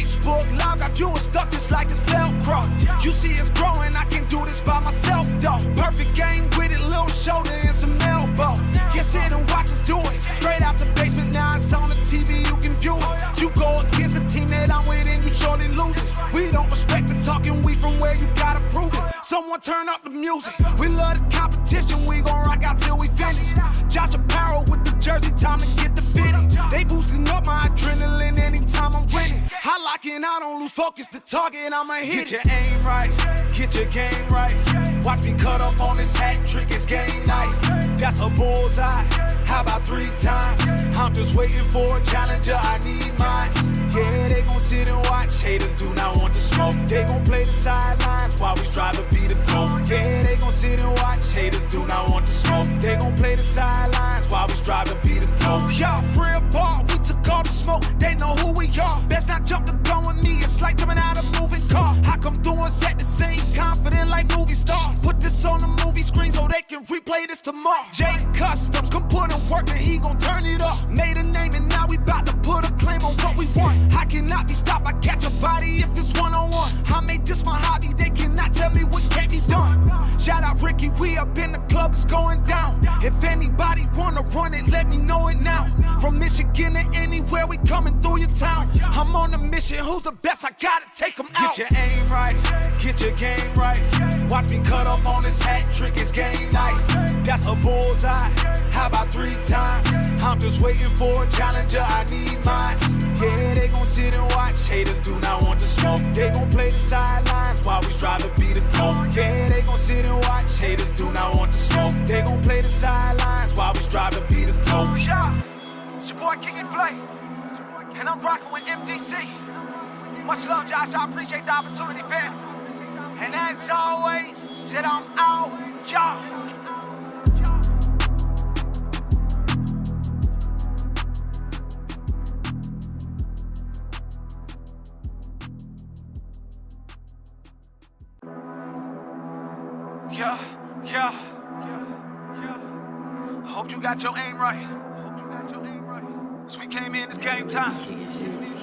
Facebook Live, got viewers stuck just like it's Velcro. You see it's growing, I can do this by myself though. Perfect game with it, little shoulder and some elbow. Get sit and watch us do it. Straight out the basement, now it's on the TV, you can view it. You go against the team that I'm with and you surely lose it. We don't respect the talking, we from where you gotta prove it. Someone turn up the music. We love the competition, we gon' rock out till we finish. Josh Apparel with the jersey, time to get the fitting. They boosting up my adrenaline anytime I'm winning. I lock in, I don't lose focus, the target, I'ma hit it. Get your aim right, get your game right. Watch me cut up on this hat trick, it's game night. That's a bullseye, how about 3 times? I'm just waiting for a challenger, I need mine. Yeah, they gon' sit and watch, haters do not want to smoke. They gon' play the sidelines while we strive to be the GOAT. Yeah, they gon' sit and watch, haters do not want to smoke. They gon' play the sidelines while we strive to be the GOAT. Y'all free a ball, we took all the smoke, they know who we are. Best not jump the gun with me, it's like jumping out a moving car. I come through and set the scene, confident like movie stars. Put this on the movie screen so they can replay this tomorrow. Jay Customs, come put in work and he gon' turn it up. Made a name and now we bout to put a claim on what we want. I cannot be stopped, I catch a body if it's one-on-one. I made this my hobby, they cannot tell me what can't be done. Shout out Ricky, we up in the club, it's going down. If anybody wanna run it, let me know it now. From Michigan to anywhere, we coming through your town. I'm on a mission, who's the best? I gotta take them out. Get your aim right, get your game right. Watch me cut up on this hat trick, it's game night. That's a bullseye, how about 3 times? I'm just waiting for a challenger, I need mine. Yeah, they gon' sit and watch, haters do not want to smoke. They gon' play the sidelines while we strive to be the GOAT. Yeah, they gon' sit and watch, haters do not want to smoke. They gon' play the sidelines while we strive to be the GOAT. Yeah, it's your boy King and Flay, and I'm rocking with MDC. Much love, Josh, I appreciate the opportunity, fam. And as always, said I'm out, y'all. Yeah. I hope you got your aim right. So we came in, it's game time.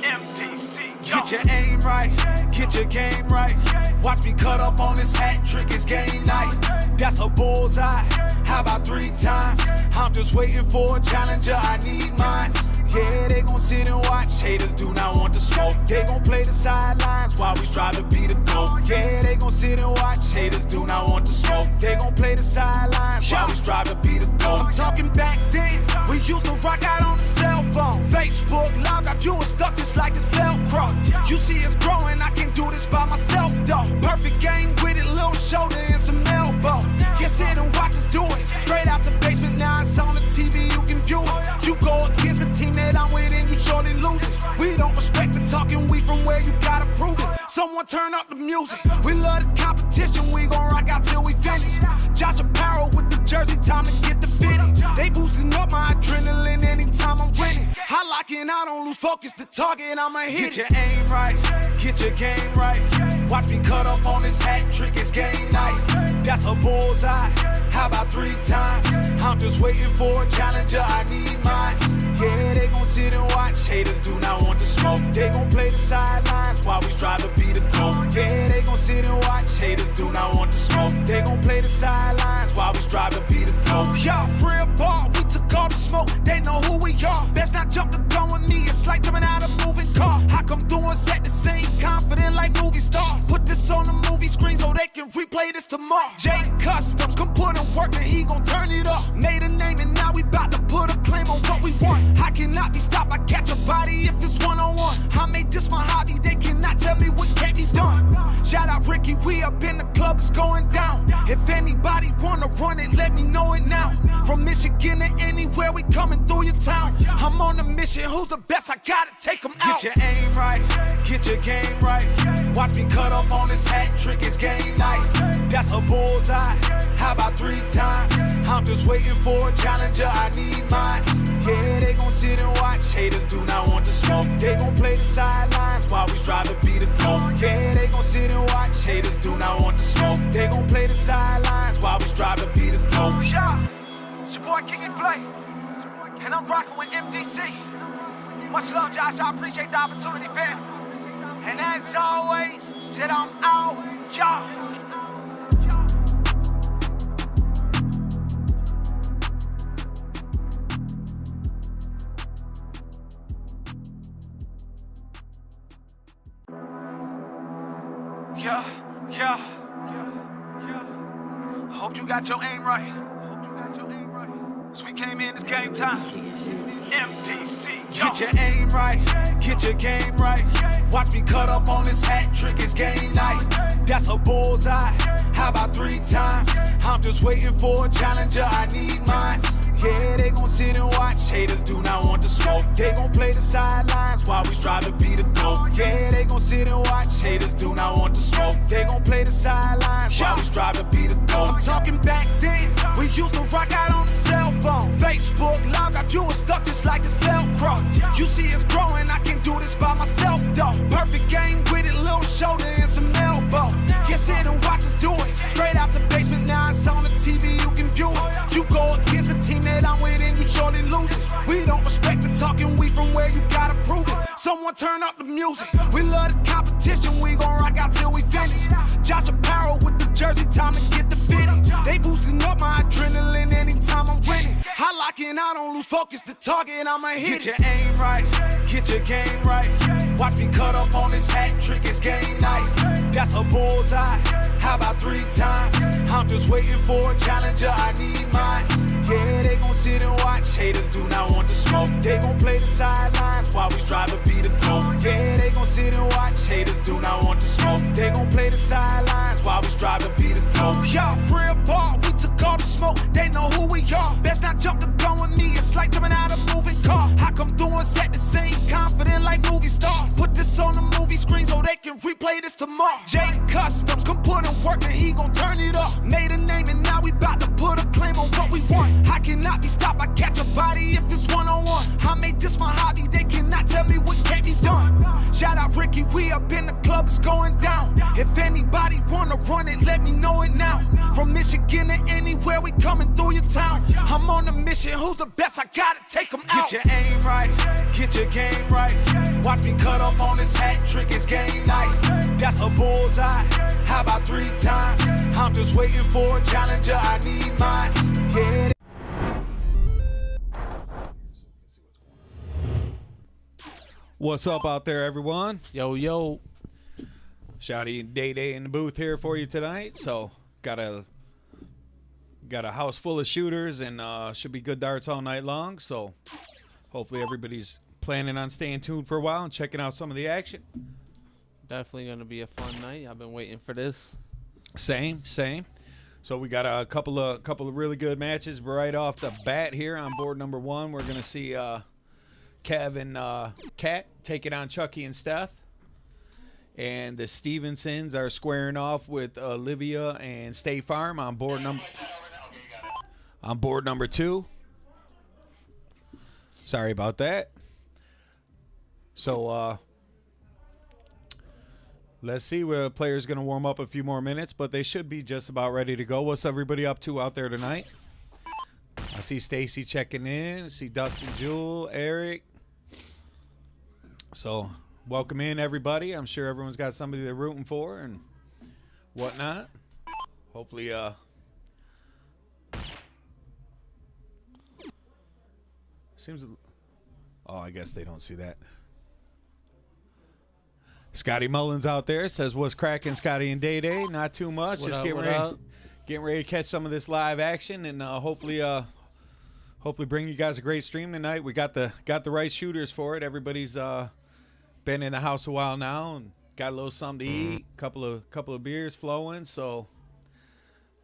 MDC, get your aim right, get your game right. Watch me cut up on this hat trick, it's game night. That's a bullseye, how about 3 times? I'm just waiting for a challenger, I need mine. Yeah, they gon' sit and watch, haters do not want to smoke. They gon' play the sidelines while we strive to be the GOAT. Yeah, they gon' sit and watch, haters do not want to smoke. They gon' play the sidelines while we strive to be the GOAT. I'm talking back then, we used to rock out on the cell phone. Facebook Live, got viewers stuck just like it's Velcro. You see it's growing, I can do this by myself though. Perfect game with it, little shoulder and some elbow. Get sit and watch us do it. Straight out the basement, now it's on the TV, you can view it. You go against the team that I'm with and you surely lose it. We don't respect the talking, we from where you gotta prove it. Someone turn up the music. We love the competition, we gon' rock out till we finish. Josh Apparel with the jersey, time to get the fitting. They boosting up my adrenaline anytime I'm winning. I lock in, I don't lose focus, the target, I'ma hit it. Get your aim right, get your game right. Watch me cut up on this hat trick, it's game night. That's a bullseye, how about 3 times? I'm just waiting for a challenger, I need mine. Yeah, they gon' sit and watch, haters do not want to smoke. They gon' play the sidelines while we strive to be the GOAT. Yeah, they gon' sit and watch, haters do not want to smoke. They gon' play the sidelines while we strive to be the GOAT. Y'all free a ball, we took all the smoke, they know who we are. Best not jump the gun with me, it's like jumping out a moving car. I come through and set the scene, confident like movie stars. Put this on the movie screen so they can replay this tomorrow. Jay Customs, come put in work and he gon' turn it up. Made a name and now we bout to put a claim on what we want. I cannot be stopped, I catch a body if it's one-on-one. I made this my hobby, they cannot tell me what can't be done. Shout out Ricky, we up in the club, it's going down. If anybody wanna run it, let me know it now. From Michigan to anywhere, we coming through your town. I'm on a mission, who's the best? I gotta take them out. Get your aim right, get your game right. Watch me cut up on this hat trick, it's game night. That's a bullseye, how about 3 times? I'm just waiting for a challenger, I need mine. Yeah, they gon' sit and watch, haters do not want to smoke. They gon' play the sidelines while we strive to be the GOAT. Yeah, they gon' sit and watch, haters do not want to smoke. They gon' play the sidelines while we strive to be the GOAT. Yeah, it's your boy King and Flay, and I'm rocking with MDC. Much love, Josh, I appreciate the opportunity, fam. And as always, said I'm out, y'all. Yeah. I hope you got your aim right. So we came in, it's game time. MDC. Get your aim right, get your game right. Watch me cut up on this hat trick, it's game night. That's a bullseye, how about 3 times? I'm just waiting for a challenger, I need mine. Yeah, they gon' sit and watch, haters do not want to smoke. They gon' play the sidelines while we strive to be the GOAT. Yeah, they gon' sit and watch, haters do not want to smoke. They gon' play the sidelines while we strive to be the GOAT. I'm talking back then, we used to rock out on the cell phone. Facebook Live got you stuck just like it's Velcro. You see it's growing, I can do this by myself though. Perfect game with it, little shoulder and some elbow. Get sit and watch us do it, straight out the basement, now it's on the TV, you can view it. You go against the team that I'm with and you surely lose it. We don't respect the talking, we from where you gotta prove it. Someone turn up the music, we love the competition, we gon' rock out till we finish. Josh Apparel with the jersey, time to get the fitting. They boosting up my adrenaline anytime I'm winning. I lock in, I don't lose focus, the target, I'ma hit. Get your aim right, get your game right. Watch me cut up on this hat trick, it's game night. That's a bullseye, how about 3 times? I'm just waiting for a challenger, I need mine. Yeah, they gon' sit and watch, haters do not want to smoke. They gon' play the sidelines while we strive to be the GOAT. Yeah, they gon' sit and watch, haters do not want to smoke. They gon' play the sidelines while we strive to be the GOAT. Y'all free ball, we took all the smoke, they know who we are. Best not jump the gun with me, it's like jumping out a moving car. I come through and set the scene, confident like movie stars. Put this on the movie screen so they can replay this tomorrow. Jay Customs, come put in work and he gon' turn it up. Made a name and now we bout to put a claim on what we want. I cannot be stopped, I catch a body if it's one-on-one. I made this my hobby, they cannot tell me what can't be done. Shout out Ricky, we up in the club, it's going down. If anybody wanna run it, let me know it now. From Michigan to anywhere, we coming through your town. I'm on a mission, who's the best? I gotta take them out. Get your aim right, get your game right. Watch me cut up on this hat trick, it's game night. That's a bullseye, how about 3 times? I'm just waiting for a challenger, I need mine. Yeah. What's up out there, everyone? Yo. Shouty and Day in the booth here for you tonight. So got a house full of shooters and should be good darts all night long. So hopefully everybody's planning on staying tuned for a while and checking out some of the action. Definitely gonna be a fun night. I've been waiting for this. Same. So we got a couple of really good matches right off the bat here on board number 1. We're gonna see Kev and Kat taking on Chucky and Steph. And the Stevensons are squaring off with Olivia and State Farm on board number 2. Sorry about that. So let's see, where players going to warm up a few more minutes, but they should be just about ready to go. What's everybody up to out there tonight? I see Stacy checking in. I see Dustin, Jewel, Eric. So welcome in, everybody. I'm sure everyone's got somebody they're rooting for and whatnot. Hopefully, seems. Oh, I guess they don't see that. Scotty Mullins out there says, "What's cracking, Scotty and Day Day? Not too much. Just getting ready to catch some of this live action and hopefully bring you guys a great stream tonight. We got the right shooters for it. Everybody's been in the house a while now and got a little something to eat. Couple of beers flowing, so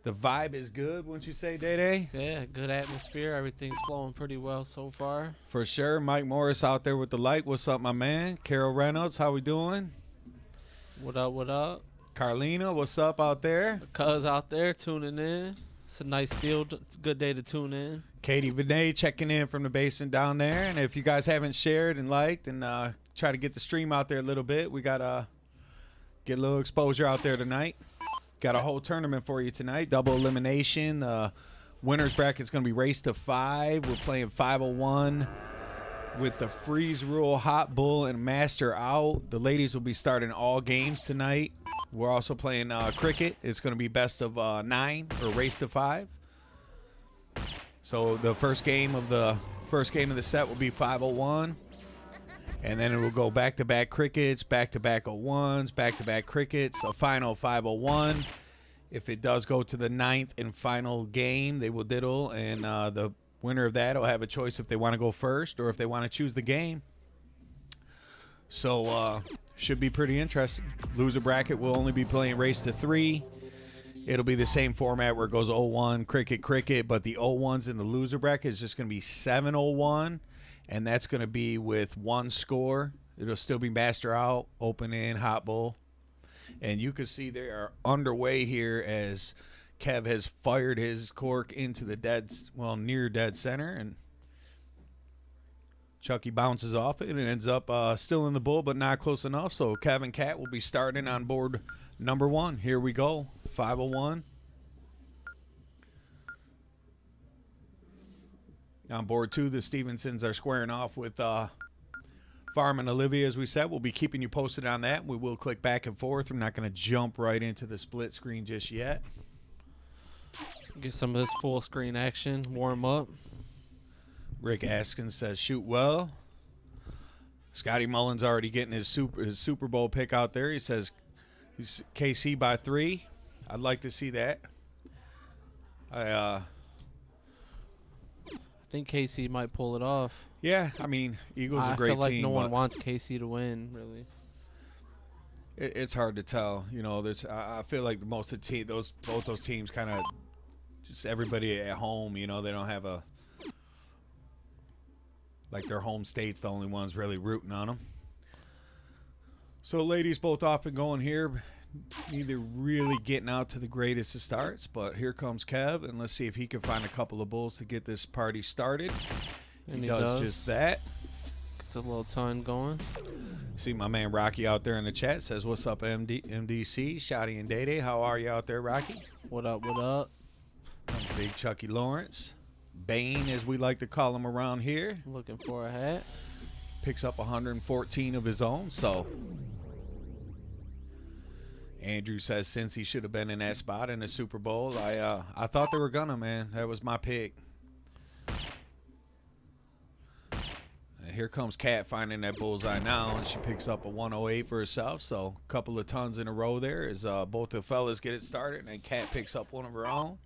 the vibe is good, wouldn't you say, Day Day? Yeah, good atmosphere. Everything's flowing pretty well so far. For sure. Mike Morris out there with the light. What's up, my man? Carol Reynolds, how we doing? What up? Carlina, what's up out there? Cuz out there tuning in. It's a nice field. It's a good day to tune in. Katie Vinay checking in from the basement down there. And if you guys haven't shared and liked and try to get the stream out there a little bit, we got to get a little exposure out there tonight. Got a whole tournament for you tonight. Double elimination. Winners bracket is going to be race to 5. We're playing 501 with the freeze rule, hot bull, and master out. The ladies will be starting all games tonight. We're also playing cricket. It's going to be best of 9 or race to 5. So the first game of the set will be 501, and then it will go back-to-back crickets, back-to-back 01s, back-to-back crickets, a final 501. If it does go to the 9th and final game, they will diddle, and the winner of that will have a choice if they want to go first or if they want to choose the game. So should be pretty interesting. Loser bracket will only be playing race to 3. It'll be the same format where it goes 0-1, cricket, but the 0-1s in the loser bracket is just going to be 7-0-1, and that's going to be with 1 score. It'll still be master out, open in, hot bull. And you can see they are underway here as Kev has fired his cork into the near dead center, and Chucky bounces off it and ends up still in the bull, but not close enough. So Kev and Kat will be starting on board number 1. Here we go. 501. On board 2, the Stevensons are squaring off with Farm and Olivia, as we said. We'll be keeping you posted on that. We will click back and forth. We're not going to jump right into the split screen just yet. Get some of this full screen action, warm up. Rick Askins says, shoot well. Scotty Mullins already getting his Super Bowl pick out there. He says he's KC by 3. I'd like to see that. I think KC might pull it off. Yeah, I mean, Eagles a great team. I feel like no one wants KC to win, really. It's hard to tell. You know, I feel like most of the both those teams kind of just everybody at home. You know, they don't have like their home state's the only ones really rooting on them. So ladies both off and going here. Neither really getting out to the greatest of starts, but here comes Kev, and let's see if he can find a couple of bulls to get this party started. And he does just that. Gets a little ton going. See my man Rocky out there in the chat. Says, what's up, MDC, Shotty and Day Day. How are you out there, Rocky? What up, what up? Comes Big Chucky Lawrence. Bane, as we like to call him around here. Looking for a hat. Picks up 114 of his own, so... Andrew says since he should have been in that spot in the Super Bowl, I thought they were gonna, man. That was my pick. And here comes Kat finding that bullseye now, and she picks up a 108 for herself. So a couple of tons in a row there as both the fellas get it started, and then Kat picks up one of her own.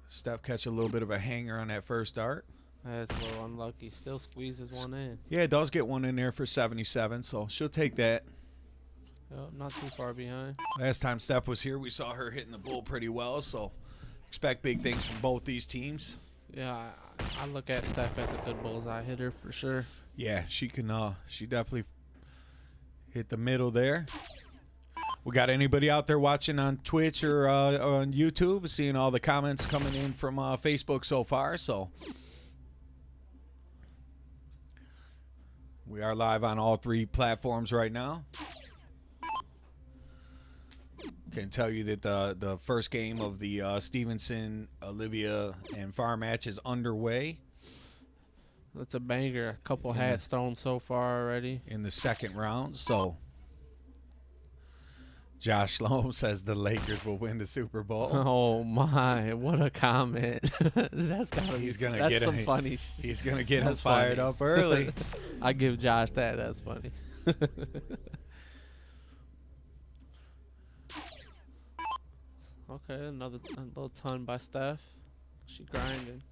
Steph catch a little bit of a hanger on that first dart. That's a little unlucky. Still squeezes one in. Yeah, it does get one in there for 77, so she'll take that. Not too far behind. Last time Steph was here, we saw her hitting the bull pretty well, so expect big things from both these teams. Yeah, I look at Steph as a good bullseye hitter for sure. Yeah, she can. She definitely hit the middle there. We got anybody out there watching on Twitch or on YouTube? Seeing all the comments coming in from Facebook so far, so we are live on all 3 platforms right now. Can tell you that the first game of the Stevenson, Olivia, and Farr match is underway. That's a banger. A couple hats thrown so far already. In the second round, so Josh Sloan says the Lakers will win the Super Bowl. Oh my, what a comment. That's some funny shit. He's gonna get him fired up early. I give Josh that. That's funny. Okay, another little ton by Steph. She grinding.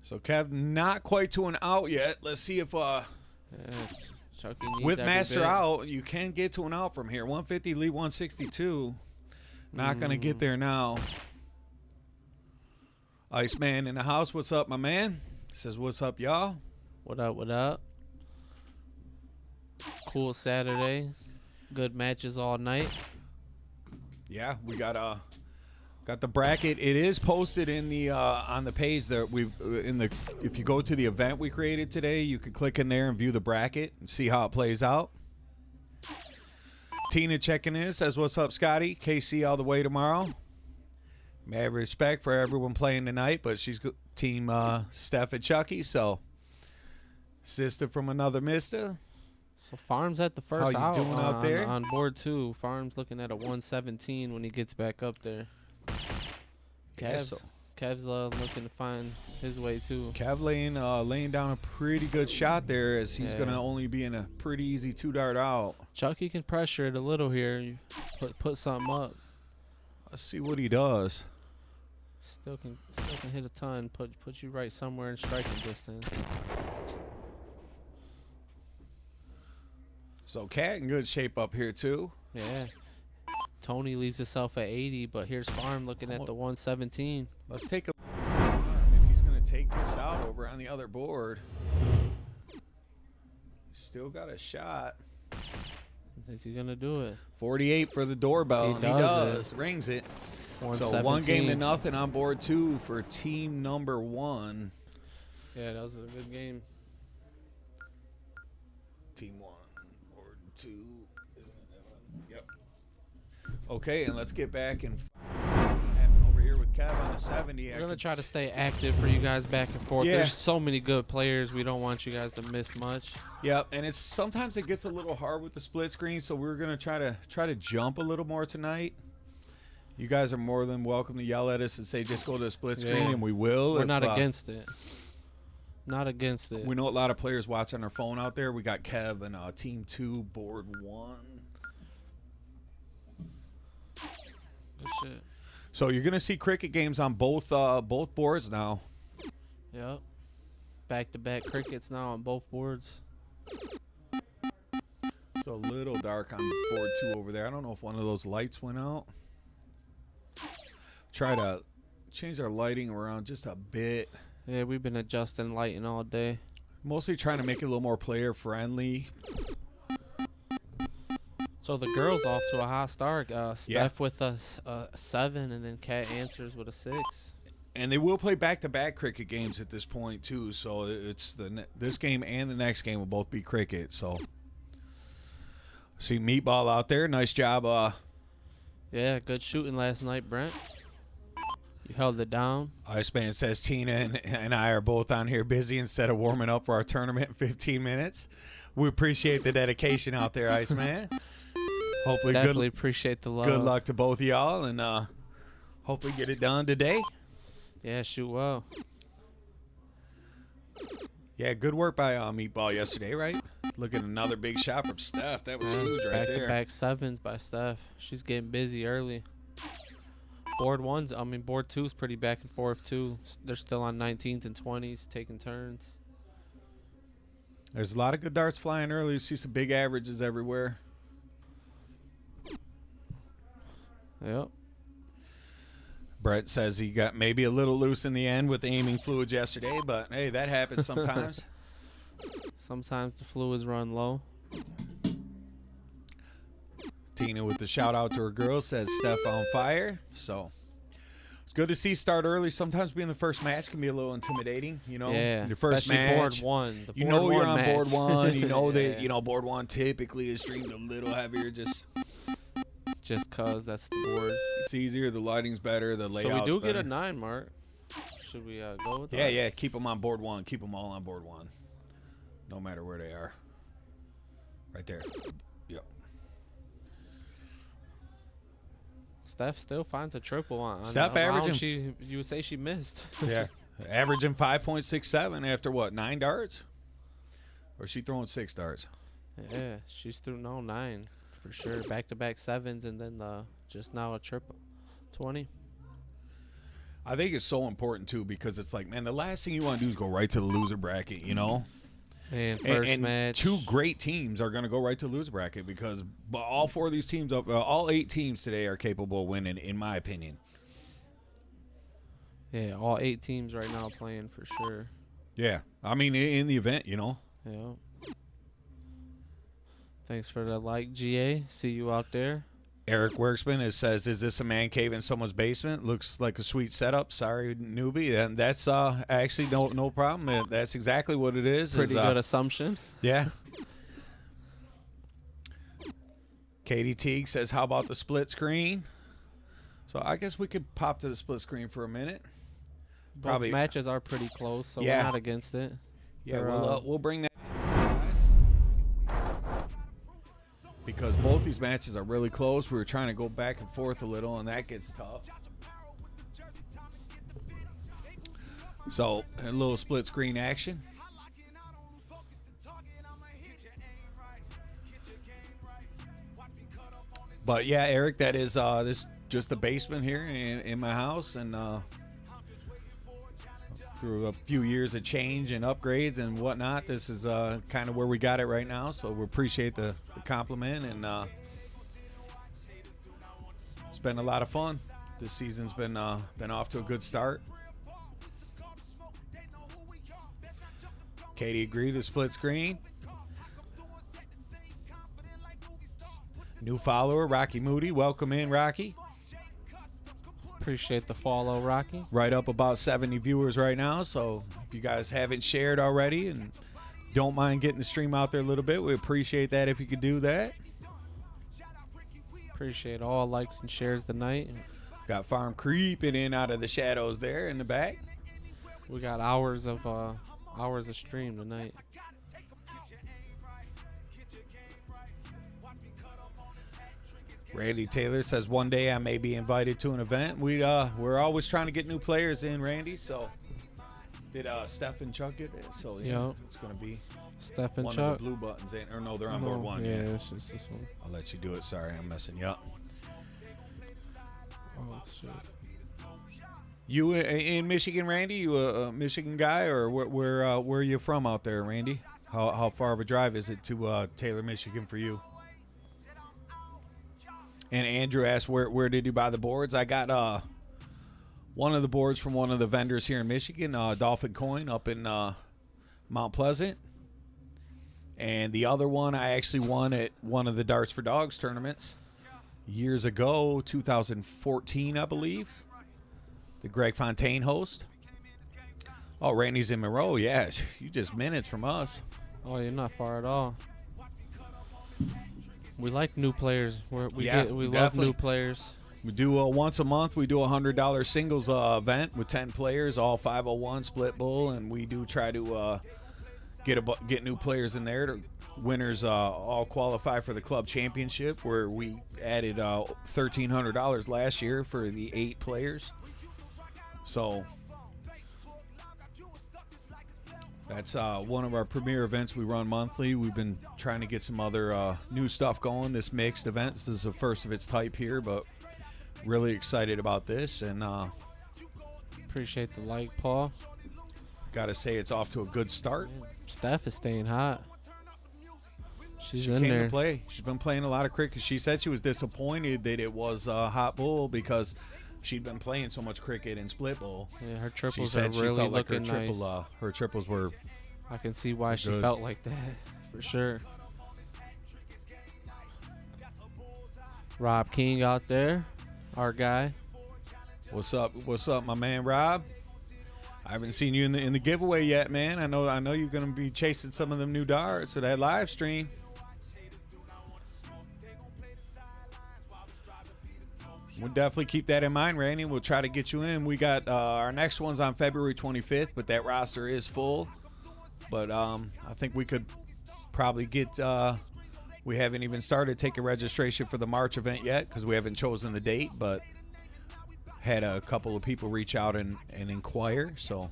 So Kev, not quite to an out yet. Let's see if Chucky needs with master bit. out, you can get to an out from here. 150 lead 162. Not gonna get there now. Iceman in the house. What's up, my man? Says what's up, y'all. What up? What up? Cool Saturday. Good matches all night. Yeah, we got the bracket. It is posted in the on the page that if you go to the event we created today, you can click in there and view the bracket and see how it plays out. Tina checking in says what's up, Scotty? KC all the way tomorrow. Mad respect for everyone playing tonight, but she's team Steph and Chucky, so sister from another mister. So Farm's at the first How you doing out there? On board 2. Farm's looking at a 117 when he gets back up there. Kev's looking to find his way too. Kev laying down a pretty good shot there, as he's going to only be in a pretty easy 2-dart out. Chucky can pressure it a little here. You put something up. Let's see what he does. Still can hit a ton. Put you right somewhere in striking distance. So Cat in good shape up here too. Yeah. Tony leaves himself at 80, but here's Farm looking at the 117. Let's take a if he's going to take this out over on the other board. Still got a shot. Is he going to do it? 48 for the doorbell, and he does. Rings it. So 1-0 on board 2 for team number 1. Yeah, that was a good game. Team 1, board 2. Yep. Okay, and let's get back and over here with Kev on the 70. We're going to try to stay active for you guys back and forth. Yeah. There's so many good players. We don't want you guys to miss much. Yep, and sometimes it gets a little hard with the split screen, so we're going to try to jump a little more tonight. You guys are more than welcome to yell at us and say just go to the split screen, and we will. We're not against it. Not against it. We know a lot of players watch on their phone out there. We got Kev and team 2, board 1. Good shit. So you're gonna see cricket games on both boards now. Yep. Back-to-back crickets now on both boards. It's a little dark on board 2 over there. I don't know if one of those lights went out. Try to change our lighting around just a bit. Yeah, we've been adjusting lighting all day. Mostly trying to make it a little more player friendly. So the girls off to a hot start. Steph with a 7, and then Kat answers with a 6. And they will play back-to-back cricket games at this point too. So it's this game and the next game will both be cricket. So see Meatball out there. Nice job. Yeah, good shooting last night, Brent. You held it down. Iceman says Tina and I are both on here busy instead of warming up for our tournament in 15 minutes. We appreciate the dedication out there, Iceman. Hopefully, definitely appreciate the love. Good luck to both of y'all, and hopefully get it done today. Yeah, shoot well. Yeah, good work by Meatball yesterday, right? Look at another big shot from Steph. That was huge right there. Back-to-back 7s by Steph. She's getting busy early. Board 2's pretty back and forth too. They're still on 19s and 20s, taking turns. There's a lot of good darts flying early. You see some big averages everywhere. Yep. Brett says he got maybe a little loose in the end with the aiming fluids yesterday, but hey, that happens sometimes. Sometimes the fluids run low. Tina with the shout out to her girl says Steph on fire. So it's good to see start early. Sometimes being the first match can be a little intimidating, you know. Yeah, your first match. Board 1. You know you're on board 1. You know that board 1 typically is streamed a little heavier. Just cause that's the board. It's easier. The lighting's better. The layout's So we do better. get a 9 mark. Should we go with that? Yeah. Keep them on board 1. Keep them all on board 1, no matter where they are. Right there. Yep. Steph still finds a triple on Steph averaging. You would say she missed. Yeah, averaging 5.67 after what, 9 darts? Or is she throwing 6 darts? Yeah, she's through 9 for sure. Back-to-back 7s and then just now a triple. 20. I think it's so important too because it's like, man, the last thing you want to do is go right to the loser bracket, you know. And first match. 2 great teams are going to go right to the loser bracket because all 4 of these teams, all 8 teams today are capable of winning, in my opinion. Yeah, all 8 teams right now playing for sure. Yeah, I mean, in the event, you know. Yeah. Thanks for the like, GA. See you out there. Eric Worksman says, is this a man cave in someone's basement? Looks like a sweet setup. Sorry, newbie. And that's actually no problem. That's exactly what it is. Pretty good assumption. Yeah. Katie Teague says, how about the split screen? So I guess we could pop to the split screen for a minute. Both matches are pretty close, so Yeah. we're not against it. Yeah, we'll bring that. Because both these matches are really close. We were trying to go back and forth a little, and that gets tough. So, a little split screen action. But yeah, Eric, that is this just the basement here in my house, and through a few years of change and upgrades and whatnot, this is kind of where we got it right now. So we appreciate the compliment, and it's been a lot of fun. This season's been off to a good start. Katie agreed to split screen. New follower, Rocky Moody. Welcome in, Rocky. Appreciate the follow, Rocky. Right up about 70 viewers right now. So if you guys haven't shared already and don't mind getting the stream out there a little bit, we appreciate that if you could do that. Appreciate all likes and shares tonight. Got Farm creeping in out of the shadows there in the back. We got hours of stream tonight. Randy Taylor says one day I may be invited to an event. We're always trying to get new players in, Randy. So did Steph and Chuck get it? So yeah, it's gonna be Steph and one Chuck. of the blue buttons in, or no, they're on board one. Yeah, it's just this one. I'll let you do it. Sorry, I'm messing you up. Oh shit. You in Michigan, Randy? You a Michigan guy, or where are you from out there, Randy? How far of a drive is it to Taylor, Michigan for you? And Andrew asked, where did you buy the boards? I got one of the boards from one of the vendors here in Michigan, Dolphin Coin up in Mount Pleasant. And the other one I actually won at one of the Darts for Dogs tournaments years ago, 2014, I believe. The Greg Fontaine host. Oh, Randy's in Monroe. Yeah, you just minutes from us. Oh, you're not far at all. We like new players. We love new players. We do once a month. We do a $100 singles event with 10 players, all 501 split bull, and we do try to get new players in there. Winners all qualify for the club championship, where we added $1,300 last year for the 8 players. So that's one of our premier events we run monthly. We've been trying to get some other new stuff going. This mixed event, this is the first of its type here, but really excited about this. And appreciate the like, Paul. Got to say it's off to a good start. Man, Steph is staying hot. She in there. To play. She's been playing a lot of cricket. She said she was disappointed that it was hot bull because she'd been playing so much cricket in split bowl. Yeah, her triples are really looking nice. Her triples were. I can see why she felt like that, for sure. Rob King out there, our guy. What's up? What's up, my man, Rob? I haven't seen you in the giveaway yet, man. I know you're gonna be chasing some of them new darts for that live stream. We'll definitely keep that in mind, Randy. We'll try to get you in. We got our next one's on February 25th, but that roster is full. But I think we could probably get we haven't even started taking registration for the March event yet because we haven't chosen the date, but had a couple of people reach out and inquire. So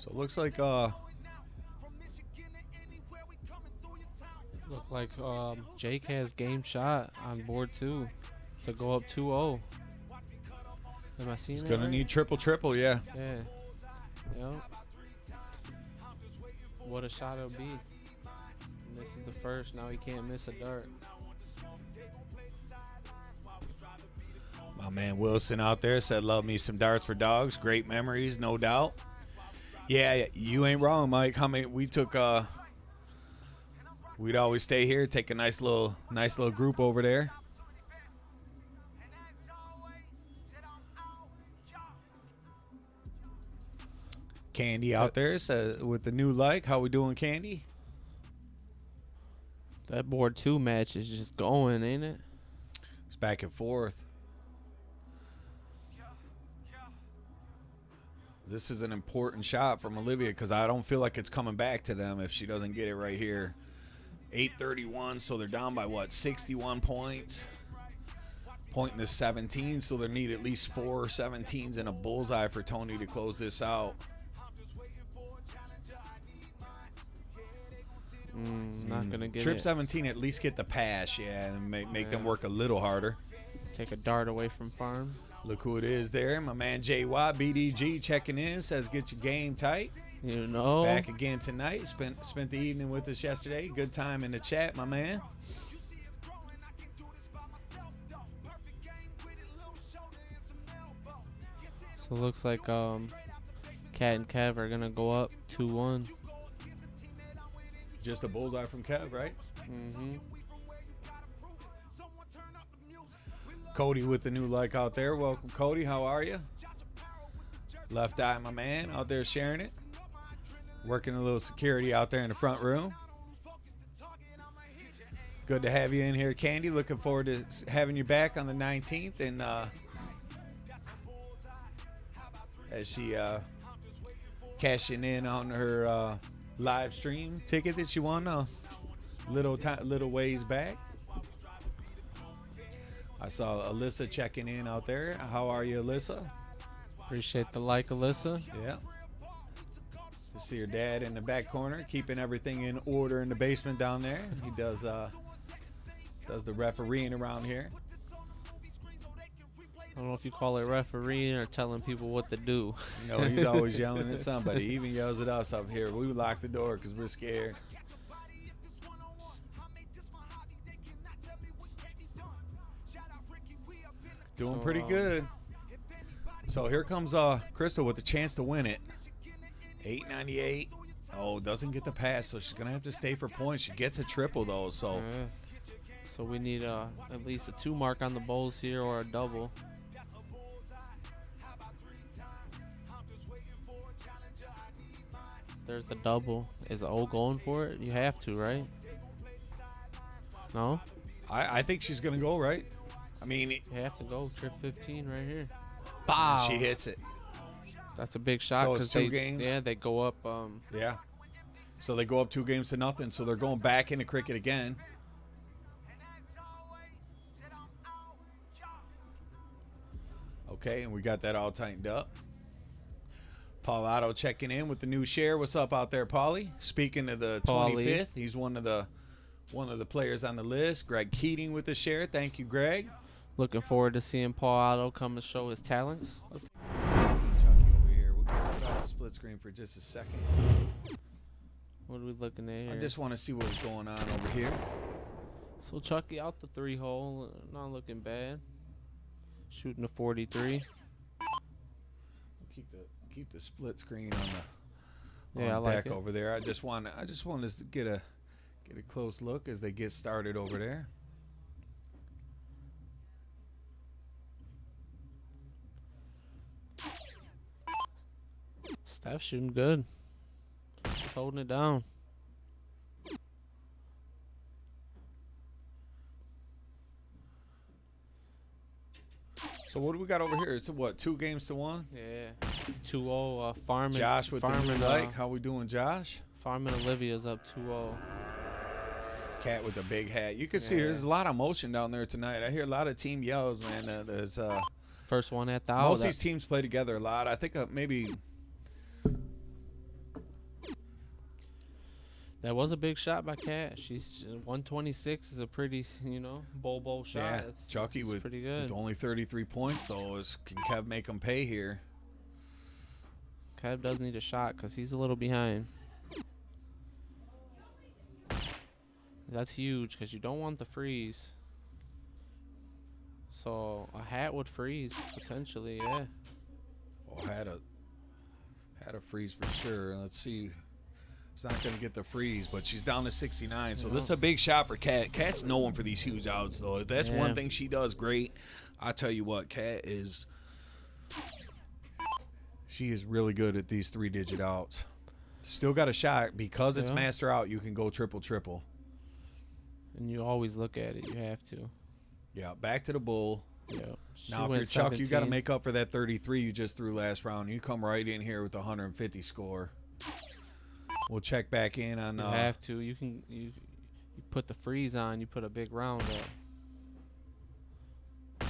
it looks like Jake has game shot on board 2 to go up 2-0. Am I seeing he's that gonna right? need triple, yeah. Yeah. Yep. What a shot it'll be. And this is the first. Now he can't miss a dart. My man Wilson out there said, love me some darts for dogs. Great memories, no doubt. Yeah, you ain't wrong, Mike. How many we took we'd always stay here, take a nice little group over there. Candy out there with the new like. How we doing, Candy? That board 2 match is just going, ain't it? It's back and forth. This is an important shot from Olivia because I don't feel like it's coming back to them if she doesn't get it right here. 8:31, so they're down by what? 61 points. Pointing to 17, so they need at least 4 17s and a bullseye for Tony to close this out. Not gonna get Trip it. 17, at least get the pass, yeah, and make them work a little harder. Take a dart away from Farm. Look who it is there. My man J. Watt, BDG, checking in, says get your game tight. You know. Back again tonight. Spent the evening with us yesterday. Good time in the chat, my man. So it looks like Cat and Kev are gonna go up 2-1. Just a bullseye from Kev, right? Mm-hmm. Cody with the new like out there. Welcome, Cody. How are you? Left Eye, my man, out there sharing it. Working a little security out there in the front room. Good to have you in here, Candy. Looking forward to having you back on the 19th. And as she cashing in on her live stream ticket that she won a little ways back. I saw Alyssa checking in out there. How are you, Alyssa? Appreciate the like, Alyssa. Yeah. You see your dad in the back corner, keeping everything in order in the basement down there. He does the refereeing around here. I don't know if you call it refereeing or telling people what to do. You know, he's always yelling at somebody. He even yells at us up here. We lock the door because we're scared. Doing pretty good. So here comes Crystal with the chance to win it. 898. Oh, doesn't get the pass, so she's going to have to stay for points. She gets a triple, though. So So we need at least a 2 mark on the bowls here or a double. There's the double. Is O going for it? You have to, right? No? I think she's going to go, right? I mean, You have to go. Trip 15 right here. Wow. she hits it. That's a big shot. So it's 2 they, games? Yeah, they go up. Yeah. So they go up 2 games to nothing. So they're going back into cricket again. Okay, and we got that all tightened up. Paul Otto checking in with the new share. What's up out there, Paulie? Speaking of the Paulie. 25th, he's one of the players on the list. Greg Keating with the share. Thank you, Greg. Looking forward to seeing Paul Otto come and show his talents. Chucky over here. We'll put off the split screen for just a second. What are we looking at here? I just want to see what's going on over here. So Chucky out the 3-hole, not looking bad. Shooting a 43. Keep the split screen on the Yeah, I like deck it. over there. I just want us to get a close look as they get started over there. Steph's shooting good. Just holding it down. So what do we got over here? It's what, 2 games to 1? Yeah. It's 2-0. Farming. Josh with the Farming, new like. How we doing, Josh? Farming Olivia's up 2-0. Cat with the big hat. You can see Yeah. there's a lot of motion down there tonight. I hear a lot of team yells, man. There's First one at the most of these teams play together a lot. I think maybe That was a big shot by Cat. She's 126 is a pretty, bowl shot. yeah. That's Chucky with pretty good. with only 33 points though. Can Kev make him pay here? Kev does need a shot because he's a little behind. That's huge because you don't want the freeze. So a hat would freeze potentially, yeah. Oh, had a freeze for sure. Let's see. It's not going to get the freeze, but she's down to 69. So this is a big shot for Kat. Kat's known for these huge outs, though. That's one thing she does great. I tell you what, Kat is She is really good at these 3-digit outs. Still got a shot. Because it's master out, you can go triple. And you always look at it. You have to. Yeah, back to the bull. Yeah. Now, if you're Chuck, you got to make up for that 33 you just threw last round. You come right in here with the 150 score. We'll check back in on. You have to. You put the freeze on. You put a big round up.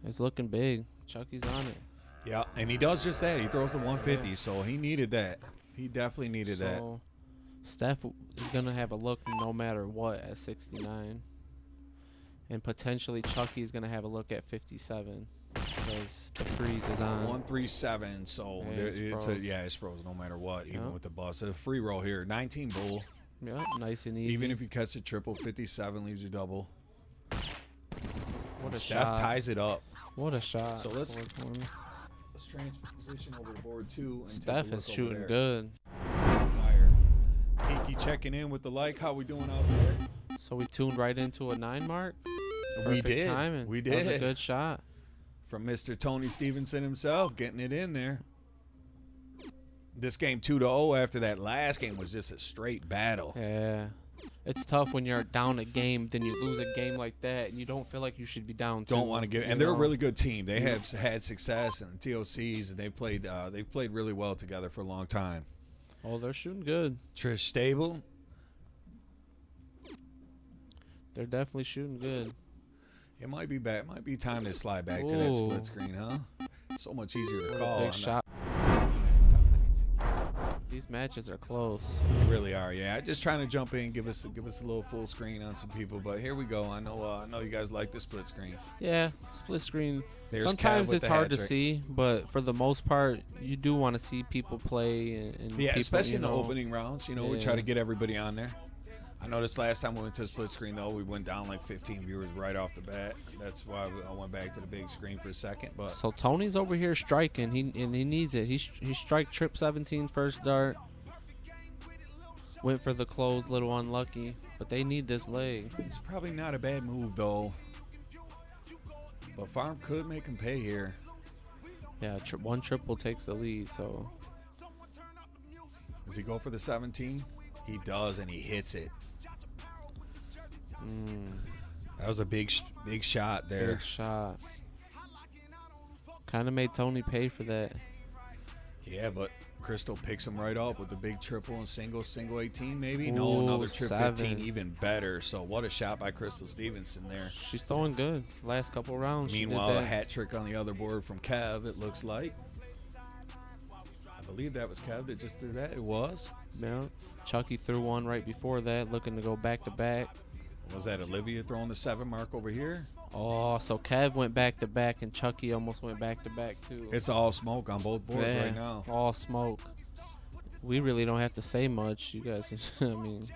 It's looking big. Chucky's on it. Yeah, and he does just that. He throws the 150, so he needed that. He definitely needed that. Steph is going to have a look no matter what at 69. And potentially Chucky's going to have a look at 57 because the freeze is on. 137, so it's froze no matter what, even with the bust. A free roll here, 19 bull. Yeah, nice and easy. Even if you catch a triple, 57 leaves you double. What a Steph shot. ties it up. What a shot. So let's transition over to board 2. And Steph is shooting good. Fire. Kiki checking in with the like. How we doing out there? So we tuned right into a 9 mark. We Perfect did. timing. We did. That was a good shot. From Mr. Tony Stevenson himself, getting it in there. This game 2-0 after that last game was just a straight battle. Yeah. It's tough when you're down a game, then you lose a game like that, and you don't feel like you should be down. Don't want to give, and they're a really good team. They have had success in the TOCs, and they played really well together for a long time. Oh, they're shooting good. Trish Stable. They're definitely shooting good. It might be back. Might be time to slide back to that split screen, huh? So much easier to call. Big shot. These matches are close. They really are, yeah. Just trying to jump in, give us a little full screen on some people, but here we go. I know you guys like the split screen. Yeah, split screen. There's sometimes Kev with it's the hard to hat trick. see, but for the most part, you do want to see people play. And Yeah, people, especially in the opening rounds. We try Yeah. to get everybody on there. I noticed last time we went to split screen, though, we went down like 15 viewers right off the bat. That's why I went back to the big screen for a second. But So Tony's over here striking. He needs it. He strike trip 17 first dart. Went for the close, little unlucky, but they need this leg. it's probably not a bad move, though. But Farm could make him pay here. Yeah, one triple takes the lead. So Does he go for the 17? He does, and he hits it. That was a big shot there. big shot. Kind of made Tony pay for that. Yeah, but Crystal picks him right up with the big triple and single 18 maybe. Ooh, No, another trip 7. 15, even better. So what a shot by Crystal Stevenson there. She's throwing good. Last couple rounds. Meanwhile, she a did that. hat trick on the other board from Kev, it looks like. I believe that was Kev that just threw that. It was. Yeah. Chucky threw one right before that, looking to go back to back. Was that Olivia throwing the 7 mark over here? Oh, so Kev went back to back, and Chucky almost went back to back too. It's all smoke on both boards Yeah, right now. all smoke. We really don't have to say much. You guys, I mean,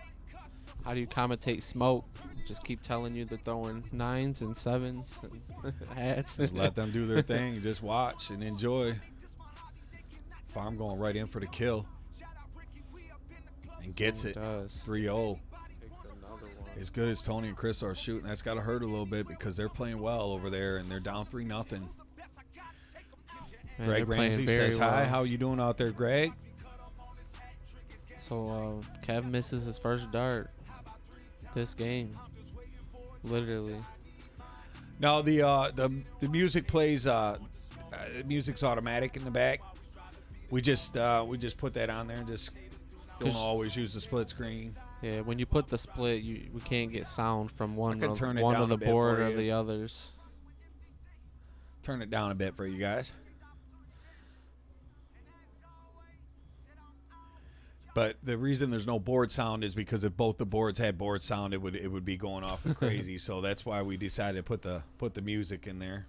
how do you commentate smoke? Just keep telling you they're throwing 9s and 7s and hats. Just let them do their thing. Just watch and enjoy. Farm going right in for the kill. And gets it. Does. 3-0. Takes another one. As good as Tony and Chris are shooting, that's got to hurt a little bit because they're playing well over there and they're down 3-0. Man, Greg they're playing Ramsey very says hi. well. How you doing out there, Greg? So Kev misses his first dart this game. Literally. No, the music plays. The music's automatic in the back. We just put that on there and just don't always use the split screen. Yeah, when you put the split, we can't get sound from one can turn it of down the a bit board for or you. the others. Turn it down a bit for you guys. But the reason there's no board sound is because if both the boards had board sound, it would be going off and crazy. So that's why we decided to put the music in there.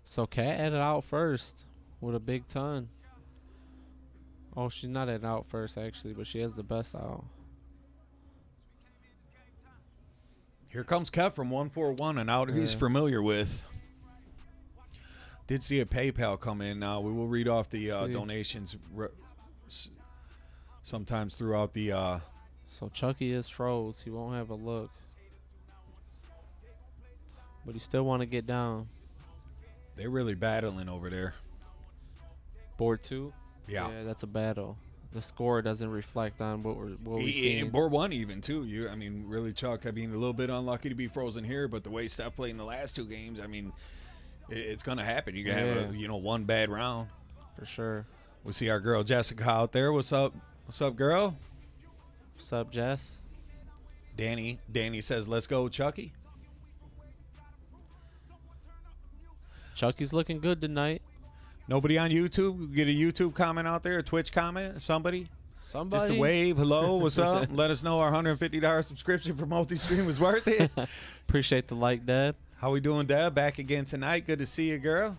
So Kat added out first with a big ton. Oh, she's not at out first actually, but she has the best out. Here comes Kev from 141, an out he's familiar with. Did see a PayPal come in. Now we will read off the donations sometimes throughout the. So Chucky is froze. He won't have a look, but he still want to get down. They're really battling over there. Board 2? Yeah. Yeah, that's a battle. The score doesn't reflect on what we see. Board 1 even, too. I mean, really, Chuck, I mean, a little bit unlucky to be frozen here, but the way Steph played in the last 2 games, I mean, it's going to happen. You're going to have, one bad round. For sure. We see our girl Jessica out there. What's up? What's up, girl? What's up, Jess? Danny says, let's go, Chucky. Chucky's looking good tonight. Nobody on YouTube? Get a YouTube comment out there, a Twitch comment, somebody? Somebody? Just a wave. Hello, what's up? Let us know our $150 subscription for multi-stream was worth it. Appreciate the like, Deb. How we doing, Deb? Back again tonight. Good to see you, girl.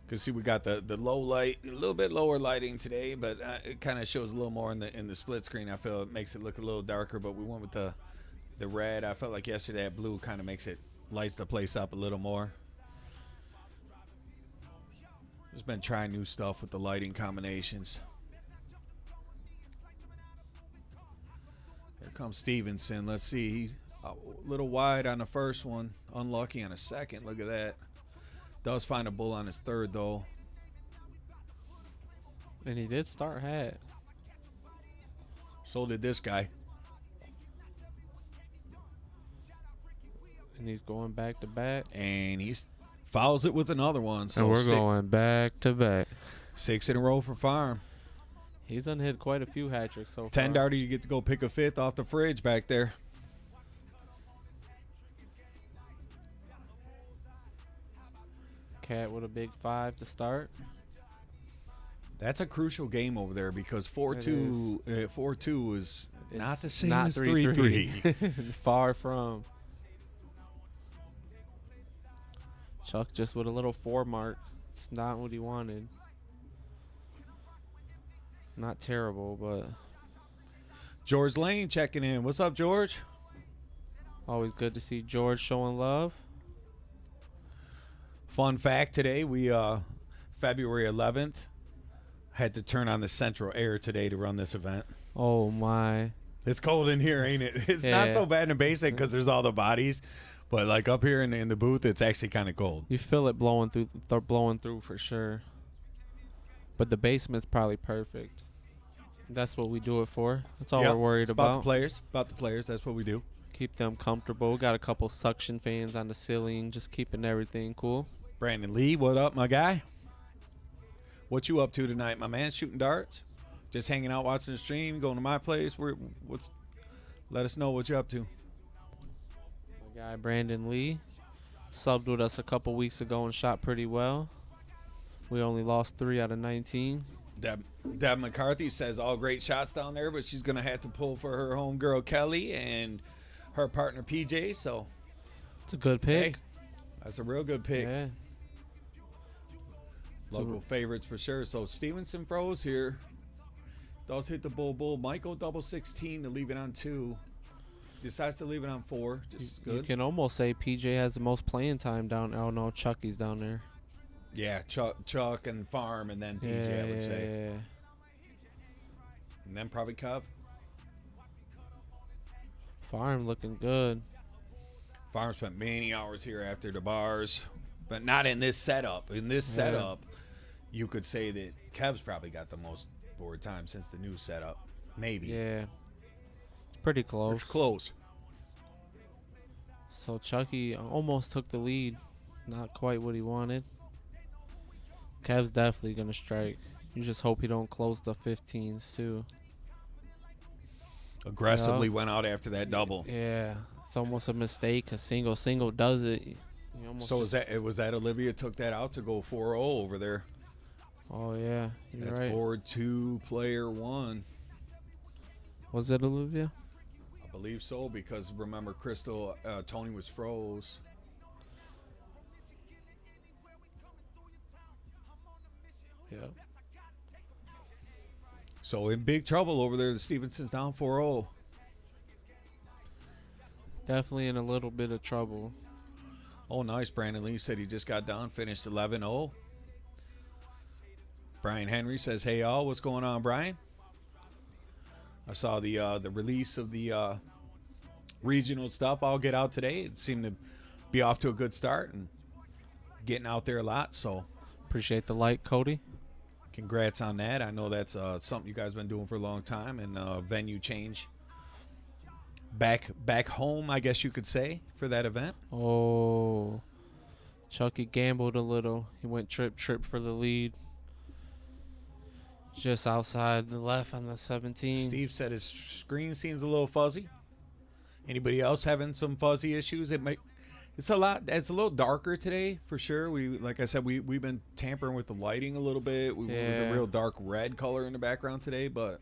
Cause see, we got the low light, a little bit lower lighting today, but it kind of shows a little more in the split screen. I feel it makes it look a little darker, but we went with the red. I felt like yesterday that blue kind of lights the place up a little more. Just been trying new stuff with the lighting combinations. Here comes Stevenson. Let's see, a little wide on the first one, unlucky on the second. Look at that. Does find a bull on his third, though. And he did start hat. So did this guy. And he's going back to back. And he fouls it with another one. So and we're going back to back. 6 in a row for Farm. He's done hit quite a few hat tricks so far. 10 darter, you get to go pick a 5th off the fridge back there. Cat with a big 5 to start. That's a crucial game over there because 4-2 is not the same not as 3-3. Far from. Chuck just with a little 4 mark. It's not what he wanted. Not terrible, but. George Lane checking in. What's up, George? Always good to see George showing love. Fun fact today, we February 11th had to turn on the central air today to run this event. Oh my. It's cold in here, ain't it? It's not so bad in the basement because there's all the bodies, but like up here in the booth, it's actually kind of cold. You feel it blowing through for sure. But the basement's probably perfect. That's what we do it for. That's all we're worried about. About the players. That's what we do. Keep them comfortable. Got a couple suction fans on the ceiling, just keeping everything cool. Brandon Lee, what up, my guy? What you up to tonight, my man? Shooting darts? Just hanging out, watching the stream, going to my place? Let us know what you're up to. My guy Brandon Lee subbed with us a couple weeks ago and shot pretty well. We only lost 3 out of 19. Deb McCarthy says all great shots down there, but she's going to have to pull for her homegirl Kelly and her partner PJ. So it's a good pick. Hey, that's a real good pick. Yeah. Local favorites for sure. So Stevenson froze here. Does hit the bull. Michael double 16 to leave it on 2. Decides to leave it on 4. Just good. You can almost say PJ has the most playing time down. Oh no, Chucky's down there. Yeah, Chuck and Farm, and then PJ, I would say. Yeah. And then probably Cub. Farm looking good. Farm spent many hours here after the bars, but not in this setup. In this setup, you could say that Kev's probably got the most board time since the new setup. Maybe. Yeah. It's pretty close. It's close. So Chucky almost took the lead. Not quite what he wanted. Kev's definitely going to strike. You just hope he don't close the 15s too. Aggressively went out after that double. Yeah. It's almost a mistake. A single does it. So was that Olivia took that out to go 4-0 over there? Oh, yeah. You're That's right. board 2, player 1. Was it Olivia? I believe so, because remember, Crystal, Tony was froze. Yeah. So in big trouble over there. The Stevenson's down 4-0. Definitely in a little bit of trouble. Oh, nice. Brandon Lee said he just got done, finished 11-0. Brian Henry says, hey, y'all, what's going on, Brian? I saw the release of the regional stuff all get out today. It seemed to be off to a good start and getting out there a lot. So appreciate the like, Cody. Congrats on that. I know that's something you guys been doing for a long time, and venue change back home, I guess you could say, for that event. Oh, Chucky gambled a little. He went trip for the lead. Just outside the left on the 17. Steve said his screen seems a little fuzzy. Anybody else having some fuzzy issues? It's a little darker today for sure. Like I said, we've been tampering with the lighting a little bit. We went with a real dark red color in the background today, but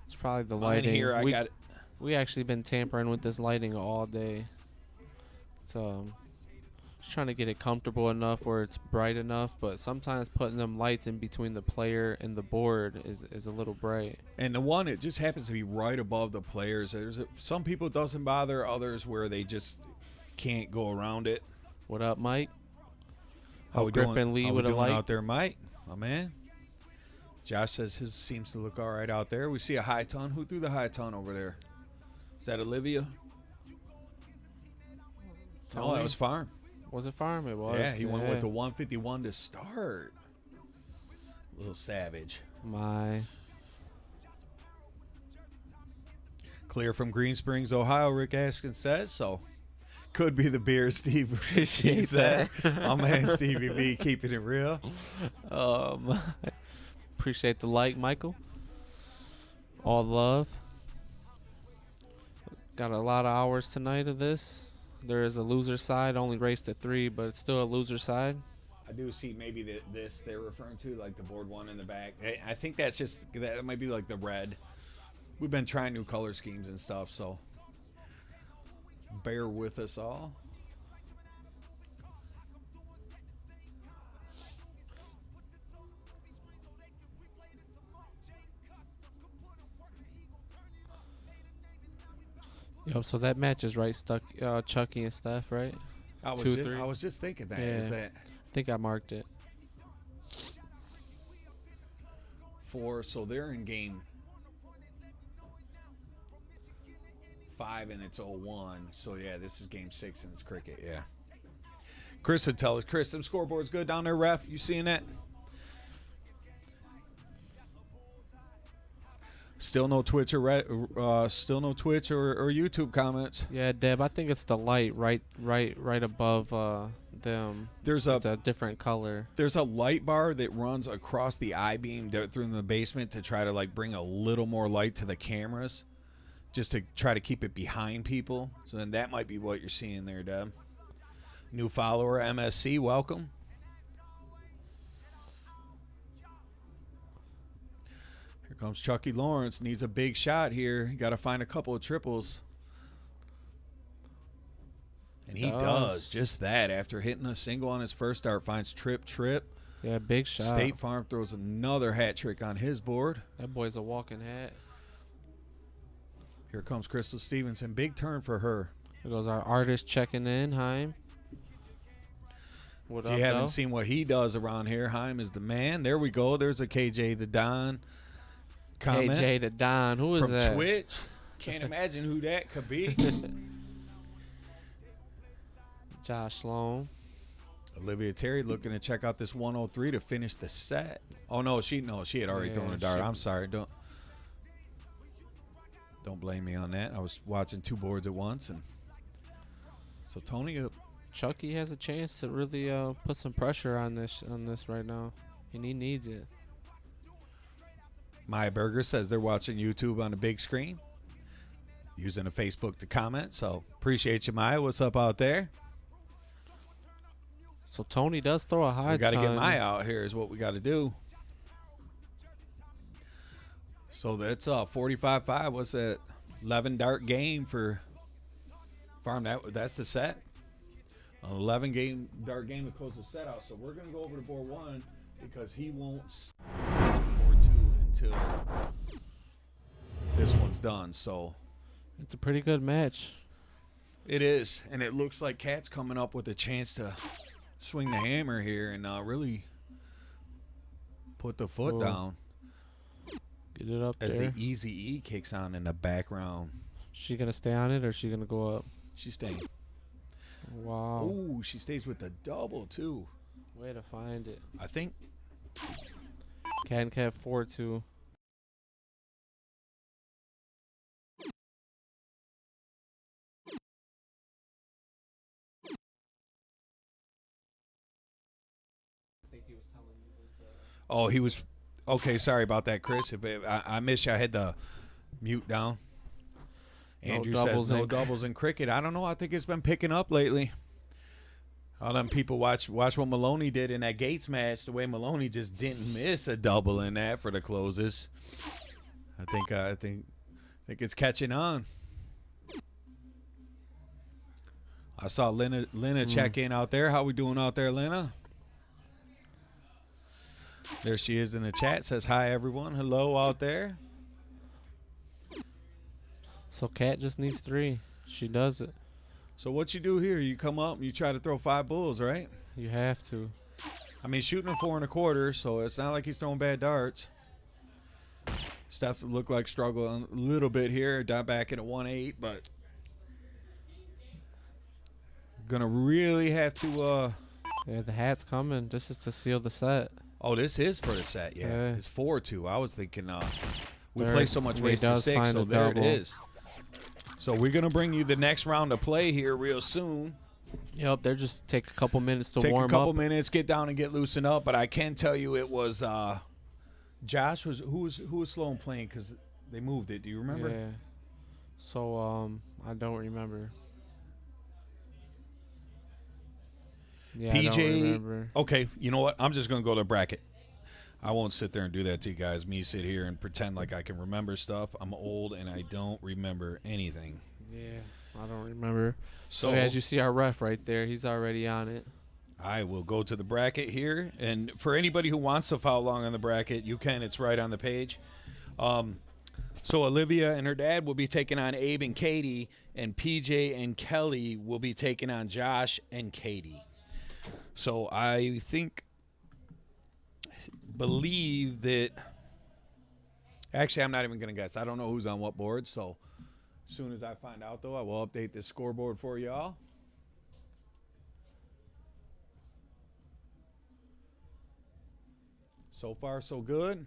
it's probably the lighting. Here we actually been tampering with this lighting all day. So just trying to get it comfortable enough where it's bright enough, but sometimes putting them lights in between the player and the board is a little bright. And the one, it just happens to be right above the players. Some people it doesn't bother, others where they just can't go around it. What up, Mike? How we Griffin doing? Lee How with we a doing light out there, Mike? My man. Josh says his seems to look all right out there. We see a high ton. Who threw the high ton over there? Is that Olivia? No, that was Farm. Was it Farm? It was. Yeah, he went with the 151 to start. A little savage. My. Clear from Green Springs, Ohio, Rick Askins says. So, could be the beer, Steve. Appreciate that. My man Stevie B keeping it real. Appreciate the like, Michael. All love. Got a lot of hours tonight of this. There is a loser side, only raced to 3, but it's still a loser side. I do see maybe this they're referring to, like the board one in the back. I think that might be like the red. We've been trying new color schemes and stuff, so bear with us all. Yep, so that match is right, stuck Chucky and Steph, right? I was just thinking that. Yeah. Is that I think I marked it. 4, so they're in game 5 and it's 0-1. So yeah, this is game 6 and it's cricket, yeah. Chris would tell us, Chris, them scoreboards good down there, ref? You seeing that? Still no Twitch or YouTube comments. Yeah, Deb, I think it's the light right above them. It's a different color. There's a light bar that runs across the I-beam through the basement to try to like bring a little more light to the cameras, just to try to keep it behind people. So then that might be what you're seeing there, Deb. New follower, MSC, welcome. Here comes Chucky Lawrence. Needs a big shot here. He got to find a couple of triples. And he does just that. After hitting a single on his first start, finds trip. Yeah, big shot. State Farm throws another hat trick on his board. That boy's a walking hat. Here comes Crystal Stevenson. Big turn for her. Here goes our artist checking in, Haim. What up, if you haven't seen what he does around here, Haim is the man. There we go. There's a KJ the Don comment. KJ the Don. Who is from that? From Twitch. Can't imagine who that could be. Josh Sloan. Olivia Terry looking to check out this 103 to finish the set. Oh, no, she had already thrown a dart. I'm sorry. Don't blame me on that. I was watching 2 boards at once. And so Tony up. Chucky has a chance to really put some pressure on this right now, and he needs it. Maya Berger says they're watching YouTube on the big screen, using the Facebook to comment. So appreciate you, Maya. What's up out there? So Tony does throw a high. We got to get Maya out here. Is what we got to do. So that's 45-5. What's that? 11 dart game for Farm. That's the set. An 11 dart game to close the set out. So we're going to go over to board 1 because he won't start board 2 until this one's done. So it's a pretty good match. It is, and it looks like Cat's coming up with a chance to swing the hammer here and really put the foot down. Get it up as there. the Easy E kicks on in the background. She gonna stay on it or she gonna go up? She's staying. Wow. Ooh, she stays with the double too. Way to find it. I think. Cat 4-2. Oh, he was. Okay, sorry about that, Chris. I missed you. I had the mute down. Andrew says no doubles in cricket. I don't know. I think it's been picking up lately. All them people watch what Maloney did in that Gates match. The way Maloney just didn't miss a double in that for the closes. I think it's catching on. I saw Lena check in out there. How we doing out there, Lena? There she is in the chat. Says hi, everyone. Hello out there. So Cat just needs 3. She does it. So what you do here? You come up and you try to throw 5 bulls, right? You have to. I mean, shooting a 4 1/4, so it's not like he's throwing bad darts. Steph looked like struggling a little bit here. Dive back at a 1-8, but gonna really have to. Yeah, the hat's coming. This is to seal the set. Oh, this is for the set. Yeah, it's 4-2. I was thinking we There- play so much he race to does 6, find so a there double. it is. So we're gonna bring you the next round of play here real soon. Yep, they're just take a couple minutes to Take warm a couple up. minutes, get down and get loosened up. But I can tell you, it was Josh was who was slow in playing because they moved it. Do you remember? Yeah. So I don't remember. Yeah, I don't PJ. remember. Okay, you know what? I'm just gonna go to bracket. I won't sit there and do that to you guys. Me sit here and pretend like I can remember stuff. I'm old and I don't remember anything. Yeah, I don't remember. So So as you see our ref right there, he's already on it. I will go to the bracket here, and for anybody who wants to follow along on the bracket, you can. It's right on the page. So Olivia and her dad will be taking on Abe and Katie, and PJ and Kelly will be taking on Josh and Katie. So I believe that. Actually, I'm not even going to guess. I don't know who's on what board. So as soon as I find out, though, I will update this scoreboard for y'all. So far, so good.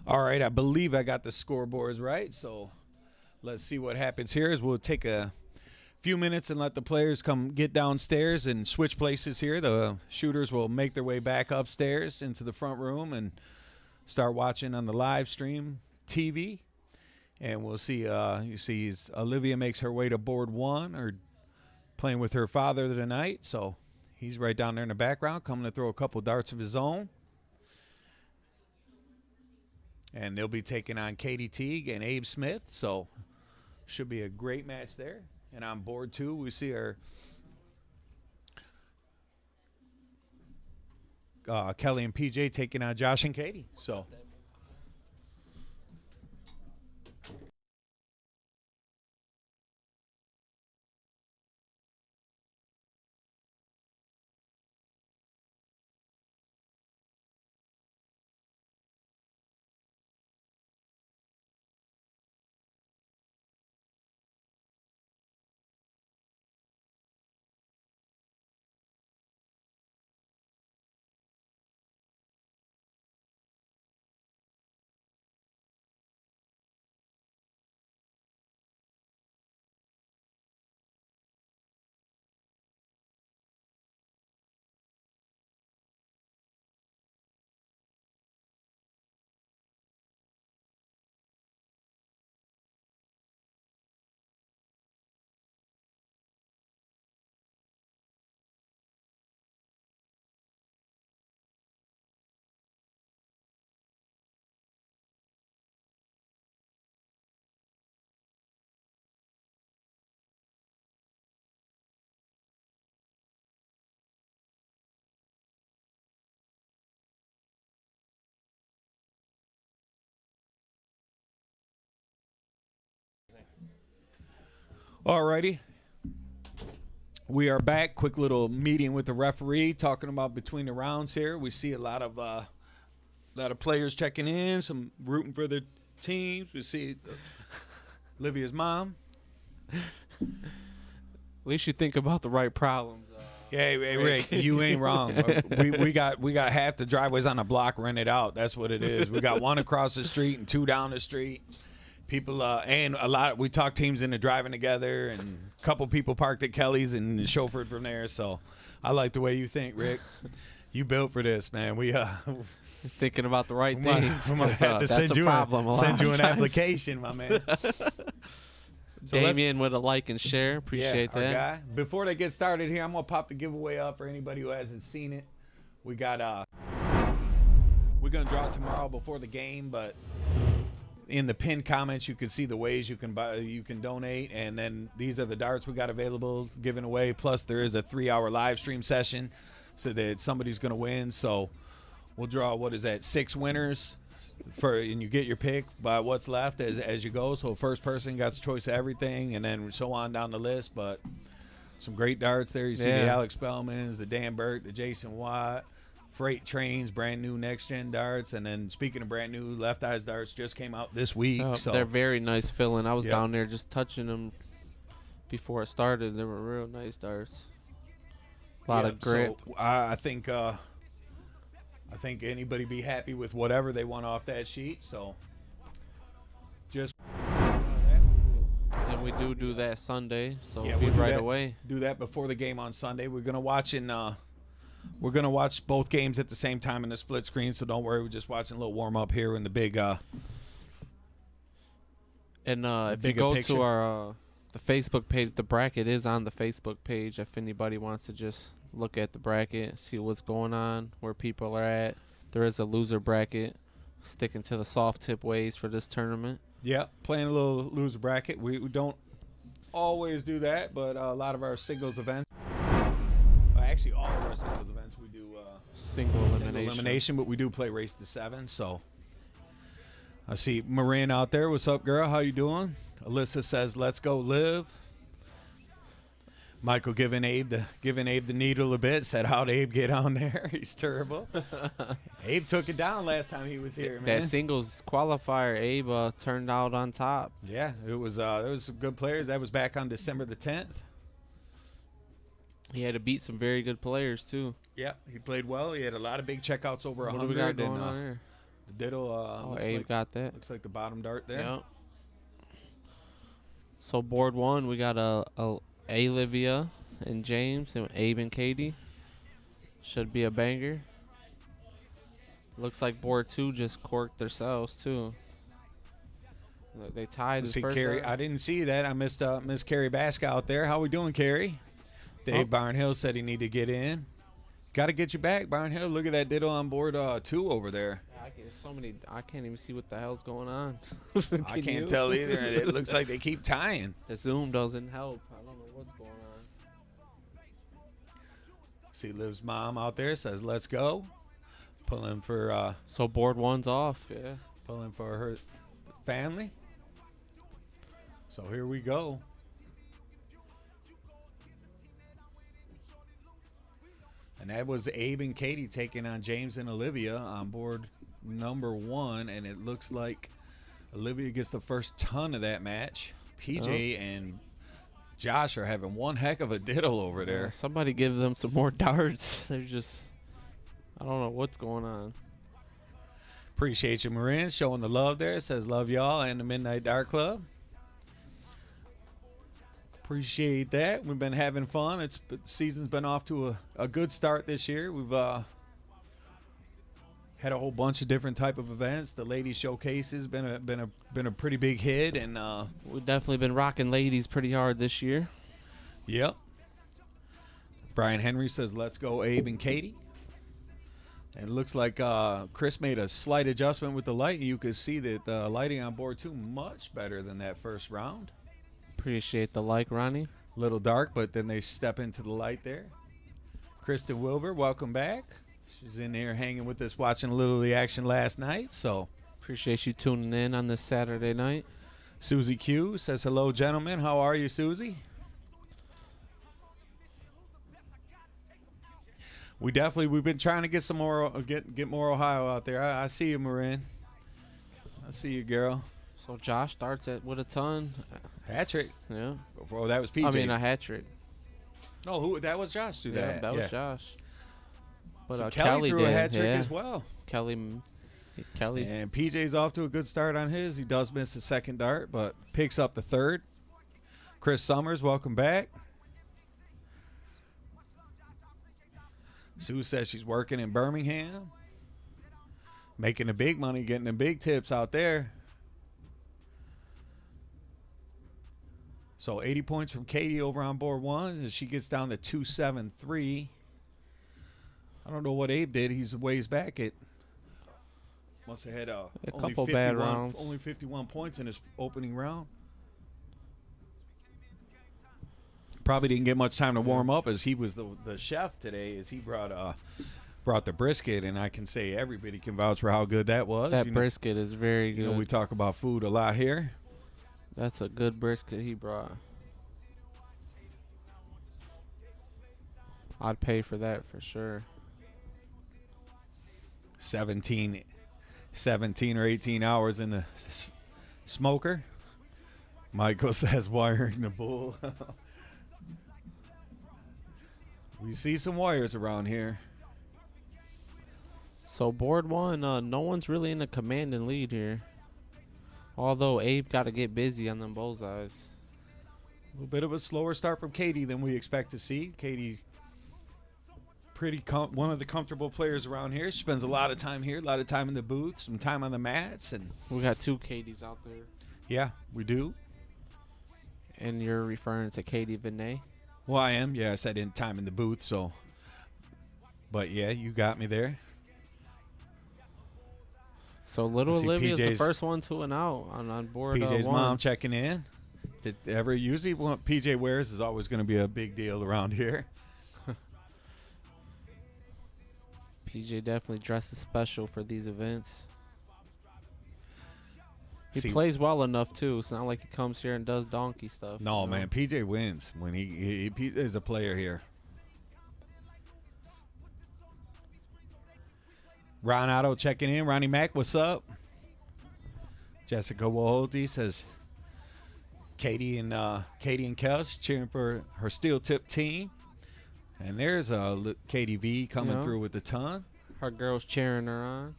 All right, I believe I got the scoreboards right, so let's see what happens here. Is we'll take a few minutes and let the players come get downstairs and switch places here. The shooters will make their way back upstairs into the front room and start watching on the live stream TV. And we'll see, you see Olivia makes her way to board 1, or playing with her father tonight, so he's right down there in the background, coming to throw a couple darts of his own. And they'll be taking on Katie Teague and Abe Smith, so should be a great match there. And on board 2, we see our Kelly and PJ taking on Josh and Katie. So Alrighty. We are back. Quick little meeting with the referee, talking about between the rounds here. We see a lot of players checking in, some rooting for their teams. We see Olivia's mom. At least you think about the right problems. Hey, Rick, you ain't wrong. We got half the driveways on the block rented out. That's what it is. We got one across the street and two down the street. People and a lot. We talk teams into driving together, and a couple people parked at Kelly's and chauffeured from there. So I like the way you think, Rick. You built for this, man. We thinking about the right things. We might have to send you an application, my man. So Damien with a like and share. Appreciate that. Guy. Before they get started here, I'm going to pop the giveaway up for anybody who hasn't seen it. We got we're going to draw it tomorrow before the game, but in the pinned comments you can see the ways you can donate, and then these are the darts we got available given away, plus there is a 3-hour live stream session so that somebody's going to win. So we'll draw 6 winners. And you get your pick by what's left as you go. So first person got the choice of everything, and then so on down the list. But some great darts there. You see the Alex Spellmans, the Dan Burke, the Jason Watt, Freight Trains, brand new next gen darts. And then speaking of brand new, Left Eyes darts just came out this week. So they're very nice filling. I was down there just touching them before it started. They were real nice darts. A lot of grip. So I think anybody be happy with whatever they want off that sheet. So just and we do that Sunday, so we'll right away. Do that before the game on Sunday. We're gonna watch both games at the same time in the split screen. So don't worry, we're just watching a little warm up here in the big. If you go to our the Facebook page, the bracket is on the Facebook page. If anybody wants to just look at the bracket, see what's going on, where people are at. There is a loser bracket, sticking to the soft tip ways for this tournament. Yeah, playing a little loser bracket. We don't always do that, but a lot of our singles events, actually all of our singles events, we do single elimination, but we do play race to 7. So I see Marin out there. What's up, girl? How you doing? Alyssa says, "Let's go live." Michael giving Abe the needle a bit. Said, "How'd Abe get on there? He's terrible." Abe took it down last time he was here, man. That singles qualifier, Abe turned out on top. Yeah, it was. There was some good players. That was back on December the 10th. He had to beat some very good players too. Yeah, he played well. He had a lot of big checkouts over 100. What do we got going on here? The Diddle. Abe got that. Looks like the bottom dart there. Yep. So board 1, we got Olivia and James and Abe and Katie. Should be a banger. Looks like board 2 just corked themselves too. They tied. See Carrie. I didn't see that. I missed Miss Carrie Bask out there. How we doing, Carrie? Dave Barnhill said he needed to get in. Got to get you back, Barnhill. Look at that Diddle on board 2 over there. So many. I can't even see what the hell's going on. I can't tell either. It looks like they keep tying. The zoom doesn't help. I don't know what's going on. See Liv's mom out there says, "Let's go." Pulling for. So board 1's off. Yeah. Pulling for her family. So here we go. And that was Abe and Katie taking on James and Olivia on board number 1, and it looks like Olivia gets the first ton of that match. PJ and Josh are having one heck of a diddle over there. Somebody give them some more darts. They're just, I don't know what's going on. Appreciate you, Marin, showing the love there. It says love y'all and the Midnight Dart Club. Appreciate that. We've been having fun. The season's been off to a good start this year. We've had a whole bunch of different type of events. The ladies showcase has been a pretty big hit, and we've definitely been rocking ladies pretty hard this year. Yep. Brian Henry says, "Let's go, Abe and Katie." And it looks like Chris made a slight adjustment with the light. You could see that the lighting on board 2 much better than that first round. Appreciate the like, Ronnie. Little dark, but then they step into the light there. Kristen Wilbur, welcome back. She's in here hanging with us, watching a little of the action last night. So appreciate you tuning in on this Saturday night. Susie Q says, hello, gentlemen. How are you, Susie? We've been trying to get some more, get more Ohio out there. I see you, Marin. I see you, girl. So Josh starts with a ton. Hat trick. Yeah. Oh, that was PJ. I mean, a hat trick. No, that was Josh do that. That was Josh. But so Kelly threw a hat trick as well. Kelly. And PJ's off to a good start on his. He does miss the second dart, but picks up the third. Chris Summers, welcome back. Sue says she's working in Birmingham, making the big money, getting the big tips out there. So 80 points from Katie over on board one as she gets down to 273. I don't know what Abe did. He's a ways back. It must have had couple bad rounds. Only 51 points in his opening round. Probably didn't get much time to warm up as he was the chef today, as he brought the brisket, and I can say everybody can vouch for how good that was. That brisket is very good. You know, we talk about food a lot here. That's a good brisket he brought. I'd pay for that for sure. 17 or 18 hours in the smoker. Michael says wiring the bull. We see some wires around here. So board one, no one's really in a commanding lead here. Although Abe got to get busy on them bullseyes. A little bit of a slower start from Katie than we expect to see. Katie, one of the comfortable players around here. She spends a lot of time here, a lot of time in the booth, some time on the mats, and we got two Katies out there. Yeah, we do. And you're referring to Katie Vinay? Well, I am. Yeah, I said in time in the booth, so. But yeah, you got me there. So little Olivia's the first one to and out on board. PJ's mom checking in. Usually what PJ wears is always going to be a big deal around here. PJ definitely dresses special for these events. He plays well enough too. It's not like he comes here and does donkey stuff. No, man, PJ wins when he is a player here. Ron Otto checking in. Ronnie Mack, what's up? Jessica Woholty says Katie and Kelch cheering for her steel tip team. And there's Katie V coming through with the ton. Her girls cheering her on.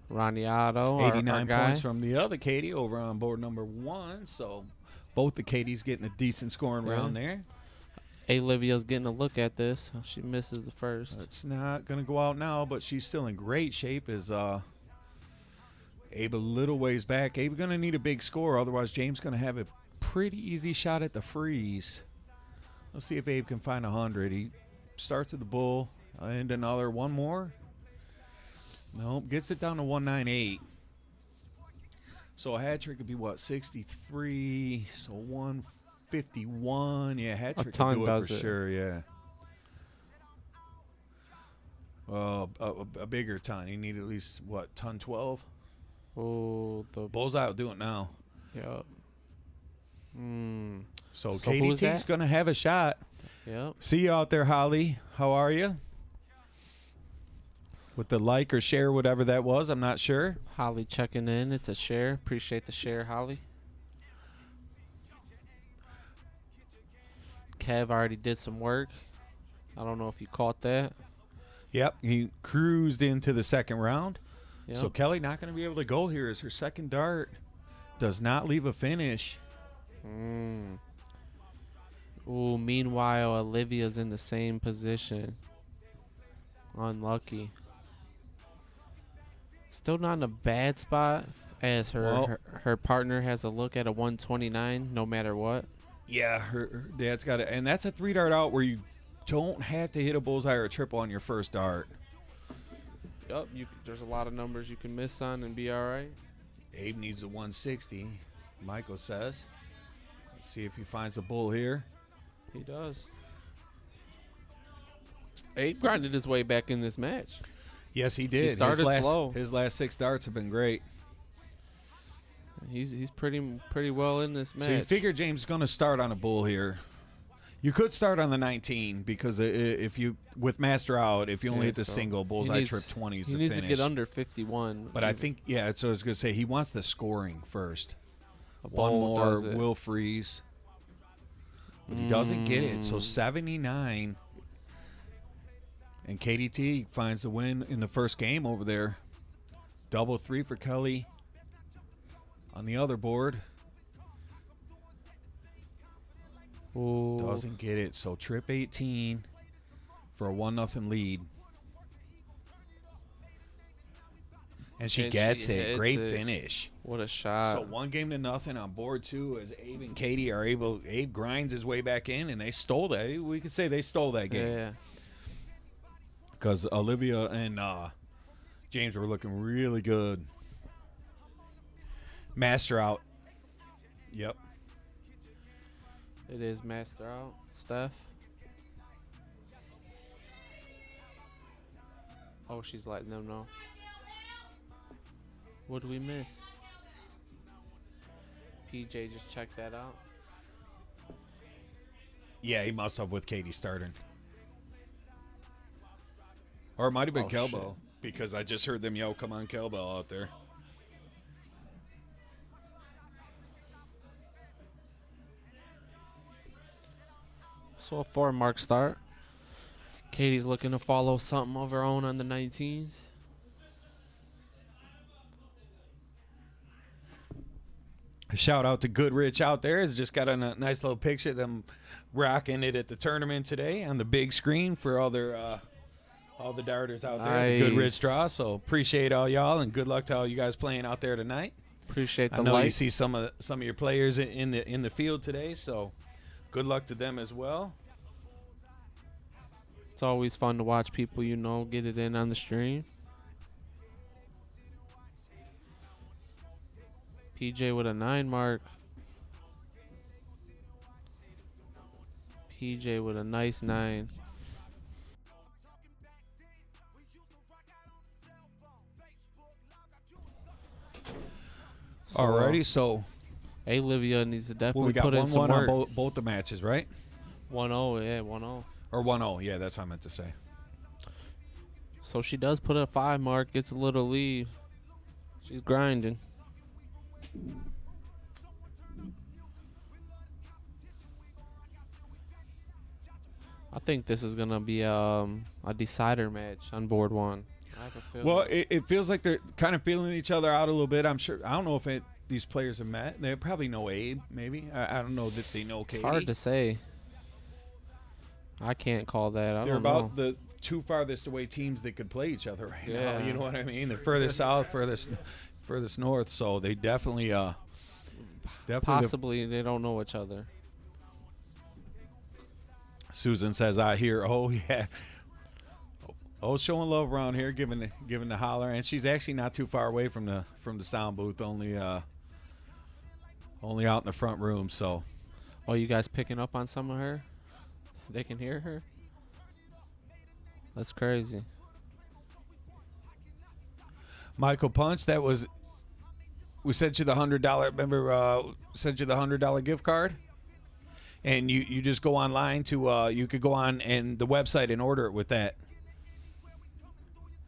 Ronnie Otto, 89 points from the other Katie over on board number one. So both the Katies getting a decent scoring round there. Olivia's getting a look at this. She misses the first. It's not going to go out now, but she's still in great shape. Is Abe a little ways back. Abe going to need a big score. Otherwise, James going to have a pretty easy shot at the freeze. Let's see if Abe can find 100. He starts with the bull and another one more. Nope, gets it down to 198. So a hat trick could be what, 63? So 151. Yeah, hat trick could do it for sure. Yeah. A bigger ton. He need at least what, ton 12? Oh, the bullseye will do it now. Yep. So Katie T's gonna have a shot. Yep. See you out there, Holly. How are you? With the like or share, whatever that was, I'm not sure. Holly checking in. It's a share. Appreciate the share, Holly. Kev already did some work. I don't know if you caught that. Yep, he cruised into the second round. Yep. So Kelly not going to be able to go here as her second dart does not leave a finish. Ooh, meanwhile, Olivia's in the same position. Unlucky. Still not in a bad spot as her partner has a look at a 129 no matter what. Yeah, her dad's got it. And that's a 3-dart out where you don't have to hit a bullseye or a triple on your first dart. Yup, there's a lot of numbers you can miss on and be all right. Abe needs a 160, Michael says. Let's see if he finds a bull here. He does. Abe grinded his way back in this match. Yes, he did. He started slow. His last 6 darts have been great. He's pretty well in this match. So you figure James is going to start on a bull here. You could start on the 19 because if you with master out, if you only hit the single, bullseye trip 20s to finish. He needs to get under 51. But I think, yeah, so I was going to say he wants the scoring first. One more will freeze. But he doesn't get it. So 79. And KDT finds the win in the first game over there. Double 3 for Kelly on the other board. Ooh. Doesn't get it. So trip 18 for a 1-0 lead. And she gets it. Great finish. What a shot. So 1-0 on board 2 as Abe and Katie are able. Abe grinds his way back in, and they stole that. We could say they stole that game. Yeah. Because Olivia and James were looking really good. Master out. Yep. It is master out. Steph. Oh, she's letting them know. What did we miss? PJ just checked that out. Yeah, he must have with Katie starting. Or it might have been Kelbo, because I just heard them yell, "Come on, Kelbo," out there. So a 4-mark start. Katie's looking to follow something of her own on the 19s. A shout out to Goodrich out there. Has just got a nice little picture of them rocking it at the tournament today on the big screen for all the darters out there at the Goodrich draw. So appreciate all y'all and good luck to all you guys playing out there tonight. Appreciate the I know light. you see some of your players in the field today, so good luck to them as well. It's always fun to watch people get it in on the stream. PJ with a 9 mark. PJ with a nice 9. Alrighty, so Olivia needs to definitely we got put in some 1-1 work. on both the matches, right? 1-0, yeah, 1-0. Or 1-0, yeah, that's what I meant to say. So she does put a 5 mark, gets a little lead. She's grinding. I think this is gonna be a decider match on board 1. I have a feeling. Well, it feels like they're kind of feeling each other out a little bit. I'm sure. I don't know if these players have met. They probably know Abe, maybe. I don't know that they know Katie. It's hard to say. I can't call that. They're about the two farthest away teams that could play each other right now. You know what I mean? The furthest south, furthest north. So they definitely possibly they don't know each other. Susan says, "I hear, oh yeah, oh showing love around here, giving the holler." And she's actually not too far away from the sound booth, only out in the front room. So, oh, you guys picking up on some of her? They can hear her. That's crazy. Michael Punch, we sent you the $100. Remember, sent you the $100 gift card, and you just go online to you could go on and the website and order it with that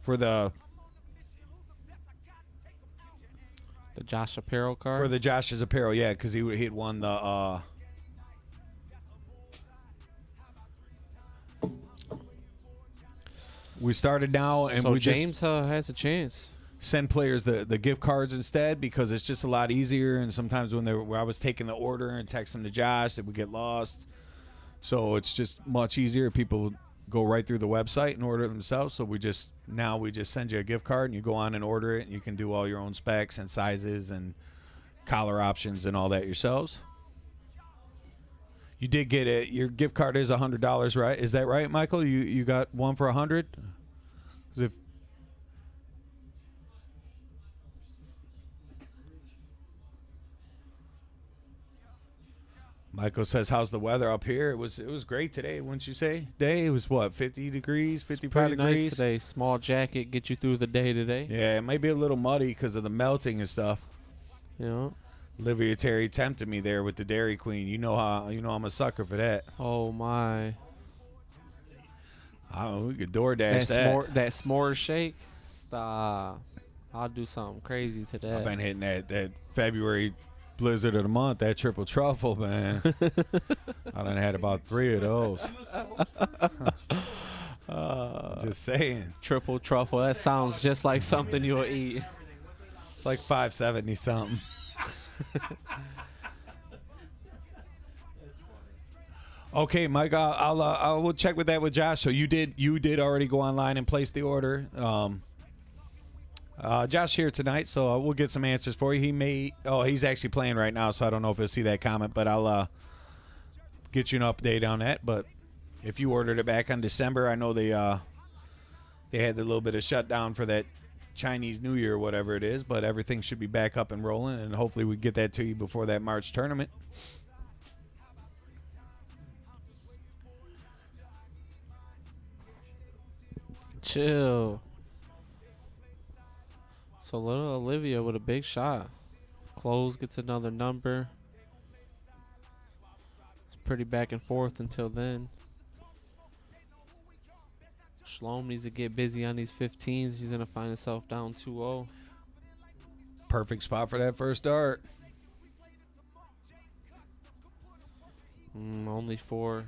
for the Josh Apparel card. For the Josh's Apparel, yeah, because he had won the. We started now, and so we James has a chance. Send players the gift cards instead because it's just a lot easier. And sometimes when I was taking the order and text them to Josh, it would get lost. So it's just much easier. People go right through the website and order it themselves. So we just send you a gift card and you go on and order it. And you can do all your own specs and sizes and collar options and all that yourselves. You did get it. Your gift card is $100, right? Is that right, Michael? You got one for $100? Because if Michael says, "How's the weather up here?" It was great today, wouldn't you say? Day it was what 50 degrees, 55 degrees nice today. Small jacket get you through the day today. Yeah, it might be a little muddy because of the melting and stuff. Yeah. Olivia Terry tempted me there with the Dairy Queen. You know I'm a sucker for that. Oh my. We could DoorDash that. That s'more shake. Stop. I'll do something crazy to that. I've been hitting that February blizzard of the month, that triple truffle, man. I done had about 3 of those. Just saying. Triple truffle. That sounds just like something you'll eat. It's like $5.70 something. Okay, Mike. I will check with that with Josh. So you did already go online and place the order. Josh here tonight, so we'll get some answers for you. He's actually playing right now, so I don't know if he'll see that comment, but I'll get you an update on that. But if you ordered it back on December, I know they had a little bit of shutdown for that Chinese New Year or whatever it is, but everything should be back up and rolling, and hopefully we get that to you before that March tournament. Chill. So little Olivia with a big shot. Close gets another number. It's pretty back and forth until then. Shalom needs to get busy on these 15s. He's going to find himself down 2-0. Perfect spot for that first dart. Only 4.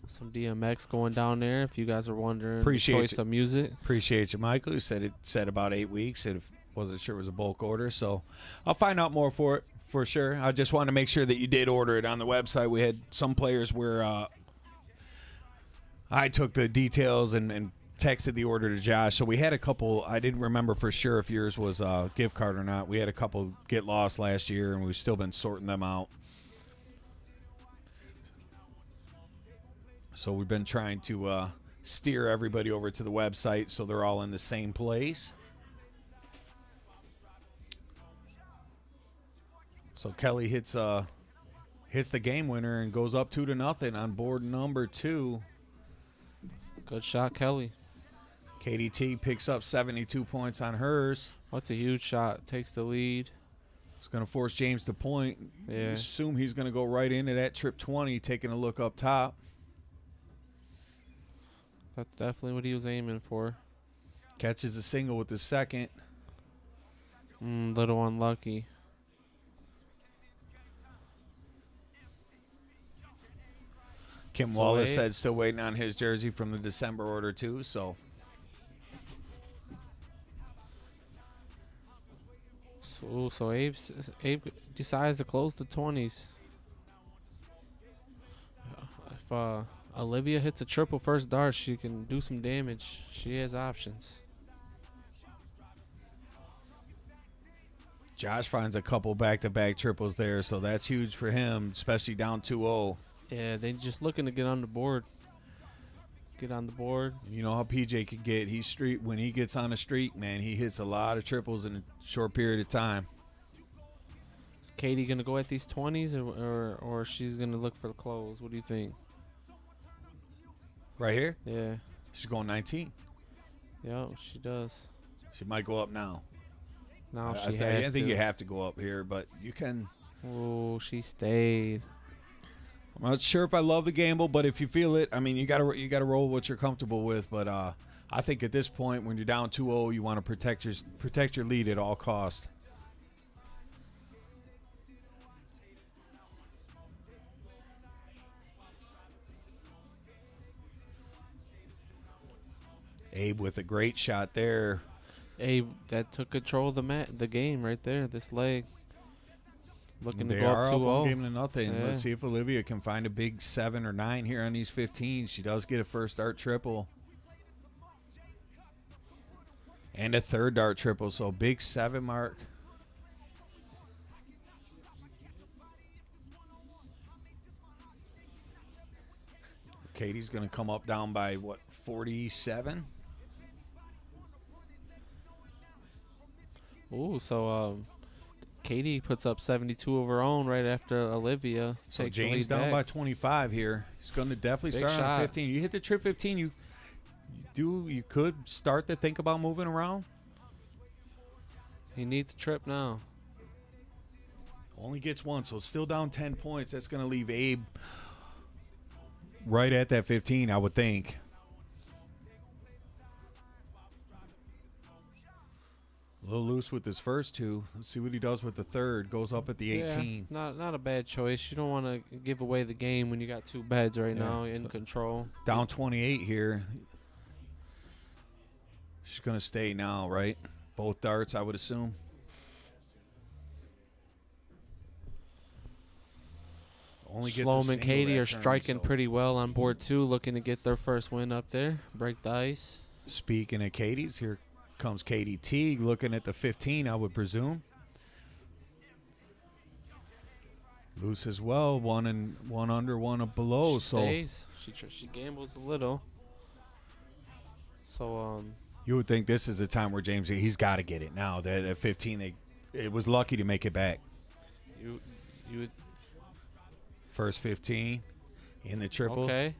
Some DMX going down there. If you guys are wondering, Appreciate the choice you. of music. Appreciate you, Michael. You said about 8 weeks. It wasn't sure it was a bulk order, so I'll find out more for it for sure. I just wanted to make sure that you did order it on the website. We had some players where I took the details and texted the order to Josh. So we had a couple. I didn't remember for sure if yours was a gift card or not. We had a couple get lost last year, and we've still been sorting them out. So we've been trying to steer everybody over to the website so they're all in the same place. So Kelly hits the game winner and goes up 2-0 on board number 2. Good shot, Kelly. KDT picks up 72 points on hers. That's a huge shot. Takes the lead. It's going to force James to point. Yeah. Assume he's going to go right into that trip 20, taking a look up top. That's definitely what he was aiming for. Catches a single with the second. Little unlucky. Kim Wallace said still waiting on his jersey from the December order too, so. So Abe decides to close the 20s. If Olivia hits a triple first dart, she can do some damage. She has options. Josh finds a couple back-to-back triples there, so that's huge for him, especially down 2-0. Yeah, they just looking to get on the board. Get on the board. You know how PJ can get. When he gets on a streak, man, he hits a lot of triples in a short period of time. Is Katie gonna go at these 20s, or she's gonna look for the close? What do you think? Right here? Yeah. She's going 19. Yeah, she does. She might go up now. Now I think you have to go up here, but you can. Oh, she stayed. I'm not sure if I love the gamble, but if you feel it, I mean, you gotta roll what you're comfortable with. But I think at this point, when you're down 2-0, you want to protect your lead at all costs. Abe with a great shot there. Abe, that took control of the game right there. This leg. Looking to They go are up up 2-0. 1-0. Yeah. Let's see if Olivia can find a big 7 or 9 here on these 15s. She does get a first dart triple. And a third dart triple, so big 7 mark. Katie's going to come up down by, what, 47? Ooh, so Katie puts up 72 of her own right after Olivia So takes the James lead down back. by 25 here. He's going to definitely Big start on shot. 15. You hit the trip 15, You could start to think about moving around. He needs a trip now. Only gets one, so it's still down 10 points. That's going to leave Abe right at that 15, I would think. A little loose with his first two. Let's see what he does with the third. Goes up at the 18. Yeah, not a bad choice. You don't want to give away the game when you got two beds right now in control. Down 28 here. She's going to stay now, right? Both darts, I would assume. Only gets Sloan and Katie are striking pretty well on board 2, looking to get their first win up there. Break the ice. Speaking of Katie's, here comes Katie Teague looking at the 15, I would presume. Loose as well, one under, one below. She stays. She gambles a little. So you would think this is the time where James, he's got to get it now. That 15, it was lucky to make it back. You would. First 15 in the triple. Okay.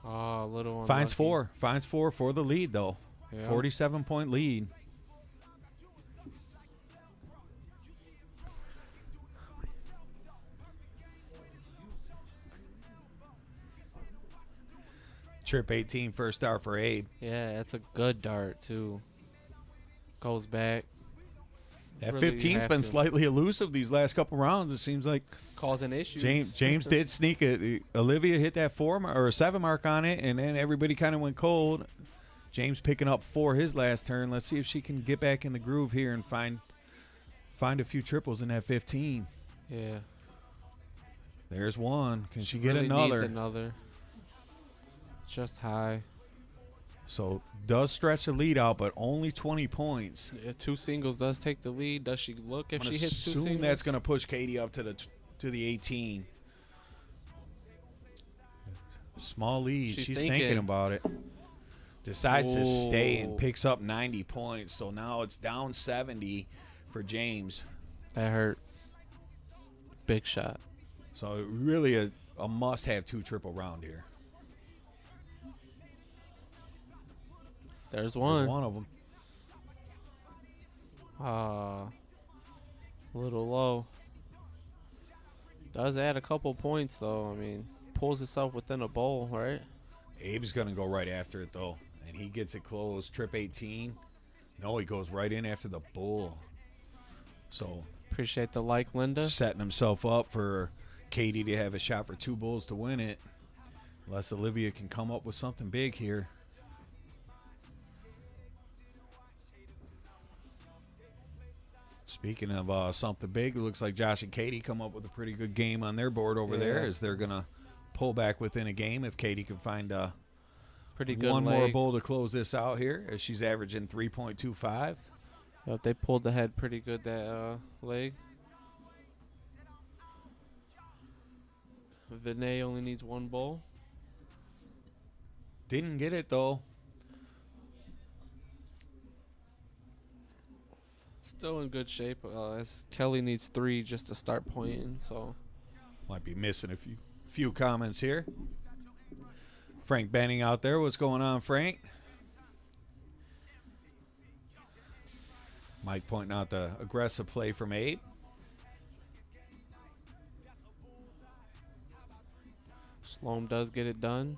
Oh, a little unlucky. Finds four. Finds four for the lead, though. Yeah. 47-point lead. Trip 18, first dart for Abe. Yeah, that's a good dart, too. Goes back. That Really 15's been slightly elusive these last couple rounds. It seems like causing issues. James did sneak it. Olivia hit that 4 or a 7 mark on it, and then everybody kind of went cold. James picking up 4 his last turn. Let's see if she can get back in the groove here and find a few triples in that 15. Yeah. There's one. Can she get really another? Needs another. Just high. So does stretch the lead out, but only 20 points. Yeah, 2 singles does take the lead. Does she look if she hits 2 singles? That's going to push Katie up to the 18. Small lead. She's thinking about it. Decides to stay and picks up 90 points. So now it's down 70 for James. That hurt. Big shot. So really a must-have 2 triple round here. There's one. There's one of them. A little low. Does add a couple points, though. I mean, pulls itself within a bowl, right? Abe's going to go right after it, though. And he gets it closed. Trip 18. No, he goes right in after the bull. So appreciate the like, Linda. Setting himself up for Katie to have a shot for 2 bulls to win it. Unless Olivia can come up with something big here. Speaking of something big, it looks like Josh and Katie come up with a pretty good game on their board over there as they're going to pull back within a game if Katie can find pretty good one more bowl to close this out here as she's averaging 3.25. Yep, they pulled ahead pretty good that leg. Vinay only needs 1 bowl. Didn't get it, though. Still in good shape. As Kelly needs 3 just to start pointing, so might be missing a few comments here. Frank Benning out there. What's going on, Frank? Mike pointing out the aggressive play from Abe. Sloan does get it done.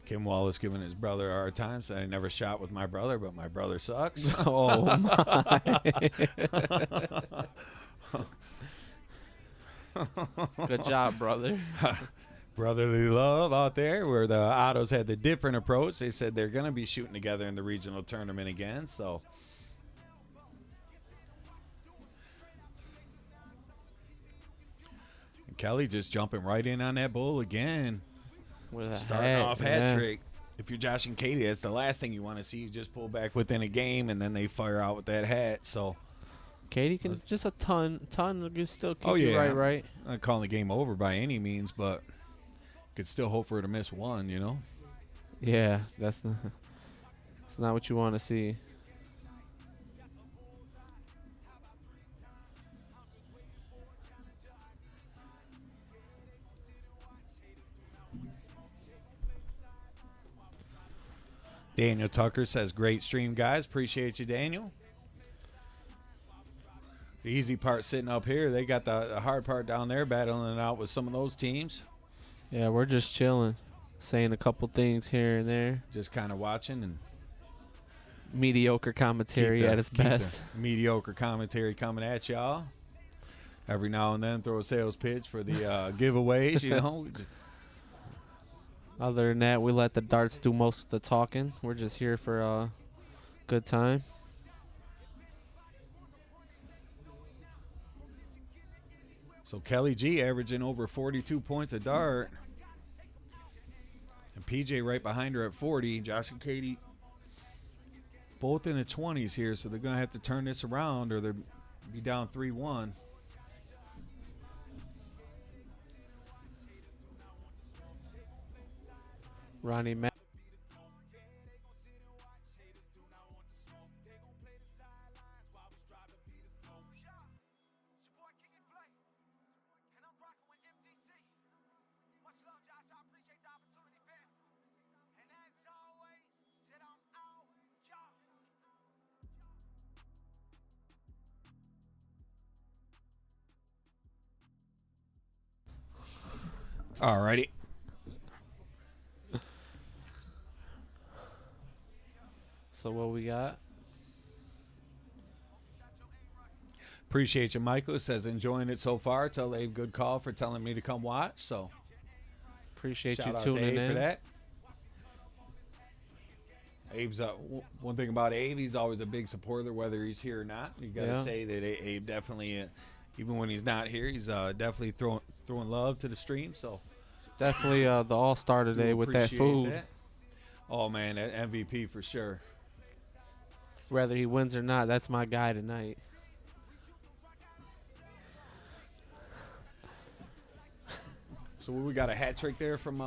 Kim Wallace giving his brother a hard time, saying I never shot with my brother, but my brother sucks. Oh, my. Good job, brother. Brotherly love out there where the Ottos had the different approach. They said they're going to be shooting together in the regional tournament again, so. And Kelly just jumping right in on that bull again. Starting off hat trick. If you're Josh and Katie, that's the last thing you want to see. You just pull back within a game, and then they fire out with that hat. So Katie can just a ton can still keep you right. I'm not calling the game over by any means, but could still hope for her to miss one, you know? Yeah, that's not what you want to see. Daniel Tucker says, great stream, guys. Appreciate you, Daniel. The easy part sitting up here. They got the hard part down there battling it out with some of those teams. Yeah, we're just chilling, saying a couple things here and there. Just kind of watching and mediocre commentary at its best. Mediocre commentary coming at y'all. Every now and then throw a sales pitch for the giveaways, you know. Other than that, we let the darts do most of the talking. We're just here for a good time. So Kelly G averaging over 42 points a dart. And PJ right behind her at 40. Josh and Katie both in the 20s here, so they're going to have to turn this around or they'll be down 3-1. Ronnie Mack. Alrighty. So what we got? Appreciate you, Michael. Says enjoying it so far. Tell Abe good call for telling me to come watch. So appreciate shout you out tuning to Abe in for that. Abe's one thing about Abe, he's always a big supporter whether he's here or not. You got to say that Abe definitely, even when he's not here, he's definitely throwing love to the stream. So it's definitely the all-star today with that food. That. Oh man, that MVP for sure. Whether he wins or not, that's my guy tonight. So we got a hat trick there from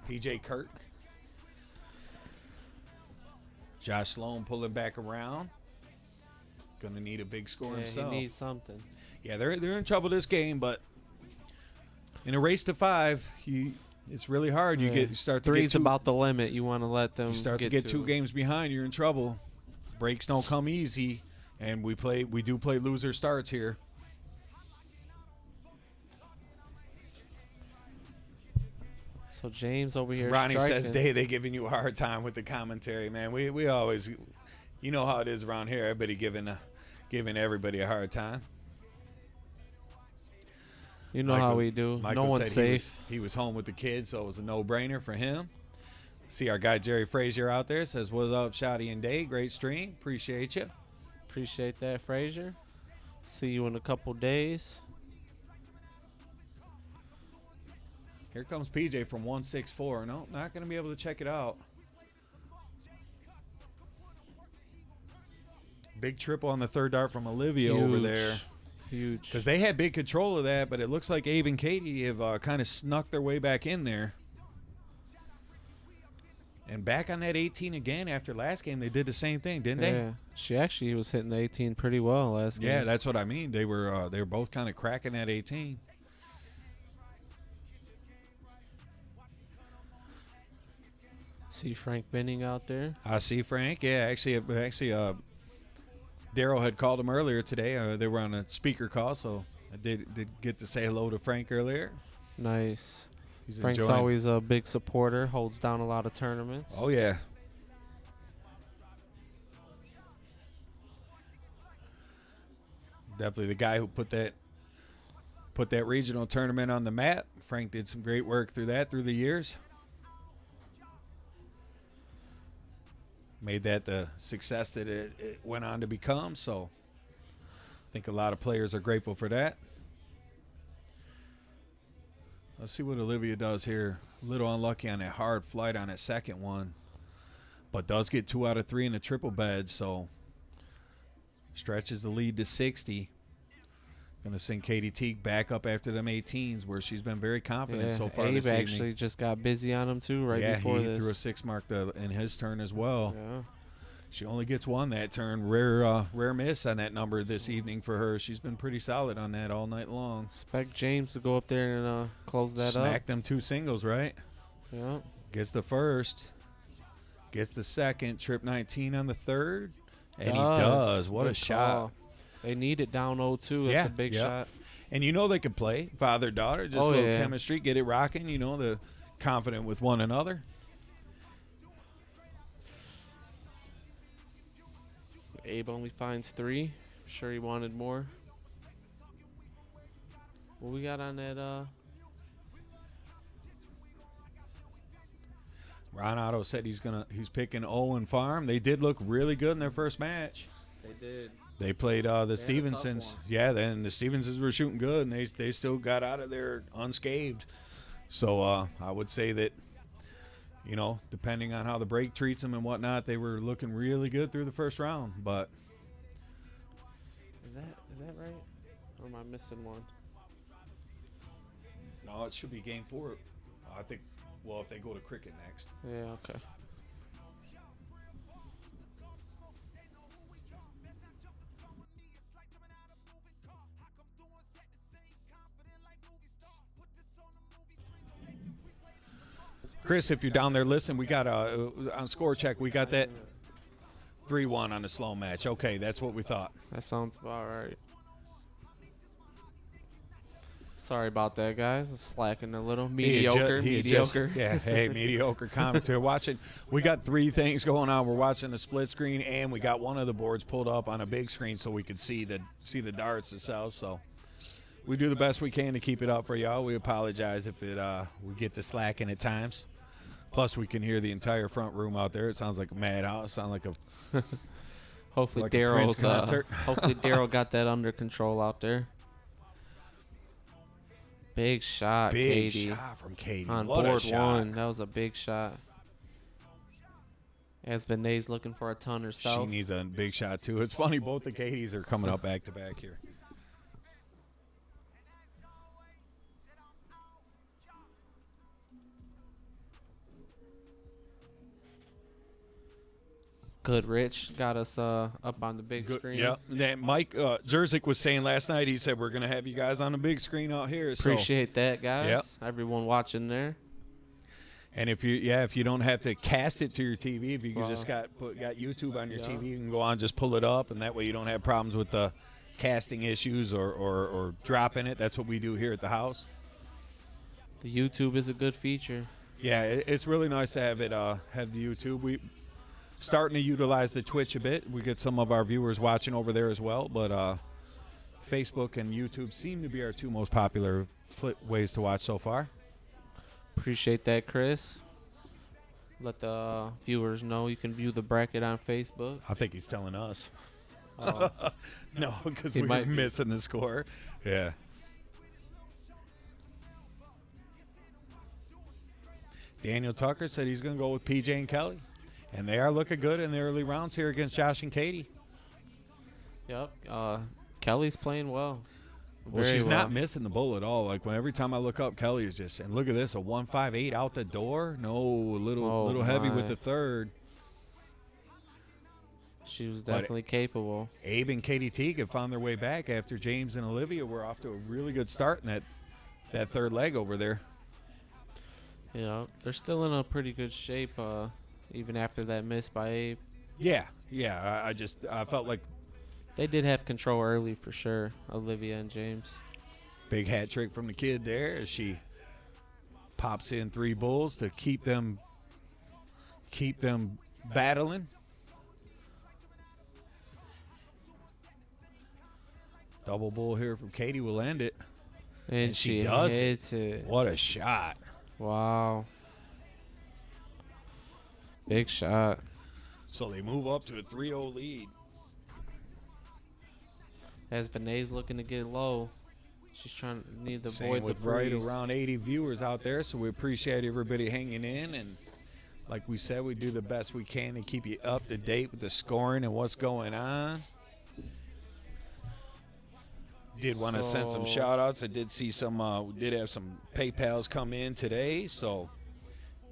PJ Kirk. Josh Sloan pulling back around. Gonna need a big score himself. He needs something. Yeah, they're in trouble this game, but in a race to 5, it's really hard. You start to three's get about the limit. You want to let them. You start to get 2 games behind, you're in trouble. Breaks don't come easy, and we do play loser starts here. So James over here. Ronnie striking. says, "They giving you a hard time with the commentary, man. We always, you know how it is around here. Everybody giving everybody a hard time. You know how we do. Michael no one's safe. He was home with the kids, so it was a no-brainer for him. See our guy Jerry Frazier out there says, "What's up, Shotty and Day? Great stream. Appreciate you. Appreciate that, Frazier. See you in a couple days." Here comes PJ from 164. No, not going to be able to check it out. Big triple on the third dart from Olivia over there. Huge. Because they had big control of that, but it looks like Abe and Katie have kind of snuck their way back in there. And back on that 18 again after last game, they did the same thing, didn't they? Yeah, she actually was hitting the 18 pretty well last game. Yeah, that's what I mean. They were both kind of cracking that 18. See Frank Benning out there. I see Frank. Yeah, actually, Daryl had called him earlier today. They were on a speaker call, so I did get to say hello to Frank earlier. Nice. He's Frank's enjoying. always a big supporter, holds down a lot of tournaments. Oh, yeah. Definitely the guy who put that regional tournament on the map. Frank did some great work through the years. Made that the success that it went on to become. So I think a lot of players are grateful for that. Let's see what Olivia does here. A little unlucky on that hard flight on that second one, but does get 2 out of 3 in the triple bed, so stretches the lead to 60. Going to send Katie Teague back up after them 18s, where she's been very confident so far Abe this evening. actually just got busy on him too before he this. threw a 6 mark in his turn as well. Yeah. She only gets 1 that turn. Rare miss on that number this evening for her. She's been pretty solid on that all night long. Expect James to go up there and close that up. Smack them 2 singles, right? Yeah. Gets the first. Gets the second. Trip 19 on the third. And he does. What a shot. They need it down 0-2. That's a big shot. And you know they can play father-daughter. Just a little chemistry. Get it rocking. You know, they're confident with one another. Abe only finds 3. I'm sure he wanted more. What we got on that? Ron Otto said he's picking Owen Farm. They did look really good in their first match. They did. They played the Stevensons. Yeah, then the Stevensons were shooting good, and they still got out of there unscathed. So I would say that, you know, depending on how the break treats them and whatnot, they were looking really good through the first round. But is that right? Or am I missing one? No, it should be game 4. I think. Well, if they go to cricket next. Yeah. Okay. Chris, if you're down there, listen, we got on score check, we got that 3-1 on the slow match. Okay, that's what we thought. That sounds about right. Sorry about that, guys. Slacking a little. Mediocre. Yeah, hey, mediocre commentator. Watching, we got 3 things going on. We're watching the split screen, and we got one of the boards pulled up on a big screen so we could see the darts themselves. So we do the best we can to keep it up for y'all. We apologize if we get to slacking at times. Plus, we can hear the entire front room out there. It sounds like a madhouse. It sounds like a hopefully like Daryl's hopefully Daryl got that under control out there. Big shot, big Katie. Shot from Katie. On what board a shot. 1. That was a big shot. As Vinay's looking for a ton herself. She needs a big shot, too. It's funny, both the Katies are coming up back-to-back here. Good, Rich. Got us up on the big screen. Yeah, Mike Jerzik was saying last night, he said, we're going to have you guys on the big screen out here. Appreciate that, guys. Yep. Everyone watching there. And if you don't have to cast it to your TV, if you just got YouTube on your TV, you can go on, just pull it up, and that way you don't have problems with the casting issues or dropping it. That's what we do here at the house. The YouTube is a good feature. Yeah, it's really nice to have it have the YouTube. We starting to utilize the Twitch a bit. We get some of our viewers watching over there as well, but Facebook and YouTube seem to be our 2 most popular ways to watch so far. Appreciate that, Chris. Let the viewers know you can view the bracket on Facebook. I think he's telling us. Oh. No, because we're missing the score. Yeah. Daniel Tucker said he's going to go with PJ and Kelly. And they are looking good in the early rounds here against Josh and Katie. Yep. Kelly's playing well. Well, she's not missing the ball at all. Like, every time I look up, Kelly is just – and look at this, a 158 out the door. No, a little heavy with the third. She was definitely capable. Abe and Katie Teague have found their way back after James and Olivia were off to a really good start in that third leg over there. Yeah, they're still in a pretty good shape even after that miss by Abe. Yeah. I felt like they did have control early for sure, Olivia and James. Big hat trick from the kid there as she pops in 3 bulls to keep them battling. Double bull here from Katie will end it. And she does hits it. What a shot. Wow. Big shot. So they move up to a 3-0 lead. As Vinay's looking to get low, she's trying to need to avoid the with freeze. Right around 80 viewers out there, so we appreciate everybody hanging in. And like we said, we do the best we can to keep you up to date with the scoring and what's going on. Did want to send some shout-outs. I did see some, we did have some PayPals come in today, so.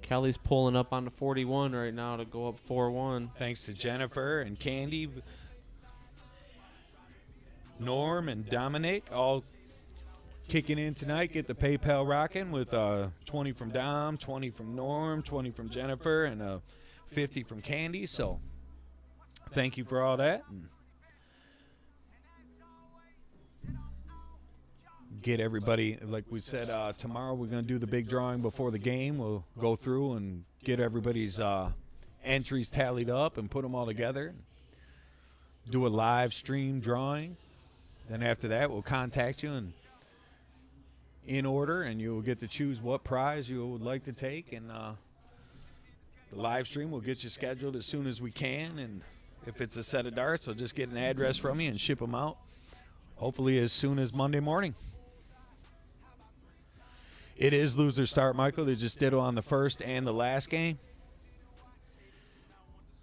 Kelly's pulling up on the 41 right now to go up 4-1. Thanks to Jennifer and Candy, Norm and Dominic, all kicking in tonight. Get the PayPal rocking with 20 from Dom, 20 from Norm, 20 from Jennifer, and 50 from Candy. So thank you for all that. And get everybody, like we said, tomorrow we're going to do the big drawing before the game. We'll go through and get everybody's entries tallied up and put them all together. Do a live stream drawing. Then after that, we'll contact you and in order, and you'll get to choose what prize you would like to take. And the live stream will get you scheduled as soon as we can. And if it's a set of darts, we'll just get an address from you and ship them out, hopefully as soon as Monday morning. It is loser start, Michael. They just did it on the first and the last game.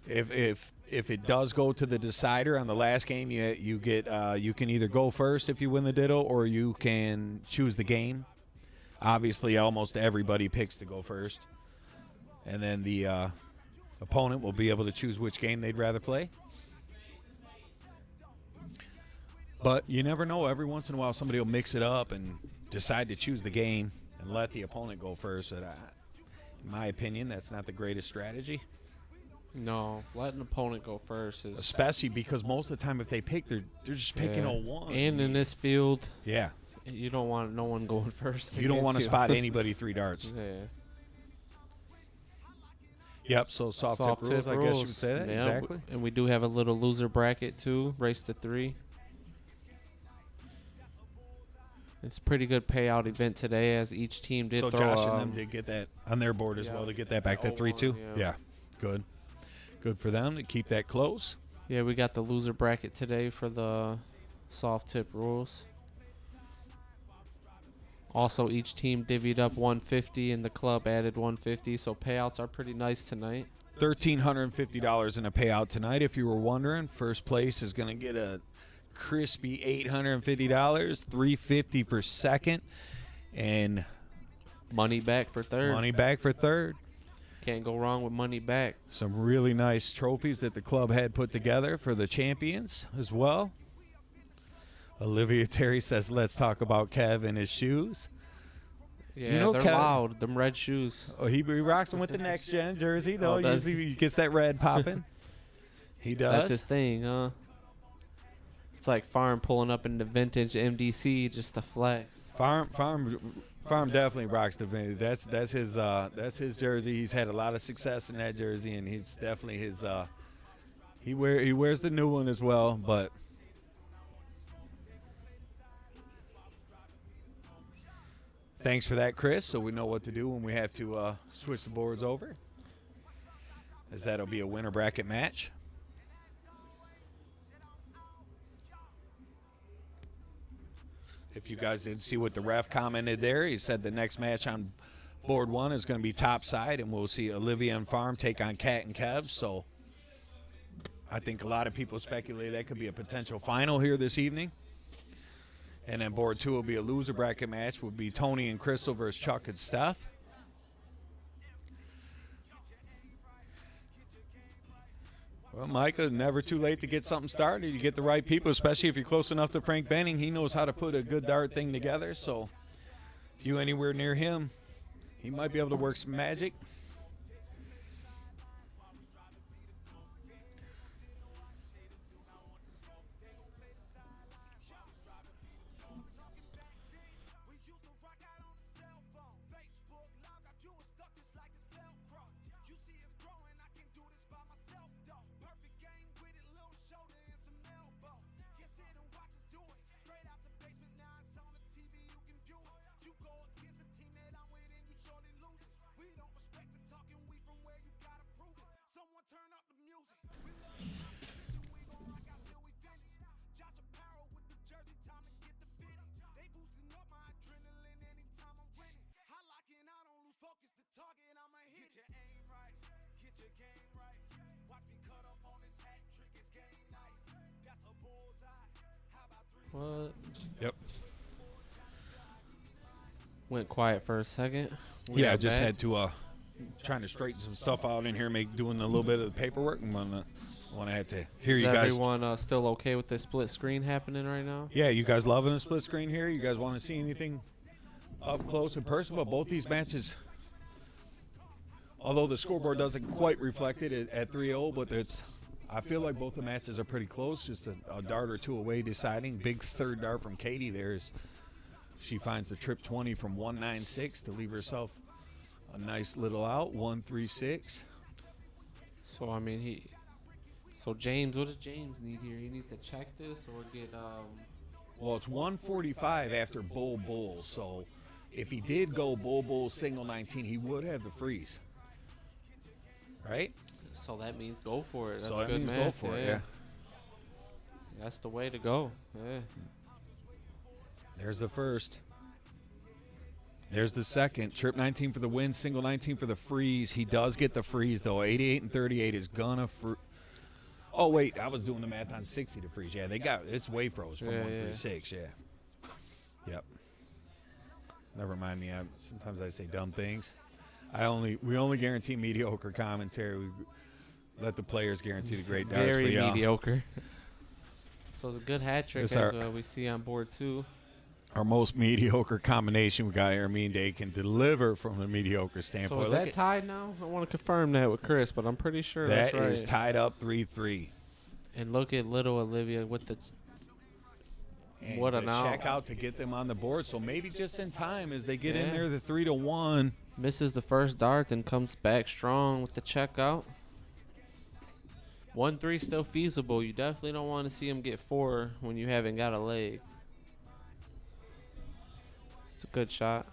If it does go to the decider on the last game, you can either go first if you win the ditto, or you can choose the game. Obviously, almost everybody picks to go first, and then the opponent will be able to choose which game they'd rather play. But you never know. Every once in a while, somebody will mix it up and decide to choose the game and let the opponent go first. In my opinion, that's not the greatest strategy. No, let an opponent go first is... Especially because most of the time if they pick, they're just picking 01. And in this field, yeah, you don't want no one going first. You don't want to spot anybody 3 darts. Yeah. Yep, so soft tip rules, I guess you would say that. Yeah, exactly. And we do have a little loser bracket, too, race to 3. It's a pretty good payout event today, as each team did so throw... So Josh and them did get that on their board as well, to get that back to 3-2? Yeah, good. Good for them to keep that close. Yeah, we got the loser bracket today for the soft tip rules. Also, each team divvied up 150 and the club added 150, so payouts are pretty nice tonight. $1,350 in a payout tonight, if you were wondering. First place is going to get a crispy $850, $350 for second, and money back for third. Money back for third. Can't go wrong with money back. Some really nice trophies that the club had put together for the champions as well. Olivia Terry says, let's talk about Kev and his shoes. Yeah, you know, they're loud. Them red shoes. Oh, he rocks them with the next gen jersey, though. Usually he gets that red popping. He does. That's his thing, huh? It's like Farm pulling up in the vintage MDC just to flex. Farm definitely rocks the vintage. That's his jersey. He's had a lot of success in that jersey, and he's definitely his. He wears the new one as well, but. Thanks for that, Chris. So we know what to do when we have to switch the boards over, as that'll be a winner bracket match. If you guys didn't see what the ref commented there, he said the next match on board 1 is going to be topside, and we'll see Olivia and Farm take on Kat and Kev. So I think a lot of people speculate that could be a potential final here this evening. And then board 2 will be a loser bracket match. Will be Tony and Crystal versus Chuck and Steph. Well, Micah, never too late to get something started. You get the right people, especially if you're close enough to Frank Benning. He knows how to put a good dart thing together. So if you're anywhere near him, he might be able to work some magic. What? Yep. Went quiet for a second. Yeah, I just had to trying to straighten some stuff out in here, doing a little bit of the paperwork, and when I had to hear you guys. Is everyone still okay with the split screen happening right now? Yeah, you guys loving the split screen here? You guys want to see anything up close and personal? But both these matches Although the scoreboard doesn't quite reflect it at 3-0, but I feel like both the matches are pretty close, just a dart or two away deciding. Big third dart from Katie there as she finds the trip 20 from 196 to leave herself a nice little out, 136. So, I mean, So, James, what does James need here? He needs to check this or get... Well, it's 145 after bull, so if he did go bull, single 19, he would have the freeze. Right? So that means go for it. That's so that good means math. go for it, yeah. That's the way to go. Yeah. There's the first. There's the second. Trip 19 for the win, single 19 for the freeze. He does get the freeze, though. 88 and 38 is gonna Oh, wait, I was doing the math on 60 to freeze. Yeah, it's way froze from 136, yeah. Yep. Never mind me. Sometimes I say dumb things. We only guarantee mediocre commentary. We let the players guarantee the great darts for y'all. Very mediocre. So it's a good hat trick as we see on board 2. Our most mediocre combination we got here. Me and Dave can deliver from a mediocre standpoint. So is that tied now? I want to confirm that with Chris, but I'm pretty sure that's right. That is tied up 3-3. And look at little Olivia with the what an out. Check out to get them on the board. So maybe just in time as they get in there, the 3-1. Misses the first dart and comes back strong with the check out. 1-3 still feasible. You definitely don't want to see him get 4 when you haven't got a leg. It's a good shot.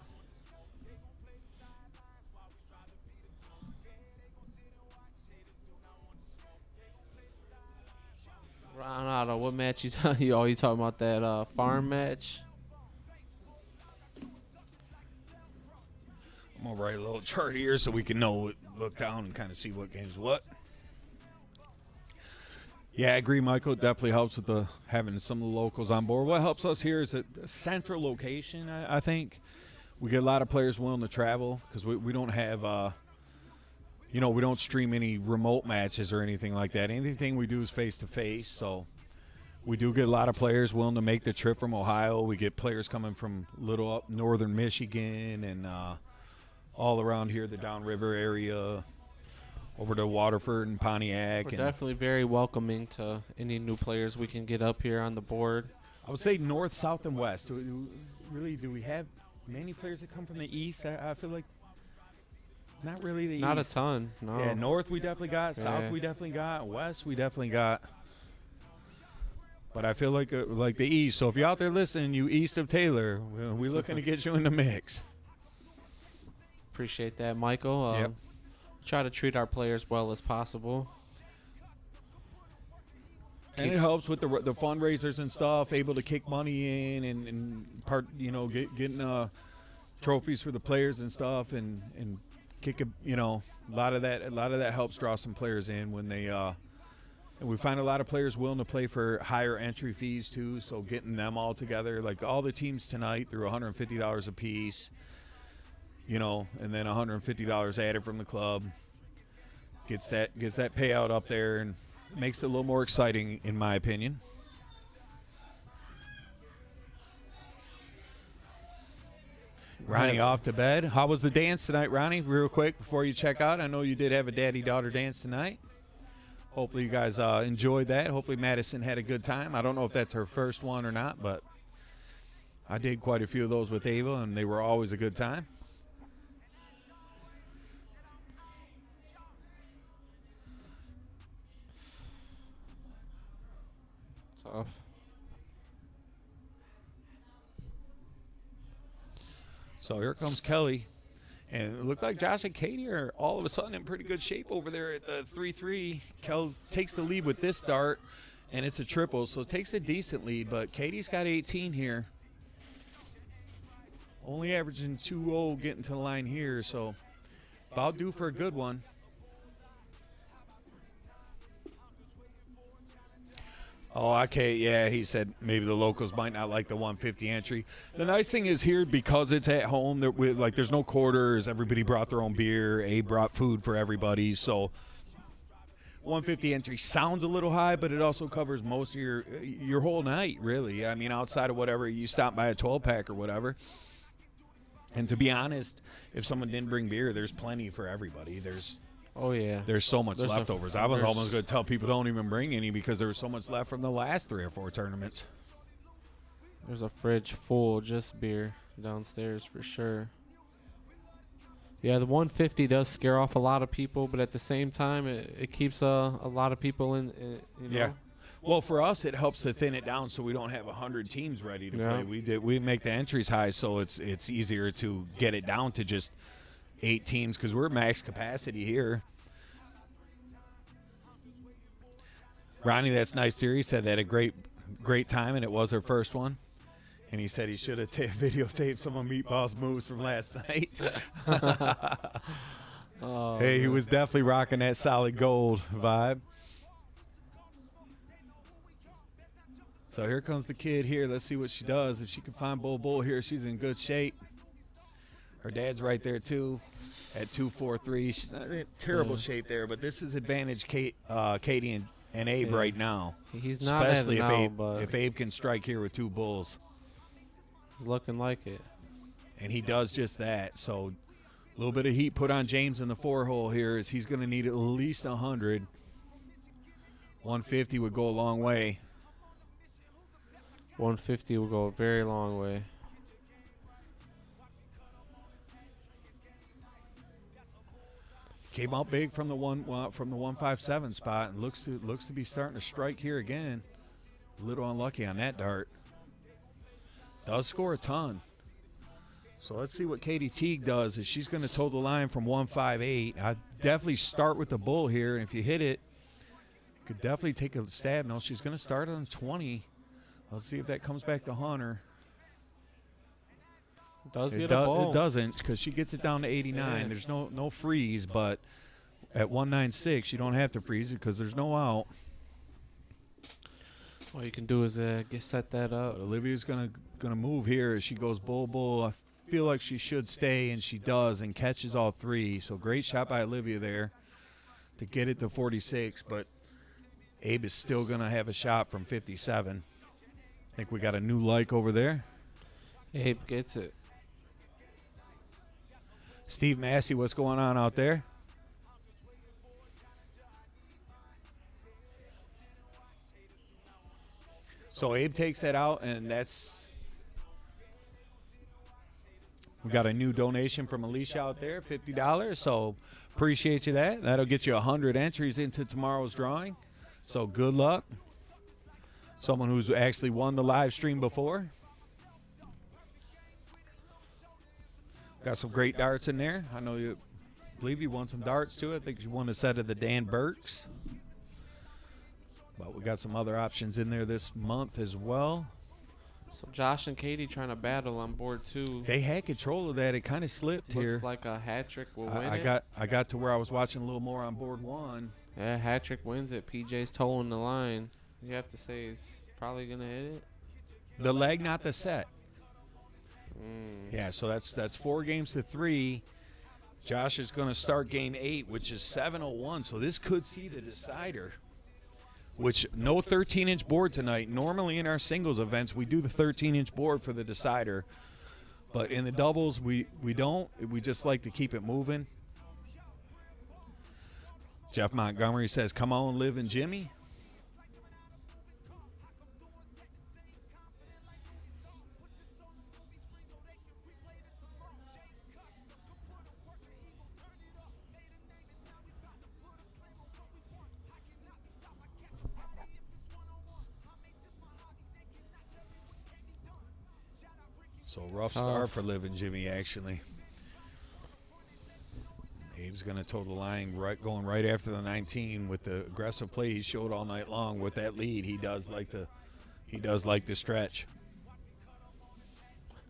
Ronaldo, what match you talking about that farm match? I'm going to write a little chart here so we can look down and kind of see what game's what. Yeah, I agree, Michael. It definitely helps with having some of the locals on board. What helps us here is a central location, I think. We get a lot of players willing to travel because we don't have, we don't stream any remote matches or anything like that. Anything we do is face-to-face, so we do get a lot of players willing to make the trip from Ohio. We get players coming from little up northern Michigan and all around here, the downriver area, over to Waterford and Pontiac. We're definitely very welcoming to any new players we can get up here on the board. I would say north, south, and west. Do we have many players that come from the east? I feel like not really the east. Not a ton, no. Yeah, north we definitely got, south we definitely got, west we definitely got. But I feel like the east. So if you're out there listening, you east of Taylor, we're looking to get you in the mix. Appreciate that, Michael. Yep. Try to treat our players well as possible. And it helps with the fundraisers and stuff, able to kick money in and getting trophies for the players and stuff, and kick a lot of that helps draw some players in when they and we find a lot of players willing to play for higher entry fees too. So getting them all together, like all the teams tonight, threw $150 a piece. And then $150 added from the club gets that payout up there and makes it a little more exciting, in my opinion. Ronnie off to bed. How was the dance tonight, Ronnie? Real quick before you check out, I know you did have a daddy-daughter dance tonight. Hopefully you guys enjoyed that. Hopefully Madison had a good time. I don't know if that's her first one or not, but I did quite a few of those with Ava, and they were always a good time. Tough. So here comes Kelly. And it looked like Josh and Katie are all of a sudden in pretty good shape over there at the 3-3. Kel takes the lead with this dart, and it's a triple, so it takes a decent lead. But Katie's got 18 here. Only averaging 2-0 getting to the line here, so about due for a good one. Oh, okay, yeah, he said maybe the locals might not like the 150 entry. The nice thing is here, because it's at home, there's no quarters. Everybody brought their own beer. Abe brought food for everybody. So 150 entry sounds a little high, but it also covers most of your whole night, really. I mean, outside of whatever, you stop by a 12-pack or whatever. And to be honest, if someone didn't bring beer, there's plenty for everybody. Oh yeah. There's so much leftovers. I was almost going to tell people don't even bring any because there was so much left from the last 3 or 4 tournaments. There's a fridge full of just beer downstairs for sure. Yeah, the 150 does scare off a lot of people, but at the same time, it keeps a lot of people in. You know? Yeah. Well, for us, it helps to thin it down so we don't have 100 teams ready to play. We make the entries high, so it's easier to get it down to just 8 teams because we're max capacity here. Ronnie, that's nice to hear. He said they had a great time, and it was their first one. And he said he should have videotaped some of Meatball's moves from last night. Hey, he was definitely rocking that solid gold vibe. So here comes the kid here. Let's see what she does. If she can find Bull here, she's in good shape. Her dad's right there, too, at 243. She's not in terrible shape there, but this is advantage Katie and Abe right now. He's not especially if Abe can strike here with 2 bulls. He's looking like it. And he does just that. So a little bit of heat put on James in the 4-hole here as he's going to need at least 100. 150 would go a long way. 150 will go a very long way. Came out big from the 157 spot and looks to be starting to strike here again. A little unlucky on that dart. Does score a ton. So let's see what Katie Teague does. If she's going to toe the line from 158, I'd definitely start with the bull here. And if you hit it, you could definitely take a stab. No, she's going to start on 20. Let's see if that comes back to Hunter. Does get a ball. It doesn't because she gets it down to 89. Yeah. There's no freeze, but at 196, you don't have to freeze it because there's no out. All you can do is set that up. But Olivia's gonna move here as she goes bull. I feel like she should stay, and she does, and catches all 3. So great shot by Olivia there to get it to 46. But Abe is still gonna have a shot from 57. I think we got a new like over there. Abe gets it. Steve Massey, what's going on out there? So Abe takes that out, and we got a new donation from Alicia out there, $50. So appreciate you that. That'll get you 100 entries into tomorrow's drawing. So good luck. Someone who's actually won the live stream before. Got some great darts in there. I believe you won some darts too. I think you won a set of the Dan Burks. But we got some other options in there this month as well. So Josh and Katie trying to battle on board 2. They had control of that. It kind of slipped here. Looks like a hat trick will win I got to where I was watching a little more on board 1. Yeah, hat trick wins it. PJ's towing the line. You have to say he's probably gonna hit it. The leg, not the set. Yeah, so that's 4 games to 3. Josh is going to start game 8, which is 7:01. So this could see the decider. Which no 13-inch board tonight. Normally in our singles events, we do the 13-inch board for the decider. But in the doubles, we don't. We just like to keep it moving. Jeff Montgomery says, "Come on, Liv and Jimmy." So rough start for Liv and Jimmy, actually. Abe's going to toe the line going right after the 19 with the aggressive play he showed all night long. With that lead, he does like to stretch.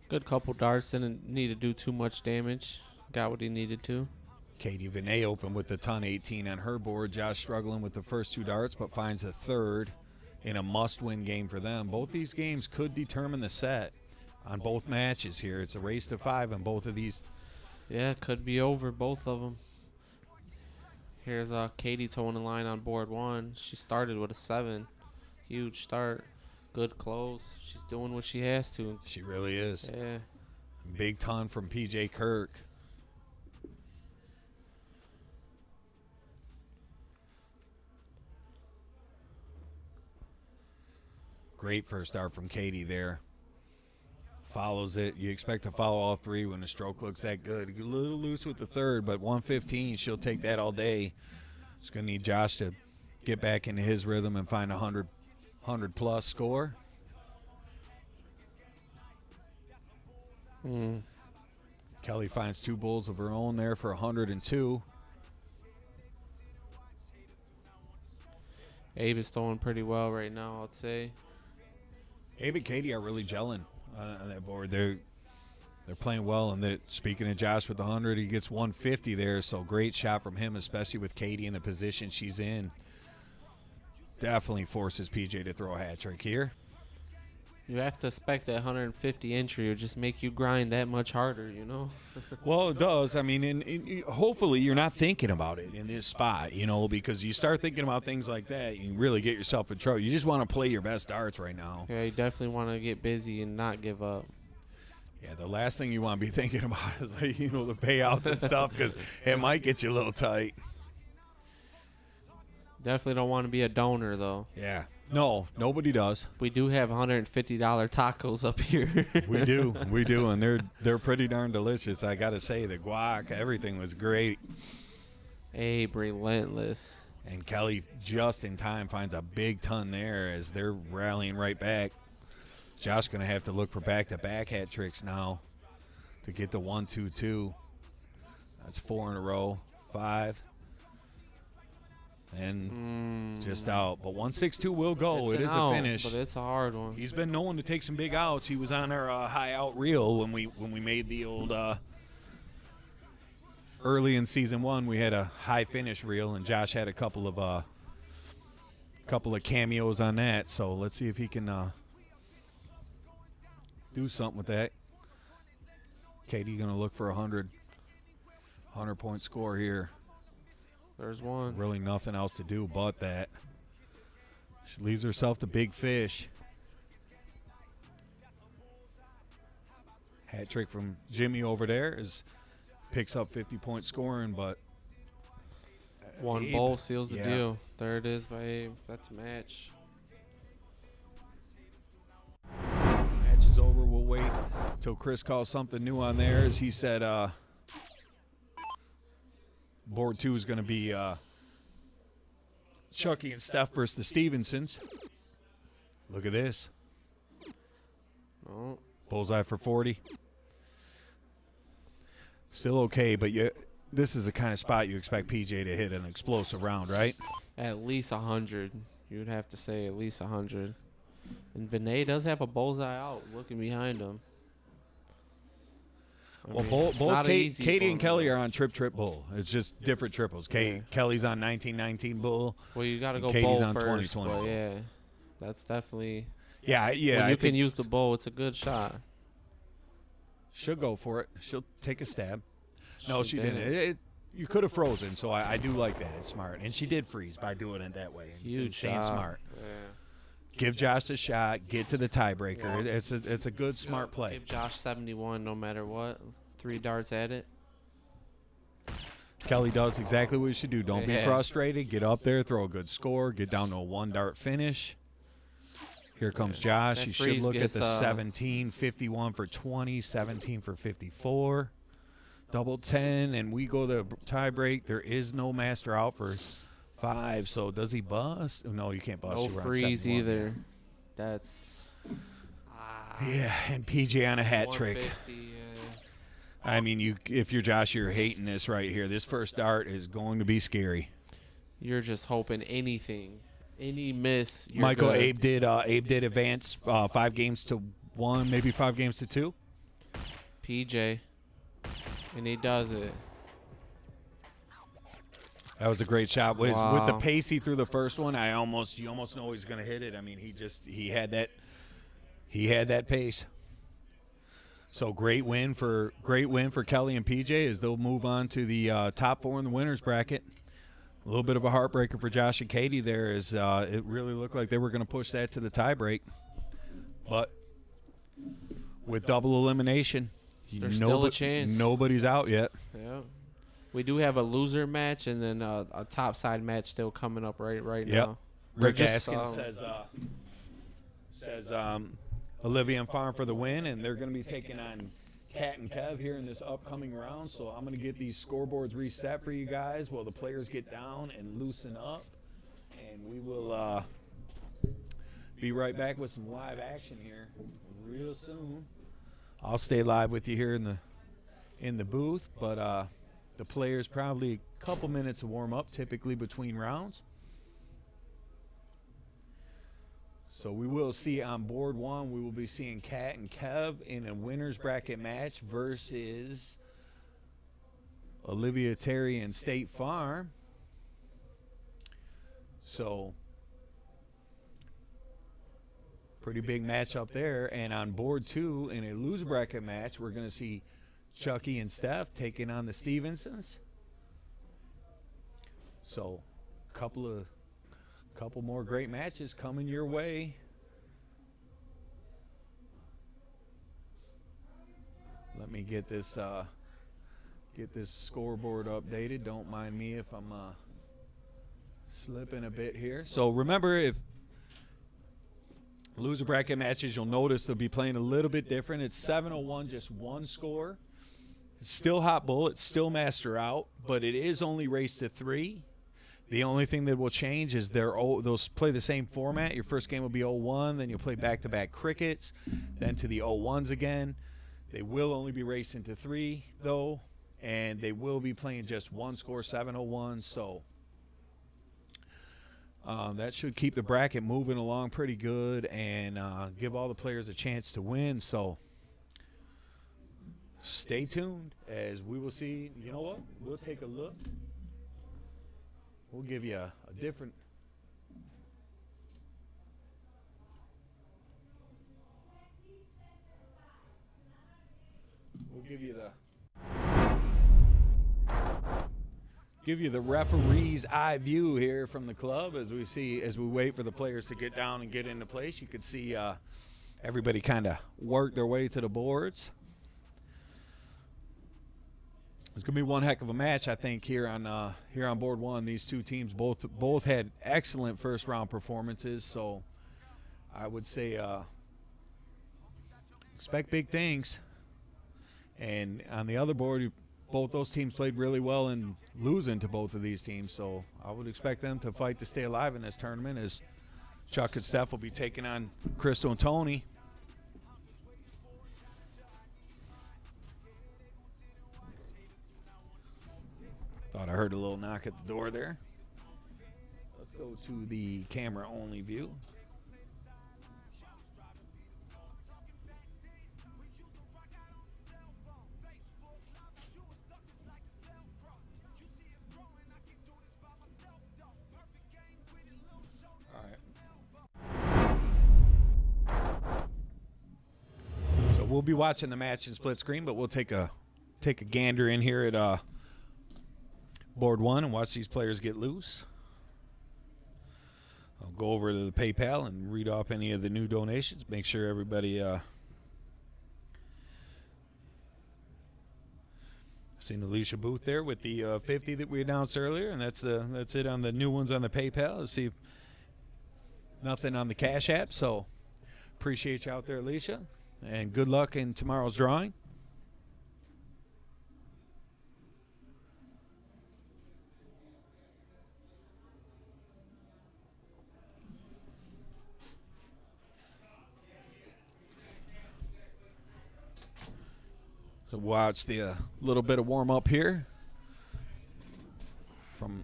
Good couple darts. Didn't need to do too much damage. Got what he needed to. Katie Vinay opened with the ton 18 on her board. Josh struggling with the first 2 darts, but finds a third in a must-win game for them. Both these games could determine the set on both matches here. It's a race to 5 in both of these. Yeah, could be over both of them. Here's Katie towing the line on board 1. She started with a 7. Huge start. Good close. She's doing what she has to. She really is. Yeah. Big ton from P.J. Kirk. Great first start from Katie there. Follows it. You expect to follow all three when the stroke looks that good. A little loose with the third, but 115, she'll take that all day. Just going to need Josh to get back into his rhythm and find a 100-plus score. Kelly finds two bulls of her own there for 102. Abe is throwing pretty well right now, I'd say. Abe and Katie are really gelling on that board. They're playing well, and speaking of Josh with the 100, he gets 150 there, so great shot from him, especially with Katie in the position she's in. Definitely forces PJ to throw a hat trick here. You have to expect that 150 entry will just make you grind that much harder, you know? Well, it does. I mean, hopefully you're not thinking about it in this spot, you know, because you start thinking about things like that, you really get yourself in trouble. You just want to play your best darts right now. Yeah, you definitely want to get busy and not give up. Yeah, the last thing you want to be thinking about is, like, you know, the payouts and stuff, because it might get you a little tight. Definitely don't want to be a donor, though. Yeah. No, nobody does. We do have $150 tacos up here. We do, and they're pretty darn delicious. I got to say, the guac, everything was great. Abe, relentless. And Kelly, just in time, finds a big ton there as they're rallying right back. Josh going to have to look for back-to-back hat tricks now to get the 1-2-2. That's 4 in a row, 5. And just out. But 1-6-2 will go. It is a finish. But it's a hard one. He's been known to take some big outs. He was on our high out reel when we made the old early in season 1. We had a high finish reel, and Josh had a couple of cameos on that. So let's see if he can do something with that. Katie gonna look for 100-point score here. There's one. Really nothing else to do but that. She leaves herself the big fish. Hat trick from Jimmy over there picks up 50-point scoring, but one Abe, bowl seals the deal. There it is by Abe. That's a match. Match is over. We'll wait till Chris calls something new on there. As he said, board 2 is going to be Chucky and Steph versus the Stevensons. Look at this. Oh. Bullseye for 40. Still okay, but this is the kind of spot you expect PJ to hit an explosive round, right? At least 100. You would have to say at least 100. And Vinay does have a bullseye out looking behind him. Well, both Katie and Kelly are on trip bull. It's just different triples. Kelly's on 1919 bull. Well, you got to go Katie's bull on first, 2020 bull. yeah, that's definitely. Yeah. When you can use the bull, it's a good shot. She'll go for it. She'll take a stab. No, she didn't. You could have frozen, so I do like that. It's smart, and she did freeze by doing it that way. Huge staying shot. Smart. Yeah. Give Josh a shot. Get to the tiebreaker. Yeah. It's a good, smart play. Give Josh 71 no matter what. 3 darts at it. Kelly does exactly what you should do. Don't be frustrated. Get up there, throw a good score, get down to a 1-dart finish. Here comes Josh. He should look at the 17, 51 for 20, 17 for 54. Double 10, and we go to tie break. There is no master out for 5, so does he bust? No, you can't bust. No freeze either. That's... yeah, and PJ on a hat trick. I mean, if you're Josh, you're hating this right here. This first dart is going to be scary. You're just hoping any miss. Michael, good. Abe did advance 5 games to 1, maybe 5 games to 2. PJ, and he does it. That was a great shot. With the pace he threw the first one, you almost know he's going to hit it. I mean, he had that pace. So great win for Kelly and PJ as they'll move on to the top 4 in the winners bracket. A little bit of a heartbreaker for Josh and Katie there as it really looked like they were going to push that to the tie break. But with double elimination, There's still a chance. Nobody's out yet. Yeah. We do have a loser match and then a top side match still coming up right now. Rick Gaskins says Olivia and Farm for the win, and they're going to be taking on Cat and Kev here in this upcoming round. So I'm going to get these scoreboards reset for you guys while the players get down and loosen up. And we will be right back with some live action here real soon. I'll stay live with you here in the booth, but the players probably a couple minutes of warm up typically between rounds. So we will see on board one, we will be seeing Cat and Kev in a winner's bracket match versus Olivia Terry and State Farm. So pretty big match up there. And on board two, in a loser bracket match, we're going to see Chucky and Steph taking on the Stevensons. So couple more great matches coming your way. Let me get this scoreboard updated. Don't mind me if I'm slipping a bit here. So remember, if loser bracket matches, you'll notice they'll be playing a little bit different. It's 7-01, just one score. It's still hot bullet, still master out, but it is only race to 3. The only thing that will change is they'll play the same format. Your first game will be 0-1, then you'll play back-to-back crickets, then to the 0-1s again. They will only be racing to 3, though, and they will be playing just one score, 7-01. So that should keep the bracket moving along pretty good and give all the players a chance to win. So stay tuned as we will see. You know what? We'll take a look. We'll give you a different. We'll give you the referee's eye view here from the club as we wait for the players to get down and get into place. You can see everybody kind of work their way to the boards. It's gonna be one heck of a match, I think, here on board one. These two teams both had excellent first round performances, so I would say expect big things. And on the other board, both those teams played really well in losing to both of these teams, so I would expect them to fight to stay alive in this tournament as Chuck and Steph will be taking on Crystal and Tony. Thought I heard a little knock at the door there. Let's go to the camera-only view. All right. So we'll be watching the match in split screen, but we'll take a gander in here at board one and watch these players get loose. I'll go over to the PayPal and read off any of the new donations. Make sure everybody seen Alicia Booth there with the 50 that we announced earlier, and that's it on the new ones on the PayPal. Let's see, nothing on the Cash App. So appreciate you out there, Alicia, and good luck in tomorrow's drawing. So watch the little bit of warm up here from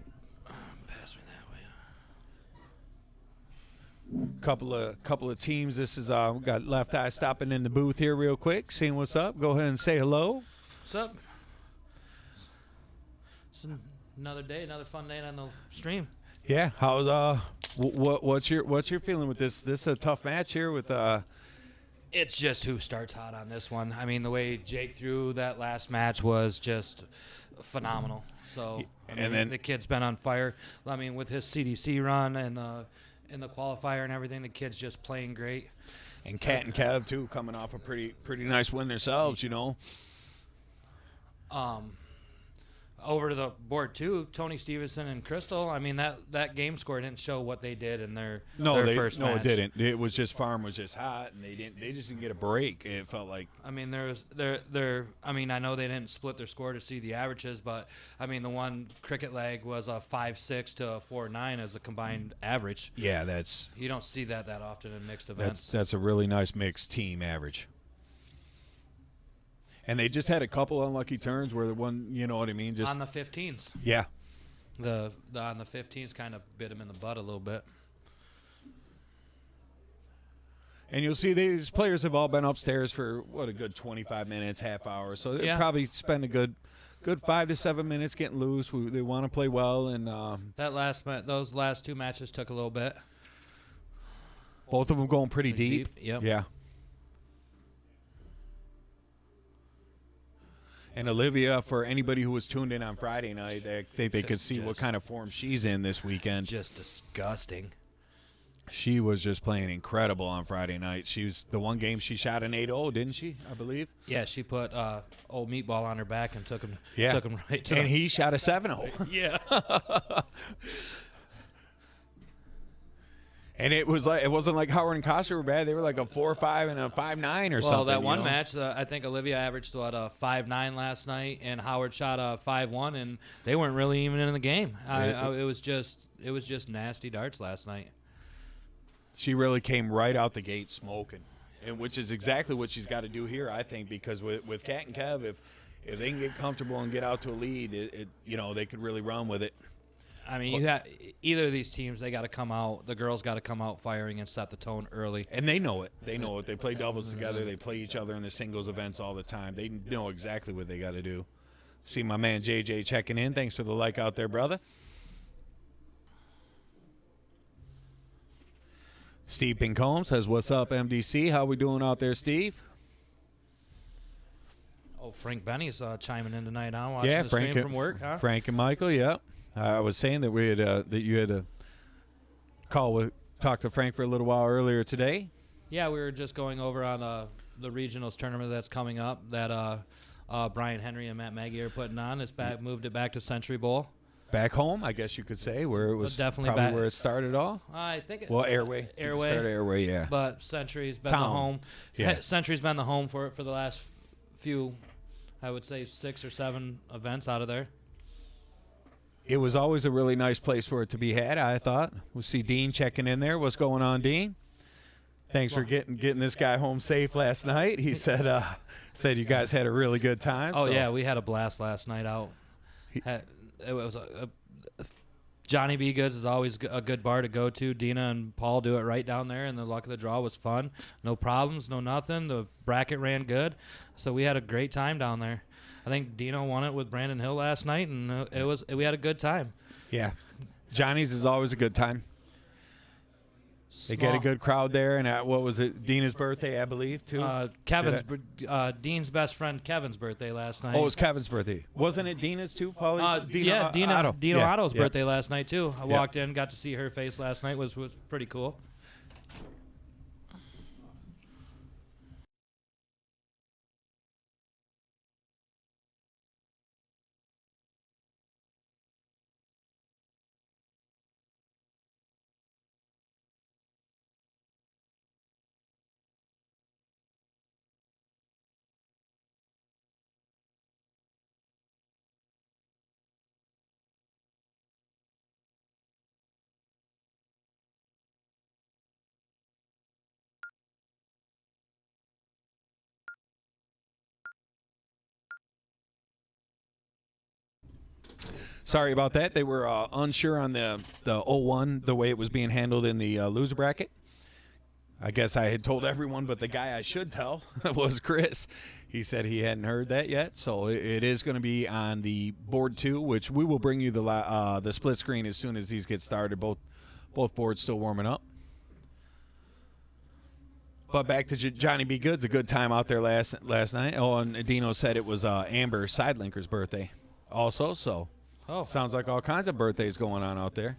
Pass me that way. couple of teams. This is we got Left Eye stopping in the booth here real quick, seeing what's up. Go ahead and say hello. What's up? It's another day, another fun day on the stream. Yeah, how's what's your feeling with this? This is a tough match here with It's just who starts hot on this one. I mean, the way Jake threw that last match was just phenomenal. So, then the kid's been on fire. I mean, with his CDC run and the qualifier and everything, the kid's just playing great. And Cat and Kev too, coming off a pretty nice win themselves, you know. Over to the board too, Tony Stevenson and Crystal. I mean, that game score didn't show what they did in their first match. No, it didn't. It was just Farm was just hot, and they just didn't get a break. It felt like. I mean, I mean, I know they didn't split their score to see the averages, but I mean, the one cricket leg was a 5-6 to a 4-9 as a combined average. Yeah, you don't see that often in mixed events. That's a really nice mixed team average. And they just had a couple unlucky turns where the one, you know what I mean, just on the 15s. Yeah. The on the 15s kind of bit them in the butt a little bit. And you'll see these players have all been upstairs for a good 25 minutes, half hour. So they probably spend a good 5 to 7 minutes getting loose. They want to play well, and those last two matches took a little bit. Both of them going pretty deep. Yep. Yeah. And Olivia, for anybody who was tuned in on Friday night, they could see what kind of form she's in this weekend. Just disgusting. She was just playing incredible on Friday night. She was the one game she shot an 8-0, didn't she? I believe. Yeah, she put old Meatball on her back and took him right to. And he shot a 7-0. Yeah. And it wasn't like Howard and Costa were bad. They were like a 4-5 and a 5-9 or something. Well, that one match, I think Olivia averaged a 5-9 last night, and Howard shot a 5-1, and they weren't really even in the game. It was just nasty darts last night. She really came right out the gate smoking, and which is exactly what she's got to do here, I think, because with Kat and Kev, if they can get comfortable and get out to a lead, they could really run with it. I mean, you have either of these teams. They got to come out. The girls got to come out firing and set the tone early. And they know it. They know it. They play doubles together. They play each other in the singles events all the time. They know exactly what they got to do. See my man JJ checking in. Thanks for the like out there, brother. Steve Pincombe says, "What's up, MDC? How we doing out there, Steve?" Oh, Frank Benny's chiming in tonight. Huh? Watching the Frank stream from work. Huh? Frank and Michael. Yeah. I was saying that that you had a talk to Frank for a little while earlier today. Yeah, we were just going over on the regionals tournament that's coming up that Brian Henry and Matt Maggie are putting on. Moved it back to Century Bowl. Back home, I guess you could say, where it was definitely probably where it started all. I think Airway. It started Airway, yeah. But Century's been the home. Yeah. Century's been the home for the last few, I would say 6 or 7 events out of there. It was always a really nice place for it to be had, I thought. We'll see Dean checking in there. What's going on, Dean? Thanks for getting this guy home safe last night. He said you guys had a really good time. Oh, yeah, we had a blast last night out. It was Johnny B. Goods is always a good bar to go to. Dina and Paul do it right down there, and the luck of the draw was fun. No problems, no nothing. The bracket ran good, so we had a great time down there. I think Dino won it with Brandon Hill last night, and we had a good time. Yeah, Johnny's is always a good time. They get a good crowd there, and what was it? Dina's birthday, I believe, too. Dean's best friend Kevin's birthday last night. Oh, it was Kevin's birthday. Wasn't it Dina's too, Paulie? Dina Otto's birthday last night too. I walked in, got to see her face last night. Was pretty cool. Sorry about that. They were unsure on the 0-1, the way it was being handled in the loser bracket. I guess I had told everyone, but the guy I should tell was Chris. He said he hadn't heard that yet, so it is going to be on the board 2, which we will bring you the split screen as soon as these get started. Both boards still warming up. But back to Johnny B. Goods, a good time out there last night. Oh, and Dino said it was Amber Sidelinker's birthday also, so sounds like all kinds of birthdays going on out there.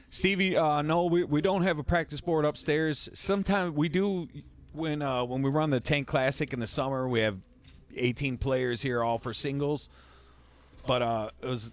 Stevie, no, we don't have a practice board upstairs. Sometimes we do when we run the Tank Classic in the summer. We have, 18 players here, all for singles. But it was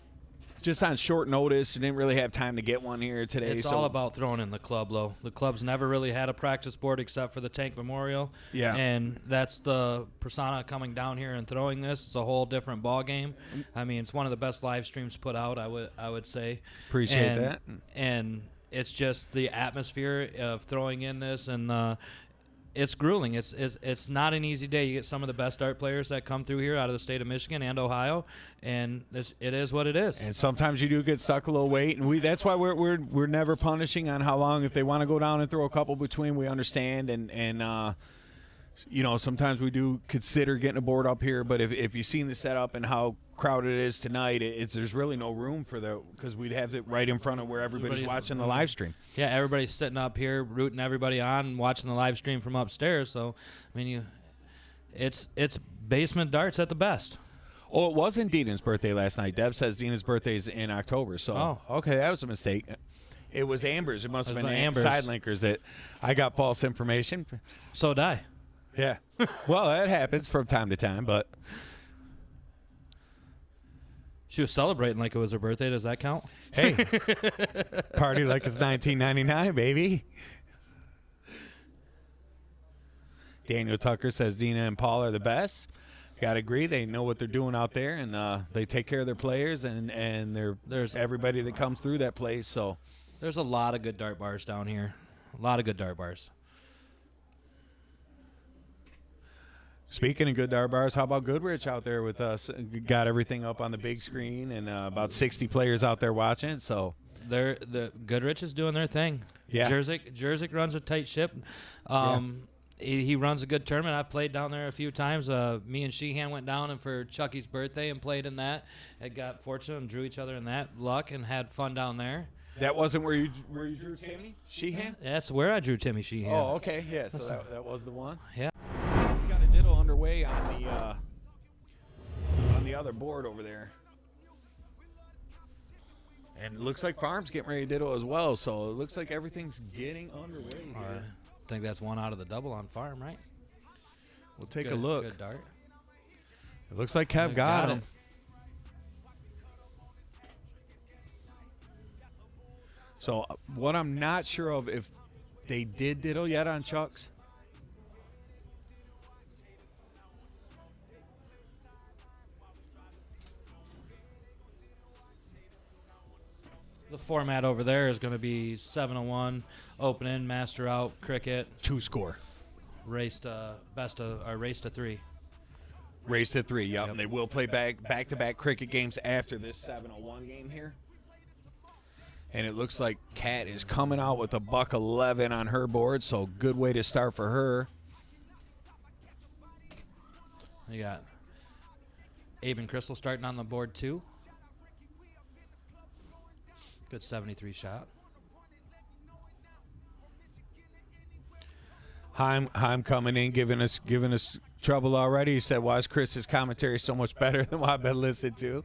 just on short notice. Didn't really have time to get one here today. It's all about throwing in the club, though. The club's never really had a practice board except for the Tank Memorial. Yeah. And that's the persona coming down here and throwing this. It's a whole different ball game. I mean, it's one of the best live streams put out, I would say. Appreciate that. And it's just the atmosphere of throwing in this, and it's grueling. It's not an easy day. You get some of the best dart players that come through here out of the state of Michigan and Ohio, and it is what it is. And sometimes you do get stuck a little weight, and that's why we're never punishing on how long. If they want to go down and throw a couple between, we understand. And you know, sometimes we do consider getting a board up here. But if you've seen the setup and how crowded it is tonight, there's really no room for because we'd have it right in front of where everybody's watching the live stream. Yeah, everybody's sitting up here rooting everybody on and watching the live stream from upstairs. So, I mean, it's basement darts at the best. Oh, it wasn't Dina's birthday last night. Deb says Dina's birthday's in October. So, okay, that was a mistake. It was Amber's. It must have been Amber's side linkers that I got false information. So did I. Yeah. Well, that happens from time to time, but she was celebrating like it was her birthday. Does that count? Hey, party like it's 1999, baby. Daniel Tucker says Dina and Paul are the best. Got to agree. They know what they're doing out there, and they take care of their players, and there's everybody that comes through that place. So there's a lot of good dart bars down here. A lot of good dart bars. Speaking of good dart bars, how about Goodrich out there with us? Got everything up on the big screen, and about 60 players out there watching. So the Goodrich is doing their thing. Yeah. Jersic runs a tight ship. He runs a good tournament. I've played down there a few times. Me and Sheehan went down and for Chucky's birthday and played in that. It got fortunate and drew each other in that luck and had fun down there. That wasn't where you drew Timmy Sheehan? That's where I drew Timmy Sheehan. Oh, okay. Yeah, so that was the one. Yeah. We got a diddle underway on the other board over there. And it looks like Farm's getting ready to diddle as well, so it looks like everything's getting underway here. I think that's one out of the double on Farm, right? We'll take a look. Good dart. It looks like Kev got him. It. So what I'm not sure of, if they did diddle yet on Chuck's. The format over there is going to be 7-1, open in, master out, cricket. 2 score. Race to 3. Race to 3, yep. And they will play back-to-back cricket games after this 7-1 game here. And it looks like Kat is coming out with a $111 on her board, so good way to start for her. You got Abe and Crystal starting on the board too. Good 73 shot. Heim coming in, giving us trouble already. He said, "Why is Chris's commentary so much better than what I've been listening to?"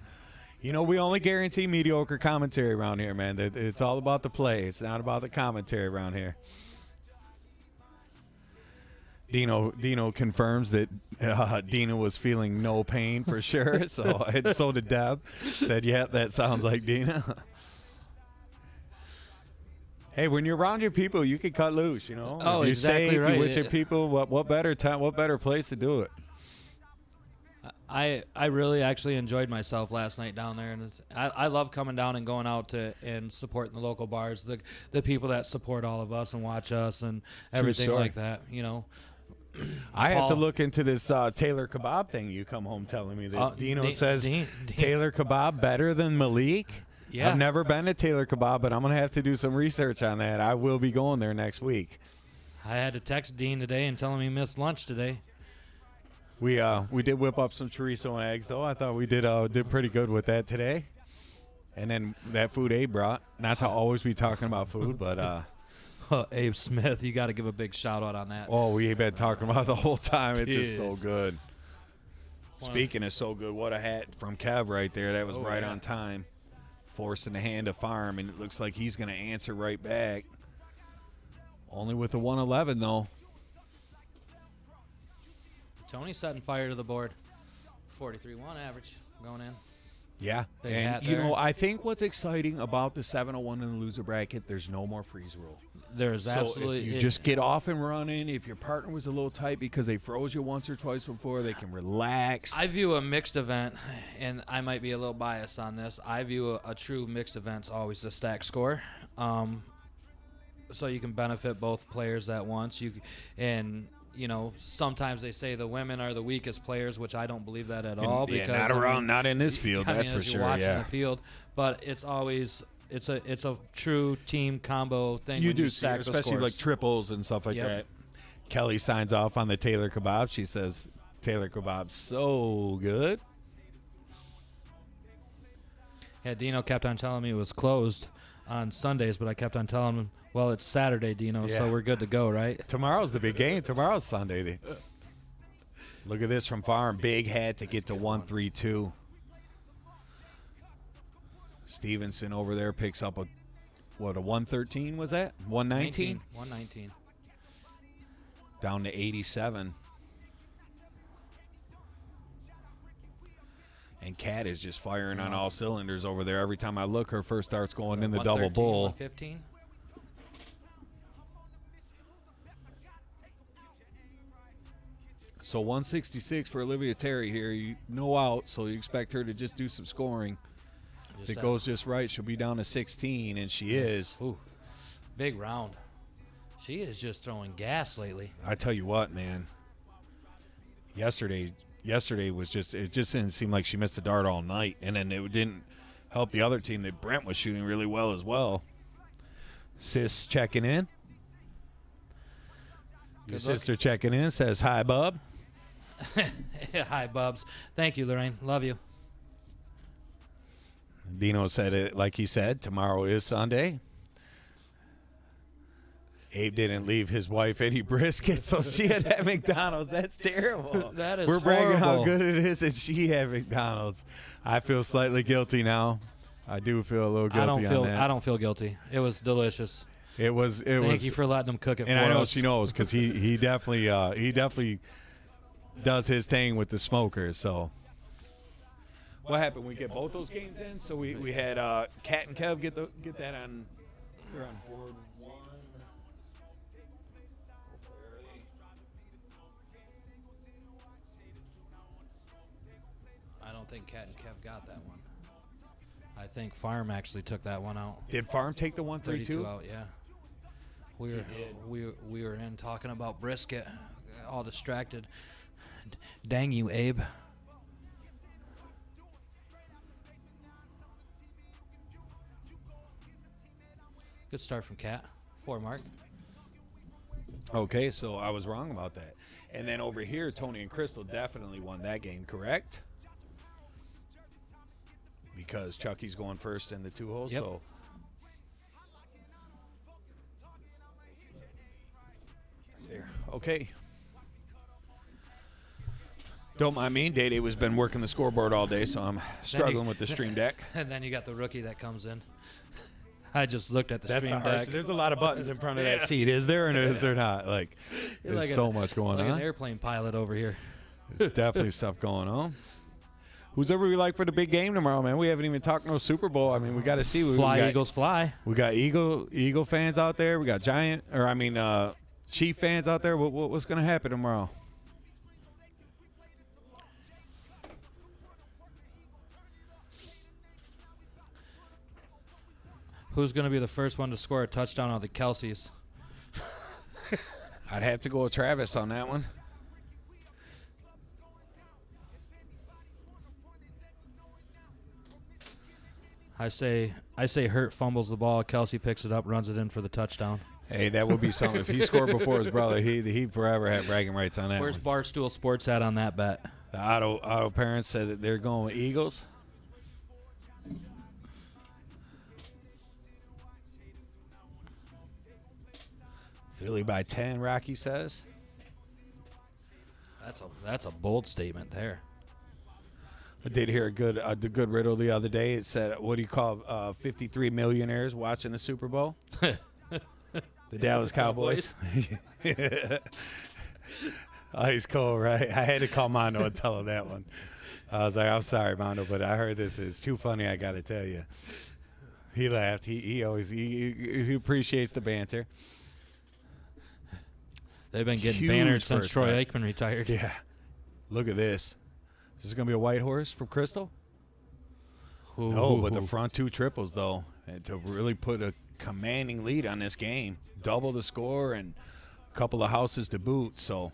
You know, we only guarantee mediocre commentary around here, man. It's all about the play. It's not about the commentary around here. Dino confirms that Dina was feeling no pain for sure. And so did Deb. Said, "Yeah, that sounds like Dina." Hey, when you're around your people, you can cut loose, you know. Oh, if you're exactly safe, right. You're with your people. What better time? What better place to do it? I really actually enjoyed myself last night down there, and I love coming down and going out and supporting the local bars, the people that support all of us and watch us and everything like that. You know. I have to look into this Taylor Kebab thing. You come home telling me that Dino says Taylor Kebab better than Malik. Yeah. I've never been to Taylor Kebab, but I'm going to have to do some research on that. I will be going there next week. I had to text Dean today and tell him he missed lunch today. We did whip up some chorizo and eggs, though. I thought we did pretty good with that today. And then that food Abe brought, not to always be talking about food, but Abe Smith, you got to give a big shout-out on that. Oh, we've been talking about it the whole time. It's just so good. Speaking of so good, what a hat from Kev right there. That was right on time. Forcing the hand of Farm, and it looks like he's going to answer right back. Only with a 111, though. Tony's setting fire to the board. 43-1 average going in. Yeah, Big and hat you there. know, I think what's exciting about the 701 in the loser bracket, there's no more freeze rule. There's So absolutely if you just get off and running, if your partner was a little tight because they froze you once or twice before, they can relax. I view a mixed event, and I might be a little biased on this. I view a true mixed event's always a stack score, so you can benefit both players at once. Sometimes they say the women are the weakest players, which I don't believe that at all. Yeah, Because not in this field, that's for as sure. You're watching Yeah, the field, but it's always it's a true team combo thing. you when do you see, stack the especially scores. like triples and stuff like Yep. that. Kelly signs off on the Taylor kebab. She says Taylor kebab's so good. Yeah, Dino kept on telling me it was closed on Sundays, but I kept on telling him, well, it's Saturday, Dino, so Yeah. we're good to go, right? Tomorrow's the big game. Tomorrow's Sunday. Look at this from Farm. Big hat to get to 132. Stevenson over there picks up a 113 was that? 119? 119. Down to 87. And Kat is just firing on all cylinders over there. Every time I look, her first start's going in the double 113, bull. 115. So 166 for Olivia Terry here. No out, so you expect her to just do some scoring. If it goes just right, she'll be down to 16, and she is. Ooh, big round. She is just throwing gas lately. I tell you what, man. Yesterday was just, it just didn't seem like she missed a dart all night, and then it didn't help the other team that Brent was shooting really well as well. Sis checking in. Your sister checking in says, hi, bub. Hi, Bubs. Thank you, Lorraine. Love you. Dino said it like he said. Tomorrow is Sunday. Abe didn't leave his wife any brisket, so she had at McDonald's. That's terrible. That is We're bragging how horrible. good it is, and she had McDonald's. I feel slightly guilty now. I do feel a little guilty on that. I don't feel guilty. It was delicious. It was. Thank you for letting them cook it and for I know us. she knows because he definitely does his thing with the smokers. So what happened? We get both those games in. So we had Kat and Kev get that on. They're on board one. I don't think Kat and Kev got that one. I think Farm actually took that one out. Did Farm take the 132 32 out, yeah. We were in talking about brisket, all distracted. Dang you, Abe. Good start from Kat. 4 mark. Okay, so I was wrong about that. And then over here, Tony and Crystal definitely won that game, correct? Because Chucky's going first in the 2 holes. Yep. So there. Okay. Don't mind me. Day was been working the scoreboard all day, so I'm struggling with the stream deck. And then you got the rookie that comes in. I just looked at the That's stream the hard. deck. There's a lot of buttons in front of that seat. Is there or is there not? Like, there's like so much going Like on. an airplane pilot over here. There's definitely stuff going on. Who's ever we like for the big game tomorrow, man? We haven't even talked no Super Bowl. I mean, we got to see. Fly, Eagles, fly. We got Eagle fans out there. We got Chief fans out there. What's going to happen tomorrow? Who's going to be the first one to score a touchdown on the Kelseys? I'd have to go with Travis on that one. I say Hurt fumbles the ball. Kelsey picks it up, runs it in for the touchdown. Hey, that would be something. If he scored before his brother, he forever had bragging rights on that Where's one. Barstool Sports at on that bet? The auto parents said that they're going with Eagles. Philly by 10, Rocky says. That's a bold statement there. I did hear a good riddle the other day. It said, what do you call 53 millionaires watching the Super Bowl? The Dallas Cowboys. Ice cold, right? I had to call Mondo and tell him that one. I was like, I'm sorry, Mondo, but I heard this is too funny. I got to tell you. He laughed. He always appreciates the banter. They've been getting Huge bannered since Troy time. Aikman retired. Yeah. Look at this. Is this going to be a white horse from Crystal? No, but the front two triples, though, and to really put a commanding lead on this game. Double the score and a couple of houses to boot, so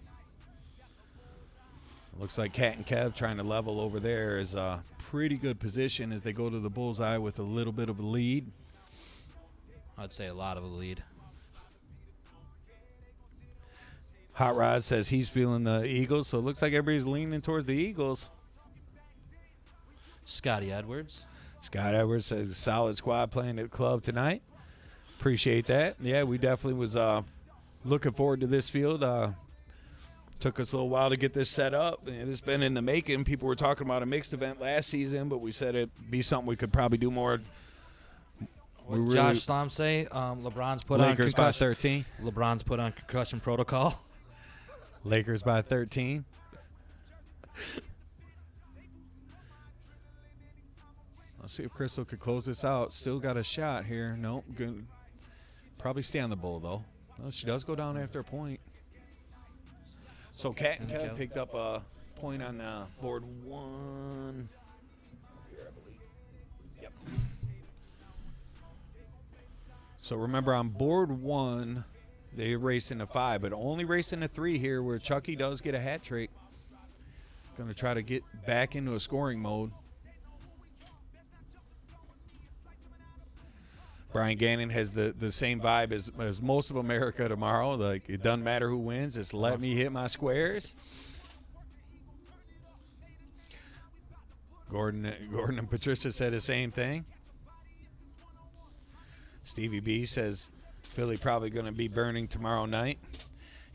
looks like Cat and Kev trying to level over there is a pretty good position as they go to the bullseye with a little bit of a lead. I'd say a lot of a lead. Hot Rod says he's feeling the Eagles, so it looks like everybody's leaning towards the Eagles. Scotty Edwards. Scott Edwards says solid squad playing at the club tonight. Appreciate that. Yeah, we definitely was looking forward to this field. Took us a little while to get this set up. It's been in the making. People were talking about a mixed event last season, but we said it'd be something we could probably do more. What Josh Slom say? LeBron's put Lakers on by concussion. 13. LeBron's put on concussion protocol. Lakers by 13. Let's see if Crystal could close this out. Still got a shot here. Nope. Good. Probably stay on the bull, though. No, she does go down after a point. So Cat and Kev picked up a point on board one. Here, I believe. Yep. So remember, on board one, they race into 5, but only race into 3 here where Chucky does get a hat trick. Going to try to get back into a scoring mode. Brian Gannon has the same vibe as most of America tomorrow. Like, it doesn't matter who wins, just let me hit my squares. Gordon and Patricia said the same thing. Stevie B says Philly probably going to be burning tomorrow night.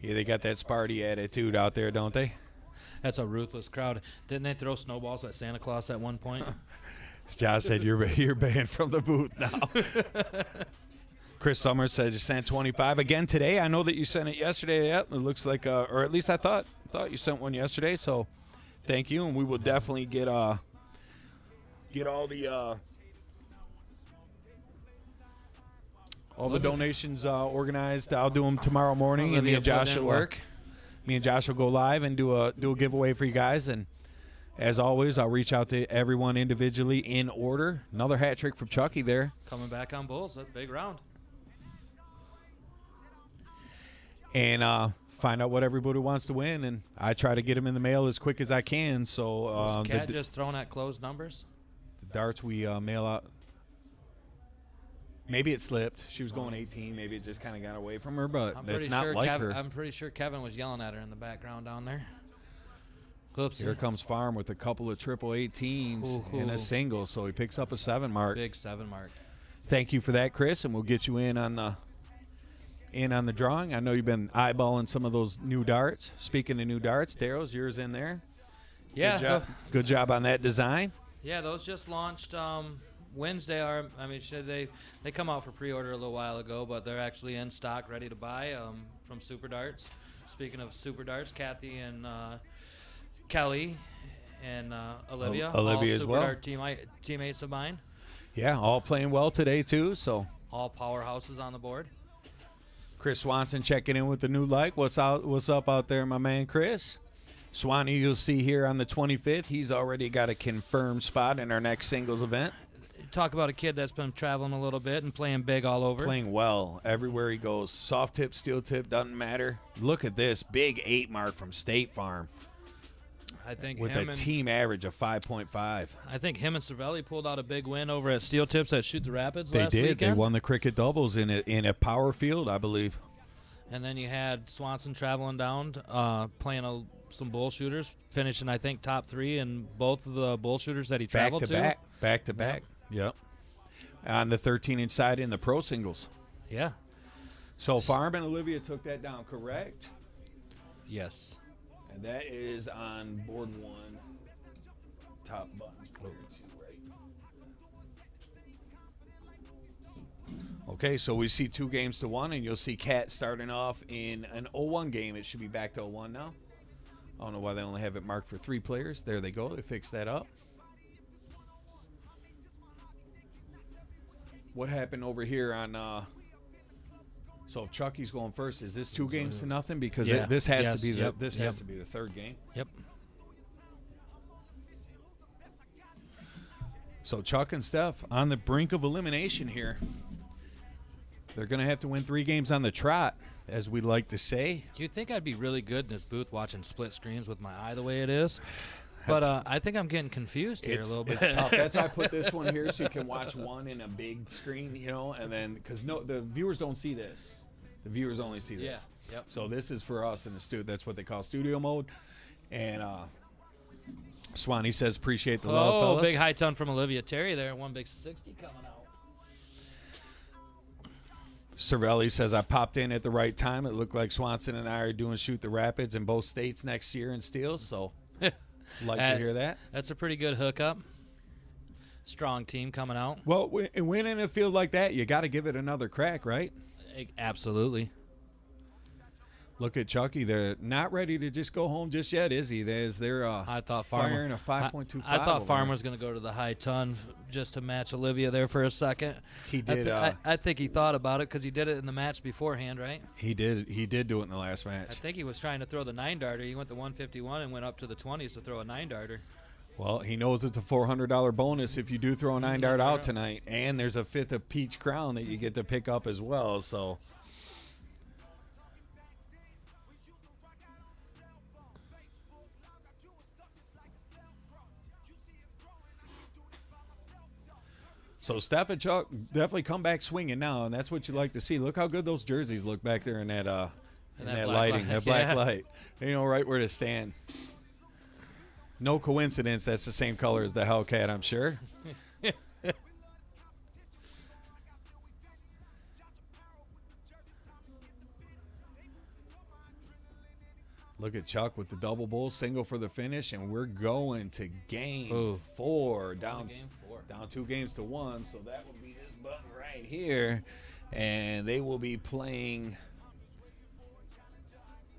Yeah, they got that Sparty attitude out there, don't they? That's a ruthless crowd. Didn't they throw snowballs at Santa Claus at one point? Josh said you're banned from the booth now. Chris Summers said you sent 25 again today. I know that you sent it yesterday. Yep, it looks like, or at least I thought you sent one yesterday. So thank you, and we will definitely get all the donations organized. I'll do them tomorrow morning, and me and Josh will go live and do a giveaway for you guys. And as always, I'll reach out to everyone individually in order. Another hat trick from Chucky there. Coming back on Bulls, a big round. And find out what everybody wants to win, and I try to get them in the mail as quick as I can. So was Cat just throwing at closed numbers? The darts we mail out. Maybe it slipped. She was going 18. Maybe it just kind of got away from her, but that's not like her. I'm pretty sure Kevin was yelling at her in the background down there. Oops. Here comes Farm with a couple of triple 18s and a single, so he picks up a 7 mark. Big 7 mark. Thank you for that, Chris, and we'll get you in on the drawing. I know you've been eyeballing some of those new darts. Speaking of new darts, Daryl's yours in there. Yeah. Good job on that design. Yeah, those just launched Wednesday. They come out for pre-order a little while ago, but they're actually in stock, ready to buy from Super Darts. Speaking of Super Darts, Kathy and Kelly and Olivia all as Super well. Dart teammates of mine. Yeah, all playing well today too. So all powerhouses on the board. Chris Swanson checking in with the new like. What's up out there, my man Chris? Swanee, you'll see here on the 25th. He's already got a confirmed spot in our next singles event. Talk about a kid that's been traveling a little bit and playing big all over. Playing well everywhere he goes. Soft tip, steel tip, doesn't matter. Look at this big 8 mark from State Farm. I think with a team average of 5.5. I think him and Cervelli pulled out a big win over at Steel Tips at Shoot the Rapids last weekend. They did. They won the cricket doubles in a power field, I believe. And then you had Swanson traveling down, playing some bull shooters, finishing, I think, top 3 in both of the bull shooters that he traveled to. Back to back. Yep. On the 13-inch side in the pro singles. Yeah. So Farm and Olivia took that down, correct? Yes. And that is on board 1. Top buttons. Okay, so we see 2 games to 1, and you'll see Cat starting off in an 0-1 game. It should be back to 0-1 now. I don't know why they only have it marked for 3 players. There they go. They fixed that up. What happened over here on so if Chucky's going first, is this 2 games to nothing? Because this has to be has to be the 3rd game. Yep. So Chuck and Steph on the brink of elimination here. They're going to have to win 3 games on the trot, as we like to say. You'd think I'd be really good in this booth watching split screens with my eye the way it is. But I think I'm getting confused here a little bit. It's tough. That's why I put this one here so you can watch one in a big screen, you know, and then because the viewers don't see this. The viewers only see this. Yeah. Yep. So this is for us in the studio. That's what they call studio mode. And Swanee says, appreciate the love, fellas. Big high tone from Olivia Terry there. 1 big 60 coming out. Cervelli says, I popped in at the right time. It looked like Swanson and I are doing Shoot the Rapids in both states next year in Steele. So like to hear that. That's a pretty good hookup. Strong team coming out. Well, winning a field like that, you got to give it another crack, right? Absolutely. Look at Chucky. They're not ready to just go home just yet, is he? They're I thought firing a 5.25. I thought Farmer was going to go to the high ton just to match Olivia there for a second. He did. I think he thought about it because he did it in the match beforehand, right? He did. He did do it in the last match. I think he was trying to throw the 9-darter. He went to 151 and went up to the 20s to throw a 9-darter. Well, he knows it's a $400 bonus if you do throw a 9-dart out tonight, and there's a 5th of Peach Crown that you get to pick up as well. So. So Steph and Chuck definitely come back swinging now, and that's what you like to see. Look how good those jerseys look back there in that lighting, that black light. You know, right where to stand. No coincidence that's the same color as the Hellcat, I'm sure. Look at Chuck with the double bull, single for the finish, and we're going to game 4. Down 2 games to 1, so that will be this button right here. And they will be playing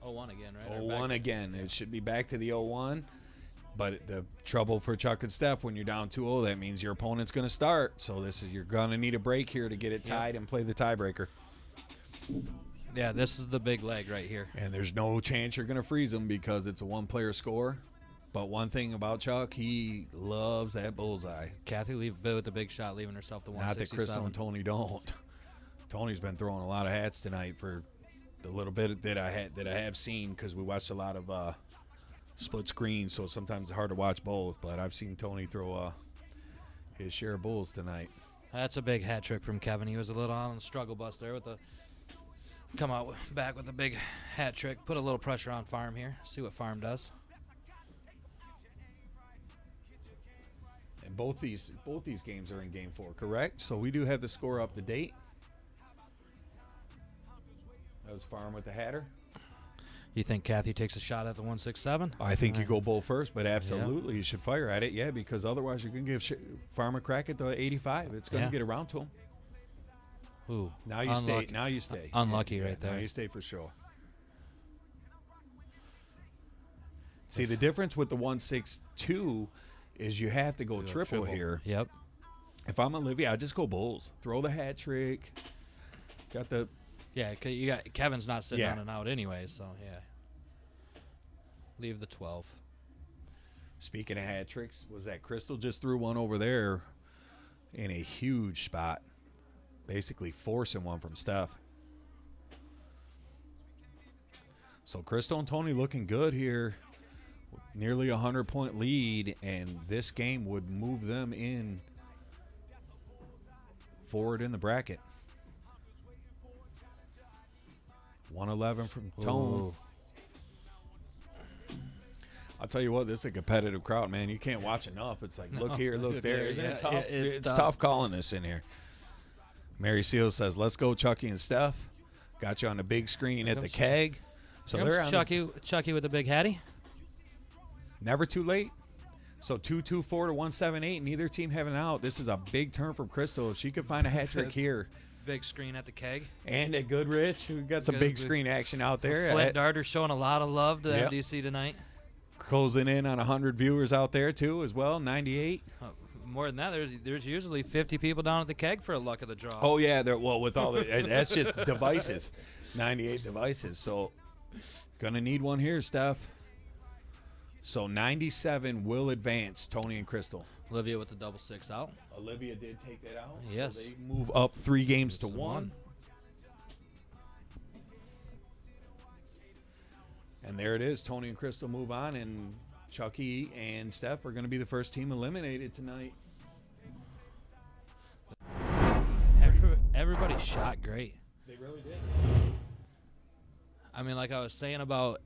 0-1 again, right? 0-1 again. It should be back to the 0-1. But the trouble for Chuck and Steph, when you're down 2-0, that means your opponent's going to start. So you're going to need a break here to get it tied and play the tiebreaker. Yeah, this is the big leg right here. And there's no chance you're going to freeze them because it's a 1-player score. But one thing about Chuck, he loves that bullseye. Kathy with the big shot, leaving herself the 167. Not that Crystal and Tony don't. Tony's been throwing a lot of hats tonight for the little bit that I have seen, because we watched a lot of split screen, so sometimes it's hard to watch both. But I've seen Tony throw his share of bulls tonight. That's a big hat trick from Kevin. He was a little on the struggle bus there with the come out back with a big hat trick. Put a little pressure on Farm here. See what Farm does. And both these games are in game 4, correct? So we do have the score up to date. That was Farm with the Hatter. You think Kathy takes a shot at the 167? I think you go bull first, but absolutely you should fire at it, because otherwise you're going to give Farm a crack at the 85. It's going to get around to him. Ooh, now you stay. Now you stay. Unlucky right there. Now you stay for sure. See, the difference with the 162 is you have to go triple here. Yep. If I'm Olivia, I just go bulls. Throw the hat trick. Got the. Yeah, you got Kevin's not sitting on and out anyway, so yeah. Leave the 12. Speaking of hat tricks, was that Crystal just threw one over there in a huge spot, basically forcing one from Steph. So Crystal and Tony looking good here. Nearly 100-point lead, and this game would move them in forward in the bracket. 111 from Tone. I'll tell you what, this is a competitive crowd, man. You can't watch enough. It's like, look here, look there. Isn't it tough? It's tough calling this in here. Mary Seal says, let's go, Chucky and Steph. Got you on the big screen at the keg. So they're on Chucky with the big hattie. Never too late. So 224 to 178. Neither team having an out. This is a big turn from Crystal. If she could find a hat trick here. Big screen at the keg. And at Goodrich, who got some big screen action out there. Flint Darter showing a lot of love to MDC tonight. closing in on 100 viewers out there too as well. 98. More than that, there's usually 50 people down at the keg for a luck of the draw. Oh yeah, well with all the that's just devices, 98 devices. So gonna need one here, Steph. So 97 will advance Tony and Crystal. Olivia with the double 6 out. Olivia did take that out. Yes. So they move up 3 games to 1. And there it is. Tony and Crystal move on, and Chucky and Steph are going to be the first team eliminated tonight. Everybody shot great. They really did. I mean, like I was saying about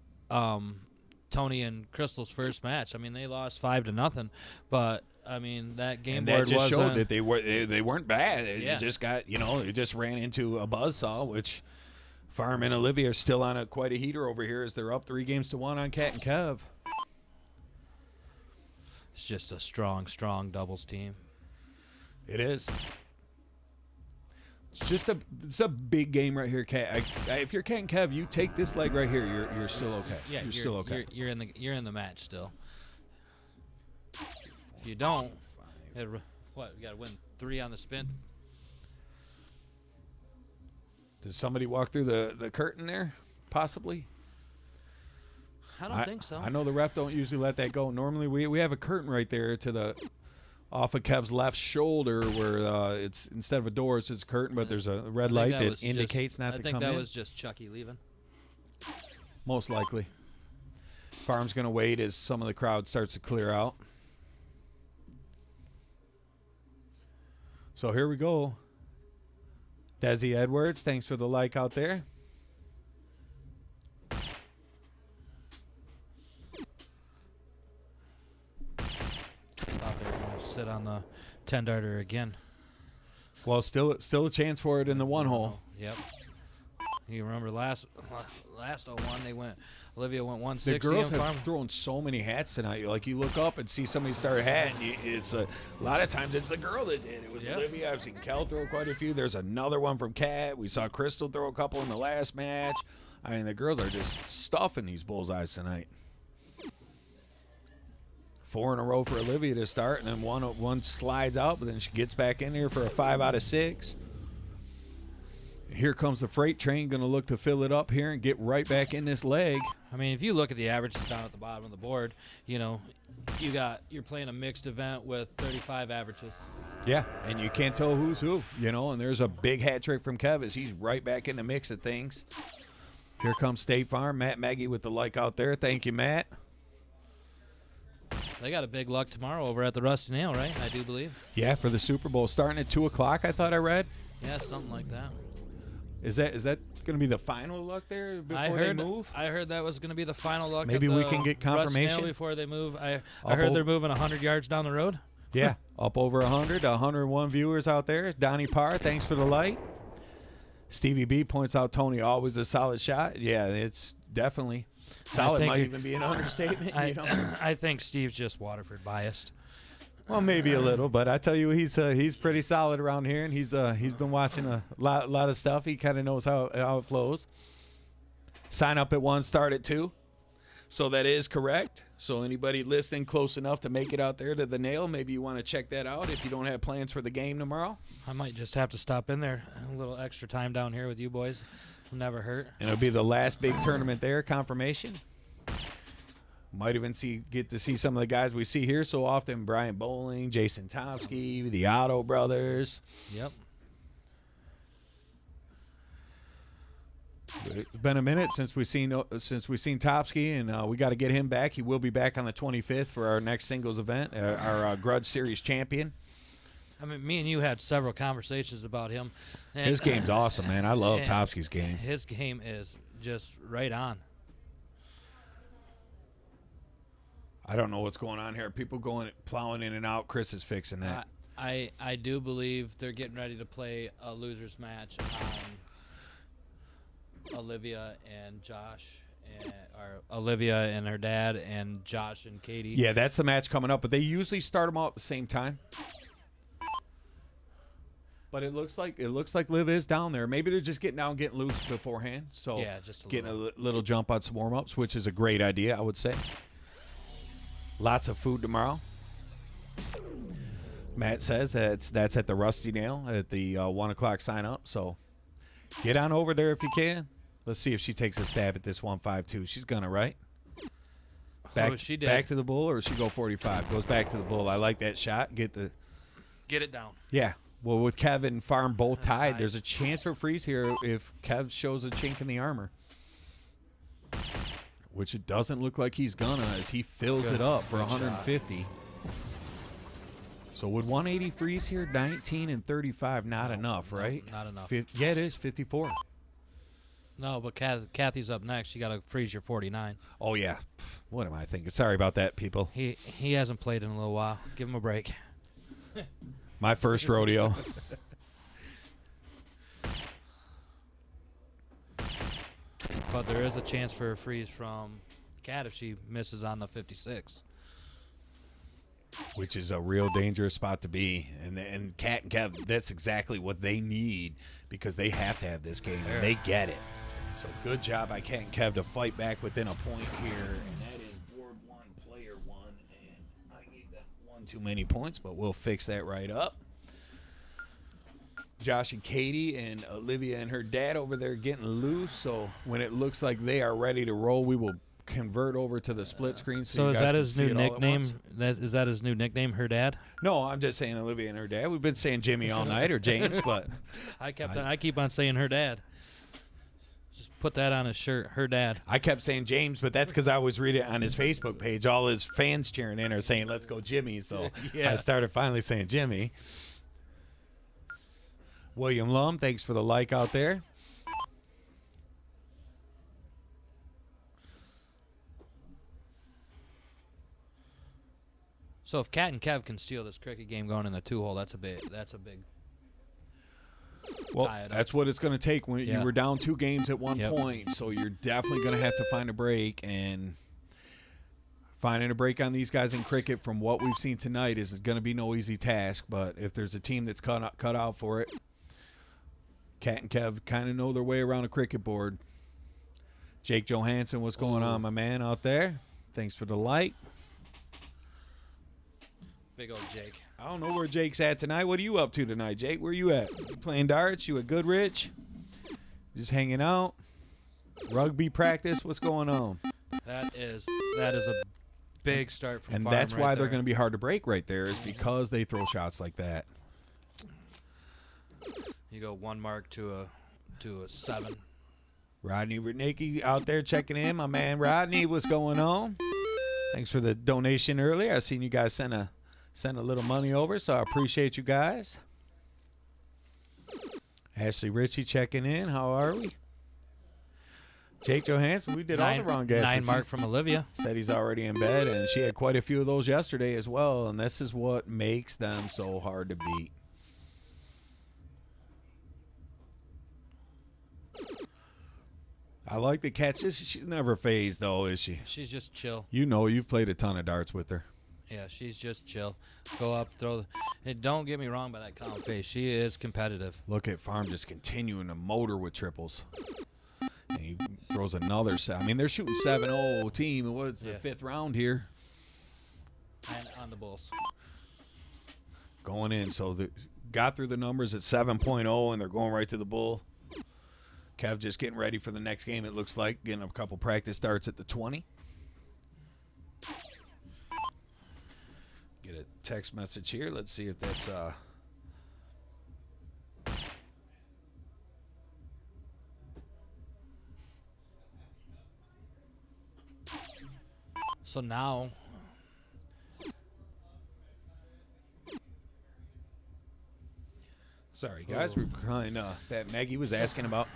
Tony and Crystal's first match. I mean, they lost 5-0, but I mean that game and board that just wasn't, showed that they weren't bad. Yeah. It just got they just ran into a buzzsaw, which Farm and Olivia are still on quite a heater over here as they're up 3 games to 1 on Cat and Kev. It's just a strong doubles team. It is. It's a big game right here, Cat. If you're Cat and Kev, you take this leg right here. You're still okay. Yeah, you're still okay. You're in the match still. If you don't, you got to win 3 on the spin. Does somebody walk through the curtain there? Possibly. I don't think so. I know the ref don't usually let that go. Normally we have a curtain right there off of Kev's left shoulder where it's instead of a door, it's just a curtain, but there's a red light that indicates not to come in. I think that was just Chucky leaving. Most likely. Farm's going to wait as some of the crowd starts to clear out. So here we go. Desi Edwards, thanks for the like out there. Thought they were going to sit on the 10-darter again. Well, still a chance for it in the 1 hole. Yep. You remember last 01, Olivia went 160. The girls have thrown so many hats tonight. Like you look up and see somebody start a hat, and it's a lot of times it's the girl that did. It was Olivia. I've seen Kel throw quite a few. There's another one from Kat. We saw Crystal throw a couple in the last match. I mean, the girls are just stuffing these bullseyes tonight. 4 in a row for Olivia to start, and then one slides out, but then she gets back in here for a 5 out of 6. Here comes the freight train, going to look to fill it up here and get right back in this leg. I mean, if you look at the averages down at the bottom of the board, you're playing a mixed event with 35 averages. Yeah, and you can't tell who's who, and there's a big hat trick from Kev as he's right back in the mix of things. Here comes State Farm. Matt Maggie with the like out there. Thank you, Matt. They got a big luck tomorrow over at the Rusty Nail, right? I do believe. Yeah, for the Super Bowl starting at 2 o'clock. I thought I read. Yeah, something like that. Is that going to be the final luck there before they move? I heard that was going to be the final luck. Maybe we can get confirmation Rusty Nail before they move. I heard they're moving 100 yards down the road. Yeah, up over 101 viewers out there. Donnie Parr, thanks for the light. Stevie B points out Tony always a solid shot. Yeah, it's definitely solid. Might even be an understatement. I think Steve's just Waterford biased. Well, maybe a little, but I tell you, he's pretty solid around here, and he's been watching a lot of stuff. He kind of knows how it flows. Sign up at 1, start at 2. So that is correct. So anybody listening close enough to make it out there to the Nail, maybe you want to check that out if you don't have plans for the game tomorrow. I might just have to stop in there. A little extra time down here with you boys will never hurt. And it'll be the last big tournament there, confirmation. Might even get to see some of the guys we see here so often. Brian Bowling, Jason Tomsky, the Otto brothers. Yep. It's been a minute since we've seen Topsky, and we got to get him back. He will be back on the 25th for our next singles event, our Grudge Series champion. I mean, me and you had several conversations about him. And his game's awesome, man. I love Topsky's game. His game is just right on. I don't know what's going on here. People plowing in and out. Chris is fixing that. I do believe they're getting ready to play a losers match on Olivia and Josh, or Olivia and her dad, and Josh and Katie. Yeah, that's the match coming up, but they usually start them all at the same time. But it looks like Liv is down there. Maybe they're just getting down, getting loose beforehand. So yeah, just getting a little jump on some warm ups, which is a great idea, I would say. Lots of food tomorrow. Matt says that's at the Rusty Nail at the 1 o'clock sign up. So get on over there if you can. Let's see if she takes a stab at this 152. She's gonna, right? Back, she did. Back to the bull, or does she go 45? Goes back to the bull. I like that shot. Get it down. Yeah. Well, with Kev and Farm both tied, there's a chance for freeze here if Kev shows a chink in the armor. Which it doesn't look like he's gonna, as he fills it up for 150. So would 180 freeze here? 19 and 35, not enough, right? Not enough. Yeah, it is 54. No, but Kathy's up next. You got to freeze your 49. Oh yeah. What am I thinking? Sorry about that, people. He hasn't played in a little while. Give him a break. My first rodeo. But there is a chance for a freeze from Kat if she misses on the 56. Which is a real dangerous spot to be. And Kat and Kev, that's exactly what they need, because they have to have this game, and they get it. So good job by Kat and Kev to fight back within a point here. And that is board 1, player 1. And I gave them one too many points, but we'll fix that right up. Josh and Katie and Olivia and her dad over there getting loose. So when it looks like they are ready to roll, we will convert over to the split screen. So is that his new nickname? Is that his new nickname, her dad? No, I'm just saying Olivia and her dad. We've been saying Jimmy all night, or James, but I keep on saying her dad. Just put that on his shirt, her dad. I kept saying James, but that's because I was reading it on his Facebook page. All his fans cheering in are saying, "Let's go, Jimmy." So I started finally saying Jimmy. William Lum, thanks for the like out there. So if Kat and Kev can steal this cricket game going in the 2-hole, that's a big. Well, that's what it's going to take when you were down 2 games at one point. So you're definitely going to have to find a break, and finding a break on these guys in cricket from what we've seen tonight is going to be no easy task. But if there's a team that's cut out for it, Kat and Kev kind of know their way around a cricket board. Jake Johansson, what's going on, my man, out there? Thanks for the like. Big old Jake. I don't know where Jake's at tonight. What are you up to tonight, Jake? Where you at? You playing darts? You at Goodrich? Just hanging out? Rugby practice? What's going on? That is a big start from And Farm that's right why there. they're going to be hard to break right there, is because they throw shots like that. You go 1 mark to a 7. Rodney Rudnicki out there checking in. My man Rodney, what's going on? Thanks for the donation earlier. I seen you guys send a little money over, so I appreciate you guys. Ashley Ritchie checking in. How are we? Jake Johansson, we did all the wrong guesses. 9 mark from Olivia. Said he's already in bed, and she had quite a few of those yesterday as well, and this is what makes them so hard to beat. I like the catch. She's never phased, though, is she? She's just chill. You know, you've played a ton of darts with her. Yeah, she's just chill. Go up, throw. And don't get me wrong by that calm face. She is competitive. Look at Farm just continuing to motor with triples. And he throws another set. I mean, they're shooting 7-0 team. And what's the 5th round here? And on the Bulls. Going in. So they got through the numbers at 7.0, and they're going right to the Bull. Kev just getting ready for the next game, it looks like. Getting a couple practice starts at the 20. Get a text message here. Let's see if that's So now sorry guys, we're behind that Maggie was asking about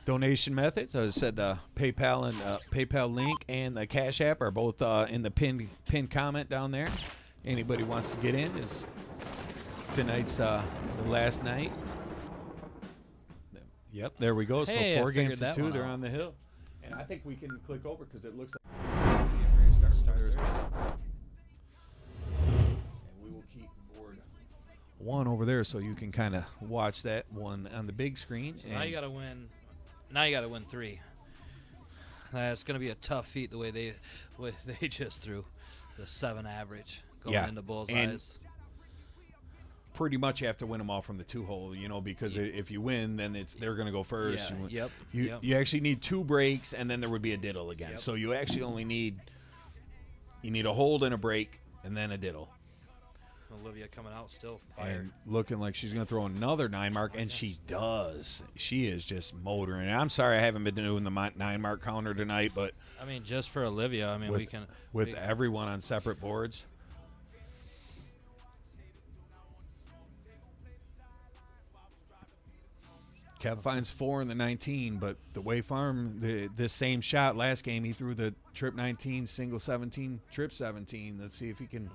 donation methods. I said the PayPal and PayPal link and the Cash App are both in the pinned comment down there. Anybody wants to get in, is tonight's the last night. Yep, there we go. Hey, so 4 games to 2, they're on the hill. And I think we can click over because it looks like start. And we will keep board 1 over there so you can kind of watch that one on the big screen. So now you got to win. Now you got to win 3. It's going to be a tough feat the way they just threw. the 7 average going into bullseyes. Pretty much you have to win them all from the 2-hole, you know, because if you win, then they're going to go first. You actually need 2 breaks, and then there would be a diddle again. So you actually only need a hold and a break, and then a diddle. Olivia coming out still fire. And looking like she's going to throw another 9 mark, and she does. She is just motoring. I'm sorry I haven't been doing the 9 mark counter tonight, but I mean, just for Olivia, I mean, we can everyone on separate boards. Kev finds 4 in the 19, but the Way Farm, this same shot last game, he threw the trip 19, single 17, trip 17. Let's see if he can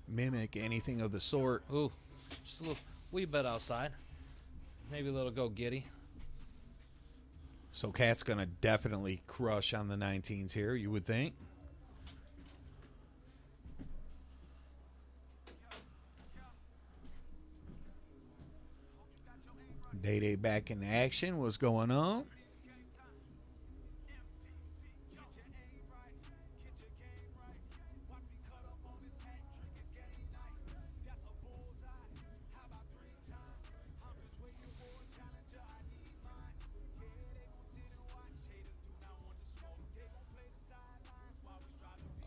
mimic anything of the sort. Ooh, just a little wee bit outside. Maybe a little go giddy. So Kat's going to definitely crush on the 19s here, you would think. Day back in action. What's going on?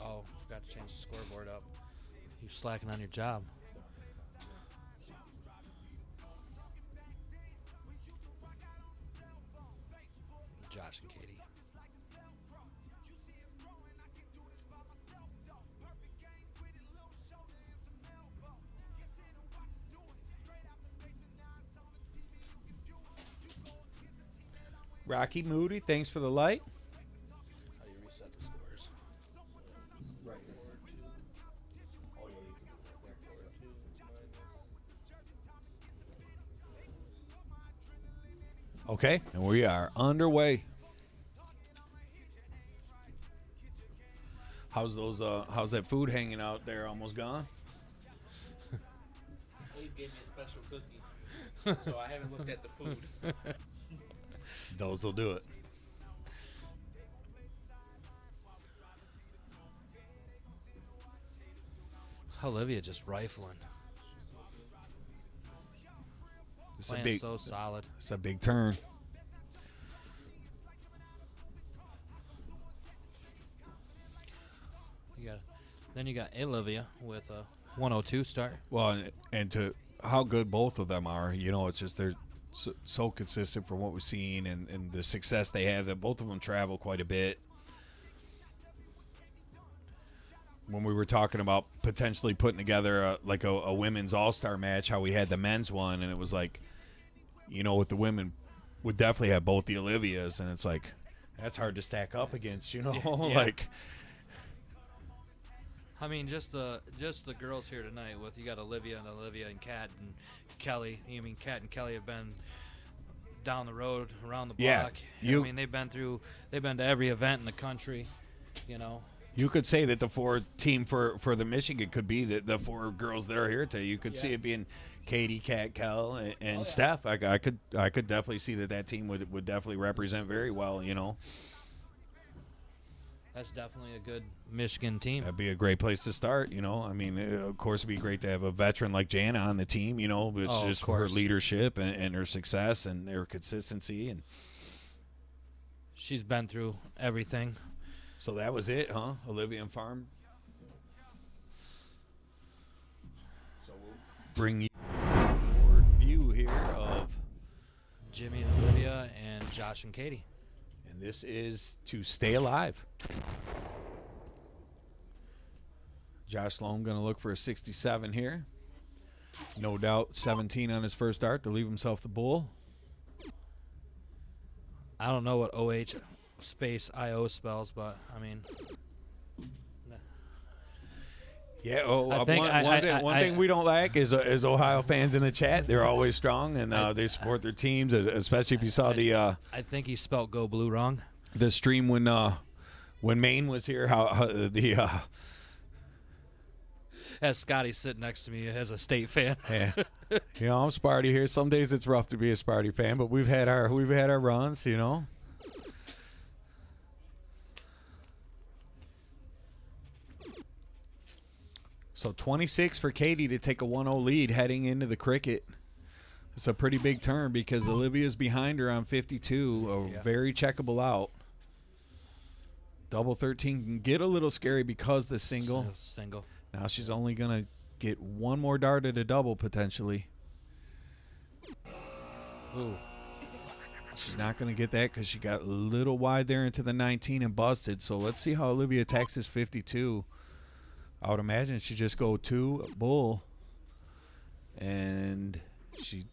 Oh, forgot to change the scoreboard up. You're slacking on your job. Josh and Katie. Rocky Moody, thanks for the light. How do you reset the scores? Right. Okay, and we are underway. How's that food hanging out there? Almost gone? Dave gave me a special cookie, so I haven't looked at the food. Those will do it. Olivia just rifling. It's Playing so solid. It's a big turn. Then you got Olivia with a 102 start. Well, and to how good both of them are, you know, it's just they're so consistent from what we've seen and the success they have, that both of them travel quite a bit. When we were talking about potentially putting together a women's all-star match, how we had the men's one, and it was like, you know, with the women, would definitely have both the Olivias, and it's like, that's hard to stack up against, you know? Yeah. Like, I mean, just the girls here tonight. With you got Olivia and Kat and Kelly. I mean, Kat and Kelly have been down the road, around the block. Yeah, I mean, they've been to every event in the country. You know, you could say that the 4 team for the Michigan could be the 4 girls that are here today. You could see it being Katie, Kat, Kel, and Steph. I could definitely see that team would definitely represent very well. You know. That's definitely a good Michigan team. That'd be a great place to start, you know. I mean, of course, it'd be great to have a veteran like Jana on the team, you know. But it's just her leadership and her success and her consistency. And she's been through everything. So that was it, huh? Olivia and Farm. So we'll bring you more view here of Jimmy and Olivia and Josh and Katie. And this is to stay alive. Josh Sloan going to look for a 67 here. No doubt 17 on his first start to leave himself the bull. I don't know what OH space IO spells, but I mean. Yeah, one thing we don't lack is Ohio fans in the chat. They're always strong, and they support their teams, especially if you saw I think he spelled "Go Blue" wrong. The stream when Maine was here, as Scotty sitting next to me as a State fan. Yeah, you know, I'm Sparty here. Some days it's rough to be a Sparty fan, but we've had our runs, you know. So 26 for Katie to take a 1-0 lead heading into the cricket. It's a pretty big turn because Olivia's behind her on 52, a very checkable out. Double 13 can get a little scary because the single. Single. Now she's only going to get one more dart at a double potentially. Ooh. She's not going to get that because she got a little wide there into the 19 and busted. So let's see how Olivia attacks this 52. I would imagine she just go 2 bull. And she...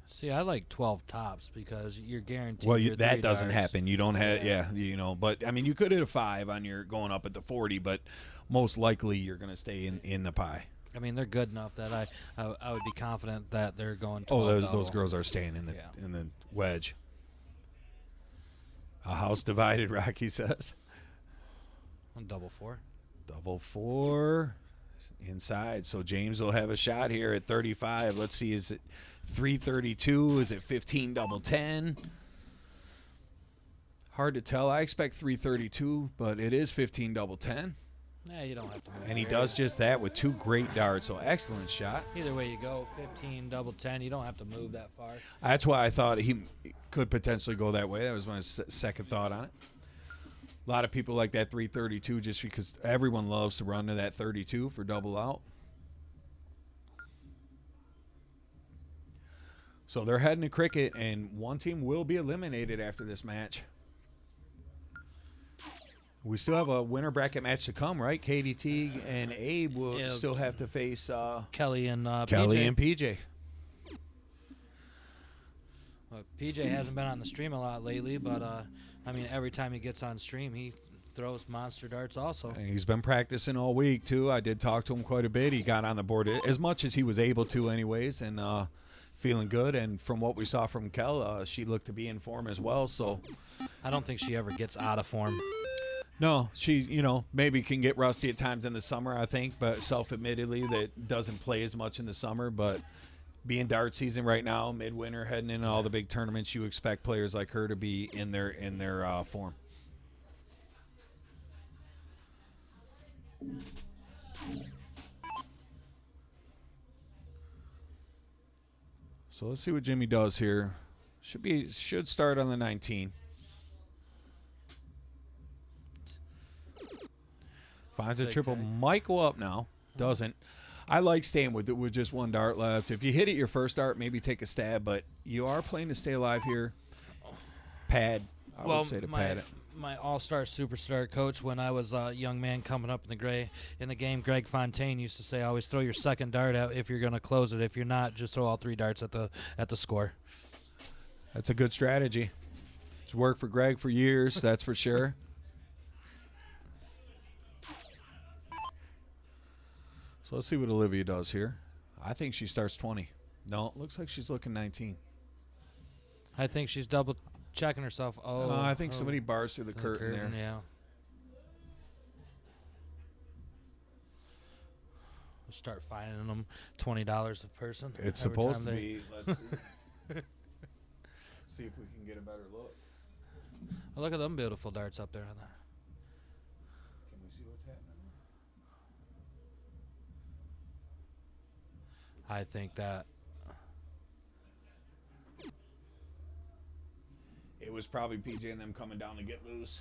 See, I like 12 tops because you're guaranteed. Well, your that 3 doesn't darts. happen. You don't have, you know. But, I mean, you could hit a 5 on your going up at the 40, but most likely you're going to stay in the pie. I mean, they're good enough that I would be confident that they're going 12 Oh, those girls are staying in the wedge. A house divided, Rocky says. On double 4. Double 4 inside. So James will have a shot here at 35. Let's see, is it 332? Is it 15 double 10? Hard to tell. I expect 332, but it is 15 double 10. Yeah, you don't have to move. And he does just that with 2 great darts. So excellent shot. Either way you go, 15 double 10. You don't have to move that far. That's why I thought he could potentially go that way. That was my second thought on it. A lot of people like that 332 just because everyone loves to run to that 32 for double out. So they're heading to cricket, and one team will be eliminated after this match. We still have a winner bracket match to come, right? Katie Teague and Abe will still have to face Kelly and PJ. Well, PJ hasn't been on the stream a lot lately, but I mean, every time he gets on stream, he throws monster darts also. And he's been practicing all week, too. I did talk to him quite a bit. He got on the board as much as he was able to anyways, and feeling good. And from what we saw from Kel, she looked to be in form as well. So I don't think she ever gets out of form. No, she, maybe can get rusty at times in the summer, I think, but self-admittedly that doesn't play as much in the summer. But being dart season right now, midwinter, heading into all the big tournaments, you expect players like her to be in their form. So let's see what Jimmy does here. Should start on the 19. Finds a triple. Might go up now. Doesn't. I like staying with just one dart left. If you hit it your first dart, maybe take a stab, but you are playing to stay alive here. Pad. I would say to pad it. My all-star superstar coach when I was a young man coming up in the game, Greg Fontaine, used to say, always throw your second dart out if you're going to close it. If you're not, just throw all 3 darts at the score. That's a good strategy. It's worked for Greg for years, that's for sure. So let's see what Olivia does here. I think she starts 20. No, it looks like she's looking 19. I think she's double checking herself. I think somebody bars through the curtain there. Yeah. We'll start fining them $20 a person. It's supposed to be. Let's see. See if we can get a better look. Oh, look at them beautiful darts up there on that. Can we see what's happening? I think that it was probably PJ and them coming down to get loose.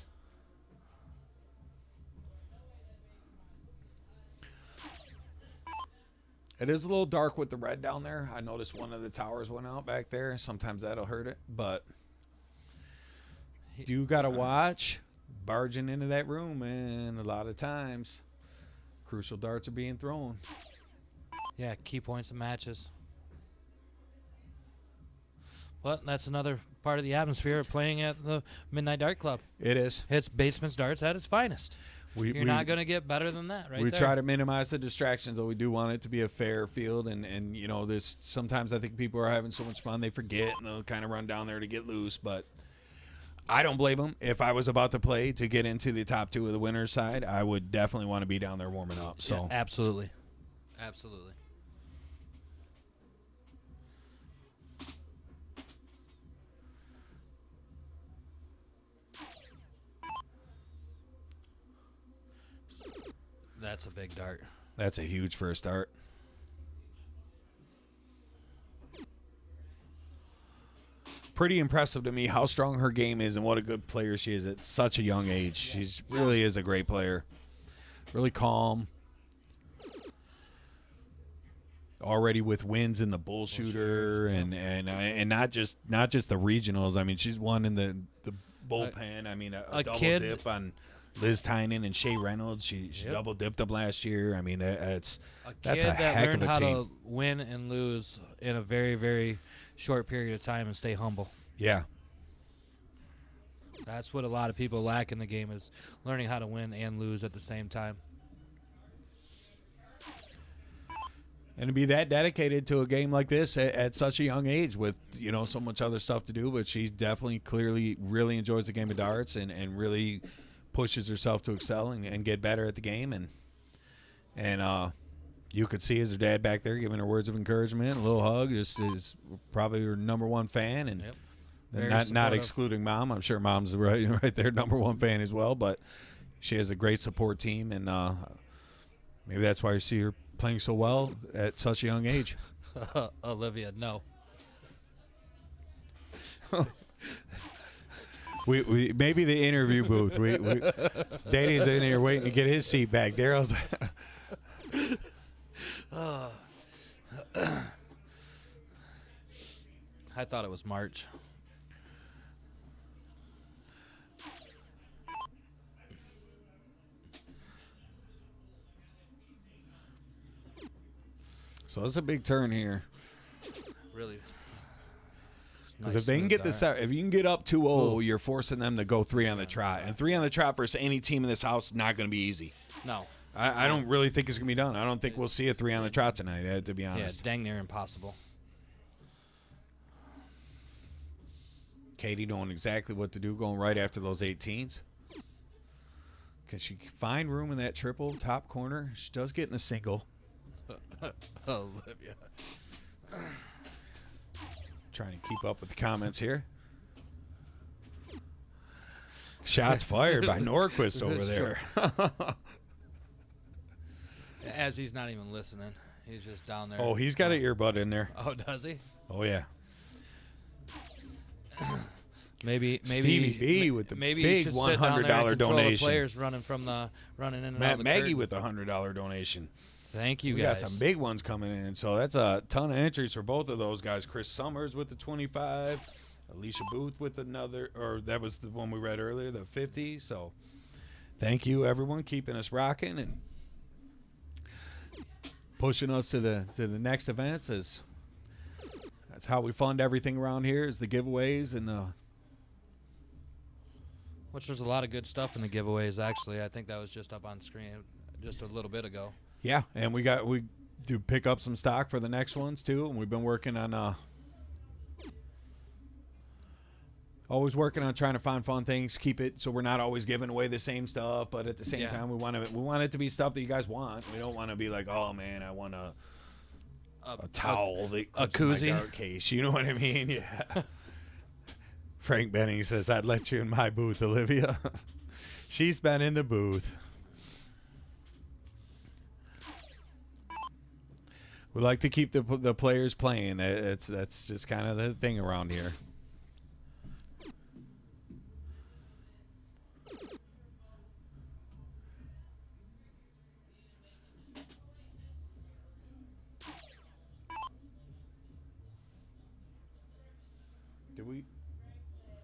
It is a little dark with the red down there. I noticed one of the towers went out back there. Sometimes that'll hurt it, but do got to watch barging into that room, and a lot of times crucial darts are being thrown. Yeah, key points of matches. But that's another part of the atmosphere of playing at the Midnight Dart Club. It is. It's Basement's Darts at its finest. You're not going to get better than that, right? We there. try to minimize the distractions, though we do want it to be a fair field. And this sometimes I think people are having so much fun they forget and they'll kind of run down there to get loose. But I don't blame them. If I was about to play to get into the top 2 of the winner's side, I would definitely want to be down there warming up. So yeah, absolutely. Absolutely. That's a big dart. That's a huge first start. Pretty impressive to me how strong her game is and what a good player she is at such a young age. She's really is a great player. Really calm. Already with wins in the bull shooter and not just the regionals. I mean, she's won in the bullpen. I mean, a double dip on Liz Tynan and Shea Reynolds. She double dipped them last year. I mean, that's a heck of a team. Learned how to win and lose in a very, very short period of time and stay humble. Yeah. That's what a lot of people lack in the game, is learning how to win and lose at the same time. And to be that dedicated to a game like this at such a young age with, you know, so much other stuff to do, but she definitely, clearly, really enjoys the game of darts and really pushes herself to excel and get better at the game. And you could see as her dad back there giving her words of encouragement, a little hug. Just is probably her number one fan, and not excluding mom. I'm sure mom's right there, number one fan as well. But she has a great support team, and maybe that's why you see her playing so well at such a young age. Olivia, no. we maybe the interview booth. We Danny's in here waiting to get his seat back. Daryl's. I thought it was March. So it's a big turn here. Really. Because if they can get this out, if you can get up 2-0, you're forcing them to go 3 on the trot. And 3 on the trot versus any team in this house is not going to be easy. No. I don't really think it's going to be done. I don't think we'll see a 3 on the trot tonight, to be honest. Yeah, dang near impossible. Katie knowing exactly what to do, going right after those 18s. Can she find room in that triple top corner? She does get in a single. Olivia. Trying to keep up with the comments here. Shots fired by Norquist over there. As he's not even listening. He's just down there. Oh, he's got an earbud in there. Oh, does he? Oh, yeah. Maybe Stevie B with the maybe big $100 donation. The players running in and out of the Maggie curtain. with a $100 donation. Thank you, we guys. got some big ones coming in, so that's a ton of entries for both of those guys. Chris Summers with the 25, Alicia Booth with another, or that was the one we read earlier, the 50. So thank you, everyone, keeping us rocking and pushing us to the next events. That's how we fund everything around here, is the giveaways and the. Which there's a lot of good stuff in the giveaways. Actually, I think that was just up on screen just a little bit ago. Yeah, and we do pick up some stock for the next ones too, and we've been working on always working on trying to find fun things, keep it so we're not always giving away the same stuff, but at the same time we want it to be stuff that you guys want. We don't want to be like, oh man, I want a towel, a koozie, my dart case. You know what I mean? Yeah. Frank Benning says, "I'd let you in my booth, Olivia." She's been in the booth. We like to keep the players playing. That's just kind of the thing around here. Did we?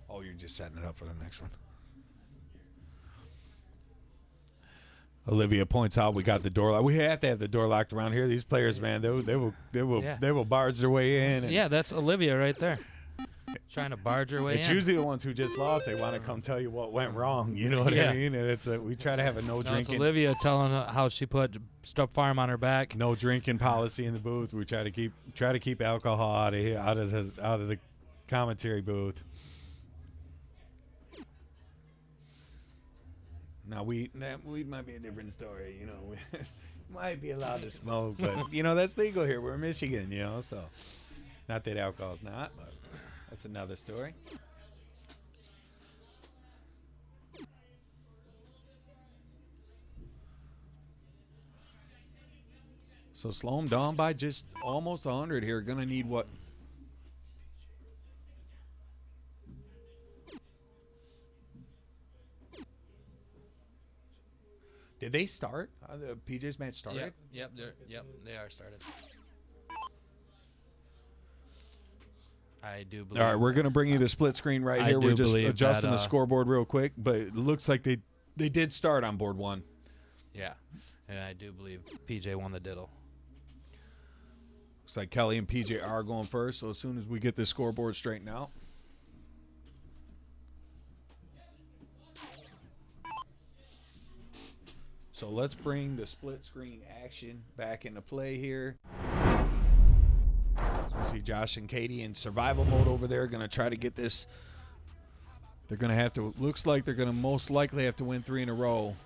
Oh, you're just setting it up for the next one. Olivia points out we got the door locked. We have to have the door locked around here. These players, man, they will barge their way in. Yeah, that's Olivia right there, trying to barge her way in. It's usually the ones who just lost. They want to come tell you what went wrong. You know what I mean? And we try to have a no drinking. It's Olivia telling how she put Stuff Farm on her back. No drinking policy in the booth. We try to keep alcohol out of the commentary booth. Now, weed might be a different story, you know. We might be allowed to smoke, but, you know, that's legal here. We're in Michigan, you know, so. Not that alcohol's not, but that's another story. So slow them down by just almost 100 here. Going to need what? Did they start? The PJ's match started? Yep, they are started. I do believe. All right, we're going to bring you the split screen right here. We're just adjusting that, the scoreboard real quick, but it looks like they did start on board 1. Yeah, and I do believe PJ won the diddle. Looks like Kelly and PJ are going first, so as soon as we get this scoreboard straightened out. So let's bring the split screen action back into play here. So we see Josh and Katie in survival mode over there, going to try to get this. They're going to have to, looks like they're going to most likely have to win 3 in a row.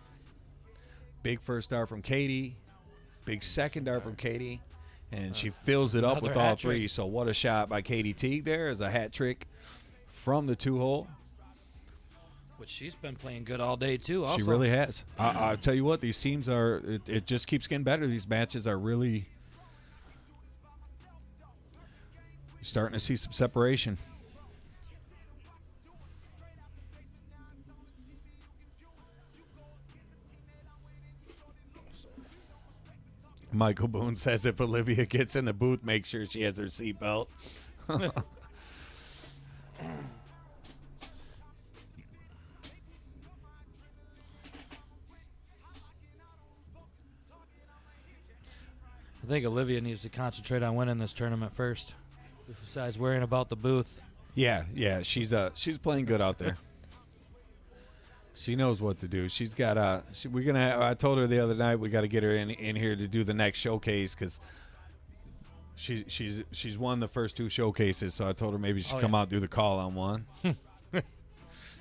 Big first dart from Katie. Big second dart from Katie. And she fills it up with all 3. So what a shot by Katie Teague there as a hat trick from the 2-hole. Which she's been playing good all day, too. Also. She really has. I'll tell you what, these teams are, it just keeps getting better. These matches are really starting to see some separation. Michael Boone says if Olivia gets in the booth, make sure she has her seatbelt. I think Olivia needs to concentrate on winning this tournament first, besides worrying about the booth. Yeah, she's playing good out there. She knows what to do. She's got I told her the other night we got to get her in here to do the next showcase because she's won the first 2 showcases. So I told her maybe she should come out and do the call on one.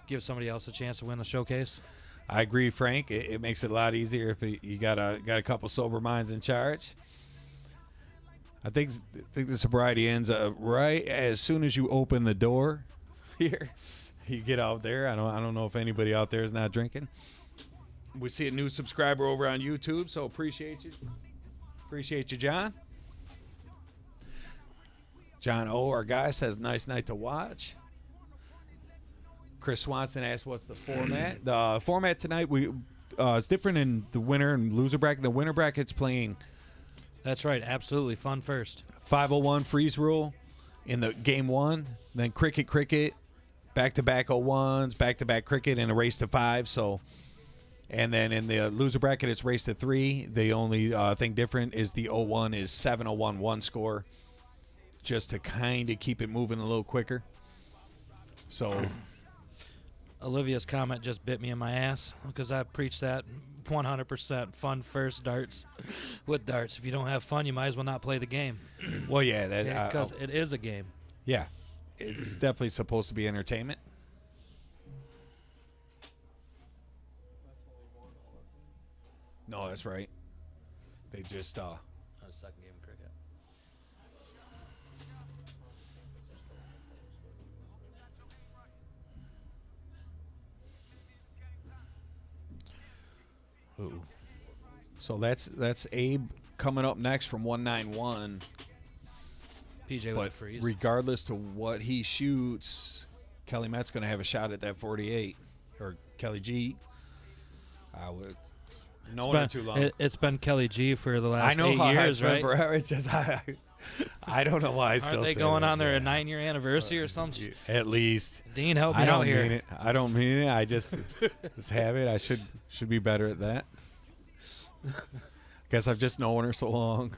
Give somebody else a chance to win the showcase. I agree, Frank. It makes it a lot easier if you got a couple sober minds in charge. I think the sobriety ends right as soon as you open the door here. You get out there. I don't know if anybody out there is not drinking. We see a new subscriber over on YouTube, so appreciate you. Appreciate you, John. John O, our guy, says nice night to watch. Chris Swanson asked what's the format. The format tonight it's different in the winner and loser bracket. The winner bracket's playing. That's right. Absolutely. Fun first. 501 freeze rule in the game 1. Then cricket, back-to-back 01s, back-to-back cricket, and a race to 5. So, and then in the loser bracket, it's race to 3. The only thing different is the 01 is 701 one score, just to kind of keep it moving a little quicker. So, Olivia's comment just bit me in my ass because I preach that 100% fun first darts with darts. If you don't have fun, you might as well not play the game. Well, yeah, because it is a game. Yeah, it's definitely supposed to be entertainment. No, that's right. They just second game of cricket. Ooh. So that's Abe coming up next from 191. PJ with the freeze. Regardless to what he shoots, Kelly Met's going to have a shot at that 48, or Kelly G. I would. Known her too long. It's been Kelly G for the last 8 years, years, right? Forever. It's just I don't know why I still. Aren't they say going that. on their 9-year anniversut or something? At least. Dean, help me out here. Mean it. I don't mean it. I just have it. I should be better at that. Guess I've just known her so long.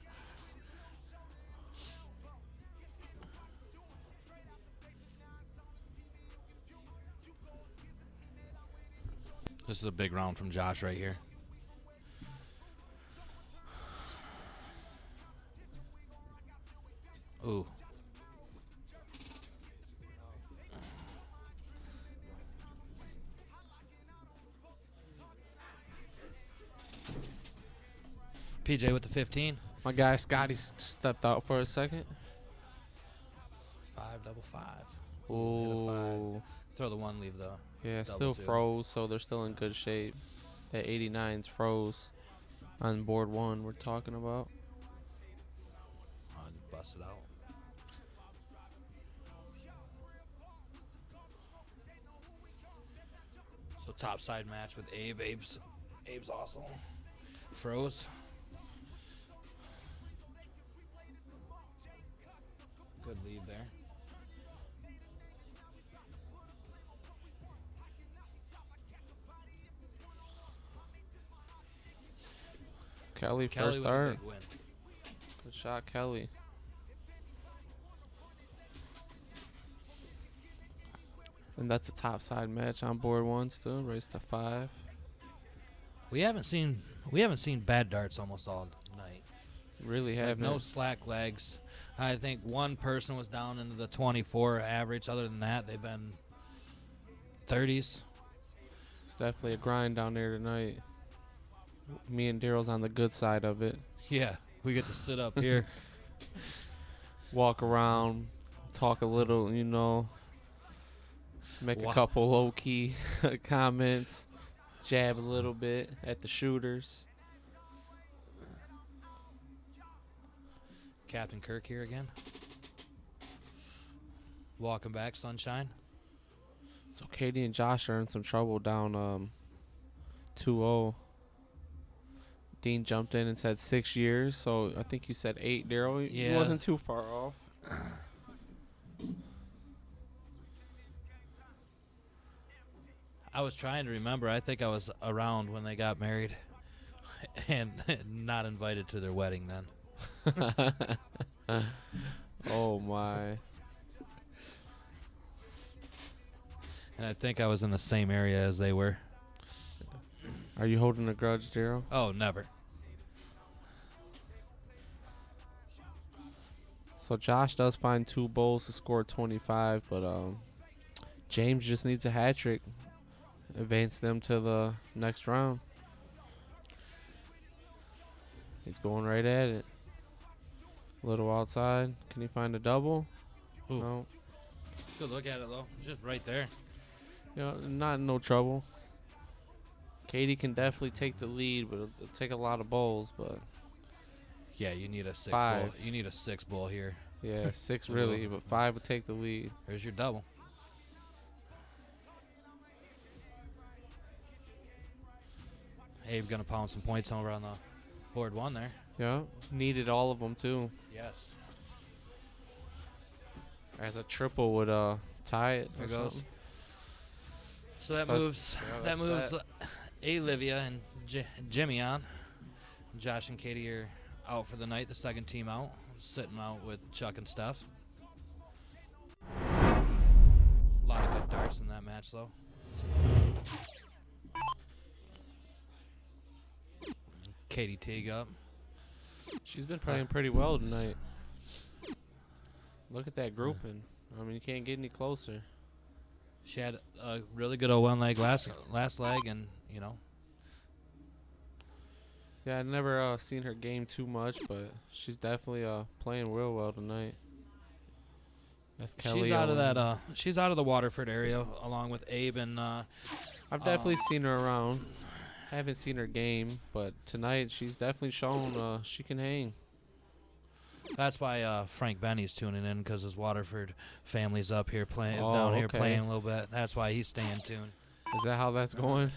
This is a big round from Josh right here. Ooh. PJ with the 15. My guy Scotty stepped out for a second. 5-5. Ooh. Throw the one, leave the Yeah, double still two. froze, so they're still in good shape. That 89's froze on board 1 we're talking about. toss it out. So top side match with Abe. Abe's awesome. Froze. Good lead there. Kelly first with a start. big win. Good shot, Kelly. And that's a top side match on board one still. Race to 5. We haven't seen bad darts almost all night. Really Like have no slack legs. I think one person was down into the 24 average. Other than that, they've been 30s. It's definitely a grind down there tonight. Me and Daryl's on the good side of it. Yeah, we get to sit up here. Walk around, talk a little, you know, make a couple low-key comments, jab a little bit at the shooters. Captain Kirk here again. Walking back, sunshine. So Katie and Josh are in some trouble down 2-0. Dean jumped in and said 6 years, so I think you said 8, Daryl. Yeah. He wasn't too far off. I was trying to remember. I think I was around when they got married and not invited to their wedding then. Oh, my. And I think I was in the same area as they were. Are you holding a grudge, Daryl? Oh, never. So Josh does find 2 bowls to score 25, but James just needs a hat trick. Advance them to the next round. He's going right at it. A little outside. Can he find a double? Ooh. No. Good look at it, though. Just right there. You know, not in no trouble. Katie can definitely take the lead, but it'll take a lot of bowls. But Yeah, you need a 6 5. bull. You need a 6 bull here. yeah, 6 really, but 5 would take the lead. There's your double. Abe gonna pound some points over on the board 1 there. Yeah, needed all of them too. Yes. As a triple would tie it. There or goes. something. So that So moves. yeah, that that's moves that. Olivia and Jimmy on. Josh and Katie are out for the night. The second team out, sitting out with Chuck and Steph. A lot of good darts in that match, though. Katie Teague up. She's been playing pretty well tonight. Look at that grouping. I mean, you can't get any closer. She had a really good 0-1 leg last leg, and you know. Yeah, I never seen her game too much, but she's definitely playing real well tonight. That's Kelly. She's out of that. She's out of the Waterford area, along with Abe and. I've definitely seen her around. Haven't seen her game, but tonight she's definitely shown she can hang. That's why Frank Benny's tuning in, because his Waterford family's up here playing Oh, down here okay. playing a little bit. That's why he's staying tuned. Is that how that's going?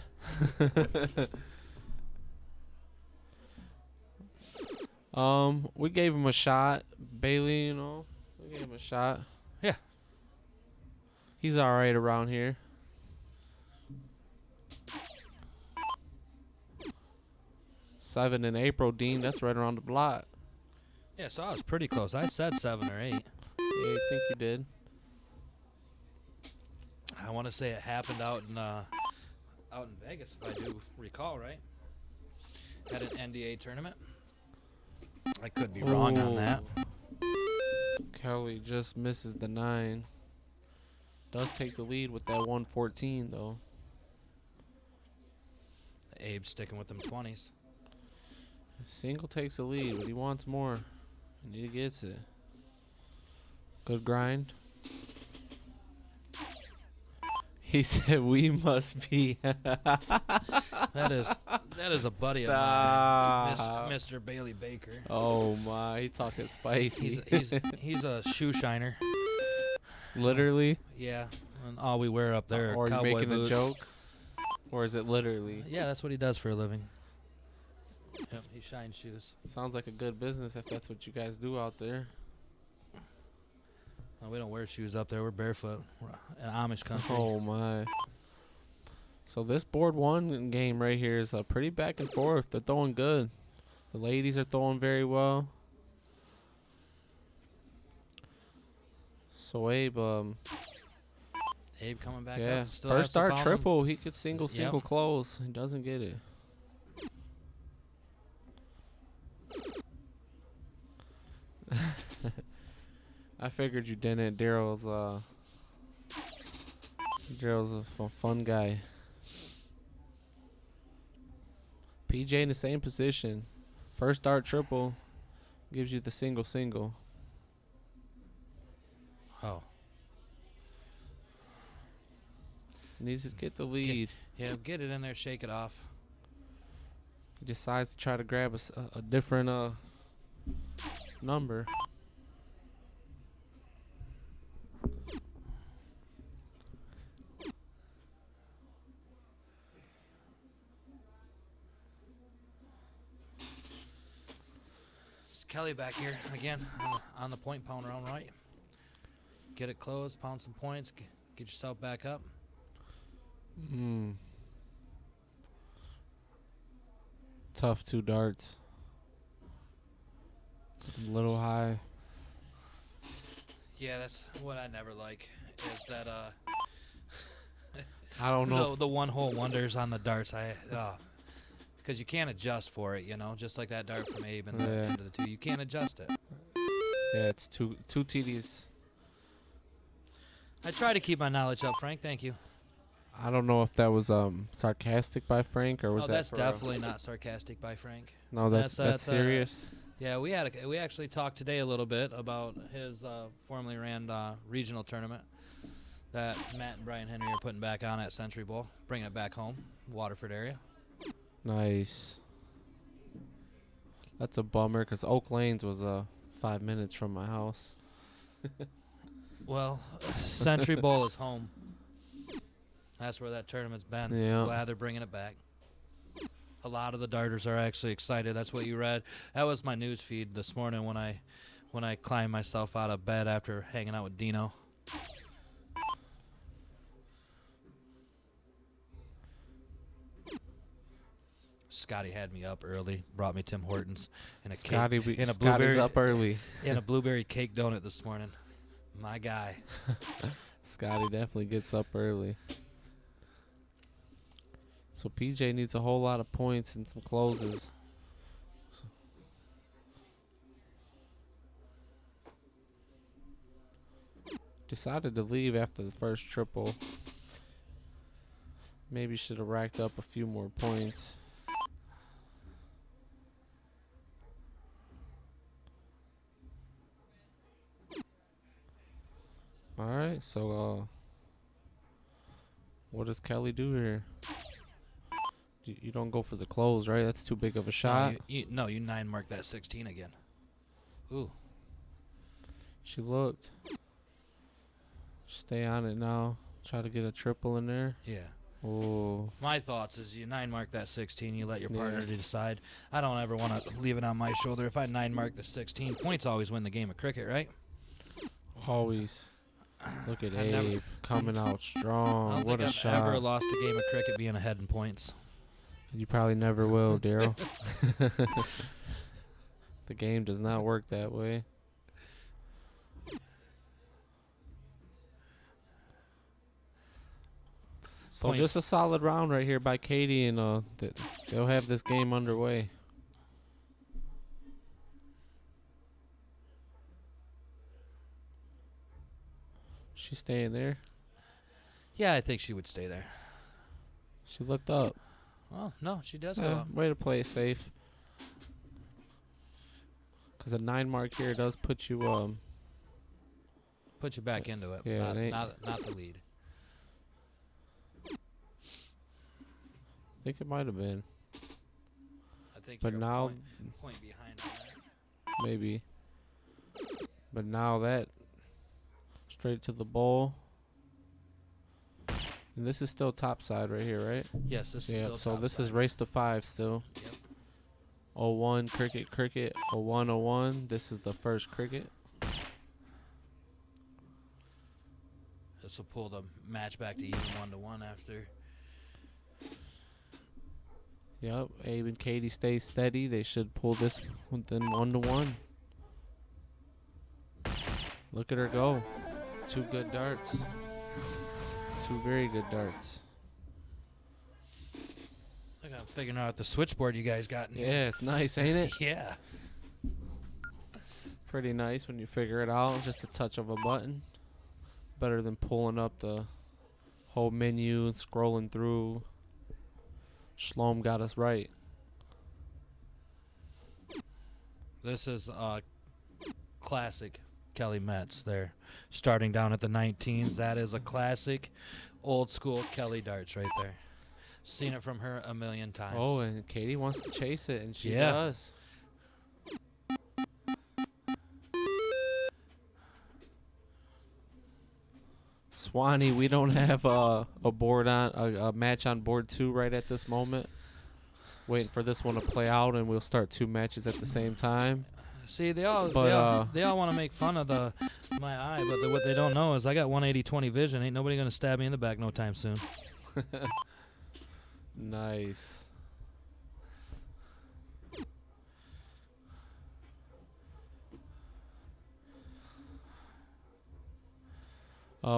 We gave him a shot, Bailey. You know, we gave him a shot. Yeah. He's all right around here. Seven in April, Dean. That's right around the block. Yeah, so I was pretty close. I said 7 or 8. Yeah, I think you did. I want to say it happened out in Vegas, if I do recall right. At an NDA tournament. I could be wrong on that. Kelly just misses the 9. Does take the lead with that 114 though. Abe sticking with them 20s. Single takes the lead, but he wants more. And he gets it. Good grind. He said we must be. That is a buddy of mine, Mr. Bailey Baker. Oh my, he talking spicy. He's a shoe shiner. Literally? Yeah, and all we wear up there Or are are you cowboy making boots. a joke? Or is it literally? Yeah, that's what he does for a living. Yep, he shines shoes. Sounds like a good business if that's what you guys do out there. No, we don't wear shoes up there. We're barefoot. We're in Amish country. Oh my. So this board one game right here is pretty back and forth. They're throwing good. The ladies are throwing very well. So Abe, Abe coming back yeah, up. Still first has to start follow triple. He could single Yep. close. He doesn't get it. I figured you didn't. Daryl's a fun guy. PJ in the same position. First start triple gives you the single. Oh. Needs to get the lead. Yeah, get it in there, shake it off. He decides to try to grab a different number. It's Kelly back here again on the point pound round, right? Get it closed, pound some points, get yourself back up. Tough 2 darts. A little high. Yeah, that's what I never like is that I don't know. the one hole wonders on the darts. Because you can't adjust for it, just like that dart from Abe and the end of the 2. You can't adjust it. Yeah, it's too tedious. I try to keep my knowledge up, Frank. Thank you. I don't know if that was sarcastic by Frank or was that that's for real? definitely not sarcastic by Frank. No, that's serious. Yeah, we actually talked today a little bit about his formerly ran regional tournament that Matt and Brian Henry are putting back on at Century Bowl, bringing it back home, Waterford area. Nice. That's a bummer because Oak Lanes was 5 minutes from my house. Well, Century Bowl is home. That's where that tournament's been. Yeah. Glad they're bringing it back. A lot of the darters are actually excited. That's what you read. That was my news feed this morning when I climbed myself out of bed after hanging out with Dino. Scotty had me up early, brought me Tim Hortons and a Scotty's blueberry up early. and a blueberry cake donut this morning. My guy. Scotty definitely gets up early. So PJ needs a whole lot of points and some closes. Decided to leave after the first triple. Maybe should have racked up a few more points. Alright, so what does Kelly do here? You don't go for the close, right? That's too big of a shot. No, you 9 mark that 16 again. Ooh. She looked. Stay on it now. Try to get a triple in there. Yeah. Oh. My thoughts is you 9 mark that 16, you let your partner decide. I don't ever want to leave it on my shoulder. If I 9 mark the 16, points always win the game of cricket, right? Always. Look at I've Abe coming out strong. I don't What think a I've shot. ever lost a game of cricket being ahead in points. You probably never will, Daryl. The game does not work that way. So Points. just a solid round right here by Katie, and they'll have this game underway. She's staying there. Yeah, I think she would stay there. She looked up. Oh, no, she does go up. Way to play it safe. Because a 9 mark here does put you Put you back into it. Yeah, Not the lead. think it might have been. I think But you're now, a point behind on that. maybe. But now that straight to the bowl. And this is still top side right here, right? Yes, this is still So top this side. is race to 5 still. Yep. 01 cricket 01. This is the first cricket. This will pull the match back to even 1-1 after. Yep, Abe and Katie stay steady. They should pull this within 1-1. Look at her go. 2 good darts. 2 very good darts. Look, I'm figuring out the switchboard you guys got in here. Yeah, it's nice, ain't it? Yeah. Pretty nice when you figure it out. Just a touch of a button. Better than pulling up the whole menu and scrolling through. Shlomo got us right. This is classic Kelly Metz there. Starting down at the 19s. That is a classic old school Kelly darts right there. Seen it from her a million times. Oh, and Katie wants to chase it, and she Yeah. does. Swanee, we don't have a board on a match on board 2 right at this moment. Waiting for this one to play out, and we'll start 2 matches at the same time. See, they all But, they all want to make fun of my eye, but what they don't know is I got 180/20 vision. Ain't nobody gonna stab me in the back no time soon. Nice.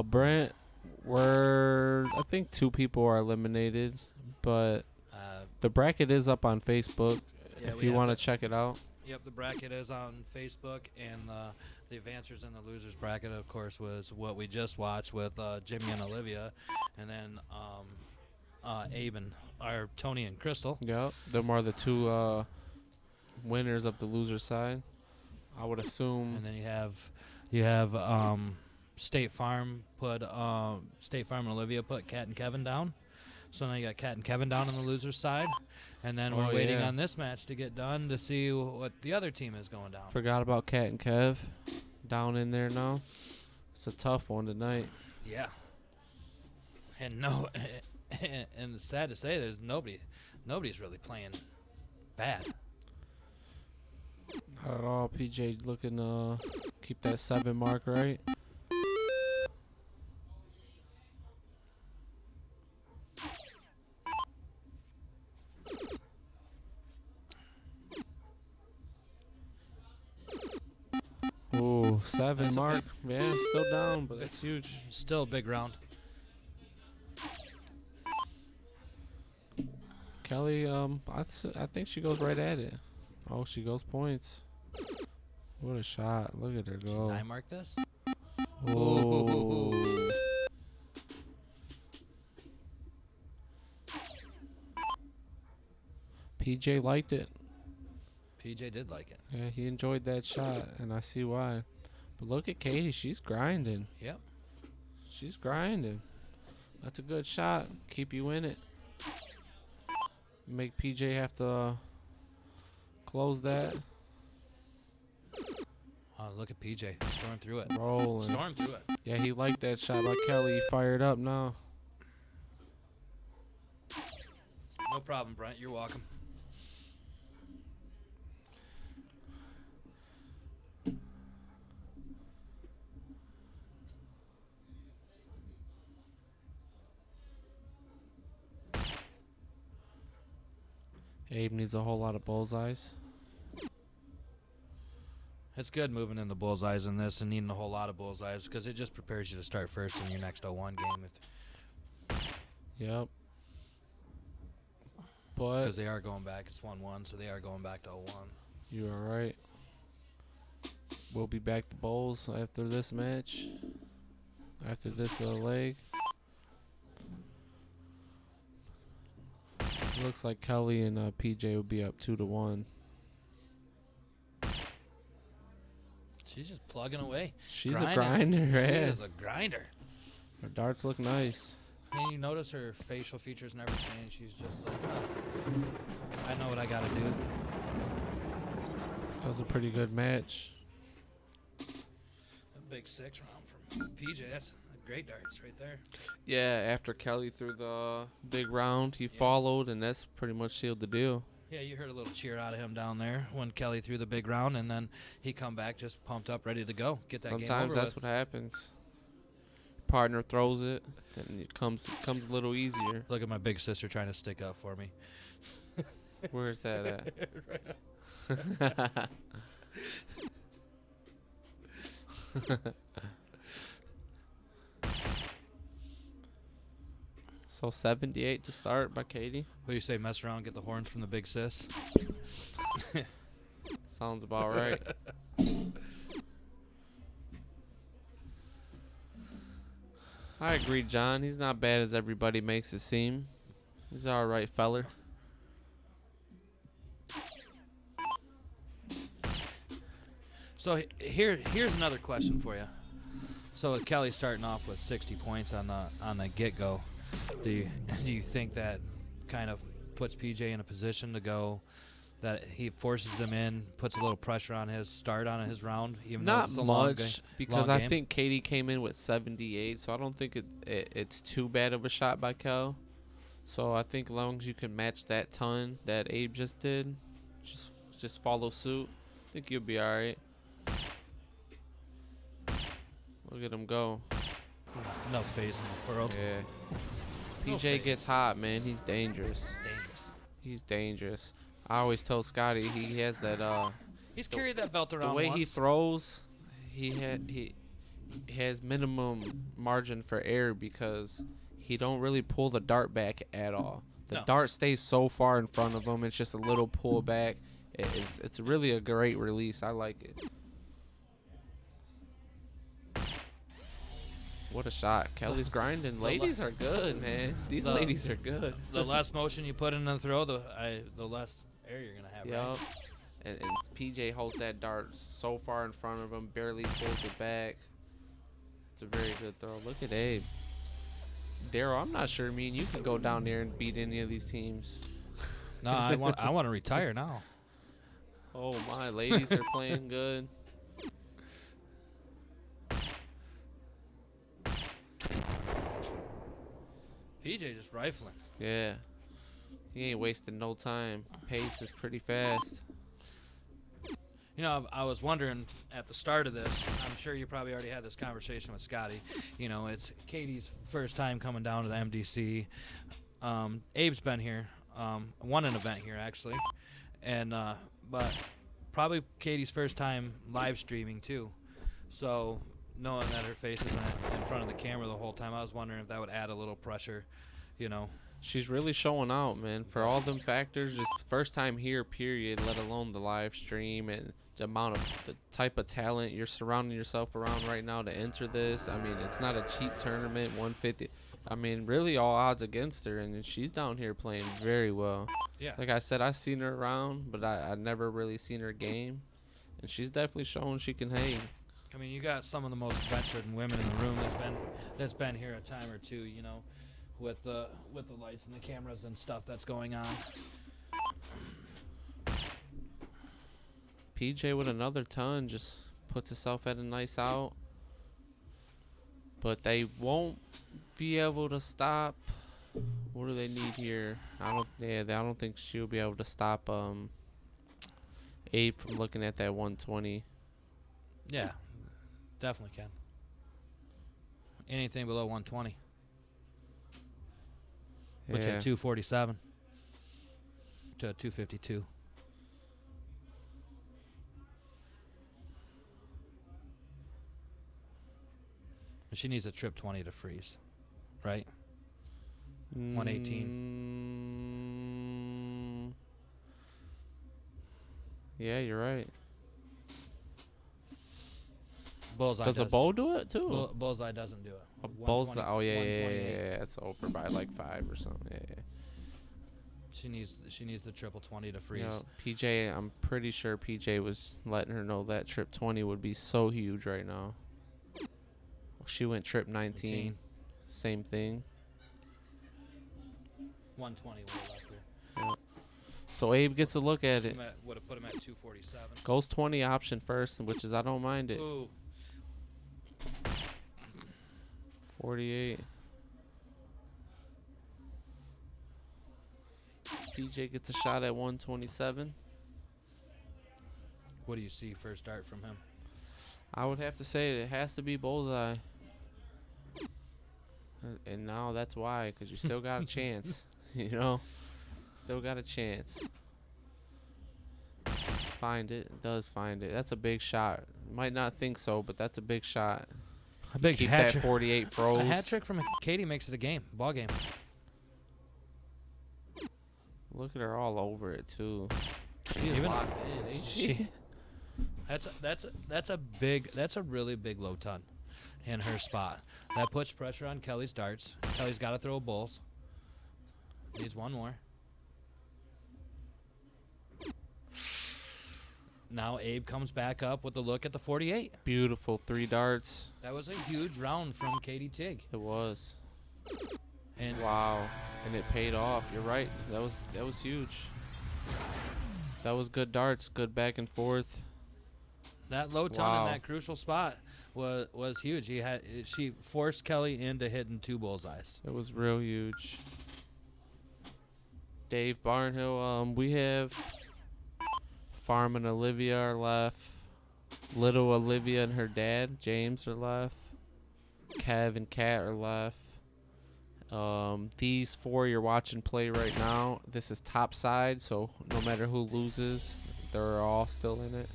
Brent, I think 2 people are eliminated, but the bracket is up on Facebook Yeah, if we you have want to it. check it out. Yep, the bracket is on Facebook, and the advancers and the losers bracket, of course, was what we just watched with Jimmy and Olivia, and then Abe and Tony and Crystal. Yep, them are the 2 winners of the loser side. I would assume. And then you have State Farm and Olivia put Kat and Kevin down. So now you got Kat and Kevin down on the loser's side, and then we're waiting on this match to get done to see what the other team is going down. Forgot about Kat and Kev down in there now. It's a tough one tonight. Yeah. And and it's sad to say there's nobody's really playing bad. Not at all. PJ looking to keep that 7 mark right. Ooh, 7 That's a mark. Yeah, still down, but that's huge. Still a big round. Kelly, I think she goes right at it. Oh, she goes points. What a shot. Look at her Should go. I mark this? Ooh. PJ liked it. PJ did like it. Yeah, he enjoyed that shot, and I see why. But look at Katie. She's grinding. Yep. She's grinding. That's a good shot. Keep you in it. Make PJ have to close that. Oh, look at PJ. Storm through it. Rolling. Storm through it. Yeah, he liked that shot by Kelly. He fired up now. No problem, Brent. You're welcome. Abe needs a whole lot of bullseyes. It's good moving in the bullseyes in this and needing a whole lot of bullseyes because it just prepares you to start first in your next 0-1 game. Yep. But Because they are going back. It's 1-1, so they are going back to 0-1. you are right. We'll be back to bowls after this match. After this leg. Looks like Kelly and PJ will be up 2-1. She's just plugging away. She's grinding. a grinder, She yeah. is a grinder. Her darts look nice. And you notice her facial features never change. She's just like, I know what I gotta do. That was a pretty good match. A big 6 round from PJ. That's a great darts right there. Yeah, after Kelly threw the big round, he followed, and that's pretty much sealed the deal. Yeah, you heard a little cheer out of him down there when Kelly threw the big round, and then he come back just pumped up, ready to go. Get that game over Sometimes that's with. what happens. Partner throws it, then it comes a little easier. Look at my big sister trying to stick up for me. Where's that at? So 78 to start by Katie. What do you say, mess around, get the horns from the big sis? Sounds about right. I agree, John. He's not bad as everybody makes it seem. He's all right, feller. So here's another question for you. So with Kelly starting off with 60 points on the get-go, do you think that kind of puts PJ in a position to go, that he forces him in, puts a little pressure on his start on his round, even Not though it's a much, because I game? think Katie came in with 78, so I don't think it's too bad of a shot by Kel. So I think as long as you can match that ton that Abe just did, just follow suit, I think you'll be all right. Look at him go. No face in the world. Yeah. No PJ face. gets hot, man. He's dangerous. Dangerous. He's dangerous. I always tell Scotty he has that He's carried that belt around the way once. he throws, he has minimum margin for error because he don't really pull the dart back at all. The No. dart stays so far in front of him. It's just a little pull back. It's really a great release. I like it. What a shot. Kelly's grinding. Ladies are good, man. These ladies are good. The less motion you put in the throw, the less air you're gonna have. Yup. Right? And PJ holds that dart so far in front of him, barely pulls it back. It's a very good throw. Look at Abe. Daryl, I'm not sure me and you can go down there and beat any of these teams. No, I want to retire now. Oh my, ladies are playing good. PJ just rifling. Yeah. He ain't wasting no time. Pace is pretty fast. You know, I was wondering at the start of this, I'm sure you probably already had this conversation with Scotty. You know, it's Katie's first time coming down to the MDC. Abe's been here, won an event here actually, and but probably Katie's first time live streaming too. So knowing that her face is in front of the camera the whole time, I was wondering if that would add a little pressure, you know. She's really showing out, man. For all them factors, just first time here, period, let alone the live stream and the amount of the type of talent you're surrounding yourself around right now to enter this. I mean, it's not a cheap tournament, 150. I mean, really all odds against her, and she's down here playing very well. Yeah. Like I said, I've seen her around, but I never really seen her game, and she's definitely showing she can hang. I mean, you got some of the most veteran women in the room that's been here a time or two, you know, with the lights and the cameras and stuff that's going on. PJ with another ton just puts herself at a nice out, but they won't be able to stop. What do they need here? I don't think she'll be able to stop Abe from looking at that 120. Yeah, definitely can. Anything below 120. Put you Yeah. at 247 to 252. And she needs a trip 20 to freeze, right? 118. Yeah, you're right. Bullseye Does a bow do it too? Bullseye doesn't do it. A bullseye. Oh yeah, yeah, 128. It's over by like 5 or something. Yeah. She needs the triple 20 to freeze. You know, PJ, I'm pretty sure PJ was letting her know that trip 20 would be so huge right now. She went trip 19. Same thing. 120 would have left there. Yeah. So Abe gets a look at it. Would have put him at 247. Goes 20 option first, which is I don't mind it. Ooh. 48. PJ gets a shot at 127. What do you see first dart from him? I would have to say it has to be bullseye. And now that's why, because you still got a chance. You know? Still got a chance. Find it. It does find it. That's a big shot. You might not think so, but that's a big shot. A big Keep hat that 48 froze. A hat trick from Katie makes it a game. Ball game. Look at her all over it, too. She is locked in, ain't she? That's a really big low ton in her spot. That puts pressure on Kelly's darts. Kelly's got to throw bulls. Needs one more. Now Abe comes back up with a look at the 48. Beautiful 3 darts. That was a huge round from Katie Tig. It was. And wow, and it paid off. You're right. That was huge. That was good darts, good back and forth. That low ton in that crucial spot was huge. She forced Kelly into hitting 2 bullseyes. It was real huge. Dave Barnhill, we have Farm and Olivia are left. Little Olivia and her dad, James, are left. Kev and Kat are left. These 4 you're watching play right now, this is top side, so no matter who loses, they're all still in it.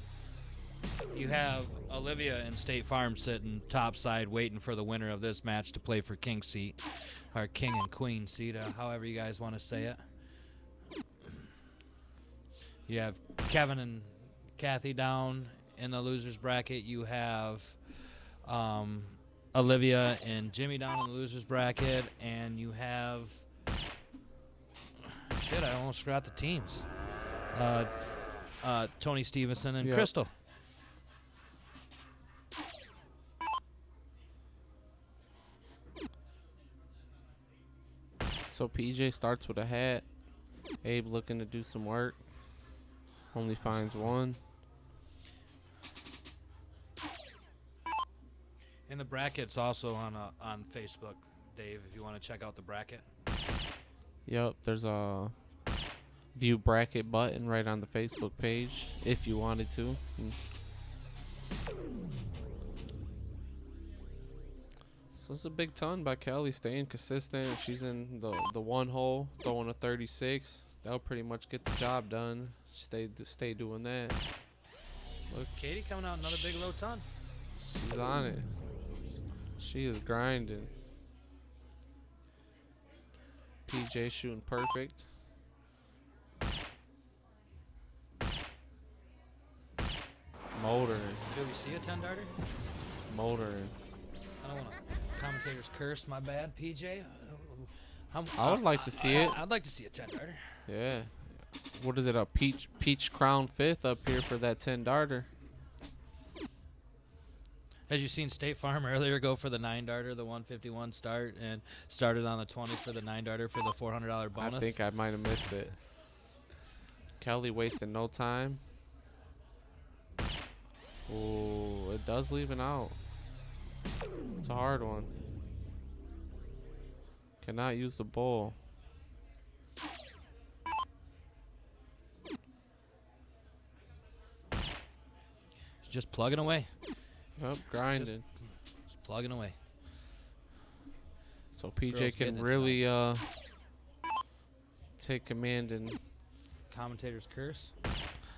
You have Olivia and State Farm sitting topside waiting for the winner of this match to play for king seat, or king and queen seat, however you guys want to say it. You have Kevin and Kathy down in the losers bracket. You have Olivia and Jimmy down in the losers bracket, and you have shit, I almost forgot the teams. Tony Stevenson and Crystal. So PJ starts with a hat. Abe looking to do some work. Only finds 1. And the bracket's also on Facebook, Dave, if you want to check out the bracket. Yep, there's a view bracket button right on the Facebook page if you wanted to. So it's a big ton by Kelly, staying consistent. She's in the 1 hole, throwing a 36. That'll pretty much get the job done. Stay doing that. Look, Katie coming out another big low ton. She's on it. She is grinding. PJ shooting perfect. Motoring. Do we see a 10-darter? Motoring. I don't want to commentator's curse, my bad, PJ. I would like to see it. I'd like to see a 10-darter. Yeah. What is it, a peach crown 5th up here for that 10-darter? Has you seen State Farm earlier go for the 9-darter, the 151 start, and started on the 20 for the 9-darter for the $400 bonus? I think I might have missed it. Kelly wasting no time. Oh, it does leave an out. It's a hard one. Cannot use the bowl. Just plugging away. Yep, grinding. Just plugging away. So PJ Girls can getting it really take command and commentator's curse.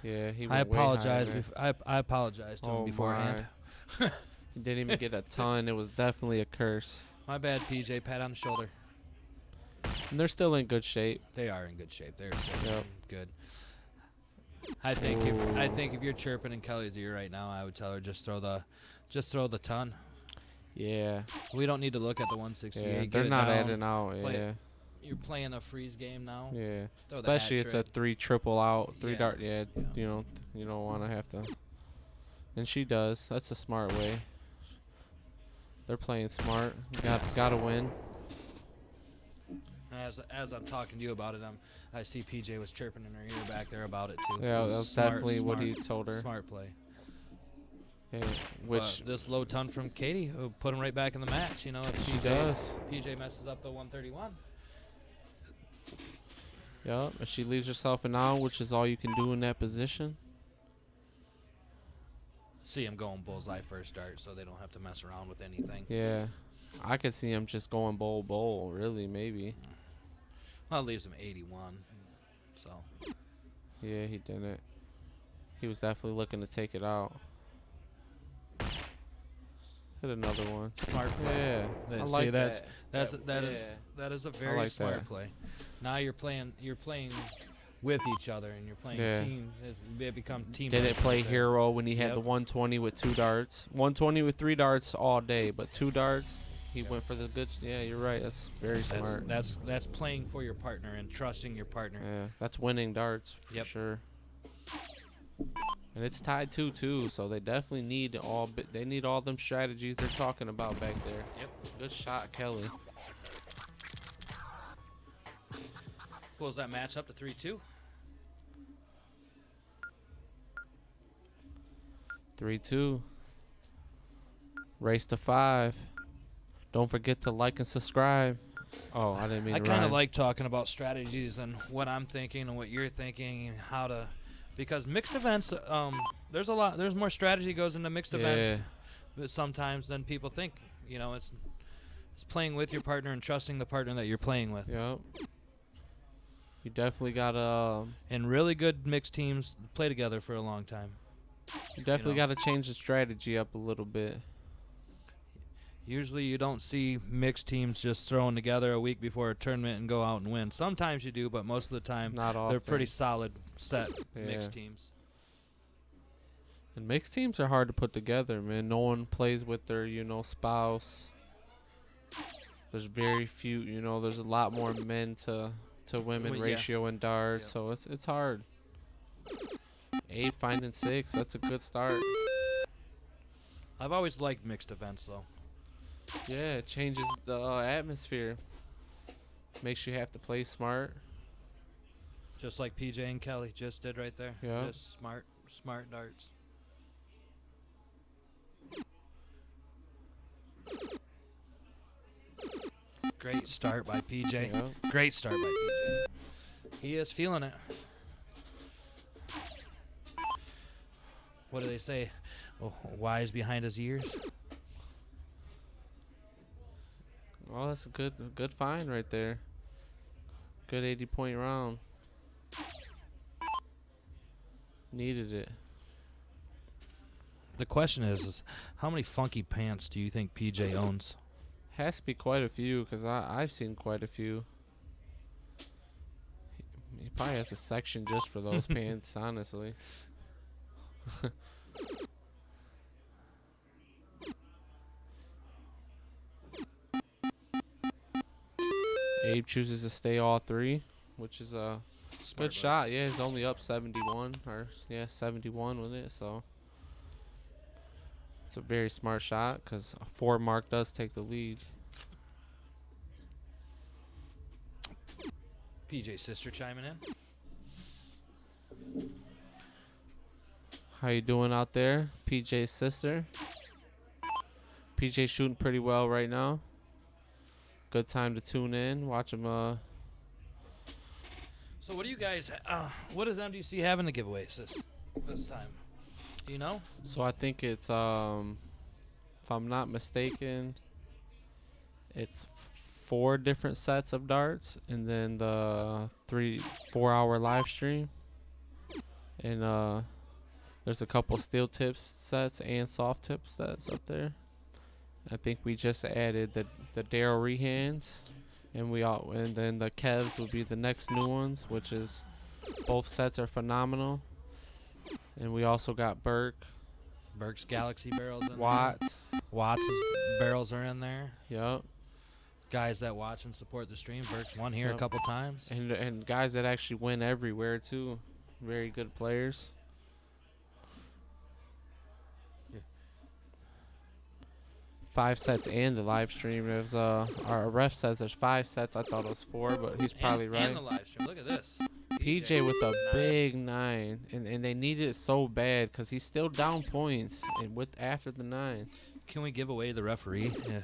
yeah, he. I apologize. I I apologize to him beforehand. He didn't even get a ton. It was definitely a curse. My bad, PJ. Pat on the shoulder. And they're still in good shape. They are in good shape. They're so good. I think if you're chirping in Kelly's ear right now, I would tell her just throw the ton. Yeah. We don't need to look at the 168. Yeah, Get they're it not down. adding out. Yeah. You're playing a freeze game now. Yeah. Throw the hat Especially it's a trick. 3 triple out, 3 Yeah. dart. Yeah. You don't want to have to. And she does. That's a smart way. They're playing smart. Got to win. As I'm talking to you about it, I see PJ was chirping in her ear back there about it too. Yeah, that's definitely what he told her. Smart play. Yeah, which this low ton from Katie will put him right back in the match. You know, if she does. PJ messes up the 131. Yep, and she leaves herself an out, which is all you can do in that position. See him going bullseye first dart, so they don't have to mess around with anything. Yeah, I could see him just going bowl, really, maybe. Well, it leaves him 81, so. Yeah, he didn't. He was definitely looking to take it out. Hit another one. Smart play. Yeah, I see, like that yeah. that is a very smart play. Now you're playing with each other, and you're playing team. It become team. Didn't play hero when he had the 120 with 2 darts. 120 with 3 darts all day, but 2 darts, he went for the good. Yeah, you're right. That's very smart. That's playing for your partner and trusting your partner. Yeah, that's winning darts for sure. And it's tied 2-2, so they definitely need all them strategies they're talking about back there. Yep. Good shot, Kelly. Pulls that match up to 3-2. 3-2. Race to 5. Don't forget to like and subscribe. Oh, I didn't mean to I kind of like talking about strategies and what I'm thinking and what you're thinking and how to, because mixed events, there's more strategy goes into mixed events sometimes than people think. You know, it's playing with your partner and trusting the partner that you're playing with. Yep. You definitely got and really good mixed teams play together for a long time. You definitely got to change the strategy up a little bit. Usually you don't see mixed teams just thrown together a week before a tournament and go out and win. Sometimes you do, but most of the time they're pretty solid set mixed teams. And mixed teams are hard to put together, man. No one plays with their, spouse. There's very few, there's a lot more men to women ratio in darts, so it's hard. 8 finding 6, that's a good start. I've always liked mixed events though. Yeah, it changes the atmosphere. Makes you have to play smart. Just like PJ and Kelly just did right there. Yeah. Just smart darts. Great start by PJ. Yeah. Great start by PJ. He is feeling it. What do they say? Oh, wise behind his ears. Oh, that's a good find right there. Good 80-point round. Needed it. The question is how many funky pants do you think PJ owns? Has to be quite a few, because I've seen quite a few. He probably has a section just for those pants, honestly. Abe chooses to stay all 3, which is a good shot. Yeah, he's only up 71, or 71 with it, so it's a very smart shot because a 4 mark does take the lead. PJ's sister chiming in. How you doing out there, PJ's sister? PJ shooting pretty well right now. Good time to tune in, watch him. So what do you guys? What does MDC have in the giveaways this time? Do you know? So I think it's if I'm not mistaken, it's 4 different sets of darts, and then the 4 hour live stream, and there's a couple steel tips sets and soft tip sets up there. I think we just added the Daryl Rehans, and then the Kevs will be the next new ones, which is both sets are phenomenal. And we also got Burke's Galaxy barrels in Watts. there. Watts' barrels are in there. Yep. Guys that watch and support the stream. Burke's won here a couple times. And guys that actually win everywhere too. Very good players. 5 sets and the live stream. There's our ref says there's 5 sets. I thought it was 4, but he's probably right. And the live stream. Look at this. PJ with a big 9, and they needed it so bad because he's still down points and after the 9. Can we give away the referee? Yeah.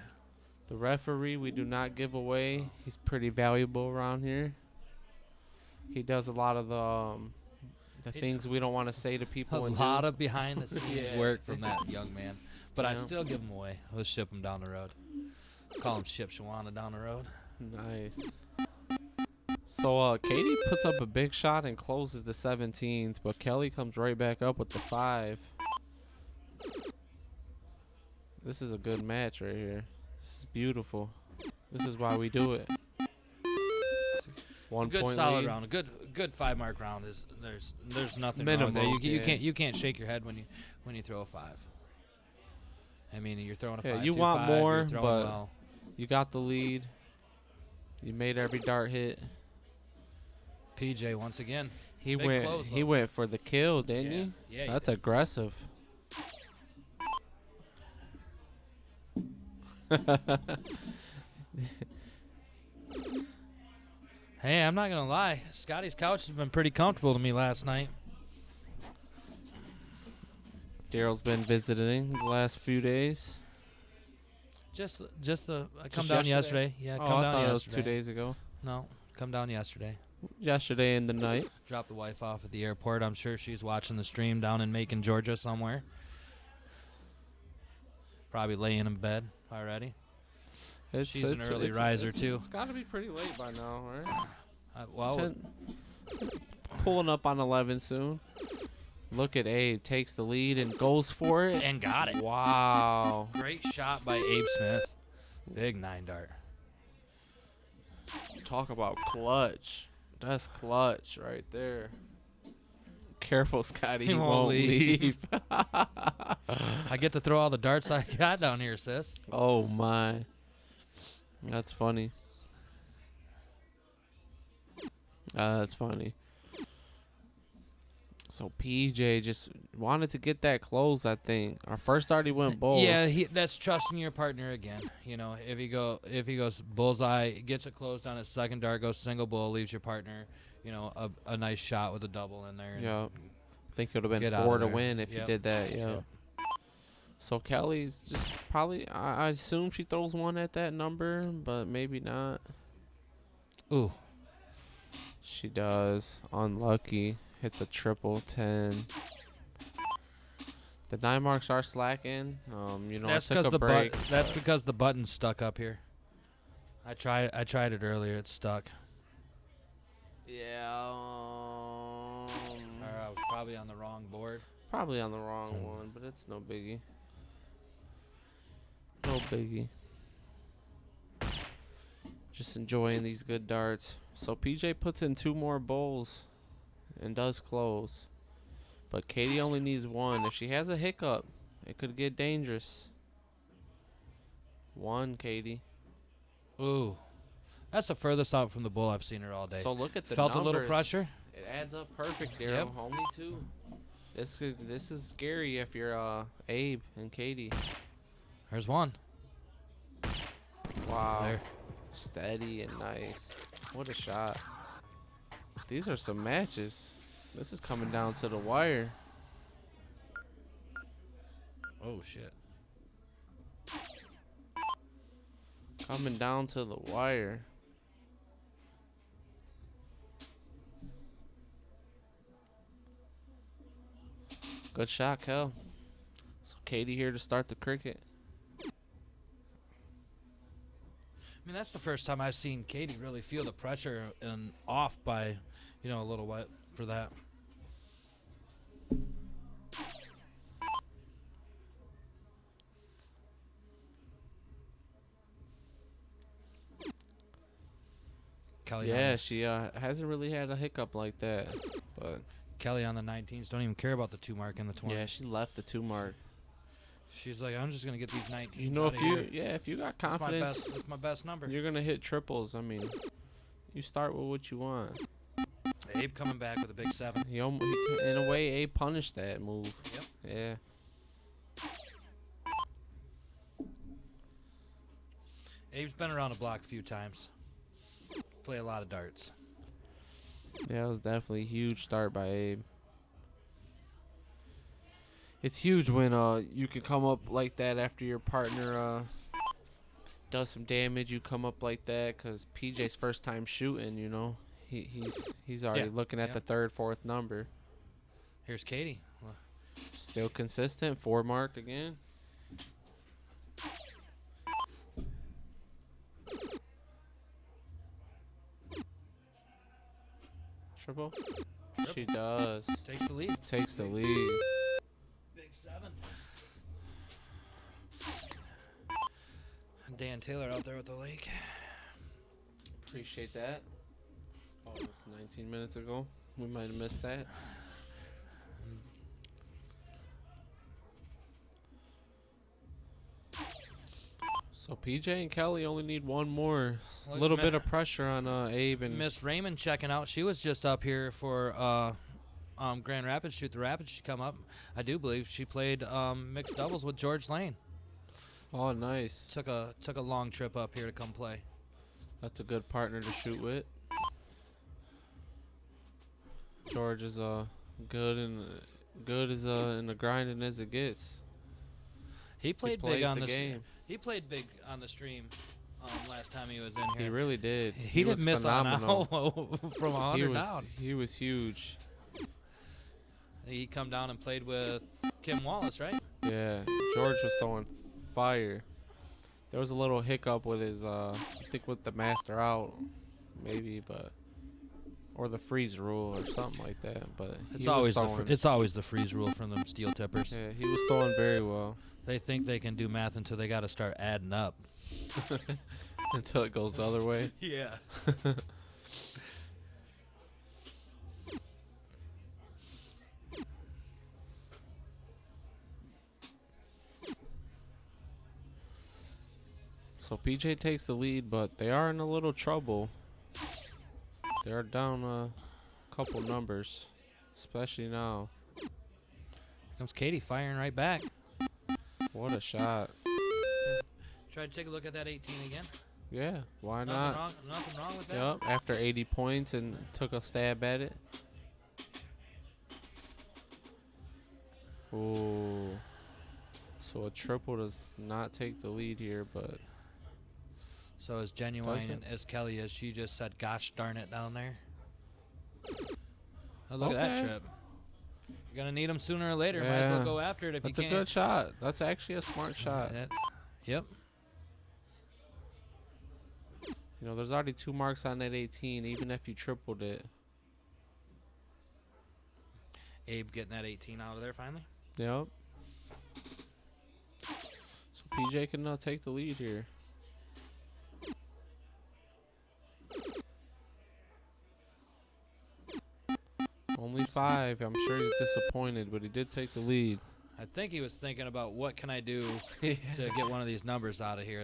The referee we do not give away. He's pretty valuable around here. He does a lot of the things we don't want to say to people. A lot of behind the scenes work from that young man. But I still give him away. We'll ship him down the road. Call him Ship Shawana down the road. Nice. So Katie puts up a big shot and closes the 17th, but Kelly comes right back up with the 5. This is a good match right here. This is beautiful. This is why we do it. It's a good solid round. A good 5-mark round is there's nothing wrong with that. You can't shake your head when you throw a 5. I mean, you're throwing a 5. You want 5, more, you're throwing but well. You got the lead. You made every dart hit. PJ once again. He went for the kill, didn't he? Yeah. That's aggressive. Hey, I'm not gonna lie. Scotty's couch has been pretty comfortable to me last night. Daryl's been visiting the last few days. I come down yesterday. Yeah, come down I thought yesterday. it was 2 days ago. No, come down yesterday. Yesterday in the night. Dropped the wife off at the airport. I'm sure she's watching the stream down in Macon, Georgia somewhere. Probably laying in bed already. She's an early riser, too. It's got to be pretty late by now, right? Well, pulling up on 11 soon. Look at Abe. Takes the lead and goes for it. And got it. Wow. Great shot by Abe Smith. Big 9-dart. Talk about clutch. That's clutch right there. Careful, Scotty. He won't leave. I get to throw all the darts I got down here, sis. Oh, my. That's funny. That's funny. So PJ just wanted to get that close, I think. Our first dart he went bull. Yeah, that's trusting your partner again. You know, if he goes bullseye, gets it closed on his second dart, goes single bull, leaves your partner, you know, a nice shot with a double in there. Yeah. I think it would have been 4 to win if he did that. Yeah. So Kelly's just probably, I assume she throws one at that number, but maybe not. Ooh. She does. Unlucky. Hits a triple 10. The 9 marks are slacking. You know, that's because that's because the button's stuck up here. I tried it earlier. It's stuck. Yeah. Or I was probably on the wrong board. Probably on the wrong one, but it's no biggie. No biggie. Just enjoying these good darts. So PJ puts in 2 more bowls and does close. But Katie only needs 1. If she has a hiccup, it could get dangerous. 1, Katie. Ooh. That's the furthest out from the bull I've seen her all day. So look at the Felt numbers. a little pressure. It adds up perfect, Daryl. Yep. Only 2. This is scary if you're Abe and Katie. There's 1. Wow. There. Steady and nice. What a shot. These are some matches. This is coming down to the wire. Oh, shit. Coming down to the wire. Good shot, Kel. So Katie here to start the cricket. I mean, that's the first time I've seen Katie really feel the pressure and off by, you know, a little while for that. Kelly. Yeah, she hasn't really had a hiccup like that, but Kelly on the 19s don't even care about the 2 mark and the 20. yeah, she left the 2 mark. She's like, I'm just gonna get these 19s. You know, out of here. if you got confidence, that's my best number. you're gonna hit triples. I mean, you start with what you want. Abe coming back with a big 7. He in a way, Abe punished that move. Yep. Yeah. Abe's been around the block a few times. Play a lot of darts. Yeah, it was definitely a huge start by Abe. It's huge when you can come up like that after your partner does some damage. You come up like that because PJ's first time shooting. You know, he's already looking at the third, fourth number. Here's Katie. Still consistent. 4 mark again. Triple. She does. Takes the lead. Takes the lead. Big 7. Dan Taylor out there with the lake. Appreciate that. Oh, it was 19 minutes ago. We might have missed that. So PJ and Kelly only need one more. A little bit of pressure on Abe and Miss Raymond checking out. She was just up here for Grand Rapids. Shoot the Rapids. She come up. I do believe she played mixed doubles with George Lane. Oh, nice. Took a long trip up here to come play. That's a good partner to shoot with. George is good as in the grinding as it gets. He played big on the game. He played big on the stream last time he was in here. He really did. He didn't miss phenomenal. on from 100 down. He was huge. He come down and played with Kim Wallace, right? Yeah, George was throwing fire. There was a little hiccup with his, I think with the master out, maybe, but or the freeze rule or something like that. But it's always the freeze rule from them steel tippers. Yeah, he was throwing very well. They think they can do math until they got to start adding up. Until it goes the other way. Yeah. So PJ takes the lead, but they are in a little trouble. They are down a couple numbers, especially now. Comes Katie firing right back. What a shot. Try to take a look at that 18 again. Yeah, why not? Nothing wrong with that. Yep, after 80 points and took a stab at it. Ooh. So a triple does not take the lead here, but... So as genuine as Kelly is, she just said, gosh darn it, down there. Oh, look at that trip. You're going to need them sooner or later. Yeah. Might as well go after it if you can. That's a good shot. That's actually a smart shot. Yep. You know, there's already 2 marks on that 18, even if you tripled it. Abe getting that 18 out of there finally. Yep. So PJ can take the lead here. Only 5. I'm sure he's disappointed, but he did take the lead. I think he was thinking about what can I do to get one of these numbers out of here.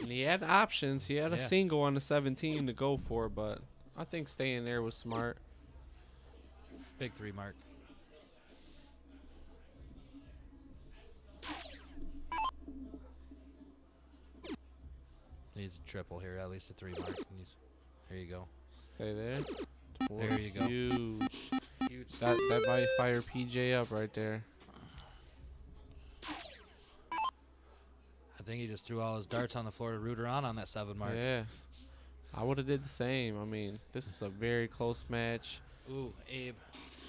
And he had options. He had a single on the 17 to go for, but I think staying there was smart. Big 3 mark. Needs a triple here, at least a 3 mark. There you go. Stay there. There you go. Huge. That might fire PJ up right there. I think he just threw all his darts on the floor to root her on that 7 mark. Yeah. I would have did the same. I mean, this is a very close match. Ooh, Abe.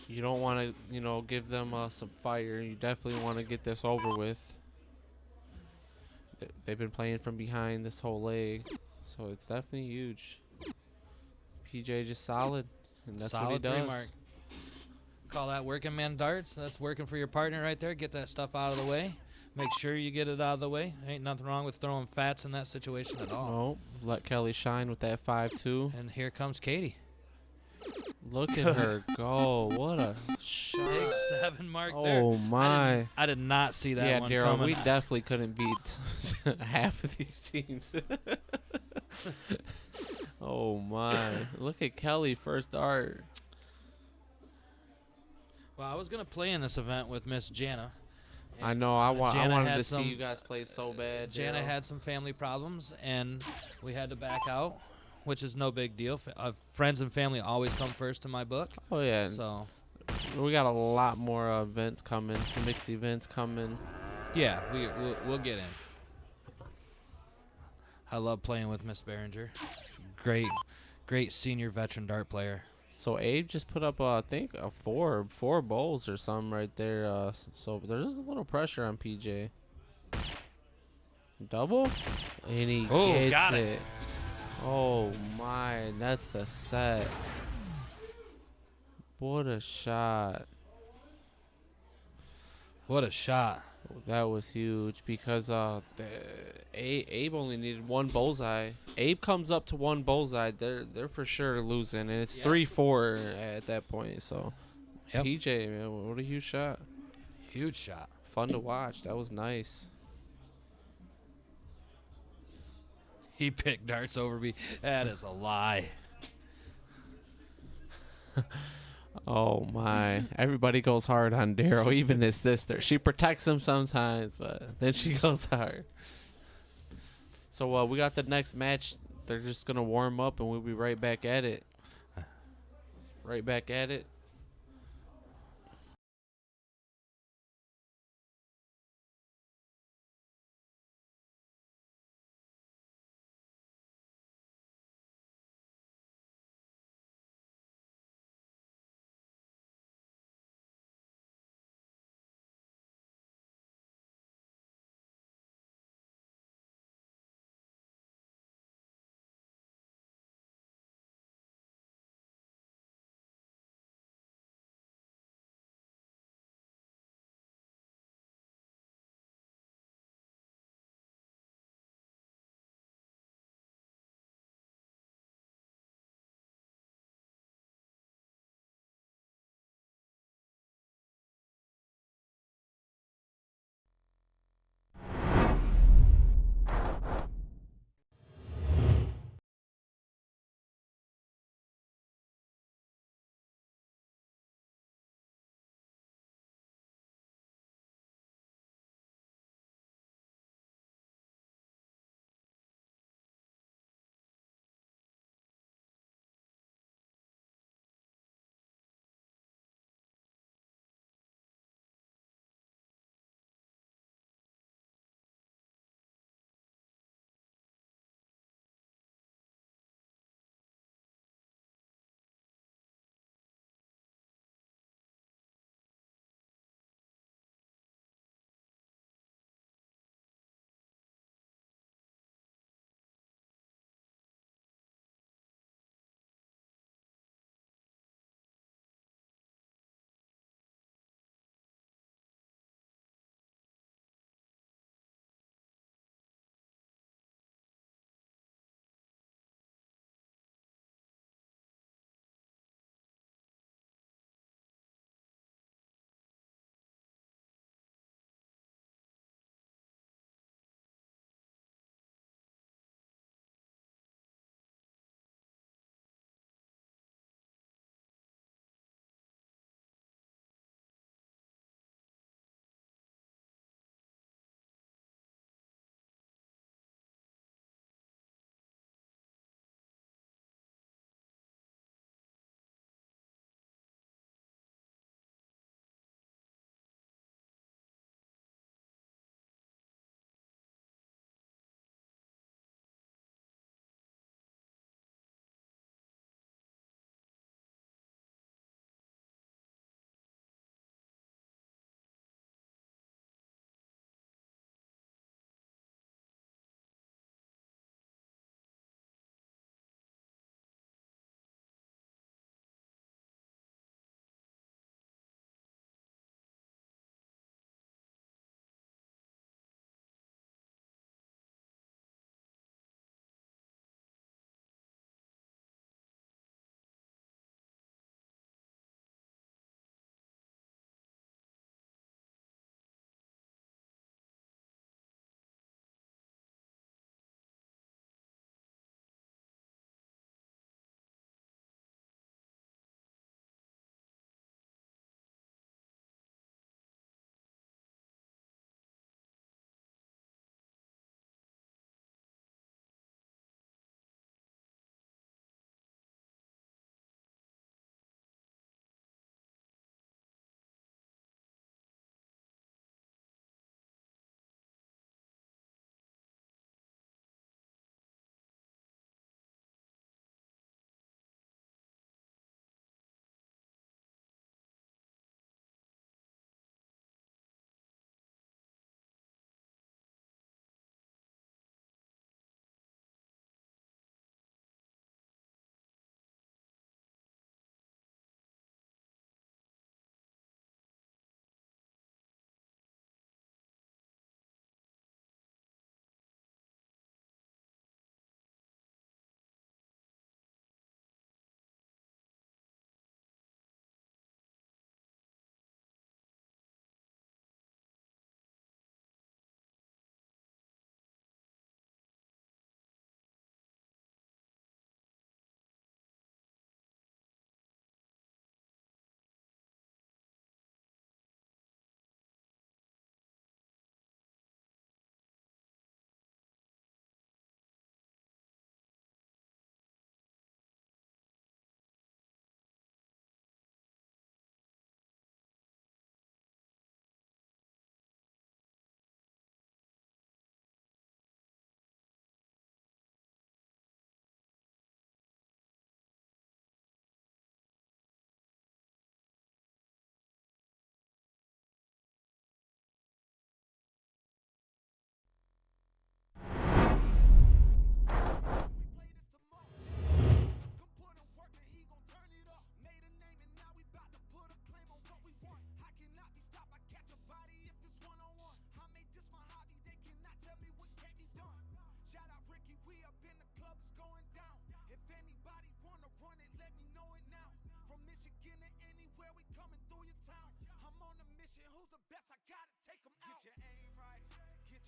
You don't want to, you know, give them some fire. You definitely want to get this over with. They've been playing from behind this whole leg, so it's definitely huge. PJ just solid, and that's what he does. 3 mark. Call that working man darts. That's working for your partner right there. Get that stuff out of the way. Make sure you get it out of the way. Ain't nothing wrong with throwing fats in that situation at all. No, let Kelly shine with that 5-2. And here comes Katie. Look at her go. What a shot. Big 7 mark there. Oh, my. I did not see that one Daryl, coming. we definitely couldn't beat half of these teams. Oh, my. Look at Kelly, first dart. Well, I was going to play in this event with Miss Jana, I know. I wanted to some, see you guys play so bad. Jana had some family problems, and we had to back out, which is no big deal. Friends and family always come first in my book. Oh yeah. So we got a lot more events coming, mixed events coming. Yeah, we'll get in. I love playing with Miss Behringer. Great senior veteran dart player. So Abe just put up, I think, four bowls or something right there. So there's a little pressure on PJ. Double, and he gets got it. Oh my, that's the set. What a shot. What a shot. That was huge because Abe only needed one bullseye. Abe comes up to one bullseye, they're for sure losing, and it's 3-4 at that point. So PJ, man, what a huge shot. Huge shot. Fun to watch. That was nice. He picked darts over me. That is a lie. Oh my. Everybody goes hard on Daryl, even his sister. She protects him sometimes, but then she goes hard. So we got the next match. They're just going to warm up, and we'll be right back at it. Right back at it.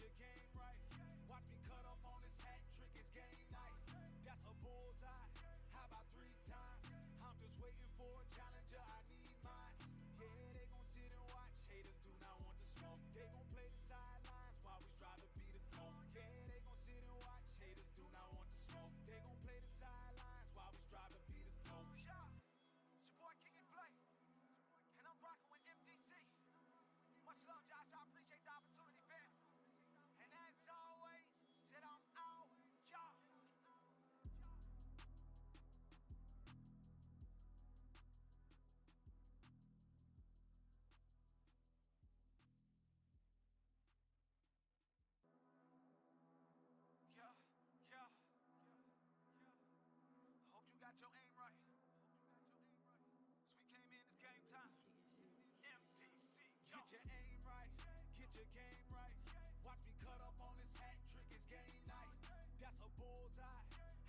your game right. Watch me cut up on this hat trick, it's game night. That's a bullseye. How about 3 times? I'm just waiting for a challenger, I need mine. Yeah, they gon' sit and watch. Haters do not want to smoke. They gon' play the sidelines while we strive to be the goal. Yeah, they gon' sit and watch. Haters do not want to smoke. They gon' play the sidelines while we strive to be the goal. Yeah, it's your boy King and Flay, and I'm rocking with MDC. Much love, Josh. I appreciate the opportunity, fam. And as always, said I'm out, y'all. Yeah, yeah. Hope you got your aim right. As we came in, it's game time. MDC, get your aim right, get your game right. Watch me cut up on this hat trick, it's game night. That's a bullseye.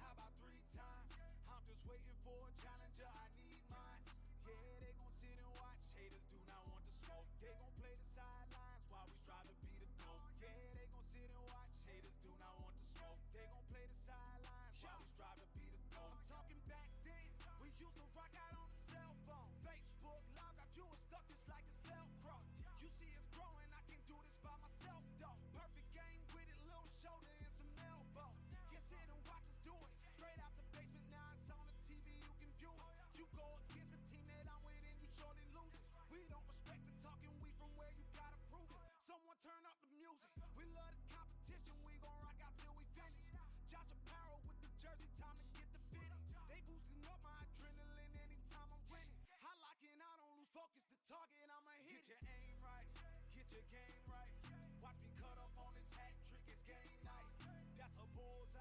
How about 3 times? I'm just waiting for a challenger, I need mine. Yeah, they gon' sit and watch. Haters do not want to smoke. They gon' play the sidelines while we strive to be the goal. Yeah, they gon' sit and watch. Haters do not want to smoke. They gon' play the sidelines while we strive to be the goal. I'm talking back then, we used to rock out on the cell phone. Facebook Live got you stuck just like it's Velcro. You see it's growing, I can do this by myself though. Perfect game with it, little shoulder and some elbow. Get sit and watch us do it. Straight out the basement, now it's on the TV, you can view it. You go against the team that I'm with and you surely lose it. We don't respect the talking, we from where you gotta prove it. Someone turn up the music. We love the competition, we gon' rock out till we finish. Josh Apparel with the jersey, time to get the fitting. They boosting up my adrenaline anytime I'm winning. I lock in, I don't lose focus, the target, I'ma hit. Get your aim right, get your game right. Watch me cut up on this hat trick, it's game night. That's a bullseye.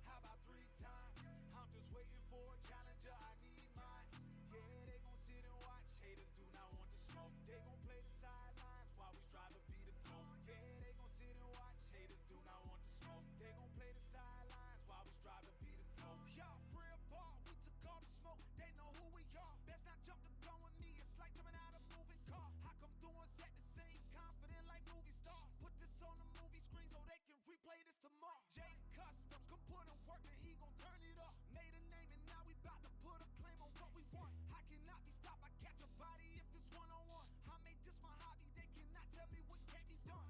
How about 3 times? I'm just waiting for a challenger, I need mine. Yeah, they gon' sit and watch. Haters do not want to smoke. They gon' play the sidelines while we strive to be the goal. Yeah, they gon' sit and watch. Haters do not want to smoke. They gon' play the sidelines while we strive to be the goal. Y'all free ball, we took all the smoke. They know who we are. Best not jump the gun with me. It's like jumping out a moving car. I come through and set the scene, confident like movie stars. Put this on the movie screen so they can replay this tomorrow. Jay Customs, come put in work and he gon' turn it up. Made a name and now we bout to put a claim on what we want. I cannot be stopped. I catch a body if it's one-on-one. I made this my hobby. They cannot tell me what can't be done.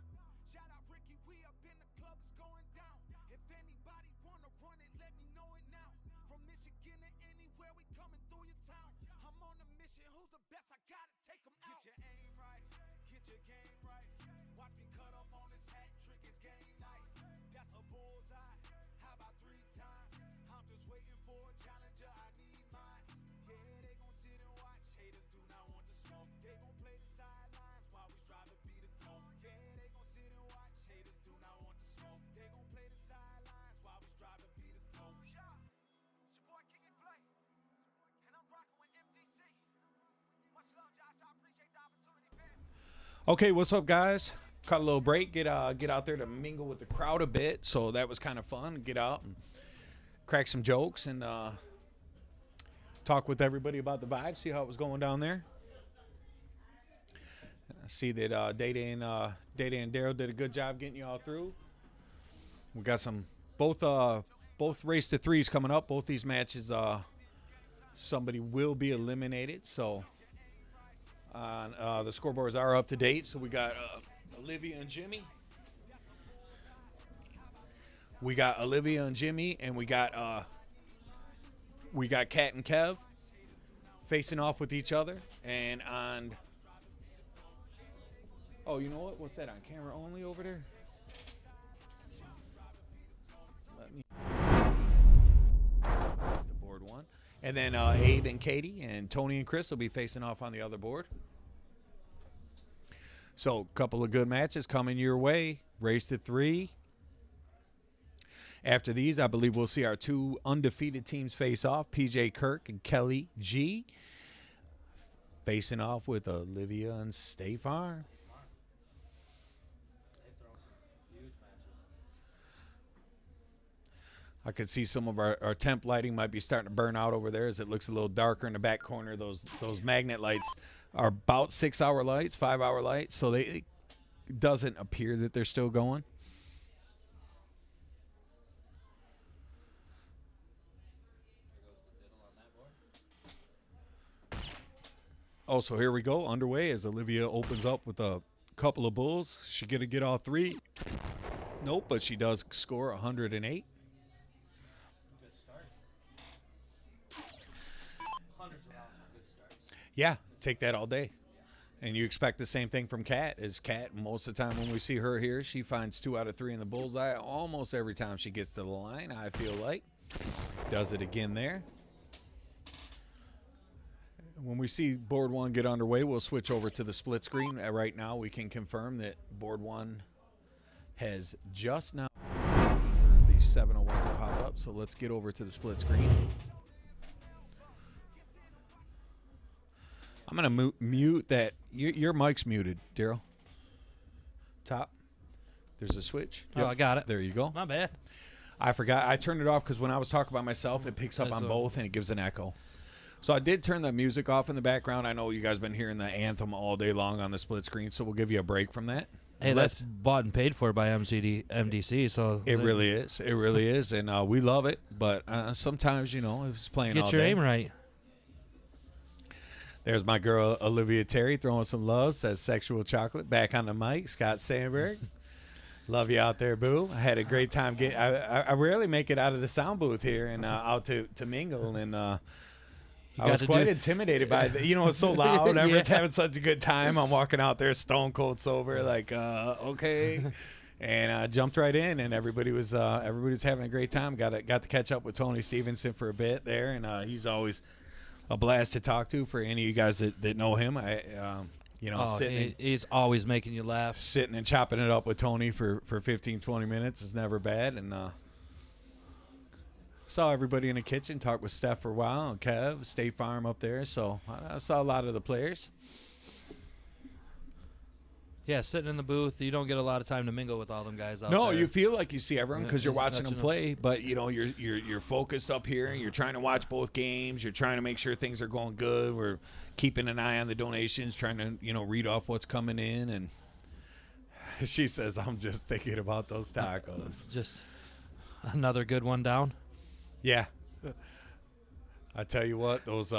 Shout out Ricky, we up in the club, it's going down. If anybody wanna run it, let me know it now. From Michigan to anywhere, we coming through your town. I'm on a mission, who's the best? I gotta take them out. Get your aim right, get your game right. Watch me cut up on this hat trick, it's game night. That's a bullseye. How about 3 times? I'm just waiting for a challenger, I need mine. Yeah, they gon' sit and watch. Haters do not want to smoke. They gon' play the sidelines while we strive to be the goal. Yeah, they gon' sit and watch. Haters do not want to smoke. They gon' play the sidelines while we strive to be the goal. Yeah, it's your boy King and Flay, and I'm rocking with MDC. Much love, Josh. I appreciate the opportunity, fam. Okay, what's up, guys? Cut a little break. Get out there to mingle with the crowd a bit. So that was kind of fun. Get out and crack some jokes and talk with everybody about the vibe. See how it was going down there. I see that Day-Day and Daryl did a good job getting you all through. We got some both race to threes coming up. Both these matches, somebody will be eliminated. So the scoreboards are up to date. So we got Olivia and Jimmy. We got Olivia and Jimmy, and we got Kat and Kev facing off with each other. And on, oh, you know what? What's that on camera only over there? Let me. That's the board one. And then Abe and Katie and Tony and Chris will be facing off on the other board. So a couple of good matches coming your way. Race to 3. After these, I believe we'll see our 2 undefeated teams face off. PJ Kirk and Kelly G facing off with Olivia and State Farm. They've thrown some huge matches. I could see some of our temp lighting might be starting to burn out over there as it looks a little darker in the back corner. Those magnet lights are about 6-hour lights, 5-hour lights, so it doesn't appear that they're still going. Oh, so here we go. Underway as Olivia opens up with a couple of bulls. She going to get all three? Nope, but she does score 108. Good start. Hundreds of rounds of good starts. Yeah, take that all day. And you expect the same thing from Kat. As Kat, most of the time when we see her here, she finds 2 out of 3 in the bullseye almost every time she gets to the line, I feel like. Does it again there. When we see board 1 get underway, we'll switch over to the split screen. Right now, we can confirm that board 1 has just now the 701s to pop up. So let's get over to the split screen. I'm going to mute that. Your mic's muted, Daryl. Top. There's a switch. Oh, I got it. There you go. My bad. I forgot. I turned it off because when I was talking by myself, it picks up on both and it gives an echo. So I did turn the music off in the background. I know you guys have been hearing the anthem all day long on the split screen, so we'll give you a break from that. Hey, that's bought and paid for by MDC, so it really is. It really is, and we love it. But sometimes, it's playing all day. Get your aim right. There's my girl Olivia Terry throwing some love. Says sexual chocolate back on the mic. Scott Sandberg, love you out there, boo. I had a great time. I rarely make it out of the sound booth here and out to mingle and. I was quite intimidated by it. It's so loud. Everyone's having such a good time. I'm walking out there stone cold sober, like, okay. And I jumped right in, and everybody's having a great time. Got to catch up with Tony Stevenson for a bit there, and he's always a blast to talk to for any of you guys that know him. He's always making you laugh. Sitting and chopping it up with Tony for 15, 20 minutes is never bad, and saw everybody in the kitchen, talked with Steph for a while, and Kev, State Farm up there. So I saw a lot of the players. Yeah, sitting in the booth, you don't get a lot of time to mingle with all them guys out there. No, you feel like you see everyone because you're watching them play, but you're focused up here, and you're trying to watch both games. You're trying to make sure things are going good. We're keeping an eye on the donations, trying to read off what's coming in. And she says, "I'm just thinking about those tacos." Just another good one down. Yeah. I tell you what, those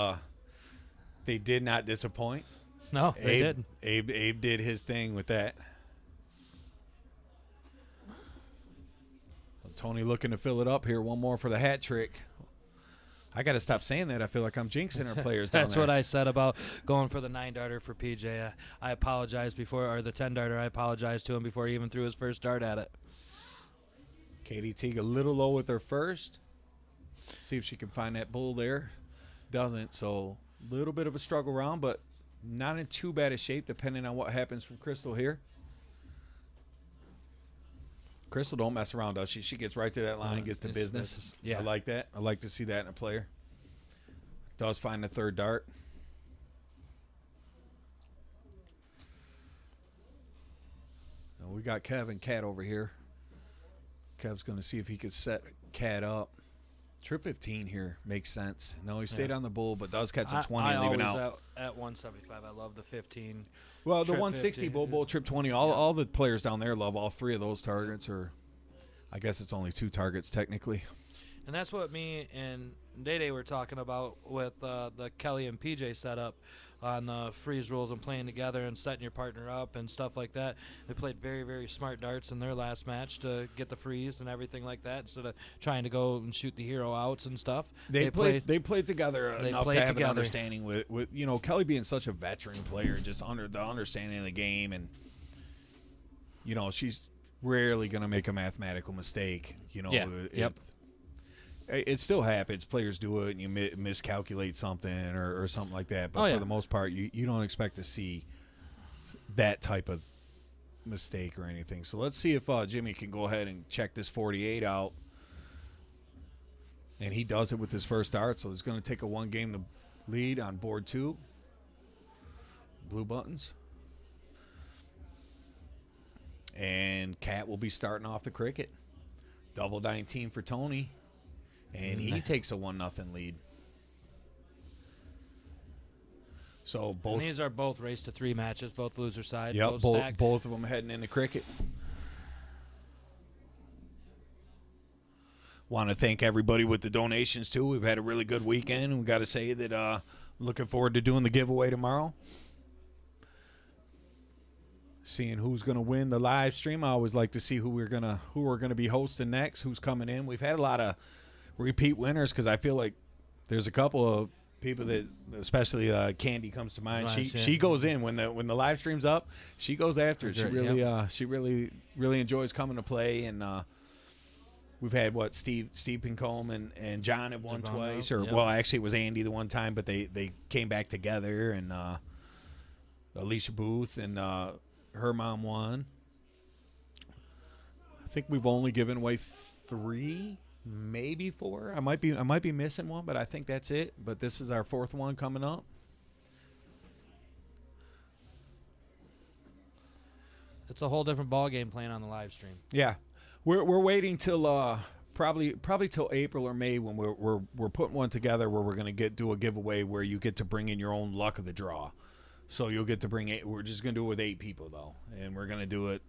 they did not disappoint. No, they did. Abe did his thing with that. Tony looking to fill it up here. One more for the hat trick. I got to stop saying that. I feel like I'm jinxing our players down there. That's what I said about going for the 9-darter for PJ. I apologized before, or the 10-darter. I apologized to him before he even threw his first dart at it. Katie Teague a little low with her first. See if she can find that bull there. Doesn't, so a little bit of a struggle round, but not in too bad a shape depending on what happens from Crystal here. Crystal don't mess around, does she? She gets right to that line, gets to business. Yeah. I like that. I like to see that in a player. Does find the third dart. Now we got Kev and Kat over here. Kev's going to see if he could set Kat up. Trip 15 here makes sense. No, he stayed on the bull, but does catch a 20 and leaving out. At 175, I love the 15. Well, the 160 bull, trip 20. All the players down there love all three of those targets, or I guess it's only 2 targets technically. And that's what me and Day were talking about with the Kelly and PJ setup on the freeze rules and playing together and setting your partner up and stuff like that. They played very, very smart darts in their last match to get the freeze and everything like that instead of trying to go and shoot the hero outs and stuff. They played together enough to have an understanding with Kelly being such a veteran player, just under the understanding of the game, and she's rarely going to make a mathematical mistake. It still happens. Players do it, and you miscalculate something or something like that. But for the most part, you don't expect to see that type of mistake or anything. So let's see if Jimmy can go ahead and check this 48 out. And he does it with his first dart, so it's going to take a 1-game to lead on board 2. Blue buttons. And Kat will be starting off the cricket. Double 19 for Tony. And he takes a 1-0 lead. So both. And these are both race to 3 matches, both loser side. Yep, both of them heading into cricket. Want to thank everybody with the donations too. We've had a really good weekend. We got to say that looking forward to doing the giveaway tomorrow. Seeing who's gonna win the live stream. I always like to see who we're gonna be hosting next. Who's coming in? We've had a lot of repeat winners because I feel like there's a couple of people that, especially Candy comes to mind. She goes in when the live stream's up. She goes after it. She really enjoys coming to play. And we've had Steve Pincombe and John have won twice, or well, actually it was Andy the one time, but they came back together, and Alicia Booth and her mom won. I think we've only given away 3. Maybe 4. I might be missing one, but I think that's it. But this is our 4th one coming up. It's a whole different ball game playing on the live stream. Yeah, we're waiting till probably till April or May when we're putting one together where we're gonna do a giveaway where you get to bring in your own luck of the draw. So you'll get to bring 8. We're just gonna do it with 8 people though, and we're gonna do it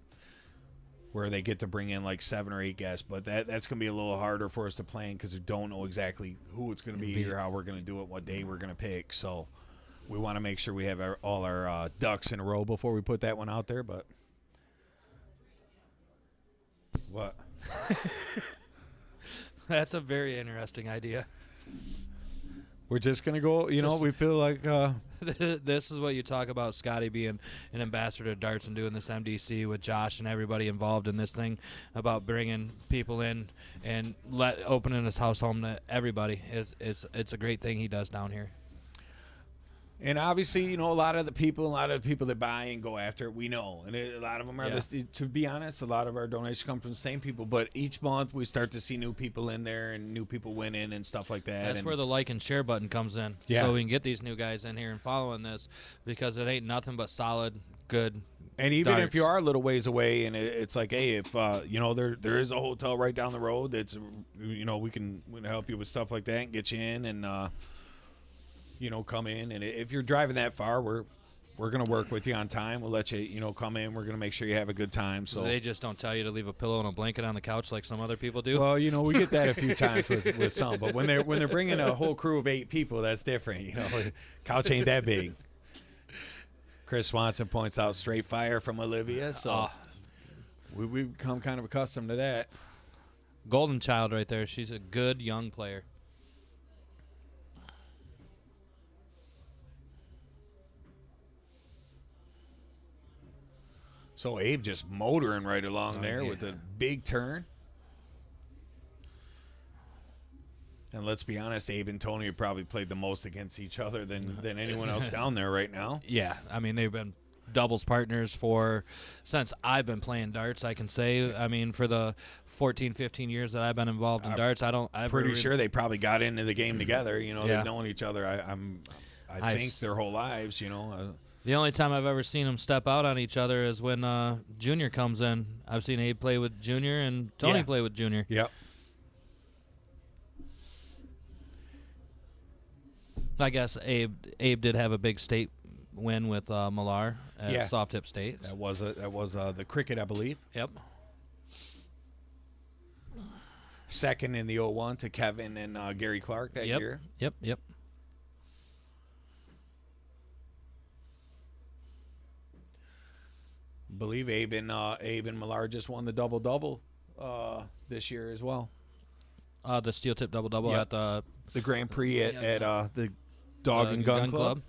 where they get to bring in like 7 or 8 guests, but that's going to be a little harder for us to plan because we don't know exactly who it's going to be or how we're going to do it, what day we're going to pick. So we want to make sure we have all our ducks in a row before we put that one out there. But what? That's a very interesting idea. We're just going to go, we feel like this is what you talk about, Scotty being an ambassador to darts and doing this MDC with Josh and everybody involved in this thing about bringing people in and opening his house home to everybody. It's a great thing he does down here. And obviously, a lot of the people that buy and go after it, we know. And a lot of them are, to be honest, a lot of our donations come from the same people. But each month we start to see new people in there and new people win in and stuff like that. That's where the like and share button comes in. Yeah. So we can get these new guys in here and following this because it ain't nothing but solid, good And even darts. if you are a little ways away and it's like, hey, if, there is a hotel right down the road that's, we can help you with stuff like that and get you in and, come in. And if you're driving that far, we're going to work with you on time. We'll let you, come in. We're going to make sure you have a good time. So they just don't tell you to leave a pillow and a blanket on the couch like some other people do. Well, we get that a few times with some, but when they're bringing a whole crew of 8 people, that's different. Couch ain't that big. Chris Swanson points out straight fire from Olivia, so we've become kind of accustomed to that. Golden child right there. She's a good young player. So Abe just motoring right along there with a big turn. And let's be honest, Abe and Tony have probably played the most against each other than anyone else down there right now. Yeah, I mean, they've been doubles partners since I've been playing darts, I can say. I mean, for the 14, 15 years that I've been involved in darts, I'm pretty sure they probably got into the game together. They've known each other, I think, their whole lives, The only time I've ever seen them step out on each other is when Junior comes in. I've seen Abe play with Junior and Tony play with Junior. Yep. I guess Abe did have a big state win with Millar at Soft Tip State. That was the cricket, I believe. Yep. Second in the 01 to Kevin and Gary Clark that year. Yep. I believe Abe and Millar just won the double-double this year as well. The steel tip double-double at the Grand Prix at the Dog and Gun Club.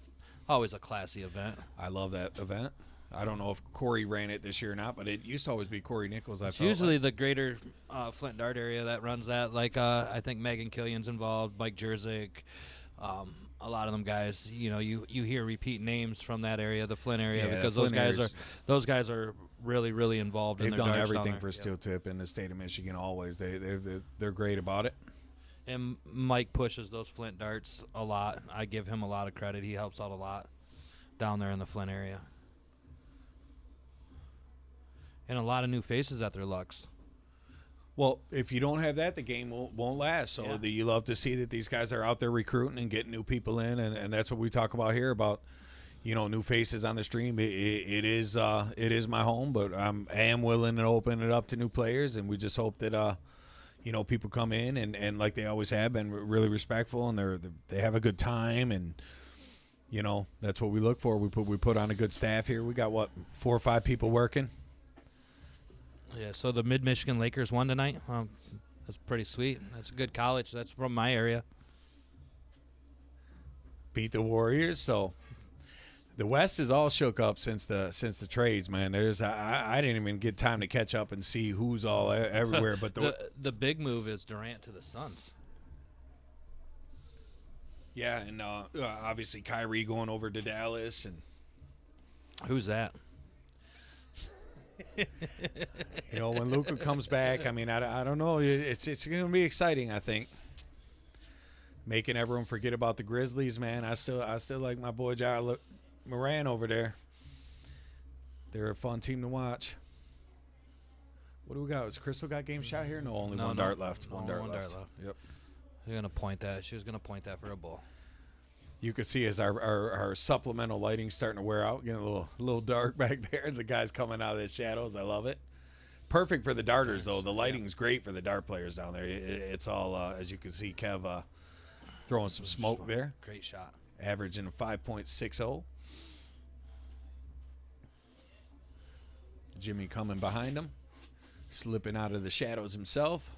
Always a classy event. I love that event. I don't know if Corey ran it this year or not, but it used to always be Corey Nichols. It's usually the greater Flint Dart area that runs that. Like I think Megan Killian's involved, Mike Jerzik, a lot of them guys. You hear repeat names from that area, the Flint area, because those guys are really, really involved. They've in their done darts everything for steel tip in the state of Michigan. Always, they're great about it. And Mike pushes those Flint darts a lot. I give him a lot of credit. He helps out a lot down there in the Flint area. And a lot of new faces at their Lux. Well, if you don't have that, the game won't last. So you love to see that these guys are out there recruiting and getting new people in, and that's what we talk about here about, new faces on the stream. It is my home, but I am willing to open it up to new players, and we just hope that people come in and like they always have been, really respectful, and they have a good time, and you know, that's what we look for. We put on a good staff here. We got, what, 4 or 5 people working? Yeah, so the Mid-Michigan Lakers won tonight. That's pretty sweet. That's a good college. That's from my area. Beat the Warriors, so the West is all shook up since the trades, man. I didn't even get time to catch up and see who's all everywhere. But the big move is Durant to the Suns. Yeah, and obviously Kyrie going over to Dallas, and who's that? You know, when Luka comes back, I mean, I don't know. It's going to be exciting, I think. Making everyone forget about the Grizzlies, man. I still like my boy Ja Moran over there. They're a fun team to watch. What do we got? Has Crystal got game shot here? No, only one dart left. One dart left. Yep. You're gonna point that. She was gonna point that for a ball. You can see as our supplemental lighting starting to wear out, getting a little dark back there. The guys coming out of the shadows. I love it. Perfect for the darters, though. The lighting's great for the dart players down there. It's all, as you can see, Kev throwing some smoke there. Great shot. Averaging 5.60. Jimmy coming behind him. Slipping out of the shadows himself.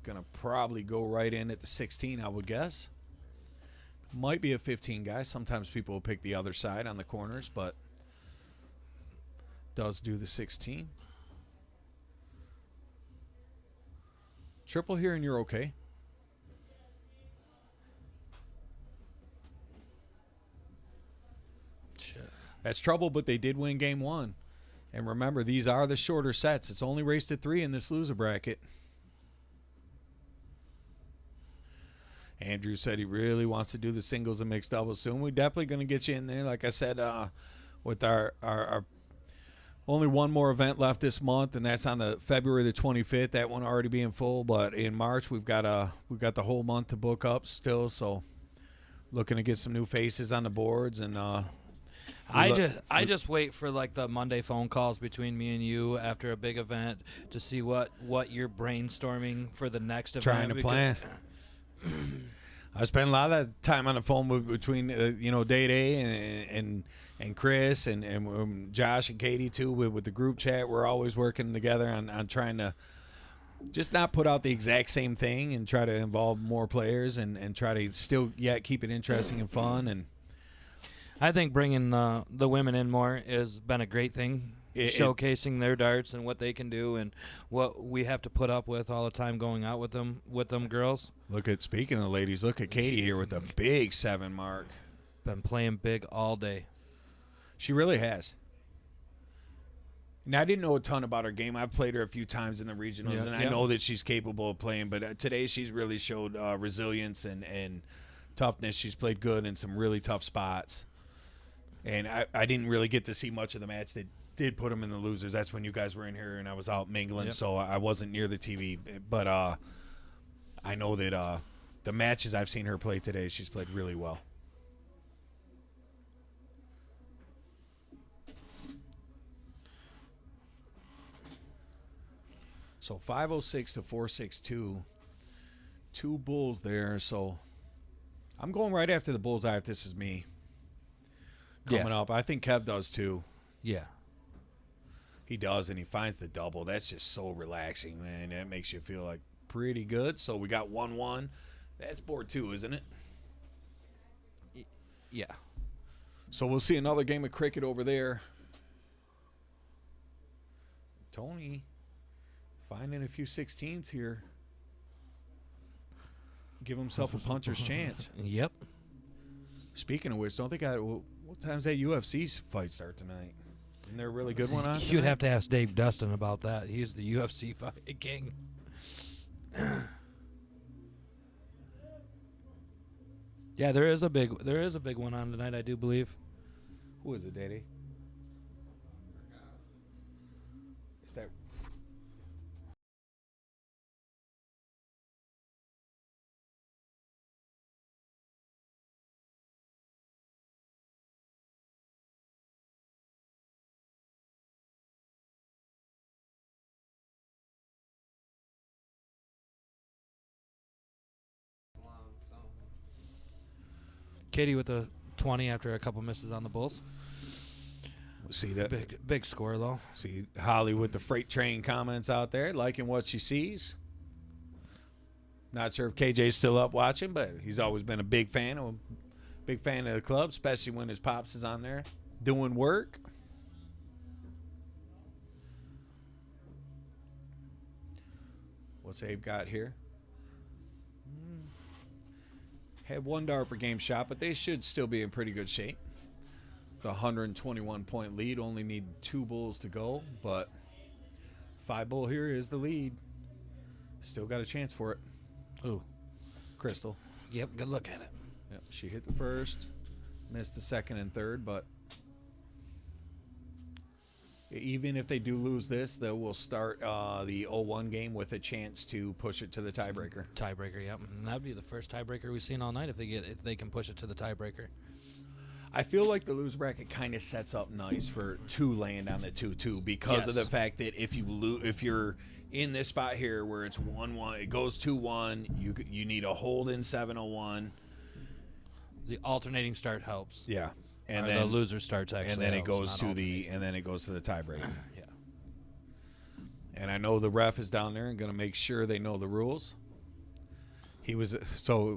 Gonna probably go right in at the 16, I would guess. Might be a 15 guy. Sometimes people will pick the other side on the corners, but does do the 16. Triple here and you're okay. Shit. That's trouble, but they did win game 1. And remember, these are the shorter sets. It's only race to 3 in this loser bracket. Andrew said he really wants to do the singles and mixed doubles soon. We're definitely going to get you in there. Like I said, with our only one more event left this month, and that's on the February the 25th. That one already being full, but in March we've got the whole month to book up still. So looking to get some new faces on the boards, and I just wait for like the Monday phone calls between me and you after a big event to see what you're brainstorming for the next event. Trying to plan. I spent a lot of that time on the phone between Day and Chris and Josh and Katie too with the group chat. We're always working together on trying to just not put out the exact same thing and try to involve more players and try to still keep it interesting and fun. And I think bringing the women in more has been a great thing. Showcasing their darts and what they can do and what we have to put up with all the time going out with them girls. Speaking of the ladies, look at Katie here with a big 7 mark. Been playing big all day. She really has. Now, I didn't know a ton about her game. I've played her a few times in the regionals, and I know that she's capable of playing. But today she's really showed resilience and toughness. She's played good in some really tough spots. And I didn't really get to see much of the match. They did put them in the losers. That's when you guys were in here, and I was out mingling, so I wasn't near the TV. But I know that the matches I've seen her play today, she's played really well. So 506 to 462. 2 bulls there, so I'm going right after the bullseye if this is me. Coming up. I think Kev does too. Yeah. He does, and he finds the double. That's just so relaxing, man. That makes you feel like pretty good. So we got 1-1. That's board 2, isn't it? Yeah. So we'll see another game of cricket over there. Tony finding a few 16s here. Give himself a puncher's chance. Yep. Speaking of which, don't they got what time's that UFC fight start tonight? Isn't there a really good one on tonight? You'd have to ask Dave Dustin about that. He's the UFC fight king. Yeah, there is a big one on tonight, I do believe. Who is it, Daddy? Is that Katie with a 20 after a couple misses on the Bulls. See that big score though. See Holly with the freight train comments out there, liking what she sees. Not sure if KJ's still up watching, but he's always been a big fan of the club, especially when his pops is on there doing work. What's Abe got here? Had one dart for game shot, but they should still be in pretty good shape. The 121-point lead, only need 2 bulls to go, but 5 bull here is the lead. Still got a chance for it. Ooh. Crystal. Yep, good look at it. Yep, she hit the first, missed the second and third, but even if they do lose this, they will start the 0-1 game with a chance to push it to the tiebreaker. Tiebreaker, yep. And that'd be the first tiebreaker we've seen all night if they can push it to the tiebreaker. I feel like the loser bracket kind of sets up nice for 2 land on the 2-2 because of the fact that if you're in this spot here where it's 1-1, it goes 2-1, you need a hold in 7-0-1. The alternating start helps. Yeah. And then the loser starts actually. And then it helps, goes to the tiebreaker. Yeah. And I know the ref is down there and going to make sure they know the rules. He was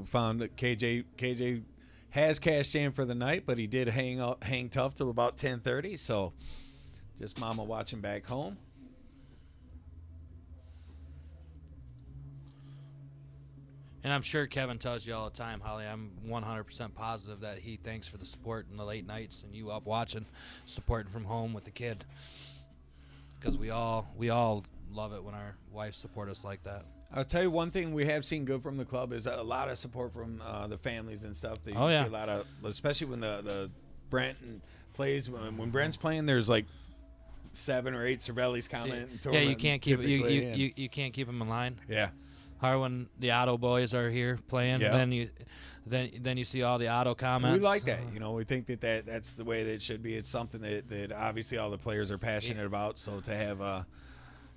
found that KJ has cashed in for the night, but he did hang tough till about 10:30. So just mama watching back home. And I'm sure Kevin tells you all the time, Holly, I'm 100% positive that he thanks for the support in the late nights and you up watching, supporting from home with the kid. Because we all love it when our wives support us like that. I'll tell you one thing we have seen good from the club is a lot of support from the families and stuff. That you see a lot of, especially when the Brent plays. When Brent's playing, there's like 7 or 8 Cervellis commenting. Yeah, you can't keep you can't keep them in line. Yeah. Hard when the Otto boys are here playing. Yeah. Then you see all the Otto comments. We like that. We think that's the way that it should be. It's something that obviously all the players are passionate about. So to have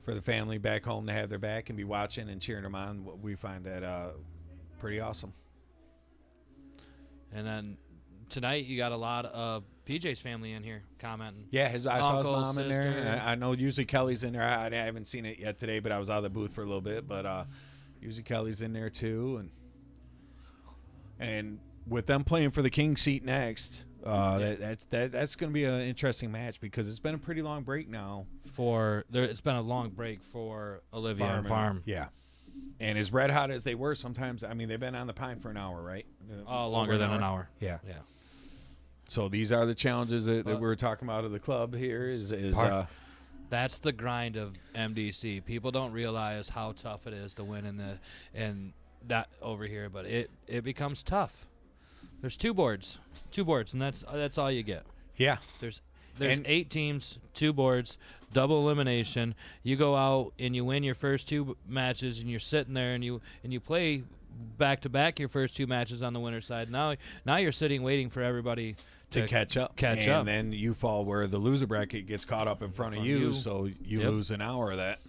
for the family back home to have their back and be watching and cheering them on, we find that pretty awesome. And then tonight you got a lot of PJ's family in here commenting. Yeah, I saw his mom sister. in there. I know usually Kelly's in there. I haven't seen it yet today, but I was out of the booth for a little bit. But usually Kelly's in there too, and with them playing for the king seat next, that's going to be an interesting match because it's been a pretty long break now. It's been a long break for Olivia and Farm. Yeah, and as red hot as they were, sometimes they've been on the pine for an hour, right? Longer than an hour. Yeah. Yeah. So these are the challenges that we're talking about of the club here. That's the grind of MDC. People don't realize how tough it is to win in that over here, but it becomes tough. There's two boards, and that's all you get. Yeah. There's 8 teams, 2 boards, double elimination. You go out and you win your first 2 matches, and you're sitting there and you play back to back your first 2 matches on the winner's side. Now you're sitting waiting for everybody to catch up. And then you fall where the loser bracket gets caught up in front of you, so you lose an hour of that.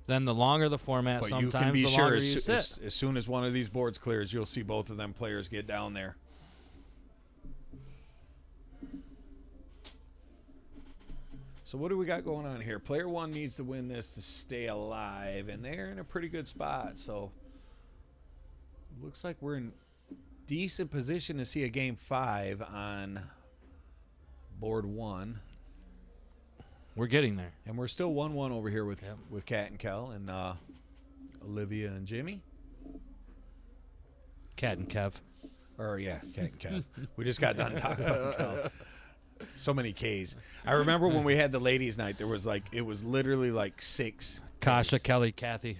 Then the longer the format, but sometimes you can be the sure longer you sit. As soon as one of these boards clears, you'll see both of them players get down there. So what do we got going on here? Player 1 needs to win this to stay alive, and they're in a pretty good spot. So looks like we're in decent position to see a game 5 on board 1. We're getting there. And we're still 1-1 over here with Kat and Kel and Olivia and Jimmy. Kat and Kev. Kat and Kev. We just got done talking about Kel. So many Ks. I remember when we had the ladies' night, it was literally 6. Kasha, Kelly, Kathy.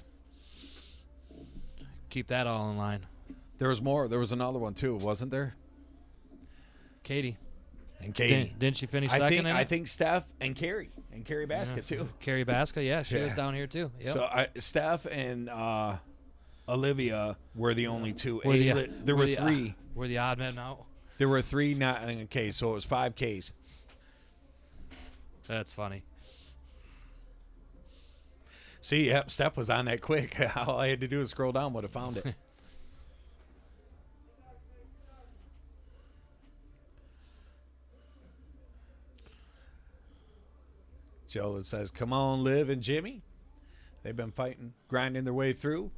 Keep that all in line. There was more. There was another one too, wasn't there? Katie. And Katie. Didn't she finish second? I think Steph and Carrie Basket too. Carrie Basket, yeah, she was down here too. Yep. So Steph and Olivia were the only 2. There were 3. Were the odd men out? There were 3 not in a K, so it was 5 Ks. That's funny. See, Steph was on that quick. All I had to do was scroll down, would have found it. Joe says, come on, Liv and Jimmy. They've been fighting, grinding their way through.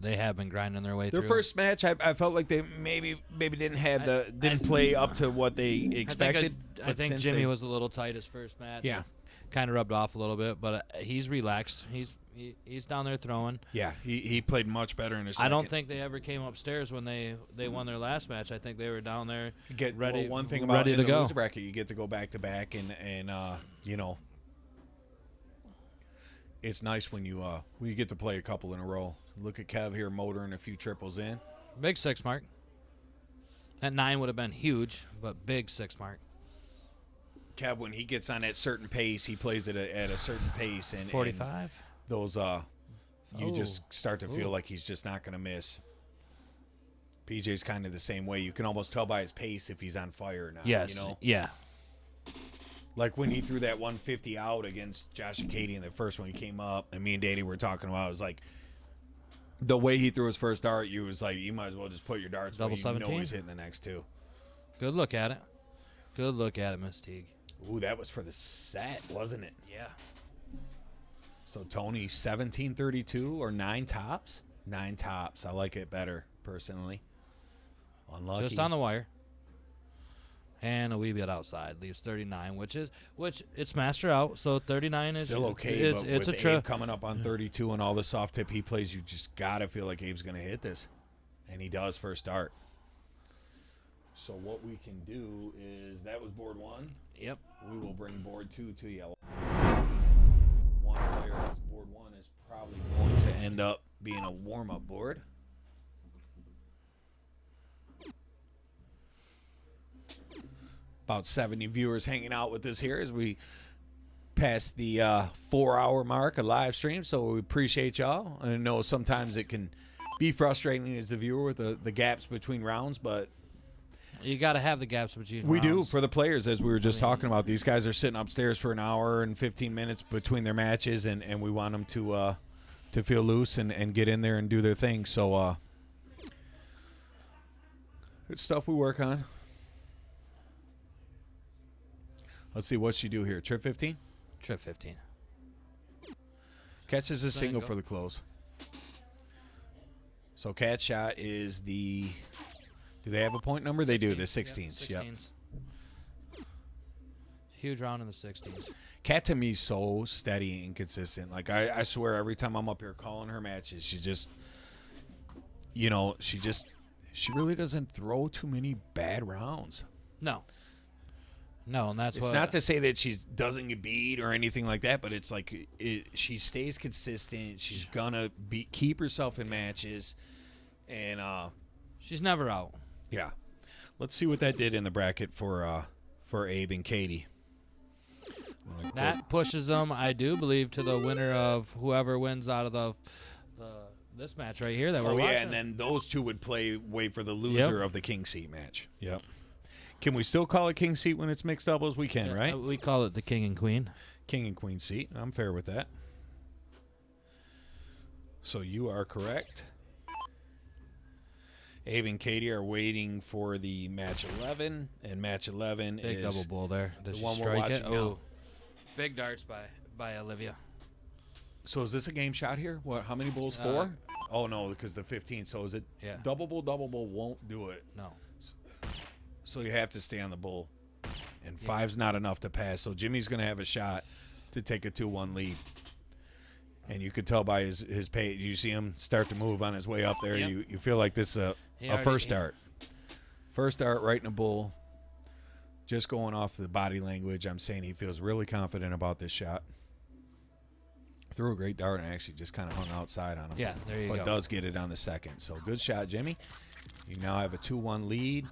They have been grinding their way through. Their first match, I felt like they maybe didn't play up to what they expected. I think Jimmy was a little tight his first match. Yeah. Kind of rubbed off a little bit, but he's relaxed. He's down there throwing. Yeah, he played much better in his second. I don't think they ever came upstairs when they won their last match. I think they were down there ready. Well, one thing about ready in to the go. loser bracket, you get to go back to back, and you know, it's nice when you get to play a couple in a row. Look at Kev here motoring a few triples in. Big 6 mark. That 9 would have been huge, but big 6 mark. Kev, when he gets on that certain pace, he plays it at a certain pace, and 45. and those you just start to feel like he's just not going to miss. PJ's kind of the same way. You can almost tell by his pace if he's on fire now. Yes. You know? Yeah. Like when he threw that 150 out against Josh and Katie in the first one, he came up, and me and Daddy were talking about. I was like, the way he threw his first dart, you was like, you might as well just put your darts Double where you 17? know he's hitting the next two. Good look at it. Good look at it, Miss Teague. Ooh, that was for the set, wasn't it? Yeah. So Tony, 1732 or 9 tops? 9 tops. I like it better, personally. Unlucky. Just on the wire. And a wee bit outside. Leaves 39, which it's master out, so 39 is still okay, It's but it's with a Abe coming up on 32 and all the soft tip he plays, you just got to feel like Abe's going to hit this. And he does first start. So what we can do is, that was board 1. Yep. We will bring board 2 to you. One player, board 1 is probably going to end up being a warm-up board. About 70 viewers hanging out with us here as we pass the 4-hour mark of live stream, so we appreciate y'all. I know sometimes it can be frustrating as the viewer with the gaps between rounds, but You got to have the gaps between we do rounds. for the players, as we were just talking about. These guys are sitting upstairs for an hour and 15 minutes between their matches, and we want them to feel loose and get in there and do their thing. So it's stuff we work on. Let's see, what's she do here? Trip 15? Trip 15. Catches a single for the close. So catch shot is the... Do they have a point number? 16, they do, the 16s. Yep, 16s. Yep. Huge round in the 16s. Kat to me is so steady and consistent. Like, I swear every time I'm up here calling her matches, she just, you know, she really doesn't throw too many bad rounds. No, and that's it's not to say that she doesn't get beat or anything like that, but it's like she stays consistent. She's gonna keep herself in matches, and she's never out. Yeah. Let's see what that did in the bracket for Abe and Katie. That pushes them, I do believe, to the winner of whoever wins out of this match right here that we're watching. Yeah, and then those two would wait for the loser of the king seat match. Yep. Can we still call it king seat when it's mixed doubles? We can, right? We call it the king and queen. King and queen seat. I'm fair with that. So you are correct. Abe and Katie are waiting for the match 11, and match 11 Big is double bull there. Does the she one we're strike it? watching now. Oh, big darts by Olivia. So is this a game shot here? What? How many bulls? 4? Oh no, because the 15. So is it double bull? Double bull won't do it. No. So you have to stay on the bull, and 5's not enough to pass. So Jimmy's going to have a shot to take a 2-1 lead. And you could tell by his pace. You see him start to move on his way up there. Yep. You feel like this is a first start. First start right in the bull. Just going off the body language, I'm saying he feels really confident about this shot. Threw a great dart and actually just kind of hung outside on him. Yeah, there you go. But does get it on the second. So good shot, Jimmy. You now have a 2-1 lead.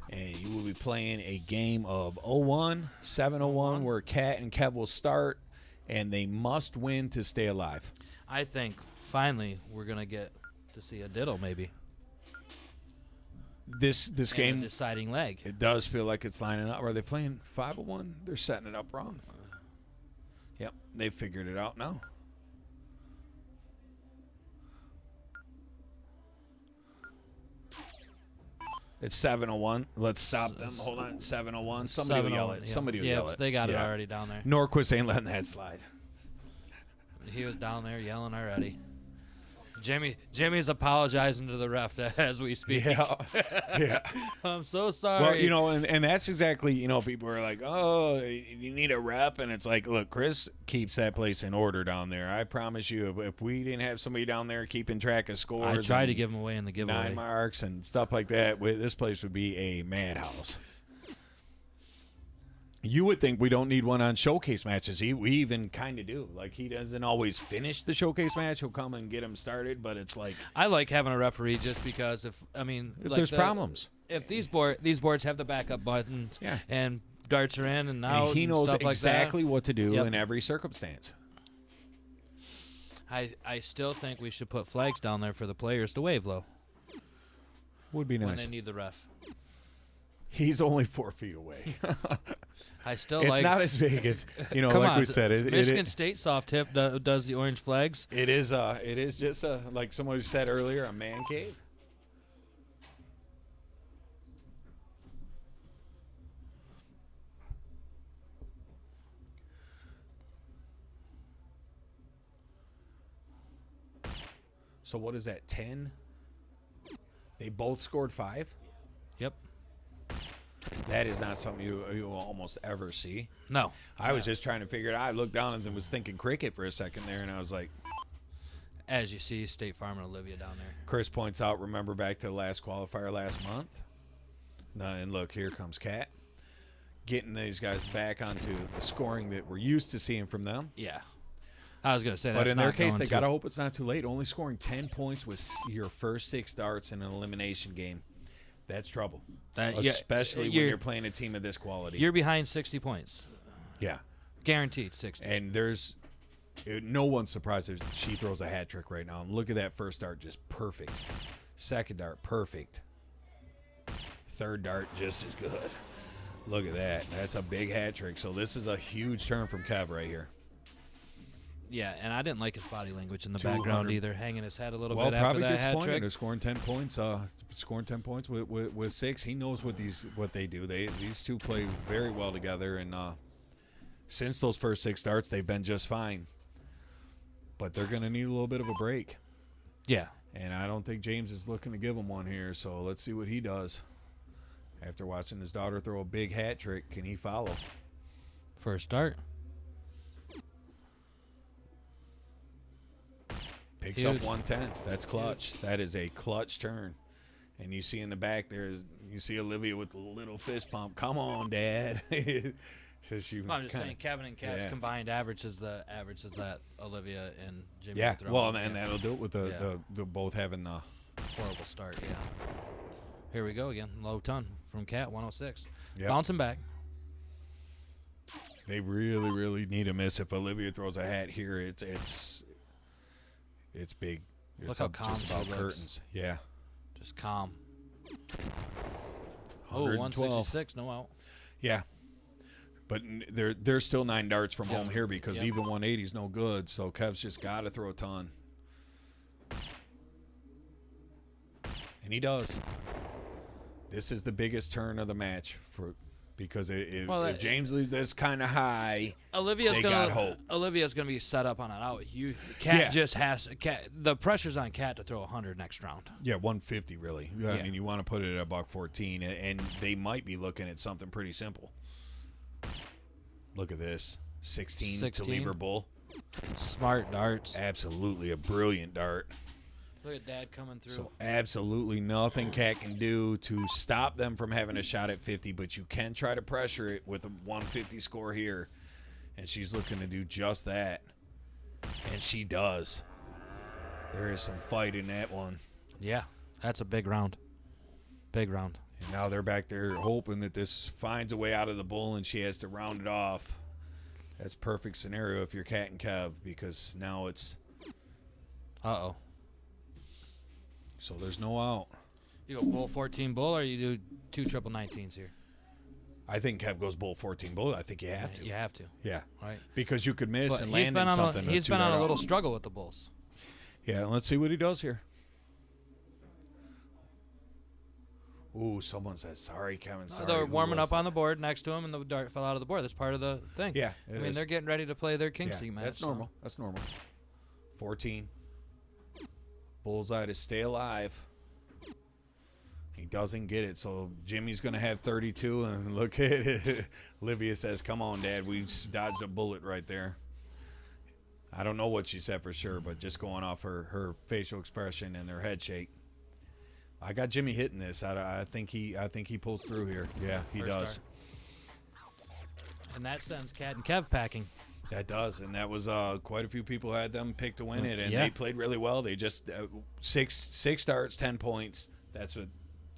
And you will be playing a game of 0-1, 7-0-1, where Kat and Kev will start, and they must win to stay alive. I think finally we're gonna get to see a diddle maybe. This game, a deciding leg. it does feel like it's lining up. Are they playing 5-1? They're setting it up wrong. Yep, they've figured it out now. It's 7:01. Let's stop them. Hold on. 7:01. Somebody will yell it. Yeah. Somebody will yell it. They got it already down there. Norquist ain't letting that slide. He was down there yelling already. Jimmy's apologizing to the ref as we speak. Yeah. I'm so sorry. Well, you know, and that's exactly, you know, people are like, oh, you need a rep. And it's like, look, Chris keeps that place in order down there. I promise you, if we didn't have somebody down there keeping track of scores. I tried to give him away in the giveaway. 9 marks and stuff like that, this place would be a madhouse. You would think we don't need one on showcase matches. We even kind of do. Like, he doesn't always finish the showcase match. He'll come and get him started, but it's like, I like having a referee just because if there's problems. If these boards have the backup buttons and darts are in and out, he knows stuff exactly like that. what to do in every circumstance. I still think we should put flags down there for the players to wave low. Would be nice. When they need the ref. He's only 4 feet away. It's not as big as, you know, Come like on, we said. Michigan State soft tip does the orange flags. It is just like someone said earlier, a man cave. So what is that, 10? They both scored 5? Yep. That is not something you will almost ever see. No. I was just trying to figure it out. I looked down and was thinking cricket for a second there, and I was like. As you see, State Farm and Olivia down there. Chris points out, remember back to the last qualifier last month? And look, here comes Kat. Getting these guys back onto the scoring that we're used to seeing from them. Yeah. I was going to say that. But in their case, they got to hope it's not too late. Only scoring 10 points with your first 6 darts in an elimination game. That's trouble. Especially when you're playing a team of this quality. You're behind 60 points. Yeah. Guaranteed 60. And no one's surprised if she throws a hat trick right now. And look at that first dart, just perfect. Second dart, perfect. Third dart, just as good. Look at that. That's a big hat trick. So this is a huge turn from Kev right here. Yeah, and I didn't like his body language in the background either, hanging his head a little bit after probably that hat disappointed. trick. They're scoring 10 points. Scoring 10 points with 6. He knows what they do. These two play very well together, and since those first 6 starts, they've been just fine. But they're going to need a little bit of a break. Yeah. And I don't think James is looking to give him one here, so let's see what he does. After watching his daughter throw a big hat trick, can he follow? First start. Picks up 110. That's clutch. That is a clutch turn. And you see in the back you see Olivia with the little fist pump. Come on, Dad. I'm just saying, Kevin and Kat's combined average is that Olivia and Jimmy. Yeah, well, and that'll do it with the both having the horrible start. Yeah. Here we go again. Low ton from Kat, 106. Yep. Bouncing back. They really, really need a miss. If Olivia throws a hat here, it's big. It's Look how calm just about she looks. curtains. Yeah. Just calm. 166, no out. Yeah. But they're still 9 darts from home here because even 180 is no good. So Kev's just got to throw a ton. And he does. This is the biggest turn of the match because if James leaves this kind of high, Olivia's got hope. Olivia's gonna be set up on an out. Kat just has the pressure's on Kat to throw 100 next round. Yeah, 150 really. I mean, you want to put it at $114, and they might be looking at something pretty simple. Look at this, 16 to lever bull. Smart darts. Absolutely a brilliant dart. Look at Dad coming through. So absolutely nothing Kat can do to stop them from having a shot at 50, but you can try to pressure it with a 150 score here. And she's looking to do just that. And she does. There is some fight in that one. Yeah, that's a big round. Big round. And now they're back there hoping that this finds a way out of the bull and she has to round it off. That's perfect scenario if you're Kat and Kev, because now it's... Uh-oh. So there's no out. You go bull 14 bull, or you do 2 triple 19s here? I think Kev goes bull 14 bull. I think you have to. You have to. Yeah. Right. Because you could miss and land in something. He's been on a little struggle with the bulls. Yeah, let's see what he does here. Ooh, someone says, sorry, Kevin, sorry. They're warming up on the board next to him, and the dart fell out of the board. That's part of the thing. Yeah, I mean, they're getting ready to play their King Seat match. That's normal. That's normal. 14. Bullseye to stay alive. He doesn't get it, so Jimmy's going to have 32, and look at it. Olivia says, come on, Dad. We dodged a bullet right there. I don't know what she said for sure, but just going off her facial expression and her head shake. I got Jimmy hitting this. I think he pulls through here. Yeah, he does. Star. And that sends Cat and Kev packing. That does, and that was quite a few people had them picked to win it, and they played really well. They just six starts, 10 points. That's what.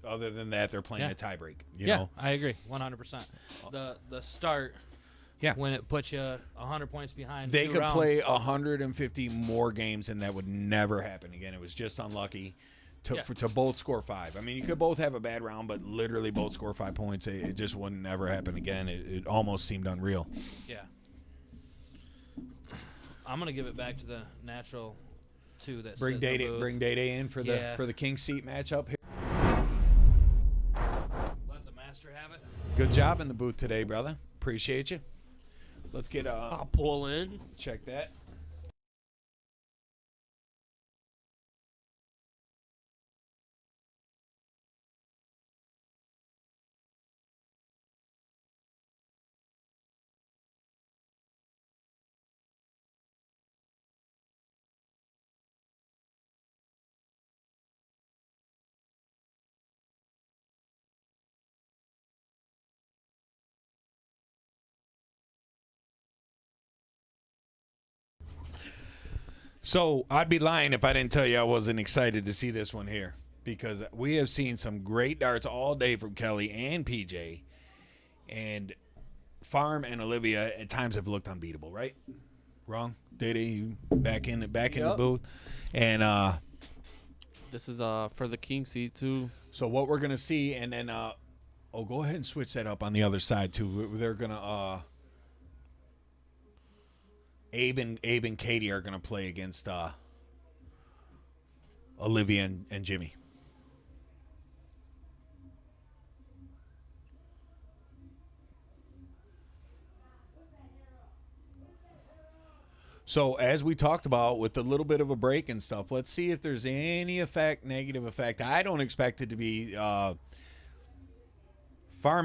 Other than that, they're playing a tiebreak. You know? I agree, 100%. The start, when it puts you 100 points behind, they could play 150 more games, and that would never happen again. It was just unlucky to both score 5. I mean, you could both have a bad round, but literally both score 5 points. It just wouldn't never happen again. It almost seemed unreal. Yeah. I'm gonna give it back to the natural 2 that bring Day in for the King Seat matchup here. Let the master have it. Good job in the booth today, brother. Appreciate you. Let's get I'll pull in. Check that. So I'd be lying if I didn't tell you I wasn't excited to see this one here, because we have seen some great darts all day from Kelly and PJ, and Farm and Olivia at times have looked unbeatable, right? Wrong? Diddy back in the booth, and this is for the King Seat too. So what we're gonna see, and then go ahead and switch that up on the other side too. They're gonna Abe and Katie are going to play against Olivia and Jimmy. So as we talked about with a little bit of a break and stuff, let's see if there's any negative effect. I don't expect it to be Farm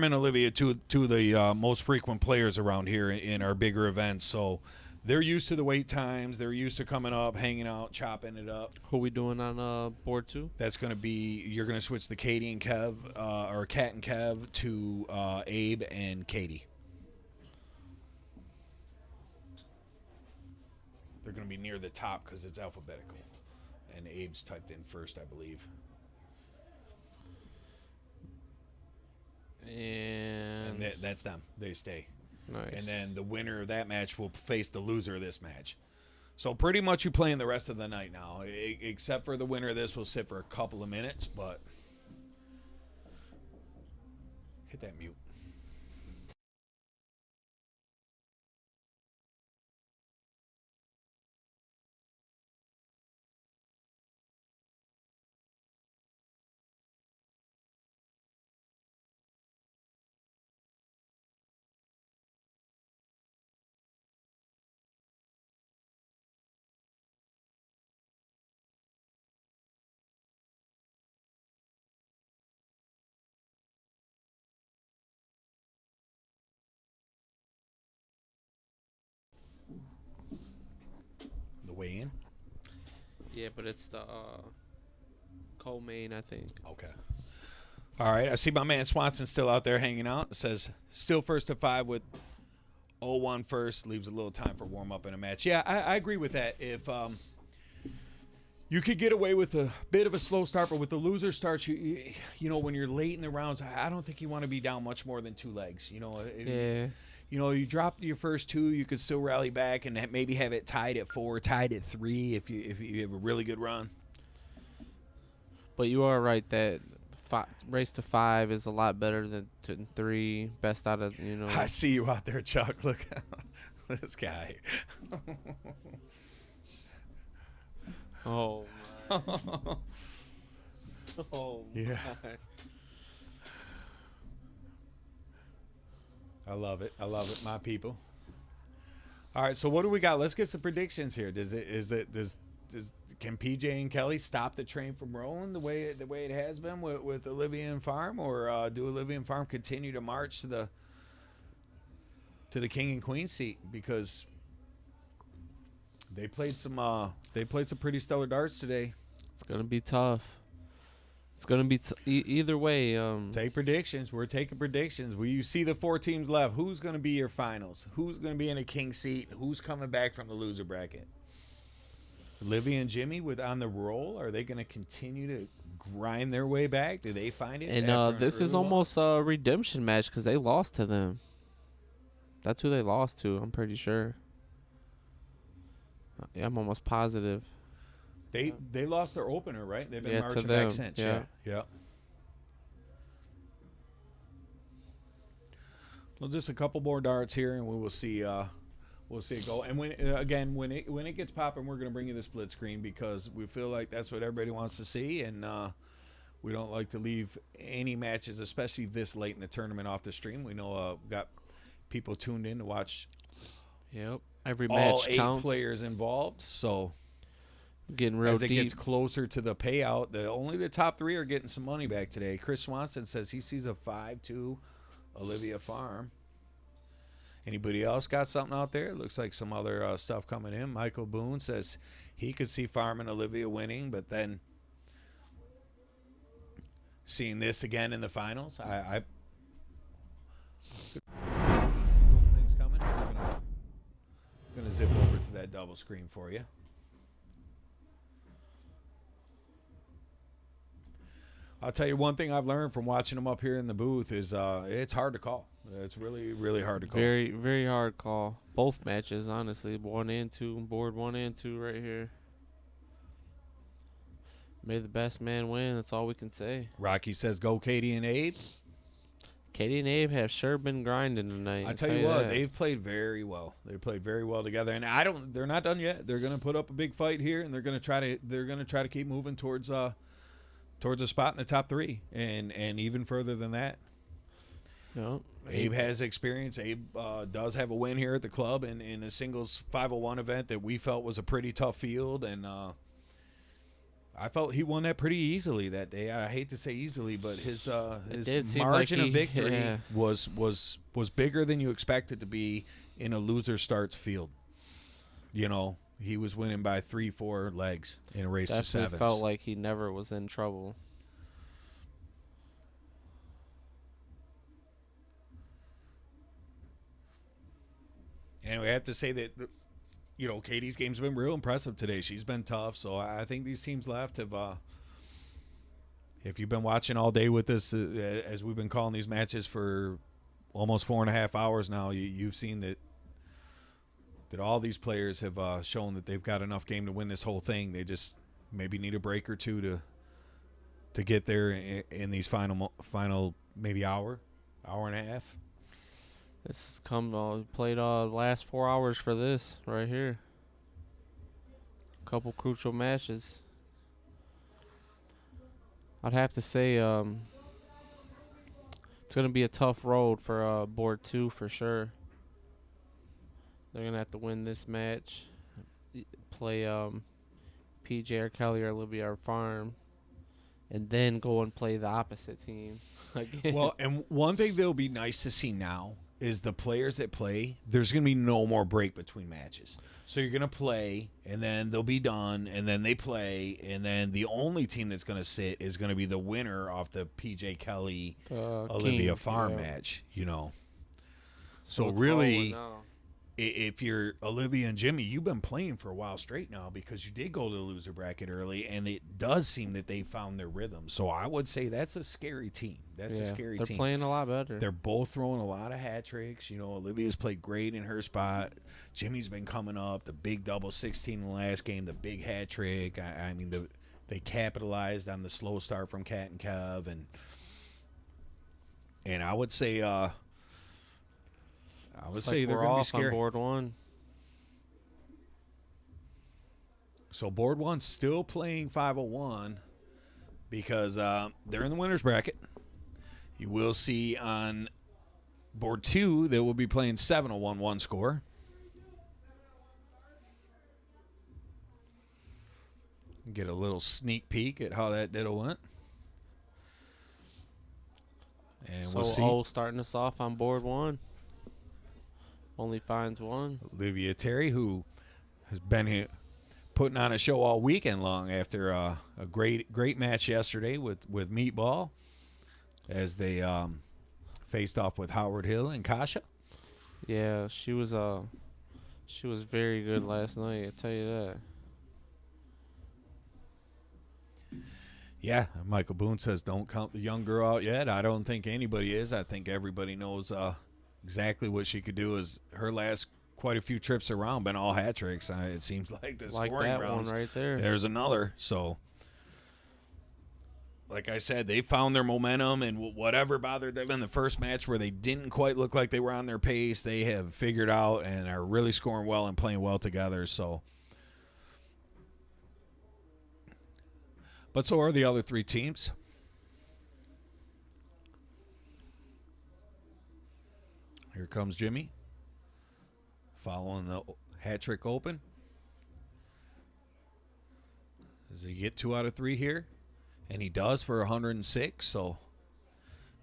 and Olivia, two of the most frequent players around here in our bigger events. So they're used to the wait times. They're used to coming up, hanging out, chopping it up. Who we doing on board 2? That's going to be, you're going to switch the Katie and Kev, or Kat and Kev to Abe and Katie. They're going to be near the top because it's alphabetical. And Abe's typed in first, I believe. And that's them. They stay. Nice. And then the winner of that match will face the loser of this match. So pretty much you're playing the rest of the night now, except for the winner of this will sit for a couple of minutes, but hit that mute. Way in? Yeah, but it's the co-main, I think. Okay. All right. I see my man Swanson still out there hanging out. It says still first to 5 with 0-1 first. Leaves a little time for warm up in a match. Yeah, I agree with that. If you could get away with a bit of a slow start, but with the loser starts, you know, when you're late in the rounds, I don't think you want to be down much more than 2 legs. You know. Yeah. You know, you drop your first 2, you could still rally back and maybe have it tied at 4, tied at 3 if you have a really good run. But you are right that race to 5 is a lot better than 3. Best out of, you know. I see you out there, Chuck. Look at this guy. Oh, my. Oh, yeah. My. I love it. I love it, my people. All right, so what do we got? Let's get some predictions here. Can PJ and Kelly stop the train from rolling the way it has been with Olivia and Farm, or do Olivia and Farm continue to march to the King and Queen seat, because they played some pretty stellar darts today. It's gonna be tough. It's gonna be either way. Take predictions. We're taking predictions. Will you see the 4 teams left? Who's gonna be your finals? Who's gonna be in a king seat? Who's coming back from the loser bracket? Olivia and Jimmy on the roll. Are they gonna continue to grind their way back? Do they find it? And this is almost a redemption match because they lost to them. That's who they lost to. I'm pretty sure. Yeah, I'm almost positive. They lost their opener, right? They've been marching to back them. since. Yeah. Well, just a couple more darts here, and we will see. We'll see it go. And when it gets popping, we're going to bring you the split screen, because we feel like that's what everybody wants to see, and we don't like to leave any matches, especially this late in the tournament, off the stream. We know got people tuned in to watch. Yep. Every all match 8 counts. players involved. So Getting real as it deep. gets closer to the payout, only the top 3 are getting some money back today. Chris Swanson says he sees a 5-2 Olivia Farm. Anybody else got something out there? Looks like some other stuff coming in. Michael Boone says he could see Farm and Olivia winning, but then seeing this again in the finals, I see those things coming. I'm gonna zip over to that double screen for you. I'll tell you one thing I've learned from watching them up here in the booth is it's hard to call. It's really, really hard to call. Very, very hard call. Both matches, honestly. 1 and 2. Board 1 and 2 right here. May the best man win. That's all we can say. Rocky says go Katie and Abe. Katie and Abe have sure been grinding tonight. I tell you what, they've played very well. They played very well together, and they're not done yet. They're going to put up a big fight here, and they're going to try to keep moving towards a spot in the top 3, and even further than that. Yep. Abe has experience. Abe does have a win here at the club in a singles 501 event that we felt was a pretty tough field, and I felt he won that pretty easily that day. I hate to say easily, but his margin of victory was bigger than you expect it to be in a loser starts field. You know, he was winning by 3-4 legs in a race to 7s. Definitely felt like he never was in trouble. And we have to say that, you know, Katie's game's been real impressive today. She's been tough. So I think these teams left have, if you've been watching all day with us, as we've been calling these matches for almost 4.5 hours now, you've seen that all these players have shown that they've got enough game to win this whole thing. They just maybe need a break or two to get there in these final maybe hour and a half. This has played last 4 hours for this right here. Couple crucial matches. I'd have to say it's going to be a tough road for board 2 for sure. They're going to have to win this match, play PJ or Kelly or Olivia or Farm, and then go and play the opposite team again. Well, and one thing that'll be nice to see now is the players that play, there's going to be no more break between matches. So you're going to play, and then they'll be done, and then they play, and then the only team that's going to sit is going to be the winner off the PJ Kelly Olivia Farm match, you know. So really, if you're Olivia and Jimmy, you've been playing for a while straight now because you did go to the loser bracket early, and it does seem that they found their rhythm. So I would say that's a scary team. That's a scary team. They're playing a lot better. They're both throwing a lot of hat tricks. You know, Olivia's played great in her spot. Jimmy's been coming up. The big double 16 in the last game, the big hat trick. I mean, they capitalized on the slow start from Kat and Kev, and I would say they're going to be scary. On board 1. So board 1's still playing 501 because they're in the winner's bracket. You will see on Board 2, they will be playing 7 a 1-1 score. Get a little sneak peek at how that diddle went. And So we'll see. O starting us off on board 1. Only finds 1. Olivia Terry, who has been here putting on a show all weekend long after a great match yesterday with Meatball as they faced off with Howard Hill and Kasha. Yeah, she was very good last night, I tell you that. Yeah, Michael Boone says don't count the young girl out yet. I don't think anybody is. I think everybody knows exactly what she could do. As her last quite a few trips around been all hat tricks. It seems like the like scoring that rounds. one right there. There's another. So, like I said, they found their momentum, and whatever bothered them in the first match where they didn't quite look like they were on their pace, they have figured out and are really scoring well and playing well together. So. But so are the other 3 teams. Here comes Jimmy. Following the hat trick open. Does he get 2 out of 3 here? And he does for 106. So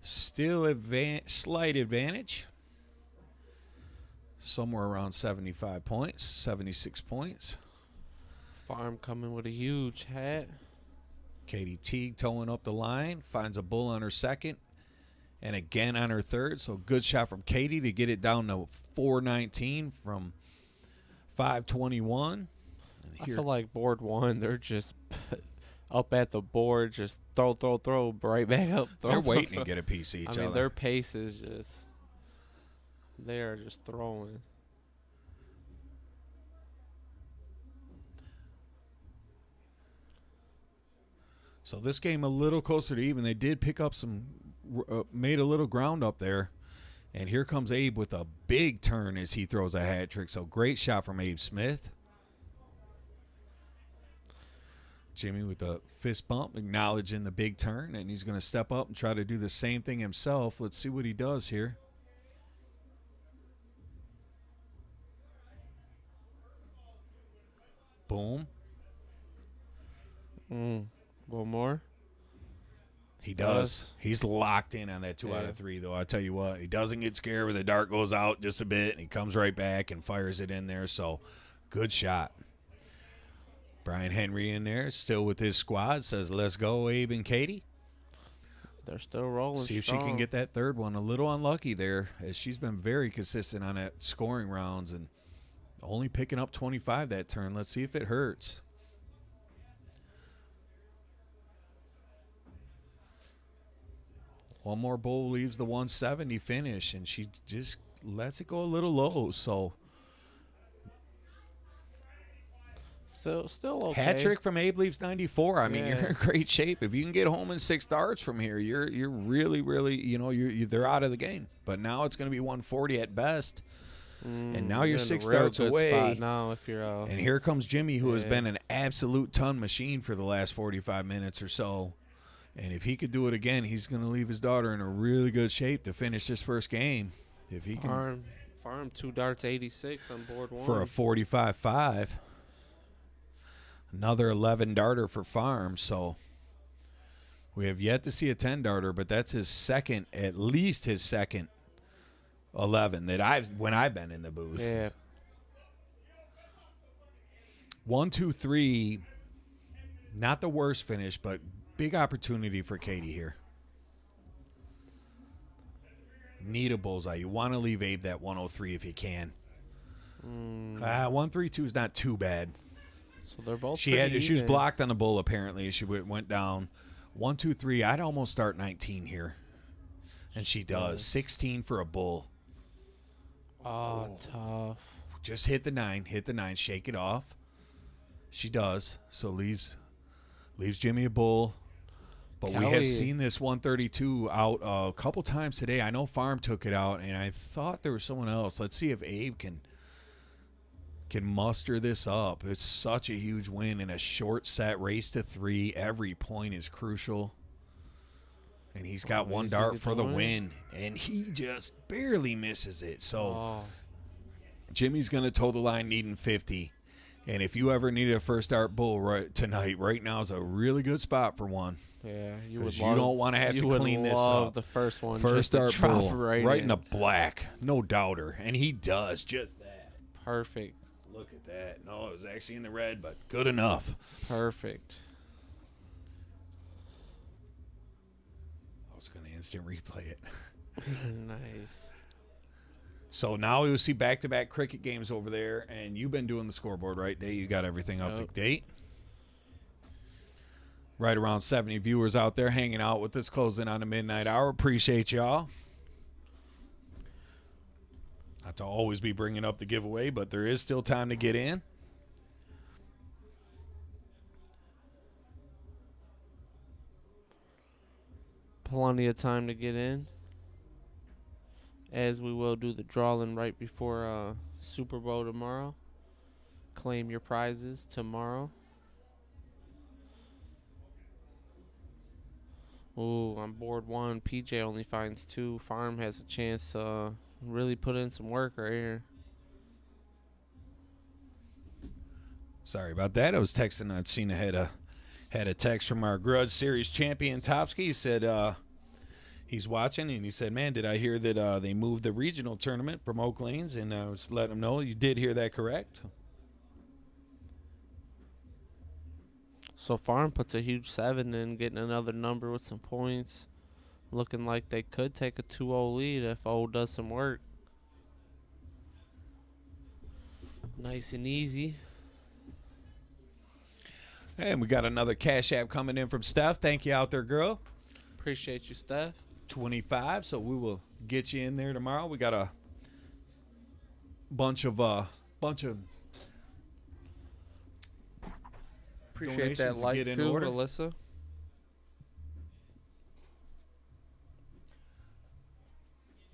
still slight advantage. Somewhere around 75 points, 76 points. Farm coming with a huge hat. Katie Teague towing up the line, finds a bull on her second, and again on her third. So good shot from Katie to get it down to 419 from 521. I feel like board 1, they're just up at the board, just throw, right back up. They're waiting to get a piece of each other. Their pace is just, they are just throwing. So this game a little closer to even. They did pick up some, made a little ground up there. And here comes Abe with a big turn as he throws a hat trick. So great shot from Abe Smith. Jimmy with a fist bump, acknowledging the big turn. And he's going to step up and try to do the same thing himself. Let's see what he does here. Boom. One more. He does. He's locked in on that 2 out of 3, though. I tell you what, he doesn't get scared when the dart goes out just a bit, and he comes right back and fires it in there. So, good shot. Brian Henry in there, still with his squad, says, let's go, Abe and Katie. They're still rolling. See if strong. she can get that third one. A little unlucky there, as she's been very consistent on that scoring rounds and only picking up 25 that turn. Let's see if it hurts. One more bowl leaves the 170 finish, and she just lets it go a little low. So, still okay. Hat trick from Abe leaves 94. I mean, you're in great shape. If you can get home in 6 darts from here, you're really, really, they're out of the game. But now it's going to be 140 at best. And now you're 6 darts away. Now if you're and here comes Jimmy, who has been an absolute ton machine for the last 45 minutes or so. And if he could do it again, he's going to leave his daughter in a really good shape to finish this first game. If he can farm 2 darts 86 on board 1 for a 45-5. Another 11 darter for Farm. So we have yet to see a 10 darter, but that's his second, at least his second 11 that when I've been in the booth. Yeah. 1, 2, 3. Not the worst finish, but big opportunity for Katie here. Need a bullseye. You want to leave Abe that 103 if you can. 132 is not too bad. So they're both. She was blocked on the bull apparently. She went down. 1, 2, 3. I'd almost start 19 here, and she does 16 for a bull. Oh, tough. Just hit the 9. Hit the 9. Shake it off. She does. So leaves Jimmy a bull. But we have seen this 132 out a couple times today. I know Farm took it out, and I thought there was someone else. Let's see if Abe can muster this up. It's such a huge win in a short set race to 3. Every point is crucial. And he's got one dart for the win, and he just barely misses it. So Jimmy's going to toe the line needing 50. And if you ever needed a first dart bull tonight, right now is a really good spot for one. Yeah, because you don't want to have to clean this up. The first one, first dart bull, right in the black, no doubter, and he does just that. Perfect. Look at that. No, it was actually in the red, but good enough. Perfect. I was going to instant replay it. Nice. So now you'll see back-to-back cricket games over there, and you've been doing the scoreboard, right, Dave? You got everything up to date. Right around 70 viewers out there hanging out with us, closing on the midnight hour. Appreciate y'all. Not to always be bringing up the giveaway, but there is still time to get in. Plenty of time to get in, as we will do the drawing right before Super Bowl tomorrow. Claim your prizes tomorrow. Ooh, on board 1, PJ only finds 2. Farm has a chance to really put in some work right here. Sorry about that. I was texting. I'd seen I had a text from our Grudge Series champion Topsky. He said he's watching, and he said, "Man, did I hear that they moved the regional tournament from Oak Lanes?" And I was letting him know you did hear that correct. So Farm puts a huge 7 in, getting another number with some points. Looking like they could take a 2-0 lead if O does some work. Nice and easy. And we got another Cash App coming in from Steph. Thank you out there, girl. Appreciate you, Steph. 25, so we will get you in there tomorrow. We got a bunch of appreciate that like to get in too, order. Alyssa.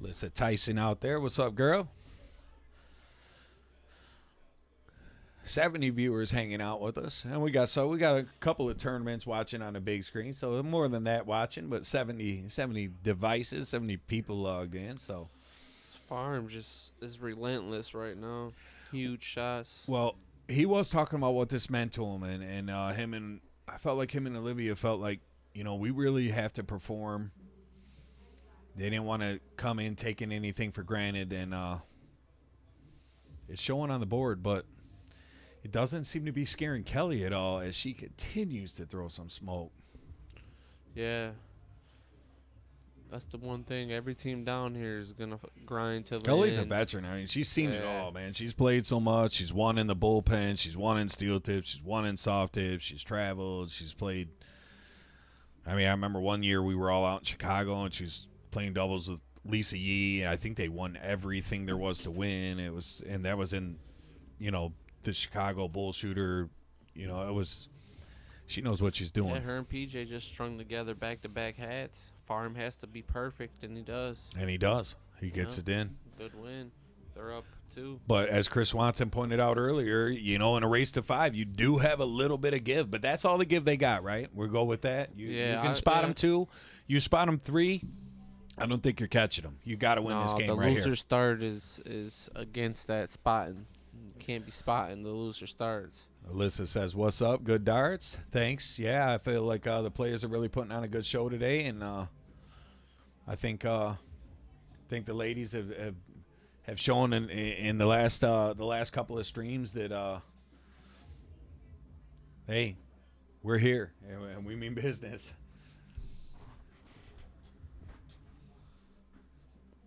Alyssa Tyson out there. What's up, girl? 70 viewers hanging out with us, and we got a couple of tournaments watching on the big screen, so more than that watching, but 70 devices, 70 people logged in. So Farm just is relentless right now. Huge shots. Well, he was talking about what this meant to him, and I felt like him and Olivia felt like, we really have to perform. They didn't want to come in taking anything for granted, and it's showing on the board, but it doesn't seem to be scaring Kelly at all as she continues to throw some smoke. Yeah. That's the one thing. Every team down here is going to grind till the Kelly's end. a veteran. I mean, she's seen it all, man. She's played so much. She's won in the bullpen. She's won in steel tips. She's won in soft tips. She's traveled. She's played. I mean, I remember one year we were all out in Chicago, and she's playing doubles with Lisa Yee, and I think they won everything there was to win. That was in, the Chicago bull shooter. It was. She knows what she's doing. Yeah, her and PJ just strung together back-to-back hats. Farm has to be perfect, and he does. And he does. He gets it in. Good win. They're up 2. But as Chris Swanson pointed out earlier, in a race to 5, you do have a little bit of give. But that's all the give they got, right? We'll go with that. You can spot them 2. You spot them 3. I don't think you're catching them. You got to win this game right here. The loser start is against that spotting. You can't be spotting the loser starts. Alyssa says, "What's up? Good darts. Thanks. Yeah, I feel like the players are really putting on a good show today, and I think the ladies have shown in the last couple of streams that hey, we're here and we mean business."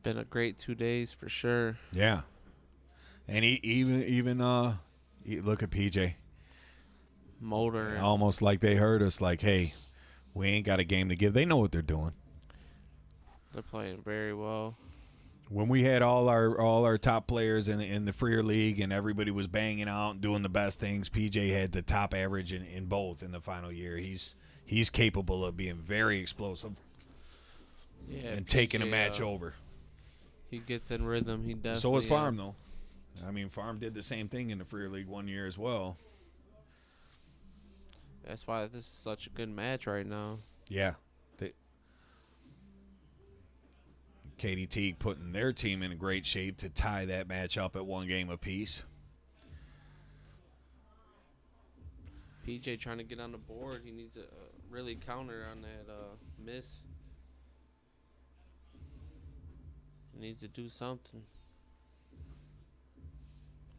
Been a great 2 days for sure. Yeah, and even look at PJ. Motor. Almost like they heard us, like, hey, we ain't got a game to give. They know what they're doing. They're playing very well. When we had all our top players in the Freer League and everybody was banging out and doing the best things, PJ had the top average in both in the final year. He's capable of being very explosive and taking a match over. He gets in rhythm. He definitely. So was Farm, though. I mean, Farm did the same thing in the Freer League one year as well. That's why this is such a good match right now. Yeah. Katie Teague putting their team in a great shape to tie that match up at 1 game apiece. PJ trying to get on the board. He needs to really counter on that miss. He needs to do something.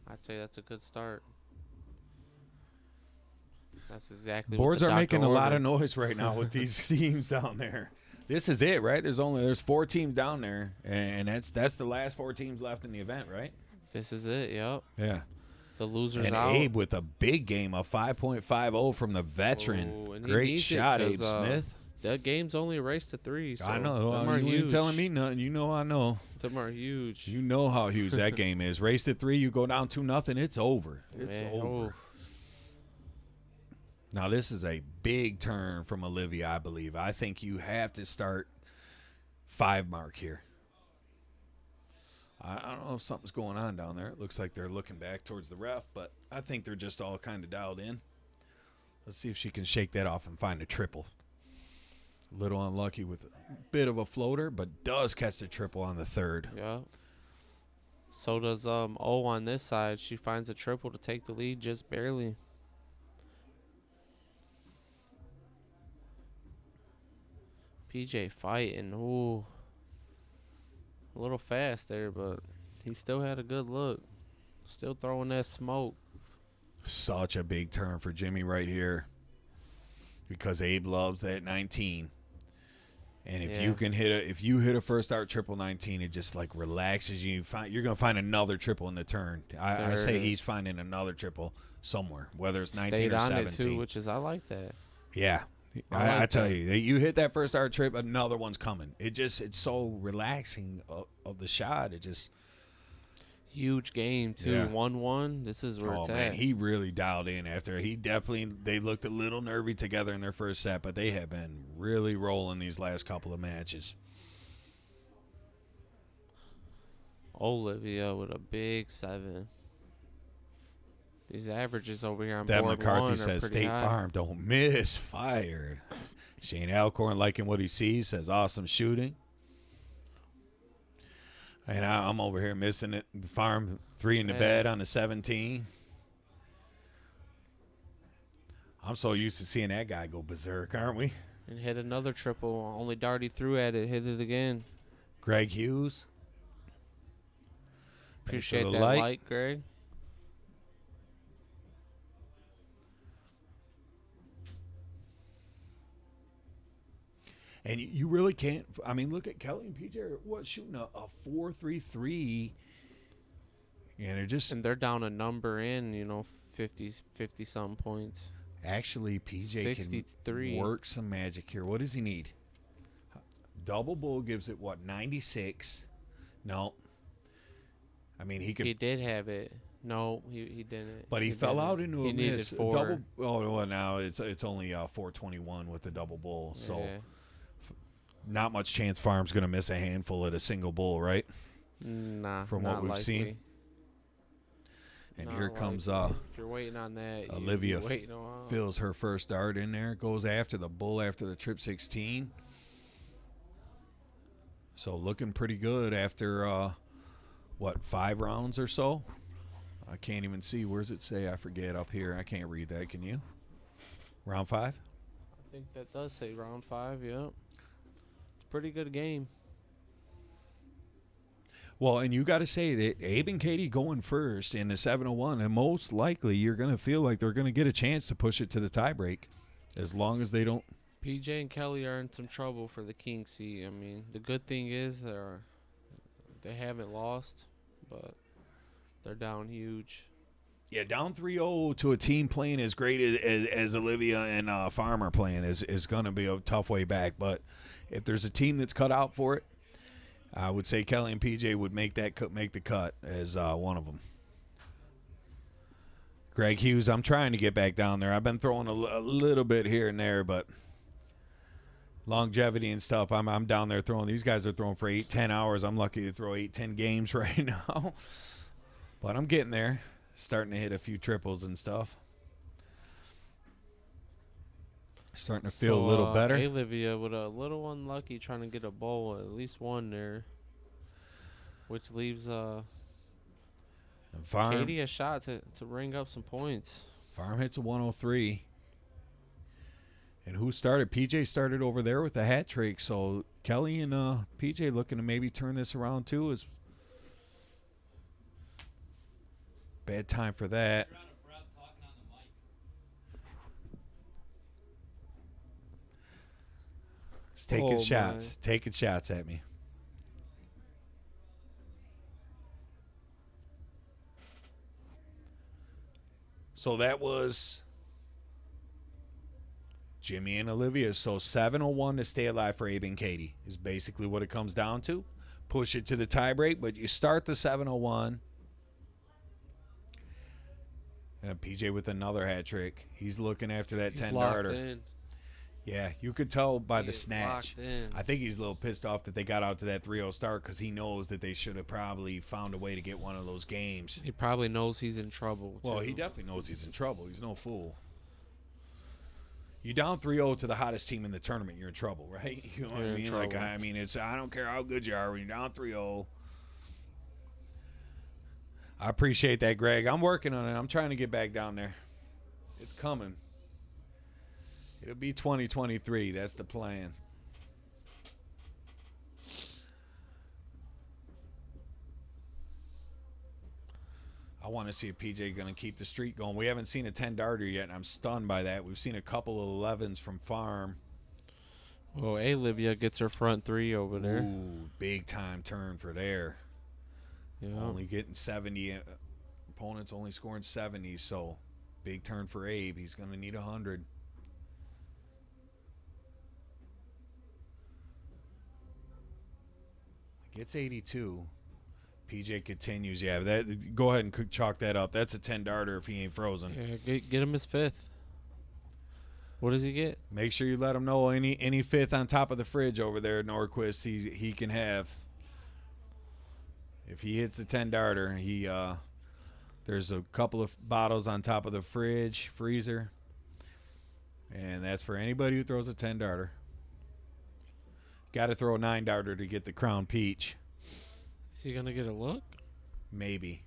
I'd say that's a good start. That's exactly Boards what the are making doctor a lot of ordered. noise right now with these teams down there. This is it, right? There's 4 teams down there, and that's the last 4 teams left in the event, right? This is it, yep. Yeah. The loser's And out. Abe with a big game, a 5.50 from the veteran. Oh, and he Great needs it shot, 'cause, Abe Smith. That game's only a race to 3. So I know. Them You are ain't huge. telling me nothing. You know I know. Them are huge. You know how huge that game is. Race to 3, you go down 2-0, it's over. It's Man, over. oh. Now, this is a big turn from Olivia, I believe. I think you have to start 5 mark here. I don't know if something's going on down there. It looks like they're looking back towards the ref, but I think they're just all kind of dialed in. Let's see if she can shake that off and find a triple. A little unlucky with a bit of a floater, but does catch the triple on the 3rd. Yeah. So does O on this side. She finds a triple to take the lead just barely. PJ fighting. Ooh. A little fast there, but he still had a good look. Still throwing that smoke. Such a big turn for Jimmy right here, because Abe loves that 19. And if you can if you hit a first start triple 19, it just like relaxes you. You're gonna find another triple in the turn. I say he's finding another triple somewhere, whether it's 19 Stayed or on 17. it too, which is I like that. Yeah, I tell you that hit that first start trip, another one's coming. It's so relaxing of the shot. It just huge game too. Yeah. 1-1. This is where oh it's man, at. he really dialed in after. They looked a little nervy together in their first set, but they have been really rolling these last couple of matches. Olivia with a big 7. These averages over here on Deb board McCarthy 1 are says pretty State high. Farm don't miss fire. Shane Alcorn liking what he sees, says awesome shooting. And I'm over here missing it. Farm 3 in the bed on the 17. I'm so used to seeing that guy go berserk, aren't we? And hit another triple. Only Darty threw at it. Hit it again. Greg Hughes. Appreciate the that light. light, Greg. And you really can't. I mean, look at Kelly and PJ are shooting a 4.33, and they're down a number in 50 something points. actually PJ 63. can work some magic here. What does he need? Double bull gives it 96. No, I mean he could. He did have it. No, he didn't. But he fell didn't. out into He a needed miss. 4. Double. Oh well, now it's only 421 with the double bull. So. Yeah. Not much chance Farm's going to miss a handful at a single bull, right? Nah, From what not we've likely. seen. And Not here comes likely. If you're waiting on that, Olivia you're waiting on. fills her first dart in there, goes after the bull after the trip 16. So looking pretty good after, 5 rounds or so? I can't even see. Where's it say? I forget up here. I can't read that. Can you? Round 5? I think that does say round 5, yep. Pretty good game. Well, and you got to say that Abe and Katie going first in the 701, and most likely you're going to feel like they're going to get a chance to push it to the tiebreak, as long as they don't. PJ and Kelly are in some trouble for the King seat. I mean, the good thing is they haven't lost, but they're down huge. Yeah, down 3-0 to a team playing as great as Olivia and Farmer playing is going to be a tough way back. But if there's a team that's cut out for it, I would say Kelly and PJ would make the cut as one of them. Greg Hughes, I'm trying to get back down there. I've been throwing a little bit here and there, but longevity and stuff, I'm down there throwing. These guys are throwing for 8-10 hours. I'm lucky to throw 8-10 games right now. But I'm getting there. Starting to hit a few triples and stuff. Starting to feel a little better. Olivia with a little unlucky trying to get a bowl, at least one there. which leaves Farm, Katie a shot to ring up some points. Farm hits a 103. And who started? PJ started over there with the hat trick. So Kelly and PJ looking to maybe turn this around too. Is bad time for that. It's taking shots. Taking shots at me. So that was Jimmy and Olivia. So 7:01 to stay alive for Abe and Katie is basically what it comes down to. Push it to the tie break, but you start the 7:01. And PJ with another hat trick. He's looking after that 10-darter. Yeah, you could tell by the snatch. I think he's a little pissed off that they got out to that 3-0 start because he knows that they should have probably found a way to get one of those games. He probably knows he's in trouble. Well, he definitely knows he's in trouble. He's no fool. You down 3-0 to the hottest team in the tournament, you're in trouble, right? You know what I mean? Like, I mean, it's I don't care how good you are when you're down 3-0. I appreciate that, Greg. I'm working on it. I'm trying to get back down there. It's coming. It'll be 2023. That's the plan. I want to see if PJ going to keep the streak going. We haven't seen a 10-darter yet, and I'm stunned by that. We've seen a couple of 11s from Farm. Well, Olivia gets her front three over there. Ooh, big time turn for there. Yeah. Only getting 70. Opponents only scoring 70, so big turn for Abe. He's going to need 100. Gets 82. PJ continues. Yeah, that. Go ahead and chalk that up. That's a 10-darter if he ain't frozen. Yeah, get him his fifth. What does he get? Make sure you let him know any fifth on top of the fridge over there, Norquist, he can have. If he hits the 10-darter, there's a couple of bottles on top of the freezer, and that's for anybody who throws a 10-darter. Got to throw a 9-darter to get the Crown Peach. Is he gonna get a look? Maybe.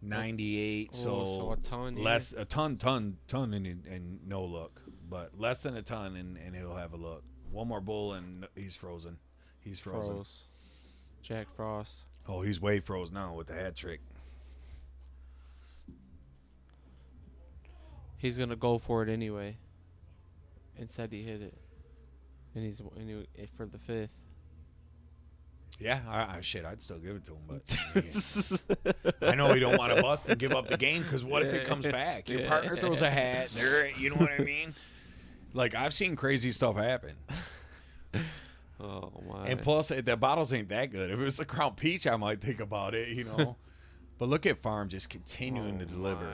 98. So a ton. Less a ton and no look, but less than a ton and he'll have a look. One more bull and he's frozen. He's frozen. Jack Frost. Oh, he's way froze now with the hat trick. He's gonna go for it anyway. And said he hit it. And he's for the fifth. Yeah, I'd still give it to him, but I know you don't want to bust and give up the game because what if it comes back? Your partner throws a hat, you know what I mean? Like, I've seen crazy stuff happen. Oh, my. And plus, the bottles ain't that good. If it was the Crown Peach, I might think about it, you know. But look at Farm just continuing to deliver.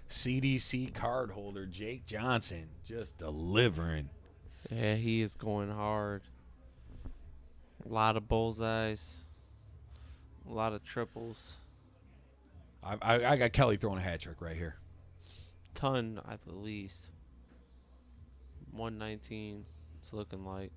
CDC card holder Jake Johnson just delivering. Yeah, he is going hard. A lot of bullseyes. A lot of triples. I got Kelly throwing a hat trick right here. Ton at the least. 119. It's looking like.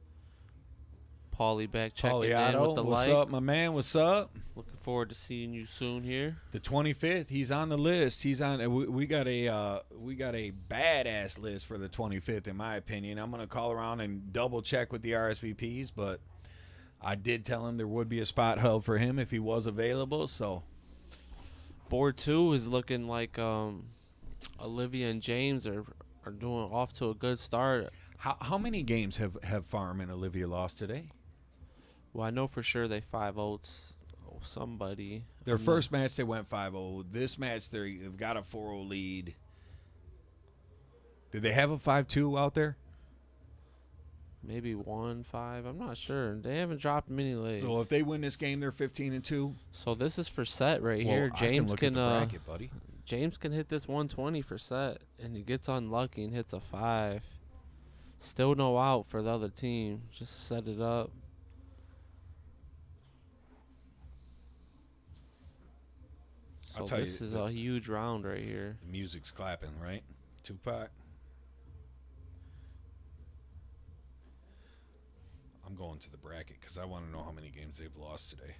Paulie back checking in with the what's light. up, my man? What's up? Looking forward to seeing you soon here. The 25th, he's on the list. He's on. We got a badass list for the 25th, in my opinion. I'm gonna call around and double check with the RSVPs, but I did tell him there would be a spot held for him if he was available. So, board 2 is looking like Olivia and James are doing off to a good start. How many games have Farm and Olivia lost today? Well, I know for sure they 5-0'd somebody. Their first match, they went 5-0. This match, they've got a 4-0 lead. Did they have a 5-2 out there? Maybe 1-5. I'm not sure. They haven't dropped many legs. So if they win this game, they're 15-2. So this is for set right here. James can look at the bracket, buddy. James can hit this 120 for set, and he gets unlucky and hits a 5. Still no out for the other team. Just set it up. So this is a huge round right here. The music's clapping, right? Tupac. I'm going to the bracket because I want to know how many games they've lost today.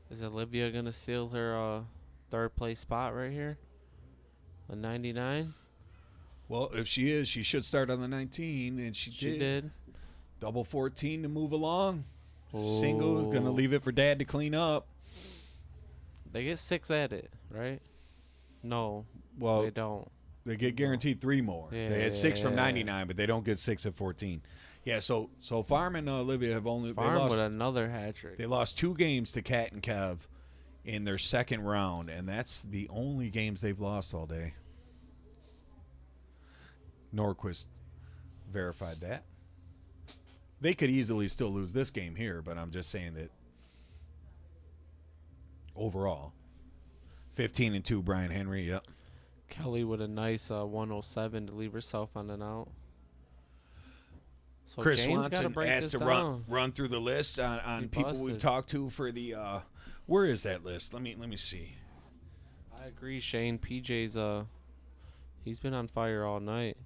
Is Olivia going to seal her third place spot right here? A 99? Well, if she is, she should start on the 19, and she did. Double 14 to move along. Oh. Single, going to leave it for Dad to clean up. They get 6 at it, right? No, well, they don't. They get guaranteed 3 more. Yeah, they had 6 from 99, but they don't get 6 at 14. Yeah, so Farm and Olivia have only Farm they lost with another hat trick. They lost 2 games to Kat and Kev in their second round, and that's the only games they've lost all day. Norquist verified that. They could easily still lose this game here, but I'm just saying that overall, 15-2, Brian Henry. Yep. Kelly with a nice 107 to leave herself on an out. So Chris James Swanson asked to run through the list on people we've talked to for the. Where is that list? Let me see. I agree, Shane. PJ's he's been on fire all night.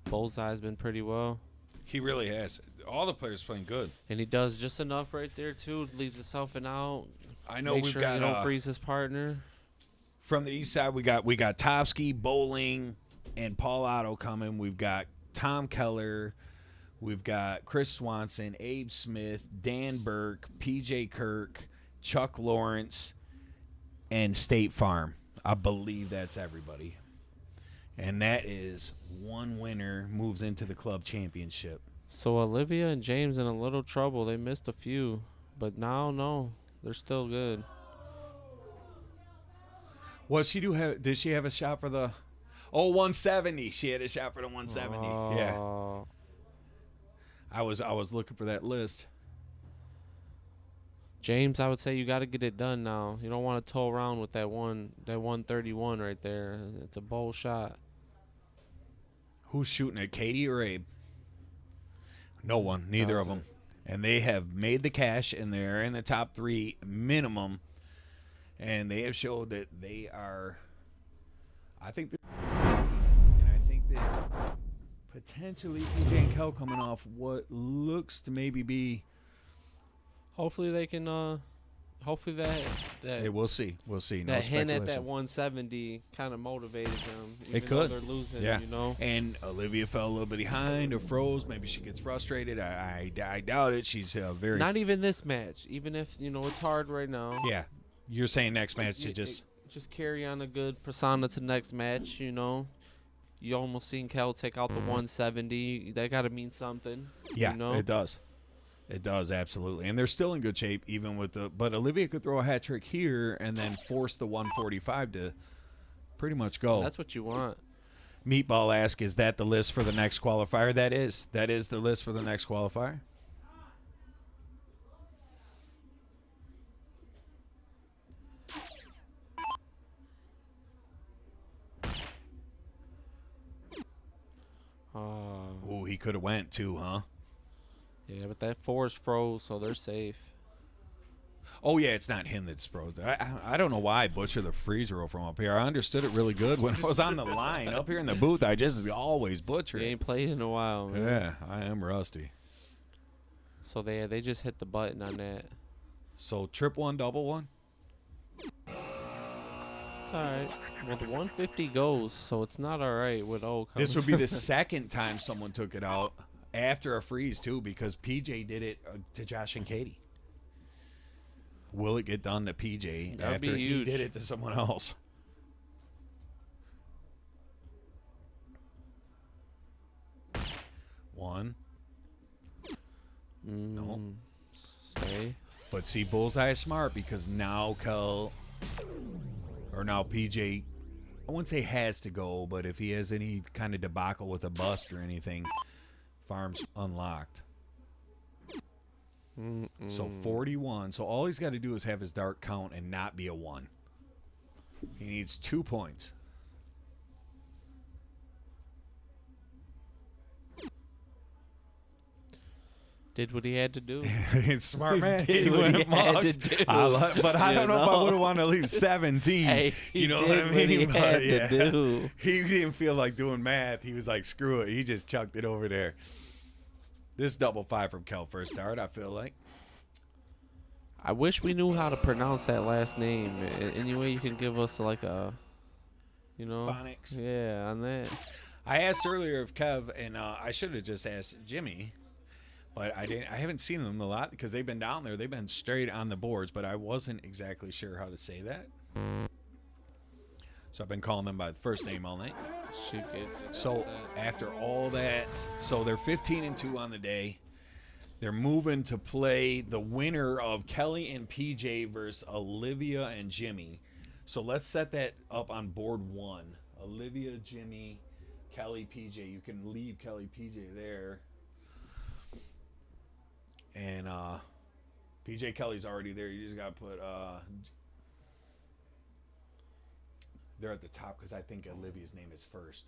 Bullseye's been pretty well. He really has. All the players playing good, and he does just enough right there too. Leaves himself an out. I know Make we've sure got. You don't freeze his partner. From the east side, we got Topsky, Bowling, and Paul Otto coming. We've got Tom Keller. We've got Chris Swanson, Abe Smith, Dan Burke, PJ Kirk, Chuck Lawrence, and State Farm. I believe that's everybody. And that is one winner moves into the club championship. So Olivia and James in a little trouble. They missed a few, but now, no, they're still good. Well, did she have a shot for the 170? She had a shot for the 170. Yeah. I was looking for that list. James, I would say you got to get it done now. You don't want to tow around with that 131 right there. It's a bold shot. Who's shooting it, Katie or Abe? No one, neither of them. And they have made the cash, and they're in the top 3 minimum. And they have showed that they are. I think that potentially PJ and Kel coming off what looks to maybe be. Hopefully they can. Hopefully that. Hey, we'll see. We'll see. That hint at that 170 kind of motivated them. It could. They're losing. Yeah. You know. And Olivia fell a little bit behind or froze. Maybe she gets frustrated. I doubt it. She's very. Not even this match. Even if it's hard right now. Yeah. You're saying next match to just carry on a good persona to next match. You almost seen Kel take out the 170. That got to mean something. Yeah, it does. It does, absolutely. And they're still in good shape, even with but Olivia could throw a hat trick here and then force the 145 to pretty much go. That's what you want. Meatball asks, is that the list for the next qualifier? That is the list for the next qualifier. Oh, he could have went too, huh? Yeah, but that 4's froze, so they're safe. Oh, yeah, it's not him that's froze. I don't know why I butcher the freeze roll from up here. I understood it really good when I was on the line. Up here in the booth, I just always butcher it. You ain't played in a while, man. Yeah, I am rusty. So they just hit the button on that. So trip 1, double 1? It's all right. Well, the 150 goes, so it's not all right with O coming. This would be the second time someone took it out after a freeze, too, because PJ did it to Josh and Katie. Will it get done to PJ after he did it to someone else? One. No. Stay. But see, Bullseye is smart because now now PJ, I wouldn't say has to go, but if he has any kind of debacle with a bust or anything, Farm's unlocked. So 41. So all he's got to do is have his dart count and not be a 1. He needs 2 points. Did what he had to do. It's smart man. Did what he had to do. But I don't know if I would have wanted to leave 17. Hey, you know what I mean? He had to do. He didn't feel like doing math. He was like, screw it. He just chucked it over there. this double five from Kel first start, I feel like. I wish we knew how to pronounce that last name. Any way you can give us like a, Phonics. Yeah, on that. I asked earlier of Kev, and I should have just asked Jimmy, but I didn't. I haven't seen them a lot because they've been down there. They've been straight on the boards, but I wasn't exactly sure how to say that. So I've been calling them by the first name all night. So after all that, so they're 15-2 on the day. They're moving to play the winner of Kelly and PJ versus Olivia and Jimmy. So let's set that up on board 1. Olivia, Jimmy, Kelly, PJ. You can leave Kelly, PJ there. And PJ Kelly's already there. You just got to put... they're at the top because I think Olivia's name is first.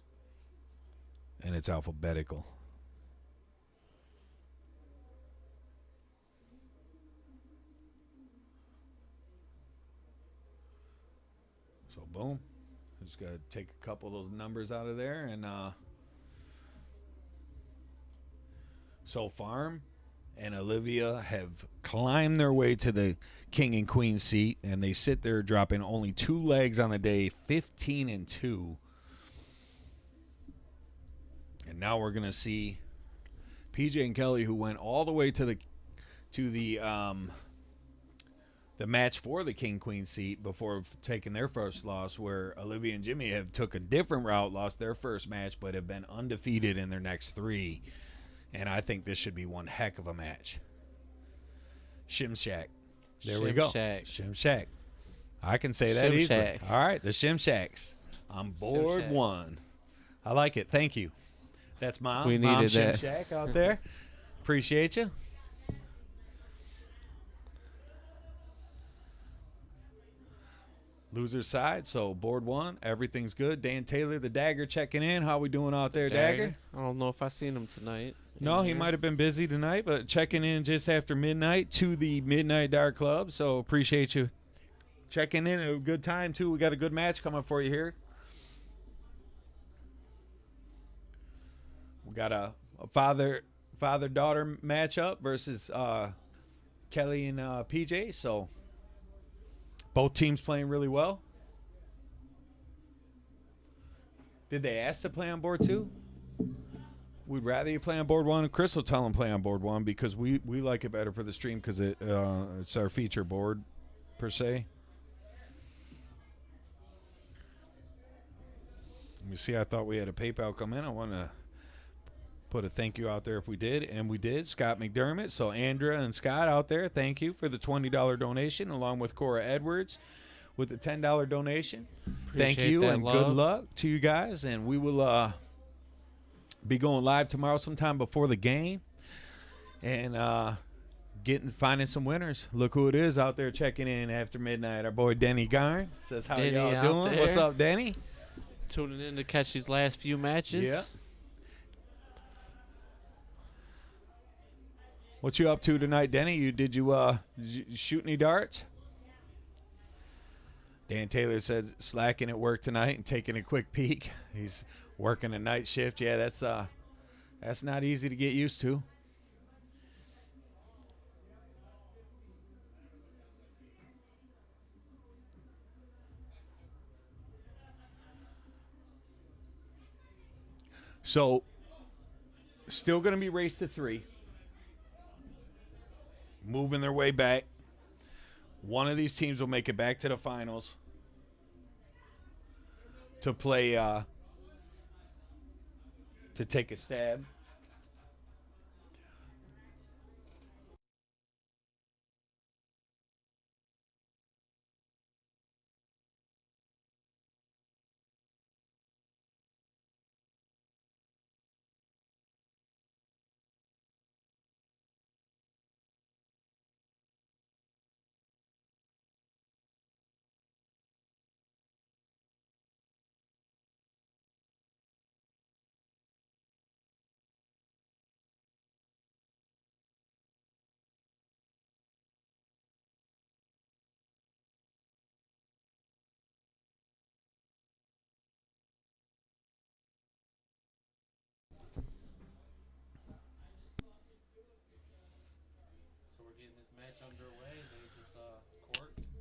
And it's alphabetical. So boom. Just got to take a couple of those numbers out of there. And so Farm and Olivia have climbed their way to the king and queen seat, and they sit there dropping only 2 legs on the day, 15-2. And now we're going to see PJ and Kelly, who went all the way to the match for the king queen seat before taking their first loss, where Olivia and Jimmy have took a different route, lost their first match, but have been undefeated in their next 3. And I think this should be one heck of a match. Shim Shack. There we go. Shim Shack. I can say that easily. All right, the Shim Shacks. On board 1. I like it. Thank you. That's Mom. We Mom needed Shim that. Shack out there. Appreciate you. Loser's side, so board 1, everything's good. Dan Taylor, the Dagger, checking in. How we doing out there, Dagger? I don't know if I seen him tonight. No, he might have been busy tonight, but checking in just after midnight to the Midnight Dart Club. So appreciate you checking in. A good time, too. We got a good match coming for you here. We got a father-daughter matchup versus Kelly and PJ. So both teams playing really well. Did they ask to play on board 2? We'd rather you play on board 1. Chris will tell them play on board 1 because we like it better for the stream because it's our feature board, per se. Let me see. I thought we had a PayPal come in. I want to put a thank you out there if we did, and we did. Scott McDermott. So Andrea and Scott out there, thank you for the $20 donation, along with Cora Edwards with the $10 donation. Thank you, and good luck to you guys. And we will be going live tomorrow sometime before the game and finding some winners. Look who it is out there checking in after midnight. Our boy Denny Garn says, how y'all doing? What's up, Denny? Tuning in to catch these last few matches. Yeah. What you up to tonight, Denny? Did you shoot any darts? Dan Taylor said slacking at work tonight and taking a quick peek. He's working a night shift. Yeah, that's not easy to get used to. So, still going to be race to 3. Moving their way back. One of these teams will make it back to the finals to play, to take a stab.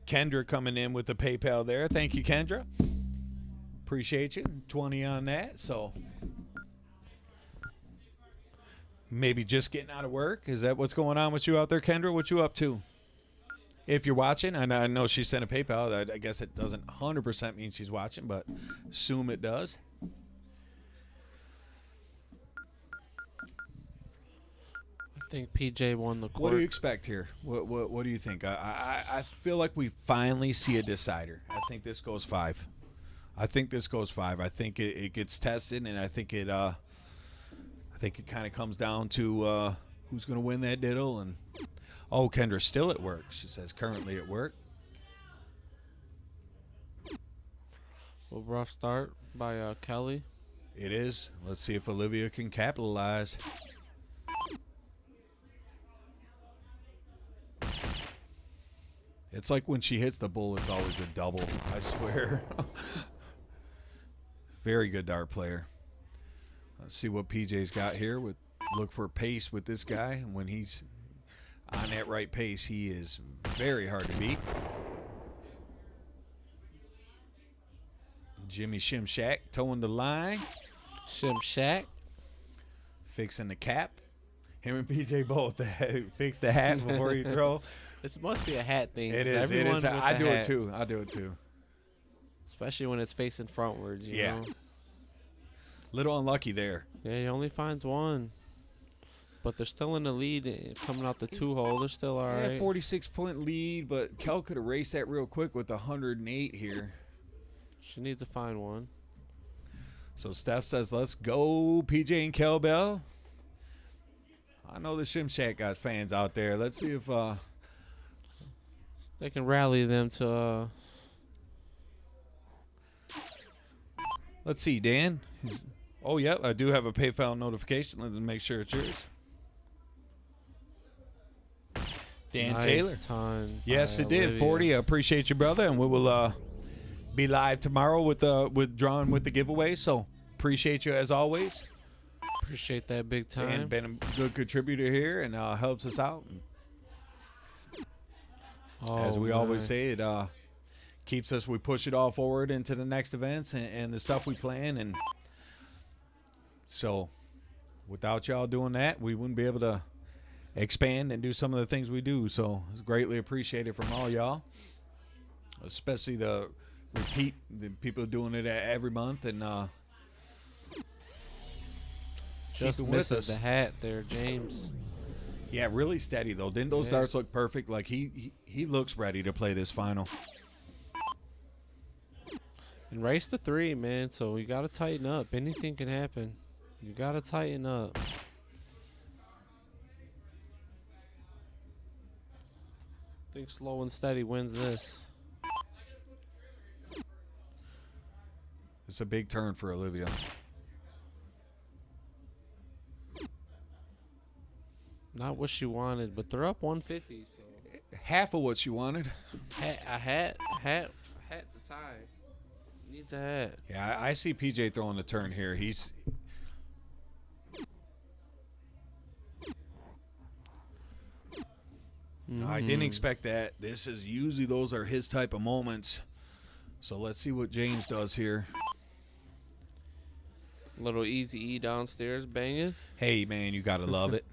Kendra coming in with the PayPal there. Thank you, Kendra. Appreciate you. 20 on that. So maybe just getting out of work. Is that what's going on with you out there, Kendra? What you up to? If you're watching, and I know she sent a PayPal. I guess it doesn't 100% mean she's watching, but assume it does. I think PJ won the court. What do you expect here? What do you think? I feel like we finally see a decider. I think this goes 5. I think it gets tested, and I think it kind of comes down to who's going to win that diddle. And Kendra's still at work. She says currently at work. A rough start by Kelly. It is. Let's see if Olivia can capitalize. It's like when she hits the bull, it's always a double. I swear. Very good dart player. Let's see what PJ's got here. Look for pace with this guy. And when he's on that right pace, he is very hard to beat. Jimmy Shimshack towing the line. Shimshack. Fixing the cap. Him and PJ both fix the hat before you throw. It must be a hat thing. It is. It is. I do it too. I do it too. Especially when it's facing frontwards. You know? Little unlucky there. Yeah, he only finds one. But they're still in the lead coming out the 2-hole. They're still all right. 46-point lead, but Kel could have raced that real quick with 108 here. She needs to find one. So Steph says, let's go, PJ and Kel Bell. I know the Shimshack guys fans out there. Let's see if they can rally them to let's see, Dan. Oh, yeah, I do have a PayPal notification. Let's make sure it's yours. Dan nice Taylor. Yes, it did. 40. I appreciate you, brother. And we will be live tomorrow with drawing with the giveaway. So appreciate you as always. Appreciate that big time. And been a good contributor here and helps us out. As we always say, it keeps us. We push it all forward into the next events and the stuff we plan. And so without y'all doing that, we wouldn't be able to expand and do some of the things we do. So it's greatly appreciated from all y'all, especially the people doing it every month and just keeping misses with us. The hat there, James. Yeah, really steady though. Didn't those darts look perfect? Like he looks ready to play this final. And race to 3, man. So you got to tighten up. Anything can happen. You got to tighten up. I think slow and steady wins this. It's a big turn for Olivia. Not what she wanted, but they're up 150. So Half of what she wanted. a hat to tie. Needs a hat. Yeah, I see PJ throwing the turn here. No, I didn't expect that. This is usually those are his type of moments. So let's see what James does here. Little easy E downstairs banging. Hey, man, you got to love it.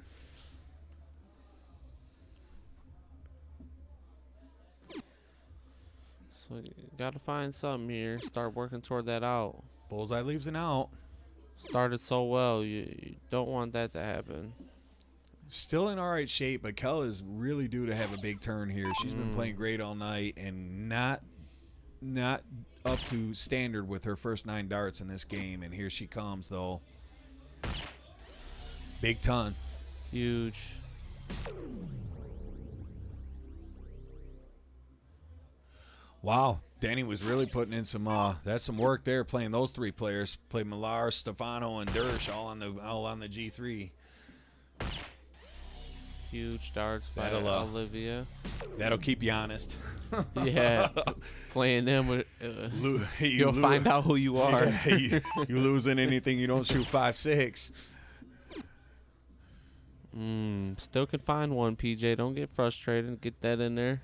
So you got to find something here. Start working toward that out. Bullseye leaves an out. Started so well. You don't want that to happen. Still in all right shape, but Kel is really due to have a big turn here. She's been playing great all night and not up to standard with her first 9 darts in this game. And here she comes, though. Big ton. Huge. Wow. Danny was really putting in some that's some work there playing those 3 players. Played Millar, Stefano, and Dersh all on the G3. Huge darts by Olivia. That'll keep you honest. Yeah. Playing them with you'll find out who you are. Yeah, you losing anything you don't shoot 5-6. Still can find one, PJ. Don't get frustrated. Get that in there.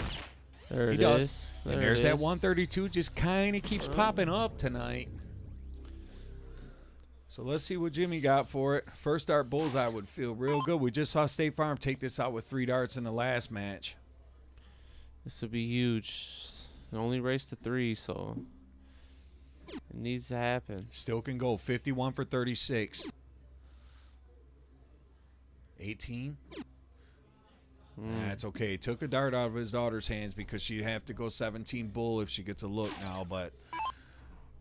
There he it does. is. And there's that 132 just kind of keeps popping up tonight. So let's see what Jimmy got for it. First dart bullseye would feel real good. We just saw State Farm take this out with 3 darts in the last match. This would be huge. It only raced to 3, so it needs to happen. Still can go 51 for 36. 18. That's okay. Took a dart out of his daughter's hands because she'd have to go 17 bull if she gets a look now, but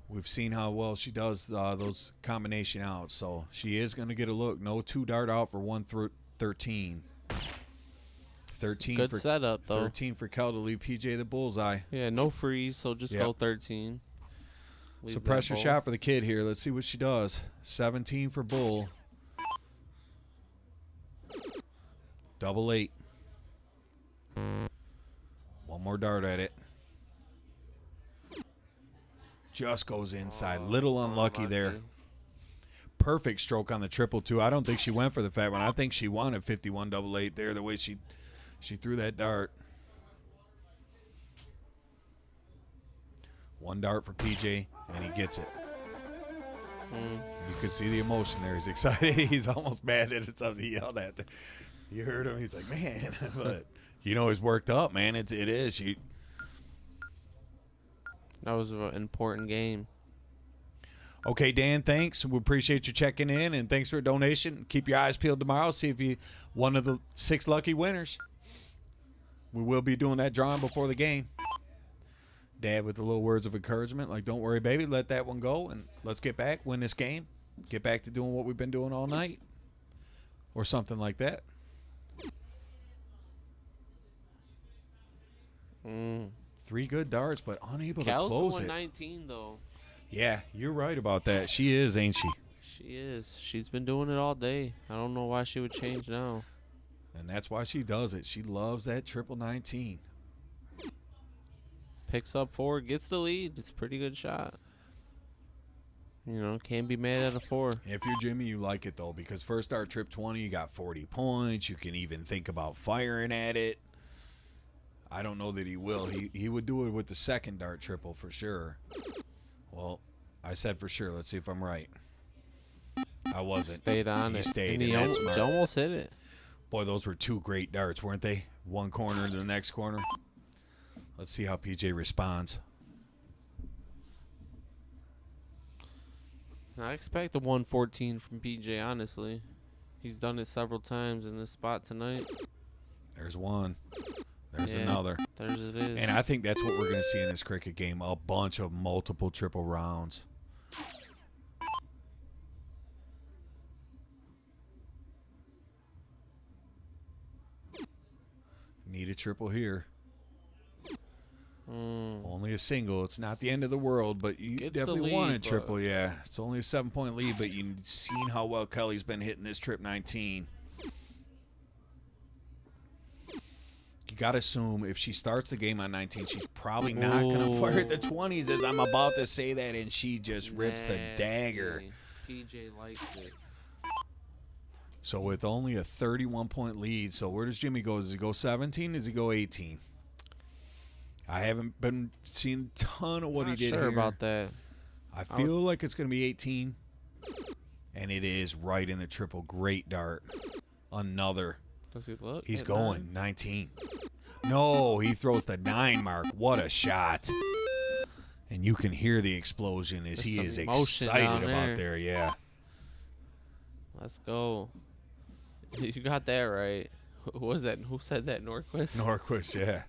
we've seen how well she does those combination outs, so she is going to get a look. No 2 dart out for 113. 13 Good for setup, though. 13 for Kel to leave PJ the bullseye. Yeah, no freeze, so just go 13. So pressure shot for the kid here. Let's see what she does. 17 for bull. Double 8. One more dart at it. Just goes inside. Little unlucky there. Perfect stroke on the triple, too. I don't think she went for the fat one. I think she wanted 51 double 8 there, the way she threw that dart. 1 dart for PJ, and he gets it. You could see the emotion there. He's excited. He's almost mad at himself. He yelled at the, you heard him. He's like, man. But, he's worked up, man. It is. That was an important game. Okay, Dan, thanks. We appreciate you checking in, and thanks for a donation. Keep your eyes peeled tomorrow. See if you one of the 6 lucky winners. We will be doing that drawing before the game. Dad with the little words of encouragement, like, don't worry, baby, let that one go, and let's get back, win this game, get back to doing what we've been doing all night, or something like that. 3 good darts, but unable to close it. 119, though. Yeah, you're right about that. She is, ain't she? She is. She's been doing it all day. I don't know why she would change now. And that's why she does it. She loves that triple 19. Picks up 4, gets the lead. It's a pretty good shot. Can't be mad at a 4. If you're Jimmy, you like it, though, because first dart trip 20, you got 40 points. You can even think about firing at it. I don't know that he will. He would do it with the second dart triple for sure. Well, I said for sure. Let's see if I'm right. I wasn't. Stayed on it. He stayed. And he almost hit it. Boy, those were 2 great darts, weren't they? One corner to the next corner. Let's see how PJ responds. I expect a 114 from PJ, honestly. He's done it several times in this spot tonight. There's one. There's another. There's it is. And I think that's what we're going to see in this cricket game, a bunch of multiple triple rounds. Need a triple here. Only a single. It's not the end of the world, but you definitely want a triple. Yeah, it's only a 7-point lead, but you've seen how well Kelly's been hitting this trip 19. You got to assume if she starts the game on 19, she's probably not going to fire at the 20s, as I'm about to say that, and she just rips the dagger. PJ likes it. So with only a 31-point lead, so where does Jimmy go? Does he go 17? Does he go 18? I haven't been seeing a ton of what he did here. Not sure about that. I feel like it's going to be 18, and it is right in the triple. Great dart. Another. Does he look? He's going 19. No, he throws the 9 mark. What a shot. And you can hear the explosion as he is excited about there. Yeah. Let's go. You got that right. Who was that? Who said that? Norquist? Norquist, yeah.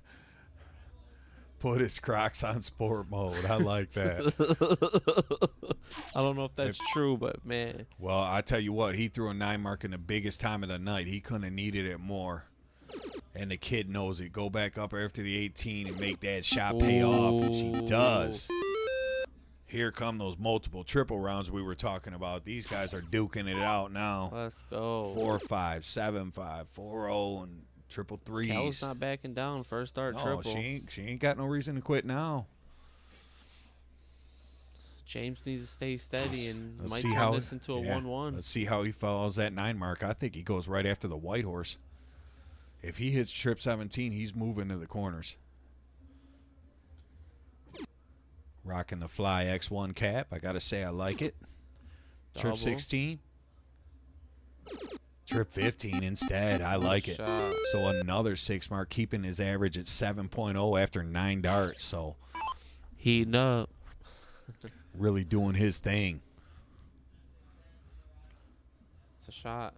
Put his Crocs on sport mode. I like that. I don't know if that's true, but man. Well, I tell you what, he threw a 9 mark in the biggest time of the night. He couldn't have needed it more. And the kid knows it. Go back up after the 18 and make that shot pay off, and she does. Here come those multiple triple rounds we were talking about. These guys are duking it out now. Let's go. 4-5, 7-5, 4-0, and triple threes. Kel's not backing down. First start triple. She ain't got no reason to quit now. James needs to stay steady and Let's might see turn how this into a 1-1. Let's see how he follows that 9 mark. I think he goes right after the white horse. If he hits trip 17, he's moving to the corners. Rocking the fly X1 cap. I got to say I like it. Trip Double. 16. Trip 15 instead. I like it. So another 6 mark, keeping his average at 7.0 after 9 darts. So heating up. really doing his thing. It's a shot.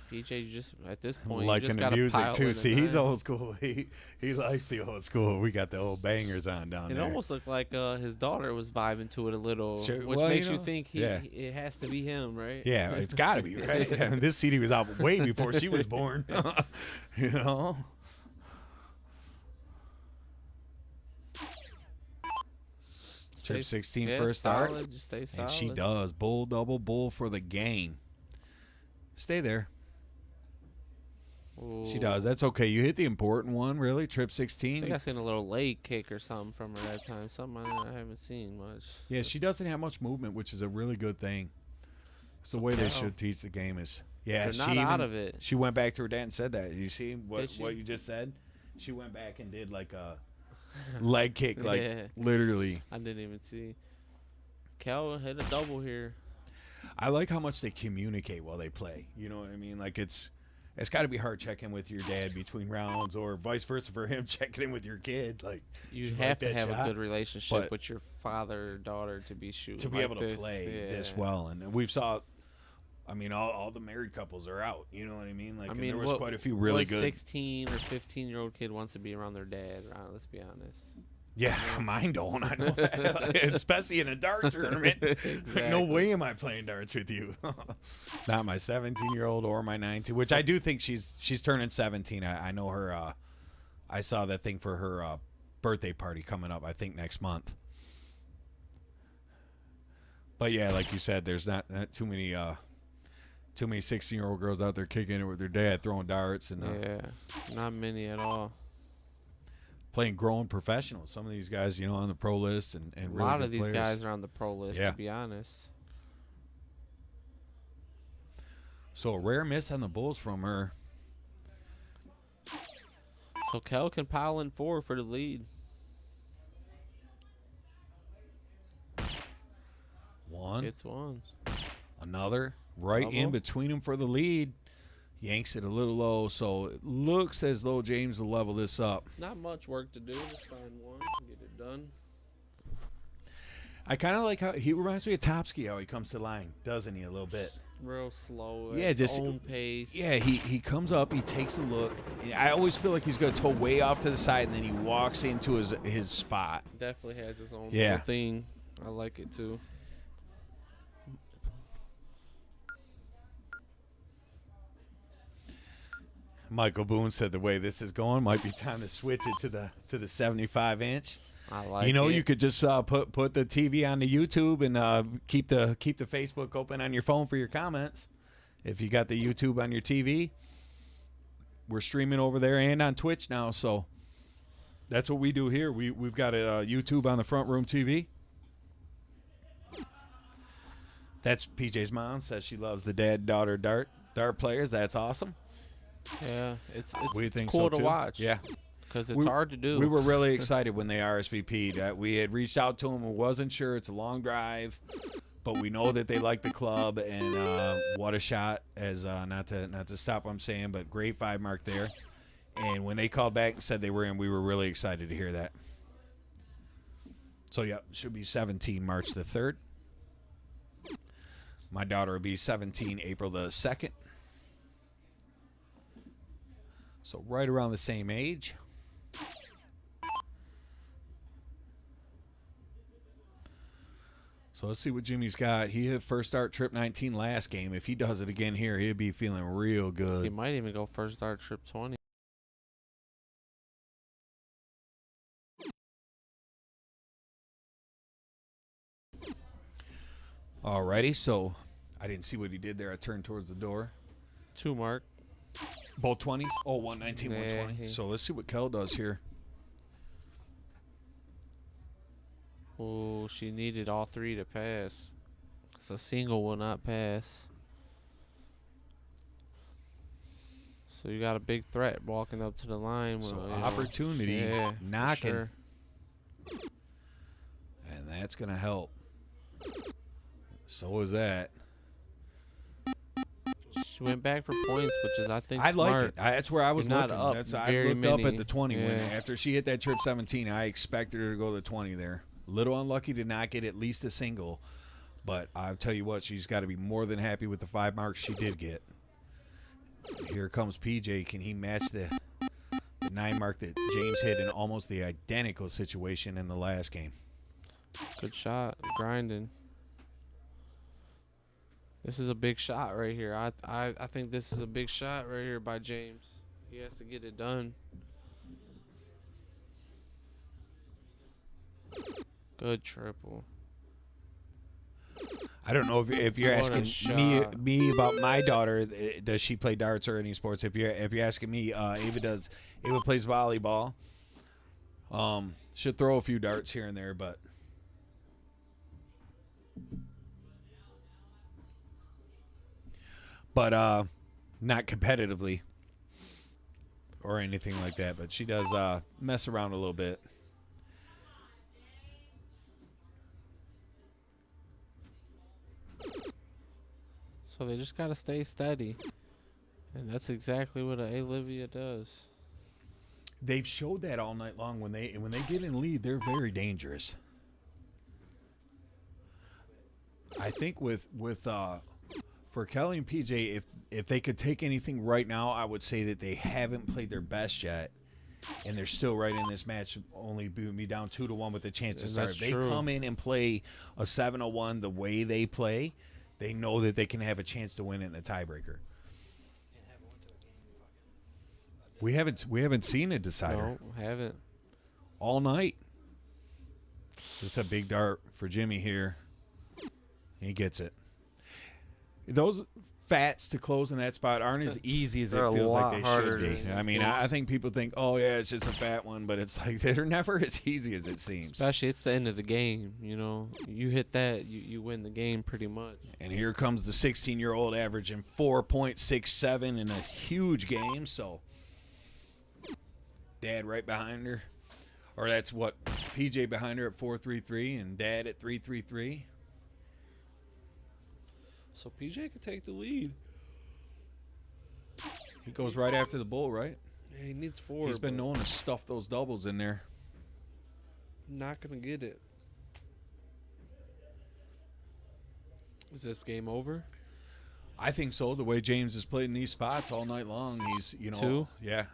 PJ, you just at this point, Liking you just the got to music pile too. it See, in he's there. old school. He likes the old school. We got the old bangers on down It there. almost looked like his daughter was vibing to it a little, Sure. which Well, makes you you know, think it has to be him, right? Yeah, it's got to be, right? I mean, this CD was out way before she was born. You know? Trip 16 first start. solid, just stay solid. And she does. Bull, double, bull for the game. Stay there. Ooh. She does. That's okay. You hit the important one, really. Trip I think 16. I seen a little leg kick or something from her that time. Something I haven't seen much. Yeah, she doesn't have much movement, which is a really good thing. It's the way they should teach the game is. Yeah, They're not out of it. She went back to her dad and said that. You see Did she? what you just said? She went back and did like a leg kick, like Yeah. literally. I didn't even see. Kel hit a double here. I like how much they communicate while they play. You know what I mean? Like it's got to be hard checking with your dad between rounds, or vice versa for him checking in with your kid. Like You you have like to that have shot? a good relationship But- with your father or daughter to be shooting to be like able to this. play this Yeah. well, and we've saw. I mean, all the married couples are out. You know what I mean? Like, I and mean, there was what- quite a few really what good. 16 or 15-year-old kid wants to be around their dad. Let's be honest. Yeah, mine don't. I know that. Especially in a dart tournament. No Exactly. way am I playing darts with you. Not my 17-year-old or my 19, which I do think she's turning 17. I know her. I saw that thing for her birthday party coming up, I think next month. But yeah, like you said, there's not too many 16-year-old girls out there kicking it with their dad, throwing darts and Yeah, not many at all. playing grown professionals. Some of these guys, you know, on the pro list and A really lot good of these players. guys are on the pro list, Yeah. to be honest. So a rare miss on the Bulls from her. So Kel can pile in 4 for the lead. One, Gets one. another, right in Double. between them for the lead. Yanks it a little low, so it looks as though James will level this up. Not much work to do. Just find one, get it done. I kind of like how he reminds me of Topsky, how he comes to line, doesn't he, a little bit? Just real slow. Yeah, at his just- own pace. Yeah, he comes up, he takes a look. I always feel like he's going to toe way off to the side, and then he walks into his spot. Definitely has his own Yeah. little thing. I like it too. Michael Boone said the way this is going might be time to switch it to the 75-inch. I like You know, it. you could just put the TV on the YouTube and keep the Facebook open on your phone for your comments. If you got the YouTube on your TV, we're streaming over there and on Twitch now, so that's what we do here. We've got a YouTube on the front room TV. That's PJ's mom says she loves the dad-daughter dart players. That's awesome. Yeah, it's We think cool so, to too. watch. Yeah. because it's hard to do. We were really excited when they RSVP'd. We had reached out to them. We wasn't sure. It's a long drive, but we know that they like the club, and what a shot! As not to stop what I'm saying, but great 5 mark there. And when they called back and said they were in, we were really excited to hear that. So yeah, should be 17 March the 3rd. My daughter will be 17 April the 2nd. So right around the same age. So let's see what Jimmy's got. He hit first start trip 19 last game. If he does it again here, he'll be feeling real He good. might even go first start trip 20. Alrighty, so I didn't see what he did there. I turned towards the door. 2 mark. Both 20s? Oh, 119, Yeah, 120. he- So let's see what Kel does here. Oh, she needed all three to pass. So a single will not pass. So you got a big threat walking up to the line. So with, opportunity, yeah, knocking. sure. And that's going to help. So is that. She went back for points, which is, I think, I smart. like it. That's where I was You're not looking. up That's I very looked up many. at the 20 when Yeah. after she hit that trip 17. I expected her to go to the 20 there. Little unlucky to not get at least a single, but I'll tell you what, she's got to be more than happy with the 5 marks she did get. Here comes PJ. Can he match the 9 mark that James hit in almost the identical situation in the last game? Good shot, grinding. This is a big shot right here. I think this is a big shot right here by James. He has to get it done. Good triple. I don't know if you're What a asking shot. me about my daughter. Does she play darts or any sports? If you're asking me, Ava does. Ava plays volleyball. Should throw a few darts here and there, but not competitively or anything like that. But she does mess around a little bit. So they just gotta stay steady, and that's exactly what Olivia does. They've showed that all night long. When they get in lead, they're very dangerous. I think for Kelly and PJ, if they could take anything right now, I would say that they haven't played their best yet, and they're still right in this match, only be down 2-1 with a chance to And start. that's If they true. come in and play a 7-1 the way they play, they know that they can have a chance to win it in the tiebreaker. We haven't seen a decider No, haven't. all night. Just a big dart for Jimmy here. He gets it. Those fats to close in that spot aren't as easy as it They're a feels like lot they harder should be. than you I mean, think. I think people think, oh, yeah, it's just a fat one, but it's like they're never as easy as it seems. Especially, it's the end of the game. You know, you hit that, you win the game pretty much. And here comes the 16-year-old averaging 4.67 in a huge game. So, Dad right behind her. Or that's what, PJ behind her at 4.33 and Dad at 3.33. So PJ could take the lead. He goes right after the bull, right? Yeah, he needs 4. He's been but known to stuff those doubles in there. not gonna get it. Is this game over? I think so. The way James has played in these spots all night long, he's, you know. 2? Yeah.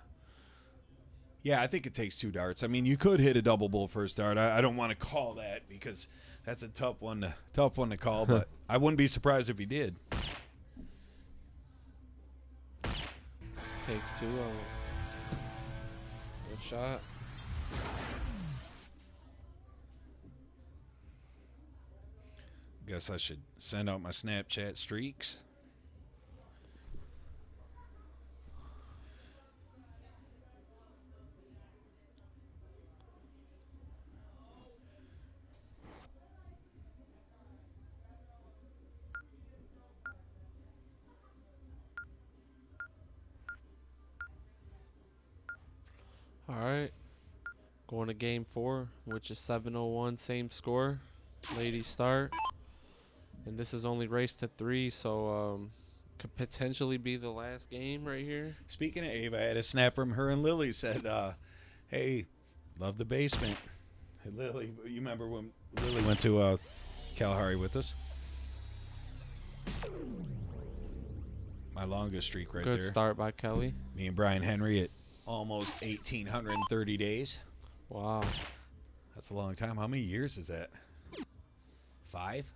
Yeah, I think it takes 2 darts. I mean, you could hit a double bull first dart. I don't want to call that because that's a tough one to call, but I wouldn't be surprised if he did. Takes 2. Good shot. Guess I should send out my Snapchat streaks. All right. Going to game 4, which is 7-01, same score. Ladies start. And this is only race to 3, so could potentially be the last game right here. Speaking of Ava, I had a snap from her and Lily said, hey, love the basement. Hey, Lily, you remember when Lily went to Kalahari with us? My longest streak right Good there. start by Kelly. Me and Brian Henry at almost 1,830 days. Wow. That's a long time. How many years is that? 5?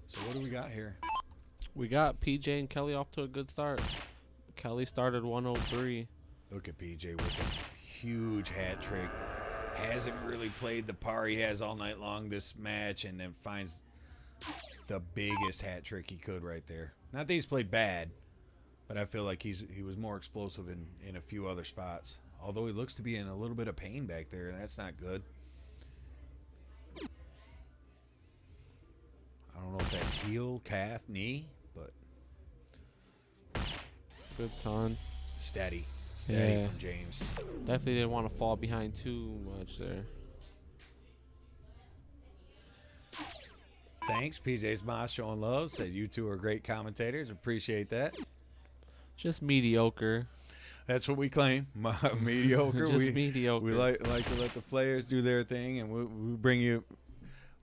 So what do we got here? We got PJ and Kelly off to a good start. Kelly started 103. Look at PJ with a huge hat trick. Hasn't really played the par he has all night long this match, and then finds the biggest hat trick he could right there. Not that he's played bad, But I feel like he was more explosive in a few other spots. Although he looks to be in a little bit of pain back there, and that's not good. I don't know if that's heel, calf, knee, but good ton. Steady from James. Definitely didn't want to fall behind too much there. Thanks, PJ's Moss showing love. Said you two are great commentators. Appreciate that. Just mediocre. That's what we claim. Mediocre. Just mediocre. We like to let the players do their thing, and we bring you.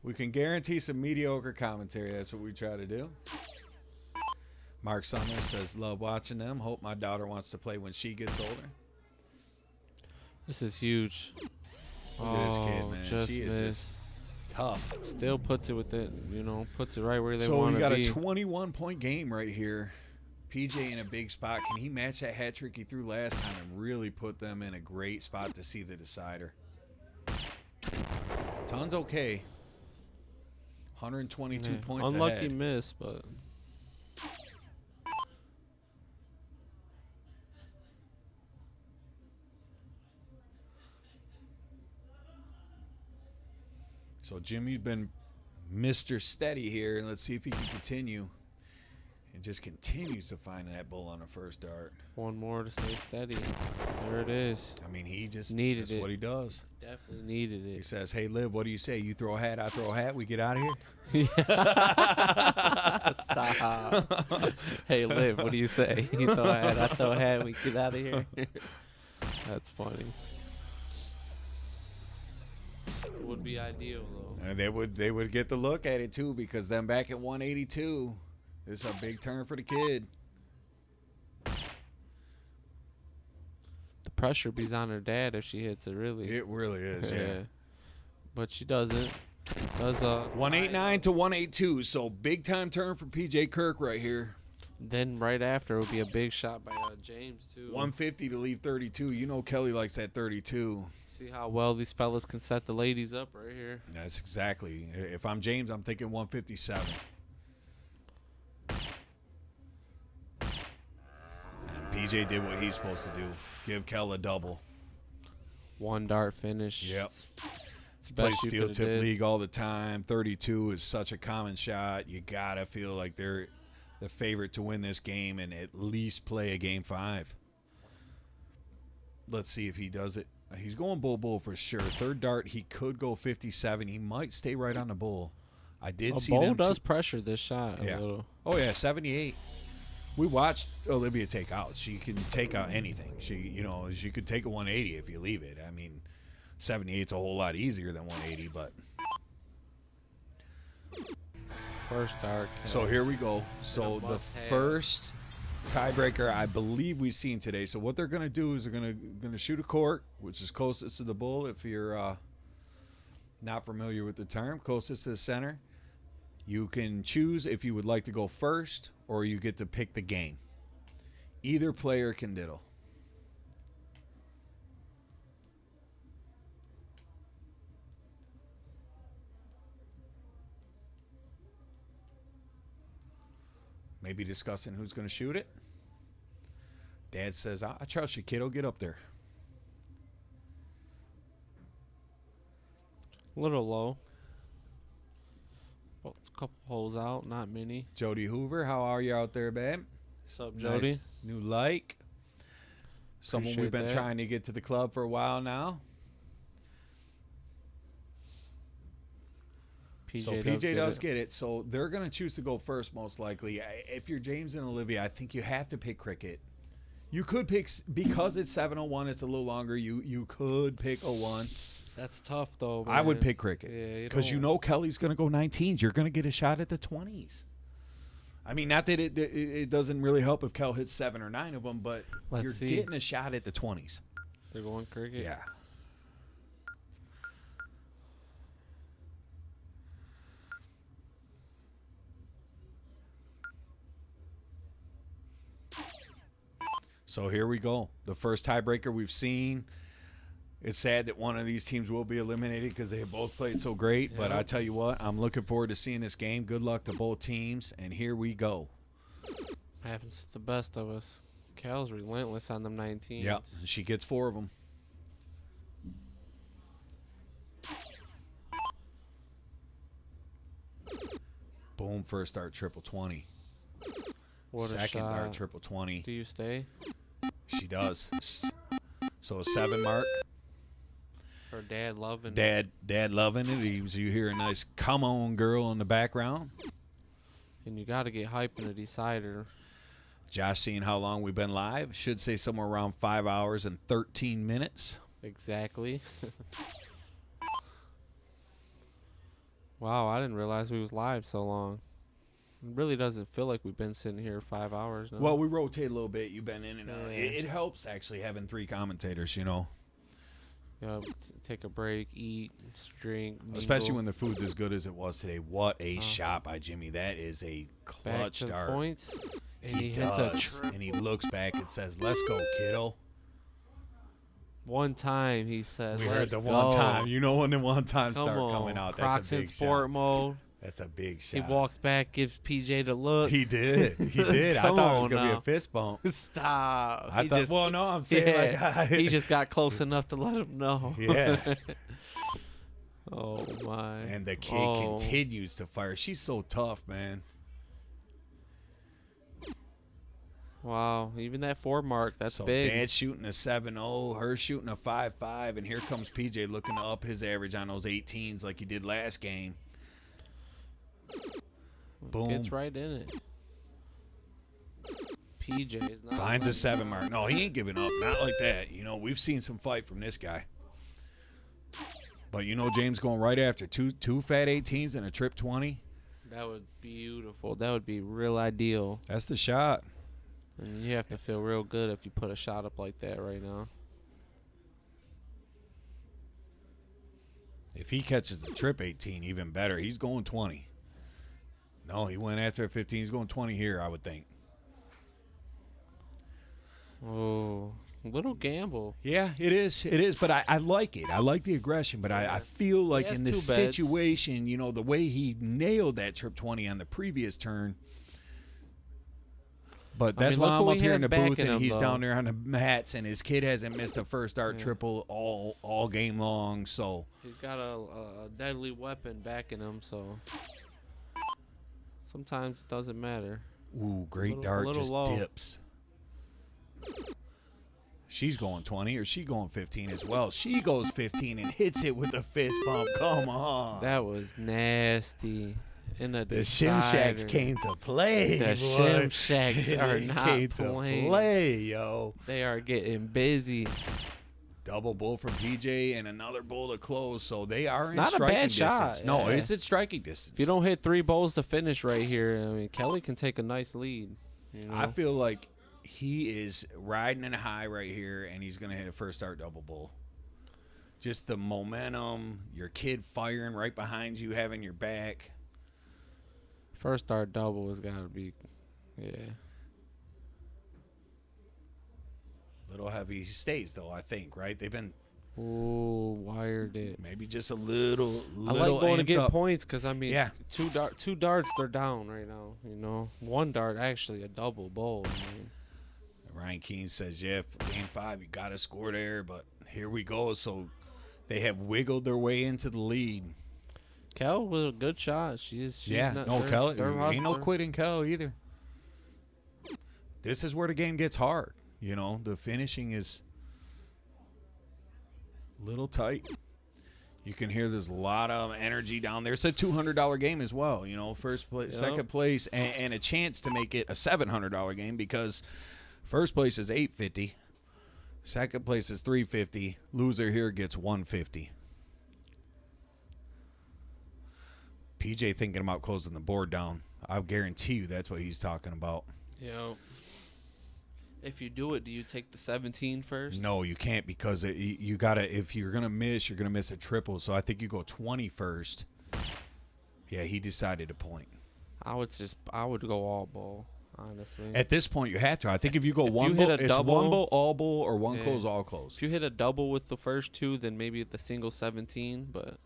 We can guarantee some mediocre commentary. That's what we try to do. Mark Summers says, love watching them. Hope my daughter wants to play when she gets older. This is huge. Look at this kid, man. Just She is just tough. Still puts it with it, puts it right where they So want we to got be. a 21-point game right here. PJ in a big spot. Can he match that hat trick he threw last time and really put them in a great spot to see the decider? Ton's okay. 122 points Unlucky ahead. miss, but So Jimmy's been Mr. Steady here, and let's see if he can continue. And just continues to find that bull on the first dart. one more to stay steady. There it is. I mean, he just Needed that's it. what he does. Definitely needed He it. says, hey, Liv, what do you say? You throw a hat, I throw a hat, we get out of here? Stop. Hey, Liv, what do you say? You throw a hat, I throw a hat, we get out of here. That's funny. It would be ideal, though. And they would get the look at it, too, because then back at 182, it's a big turn for the kid. The pressure be's on her dad if she hits it, really. It really is, yeah. But she doesn't. 189 to 182, so big time turn for PJ Kirk right here. Then right after it would be a big shot by James, too. 150 to leave 32. You know Kelly likes that 32. See how well these fellas can set the ladies up right here. That's exactly. If I'm James, I'm thinking 157. And PJ did what he's supposed to do. Give Kel a double. One dart finish. Yep. It's the Play best you steel coulda tip did. league all the time. 32 is such a common shot. You got to feel like they're the favorite to win this game and at least play a game 5. Let's see if he does it. He's going bull for sure. Third dart, he could go 57. He might stay right on the bull. I did see Bull them. does pressure this shot a Yeah. little. Oh yeah, 78. We watched Olivia take out. She can take out anything. She could take a 180 if you leave it. I mean, 78's a whole lot easier than 180, but First dart. so here we go. So the must-have. first tiebreaker I believe we've seen today. So what they're going to do is they're going to shoot a court, which is closest to the bull if you're not familiar with the term, closest to the center. You can choose if you would like to go first or you get to pick the game. Either player can diddle. Maybe discussing who's going to shoot it. Dad says, I trust you, kiddo. Get up there. A little low. Well, a couple holes out, not many. Jody Hoover, how are you out there, babe? What's up, Jody? Nice new like. Someone we've Appreciate been that. trying to get to the club for a while now. So PJ does get it. So they're going to choose to go first, most likely. If you're James and Olivia, I think you have to pick cricket. You could pick, because it's 7:01, it's a little longer. You could pick a 1. That's tough, though, man. I would pick cricket. Yeah, Because you know Kelly's going to go 19s. You're going to get a shot at the 20s. I mean, not that it doesn't really help if Kel hits 7 or 9 of them, but you're getting a shot at the 20s. They're going cricket? Yeah. So here we go. The first tiebreaker we've seen. It's sad that one of these teams will be eliminated because they have both played so great. But I tell you what, I'm looking forward to seeing this game. Good luck to both teams. And here we go. Happens to the best of us. Cal's relentless on them 19s. Yep, she gets 4 of them. Boom, first dart, triple 20. What Second a shot. dart, triple 20. Do you stay? She does. So a 7 mark. Her dad loving Dad loving it. You hear a nice "come on, girl" in the background. And you got to get hype in a decider. Josh seeing how long we've been live. Should say somewhere around 5 hours and 13 minutes. Exactly. Wow, I didn't realize we was live so long. It really doesn't feel like we've been sitting here 5 hours now. Well, we rotate a little bit. You've been in and out. Yeah. It helps actually having 3 commentators, you know. Yeah, take a break, eat, drink, mingle. Especially when the food's as good as it was today. What a shot by Jimmy. That is a back clutch to the dart. points. And He hits a does. And he looks back and says, "Let's go, kiddo." one time he says, We "Let's heard the go." one time. You know when the one time Come start on. coming out. Crocs That's a in big sport shot. mode. That's a big He shot. walks back, gives PJ the look. He did. He did. I Come thought it was on going to be now. a fist bump. Stop. I He thought, just- well, no, I'm saying yeah, like he just got close enough to let him know. Yeah. Oh my. And the kid Oh. continues to fire. She's so tough, man. Wow, even that 4 mark, that's So big. Dad's shooting a 7-0, her shooting a 5-5, and here comes PJ looking to up his average on those 18s like he did last game. Boom. Gets right in it. PJ is not Finds a letting 7 mark. No, he ain't giving up. Not like that. You know, we've seen some fight from this guy. But you know, James going right after two fat 18s and a trip 20. That would be beautiful. That would be real ideal. That's the shot. And you have to feel real good if you put a shot up like that right now. If he catches the trip 18, even better. He's going 20. No, he went after a 15. He's going 20 here, I would think. Oh, little gamble. Yeah, it is. It is, but I like it. I like the aggression, but I feel like has in this 2 beds. situation, you know, the way he nailed that trip 20 on the previous turn. But that's look why who I'm he up here in has the booth backing and him, he's though. down there on the mats, and his kid hasn't missed a first dart triple all game long. So He's got a deadly weapon backing him, so sometimes it doesn't matter. ooh, great Little- dart, little just low. dips. She's going 20, or she going 15 as well. She goes 15 and hits it with a fist bump. Come on. That was nasty. In a The Shim Shacks decider. came to play. The boy. Shim Shacks are They not came playing. to play, yo. They are getting busy. Double bull from PJ and another bull to close, so they are in not a striking bad distance. shot, No, yeah. it's at striking distance. If you don't hit 3 bowls to finish right here, I mean, Kelly can take a nice lead. You know? I feel like he is riding in a high right here, and he's going to hit a first start double bull. Just the momentum, your kid firing right behind you, having your back. First start double has got to be, yeah. Little heavy stays, though, I think, right? They've been Ooh, wired it. maybe just a little I like going to amped get up. points because, I mean, Yeah. two darts, they're down right now, you know. 1 dart, actually, a double bowl. I mean. Ryan Keene says, yeah, for game 5, you got to score there, but here we go. So they have wiggled their way into the lead. Kel with a good shot. She's Yeah, not, no, they're- Kel, they're ain't no hustler. quitting Kel either. This is where the game gets hard. You know, the finishing is a little tight. You can hear there's a lot of energy down there. It's a $200 game as well. You know, first place, Yep. second place, and a chance to make it a $700 game because first place is $850, second place is $350. Loser here gets $150. PJ thinking about closing the board down. I guarantee you that's what he's talking about. Yeah. If you do it, do you take the 17 first? No, you can't because you gotta. If you're gonna miss, you're gonna miss a triple. So I think you go 20 first. Yeah, he decided to point. I would go all ball, honestly. At this point, you have to. I think if you go If one you hit bull, a it's double- one bull, all bull, or one Yeah. close, all close. If you hit a double with the first 2, then maybe the single 17, but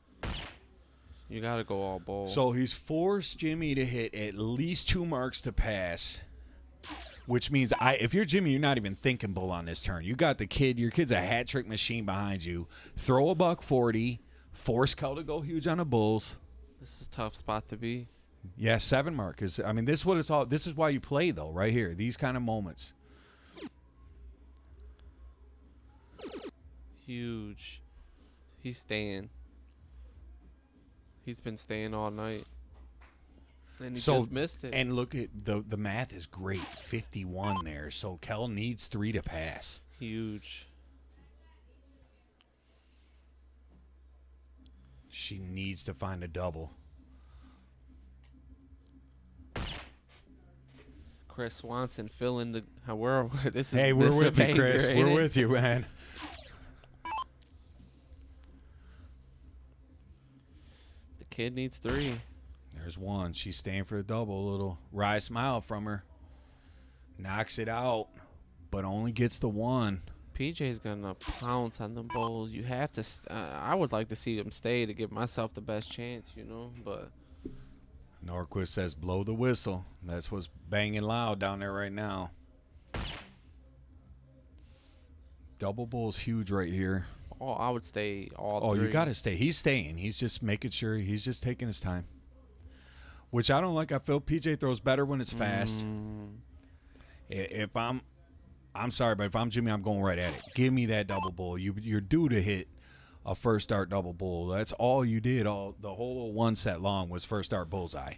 you got to go all ball. So he's forced Jimmy to hit at least 2 marks to pass which means if you're Jimmy, you're not even thinking bull on this turn. You got your kid's a hat trick machine behind you. Throw a $140, force Kel to go huge on the bulls. This is a tough spot to be. Yeah, 7 mark is. I mean, this is what it's all. This is why you play though, right here. These kind of moments. Huge. He's staying. He's been staying all night. And he just missed it. And look at the math is great. 51 there. So Kel needs 3 to pass. Huge. She needs to find a double. Chris Swanson filling the. This is. Hey, we're with you, Chris. We're with you, man. The kid needs 3. There's 1. She's staying for a double. A little wry smile from her. Knocks it out, but only gets the 1. PJ's gonna pounce on them bowls. You have to. I would like to see them stay to give myself the best chance, but. Norquist says, blow the whistle. That's what's banging loud down there right now. Double bull's huge right here. Oh, I would stay all 3. three. You got to stay. He's staying. He's just making sure. He's just taking his time. Which I don't like. I feel PJ throws better when it's fast. If I'm sorry, but if I'm Jimmy, I'm going right at it. Give me that double bull. You're due to hit a first start double bull. That's all you did. The whole 1 set long was first start bullseye.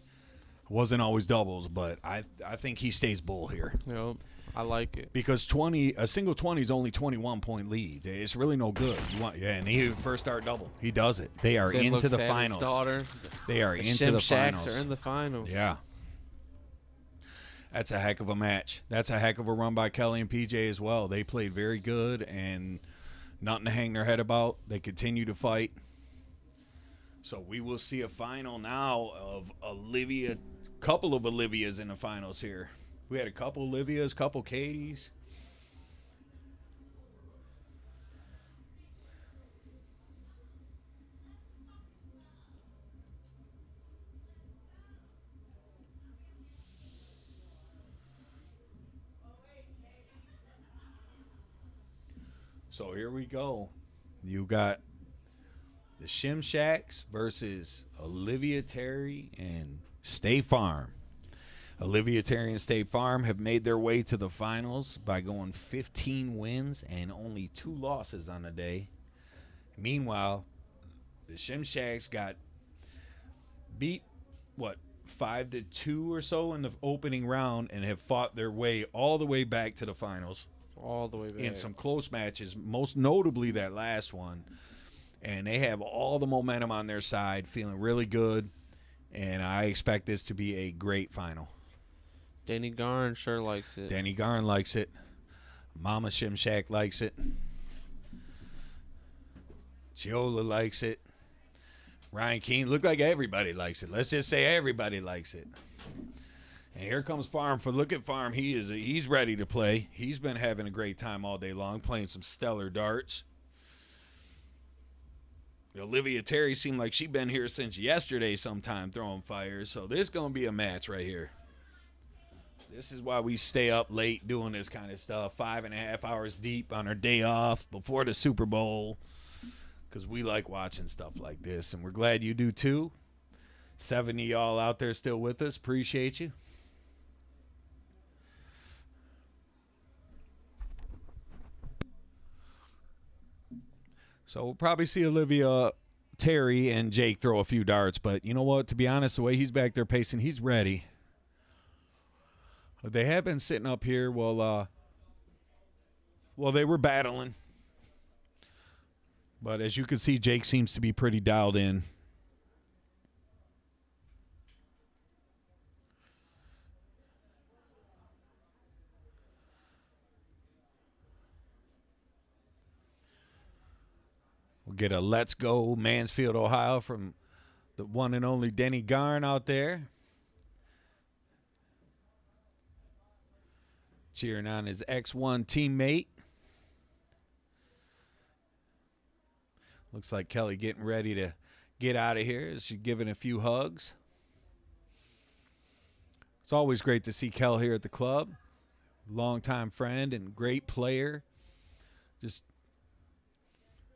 Wasn't always doubles, but I think he stays bull here. Yep, I like it. Because a single 20 is only 21-point lead. It's really no good. And he first start double. He does it. They are into the finals. They are into the finals. Are in the finals. Yeah. That's a heck of a match. That's a heck of a run by Kelly and PJ as well. They played very good and nothing to hang their head about. They continue to fight. So we will see a final now of Olivia, couple of Olivias in the finals here. We had a couple Olivias, couple Katies. So here we go. You got the Shimshacks versus Olivia Terry and State Farm. Olivia Terry and State Farm have made their way to the finals by going 15 wins and only 2 losses on the day. Meanwhile, the Shimshacks got beat, 5-2 or so in the opening round and have fought their way all the way back to the finals. All the way back. In some close matches, most notably that last one. And they have all the momentum on their side, feeling really good. And I expect this to be a great final. Danny Garn sure likes it. Danny Garn likes it. Mama Shimshack likes it. Chiola likes it. Ryan Keene. Look like everybody likes it. Let's just say everybody likes it. And here comes Farm. Look at Farm. He's ready to play. He's been having a great time all day long, playing some stellar darts. Olivia Terry seemed like she'd been here since yesterday sometime throwing fires. So this is going to be a match right here. This is why we stay up late doing this kind of stuff, 5.5 hours deep on our day off before the Super Bowl, because we like watching stuff like this, and we're glad you do too. 70 y'all out there still with us. Appreciate you. So we'll probably see Olivia Terry and Jake throw a few darts, but you know what? To be honest, the way he's back there pacing, he's ready. They have been sitting up here while they were battling. But as you can see, Jake seems to be pretty dialed in. We'll get a Let's Go Mansfield, Ohio from the one and only Denny Garn out there. Cheering on his X1 teammate. Looks like Kelly getting ready to get out of here. She's giving a few hugs. It's always great to see Kel here at the club. longtime friend and great player. Just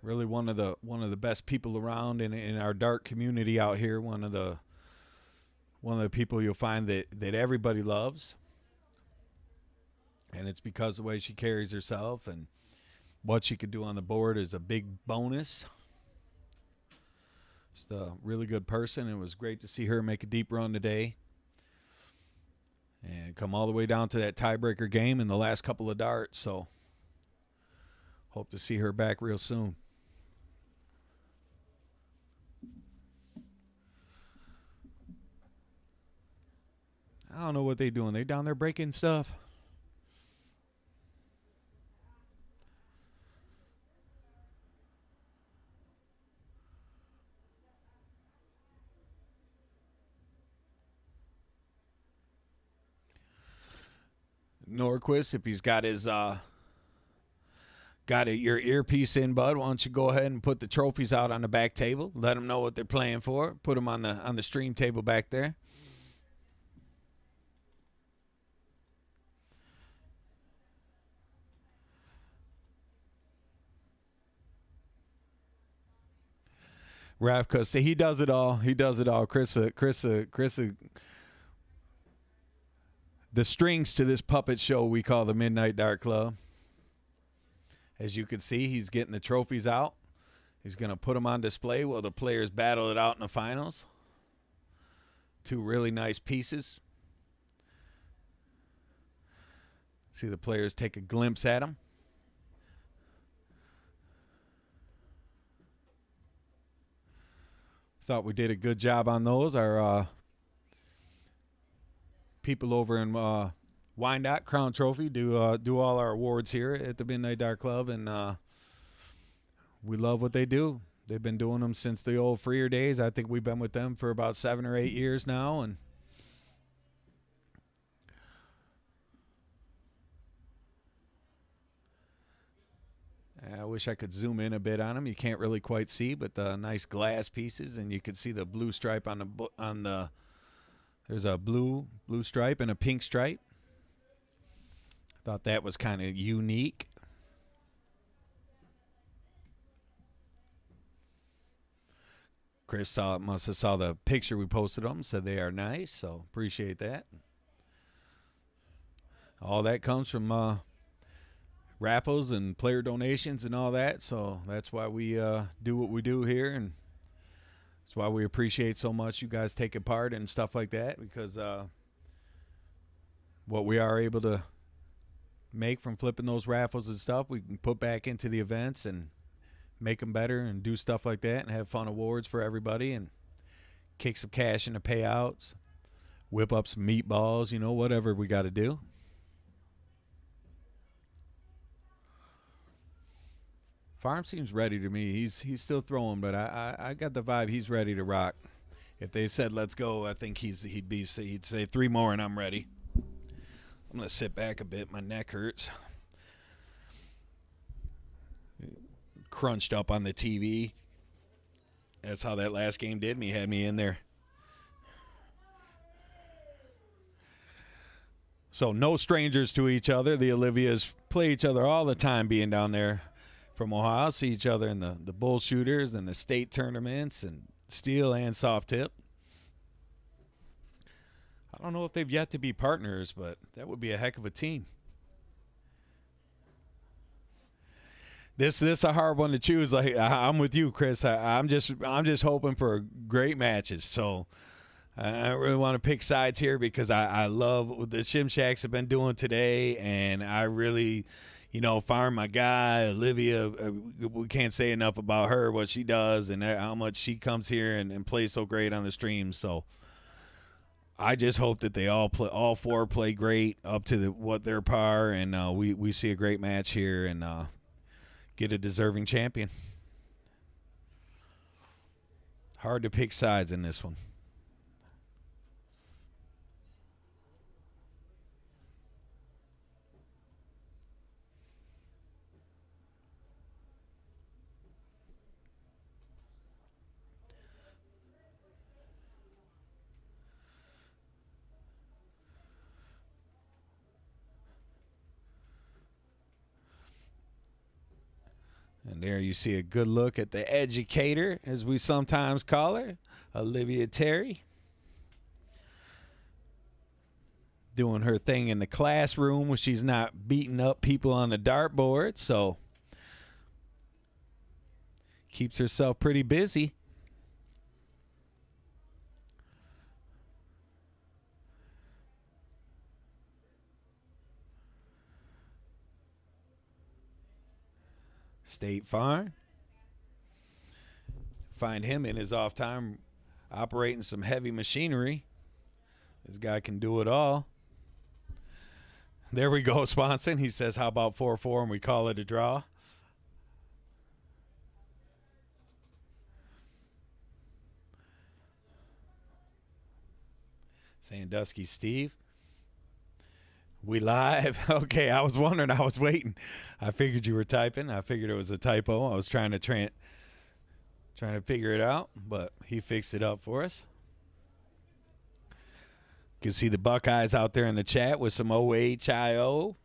really one of the best people around in our dart community out here. One of the people you'll find that everybody loves. And it's because of the way she carries herself, and what she could do on the board is a big bonus. Just a really good person. It was great to see her make a deep run today and come all the way down to that tiebreaker game in the last couple of darts. So hope to see her back real soon. I don't know what they doing. They down there breaking stuff. Norquist, if he's got his your earpiece in, bud, why don't you go ahead and put the trophies out on the back table? Let them know what they're playing for. Put them on the stream table back there. Raph, because he does it all. He does it all. Chris, the strings to this puppet show we call the Midnight Dart Club. As you can see, he's getting the trophies out. He's going to put them on display while the players battle it out in the finals. Two really nice pieces. See the players take a glimpse at them. Thought we did a good job on those. Our people over in Wyandotte, Crown Trophy, do all our awards here at the Midnight Dart Club, and we love what they do. They've been doing them since the old Freer days. I think we've been with them for about 7 or 8 years now, and I wish I could zoom in a bit on them. You can't really quite see, but the nice glass pieces, and you can see the blue stripe on the. There's a blue stripe and a pink stripe. Thought that was kind of unique. Chris must have saw the picture we posted them, said they are nice, so appreciate that. All that comes from raffles and player donations and all that, so that's why we do what we do here, and that's why we appreciate so much you guys taking part and stuff like that, because what we are able to make from flipping those raffles and stuff, we can put back into the events and make them better and do stuff like that and have fun awards for everybody and kick some cash into payouts, whip up some meatballs, whatever we got to do. Farm seems ready to me. He's still throwing, but I got the vibe he's ready to rock. If they said let's go, I think he'd say 3 more and I'm ready. I'm gonna sit back a bit. My neck hurts. Crunched up on the TV. That's how that last game did me. Had me in there. So no strangers to each other. The Olivias play each other all the time being down there from Ohio. See each other in the bull shooters and the state tournaments and steel and soft tip. I don't know if they've yet to be partners, but that would be a heck of a team. This is a hard one to choose. Like I'm with you, Chris. I'm just hoping for great matches. So I don't really want to pick sides here because I love what the Shim Shacks have been doing today, and I really, Farm, my guy, Olivia, we can't say enough about her, what she does, and how much she comes here and plays so great on the stream. So I just hope that they all 4 play great up to what their par, and we see a great match here and get a deserving champion. Hard to pick sides in this one. And there you see a good look at the educator, as we sometimes call her, Olivia Terry. Doing her thing in the classroom where she's not beating up people on the dartboard, so keeps herself pretty busy. State Farm. Find him in his off time operating some heavy machinery. This guy can do it all. There we go, Swanson. He says, how about 4-4 and we call it a draw? Sandusky Steve. We live? Okay, I was wondering. I was waiting. I figured you were typing. I figured it was a typo. I was trying to figure it out, but he fixed it up for us. You can see the Buckeyes out there in the chat with some OHIO.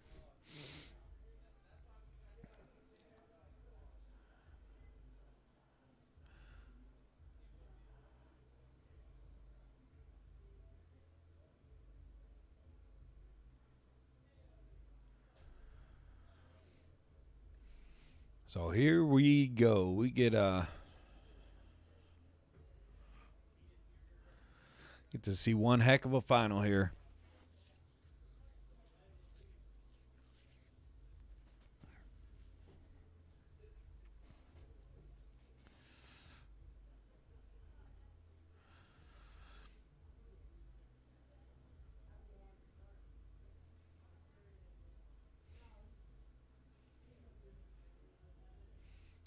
So here we go. We get to see one heck of a final here.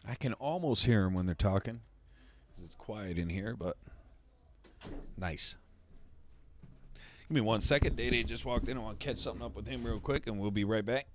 I can almost hear them when they're talking. It's quiet in here, but nice. Give me 1 second. Day just walked in. I want to catch something up with him real quick, and we'll be right back.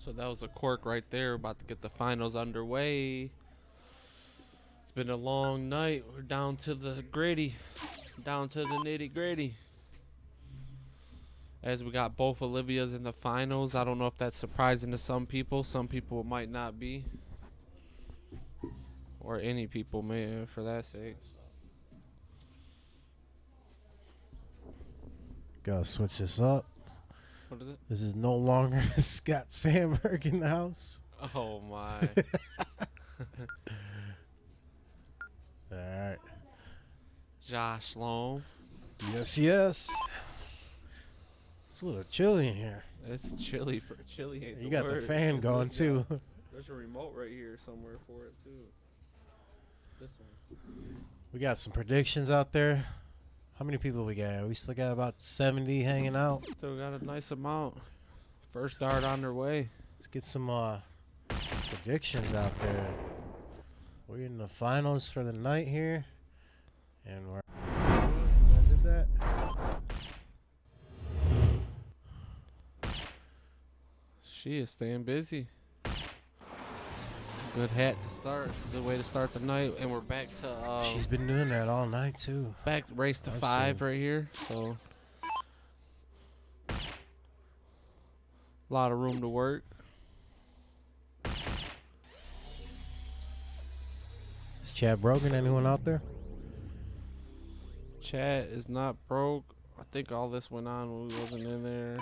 So that was a cork right there. About to get the finals underway. It's been a long night. We're down to the gritty, down to the nitty gritty. As we got both Olivias in the finals. I don't know if that's surprising to some people. Some people might not be. Or any people may, for that sake. Gotta switch this up. What is it? This is no longer Scott Sandberg in the house. Oh, my. All right. Josh Long. Yes, yes. It's a little chilly in here. It's chilly. Chilly ain't You the got word. the fan going, too. There's a remote right here somewhere for it, too. This one. We got some predictions out there. How many people we got? We still got about 70 hanging out. Still got a nice amount. First start on their way. Let's get some predictions out there. We're in the finals for the night here. And we're... I did that. She is staying busy. Good hat to start. It's a good way to start the night. And we're back to... She's been doing that all night, too. Back race to I've 5 seen. right here. So... a lot of room to work. Is Chad Brogan anyone out there? Chat is not broke. I think all this went on when we wasn't in there.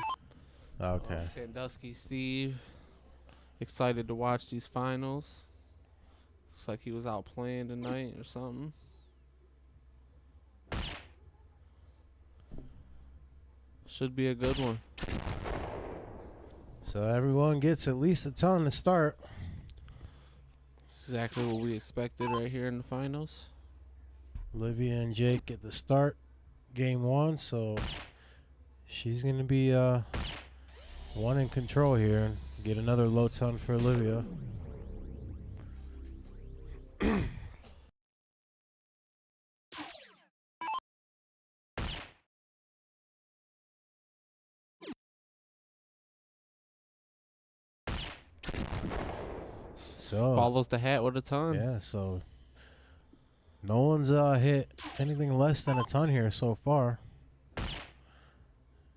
Okay. Sandusky Steve. Excited to watch these finals. Looks like he was out playing tonight or something. Should be a good one. So everyone gets at least a ton to start. Exactly what we expected right here in the finals. Olivia and Jake get the start game 1, so she's going to be one in control here. Get another low ton for Olivia. So Follows the hat with a ton. yeah, so no one's hit anything less than a ton here so far.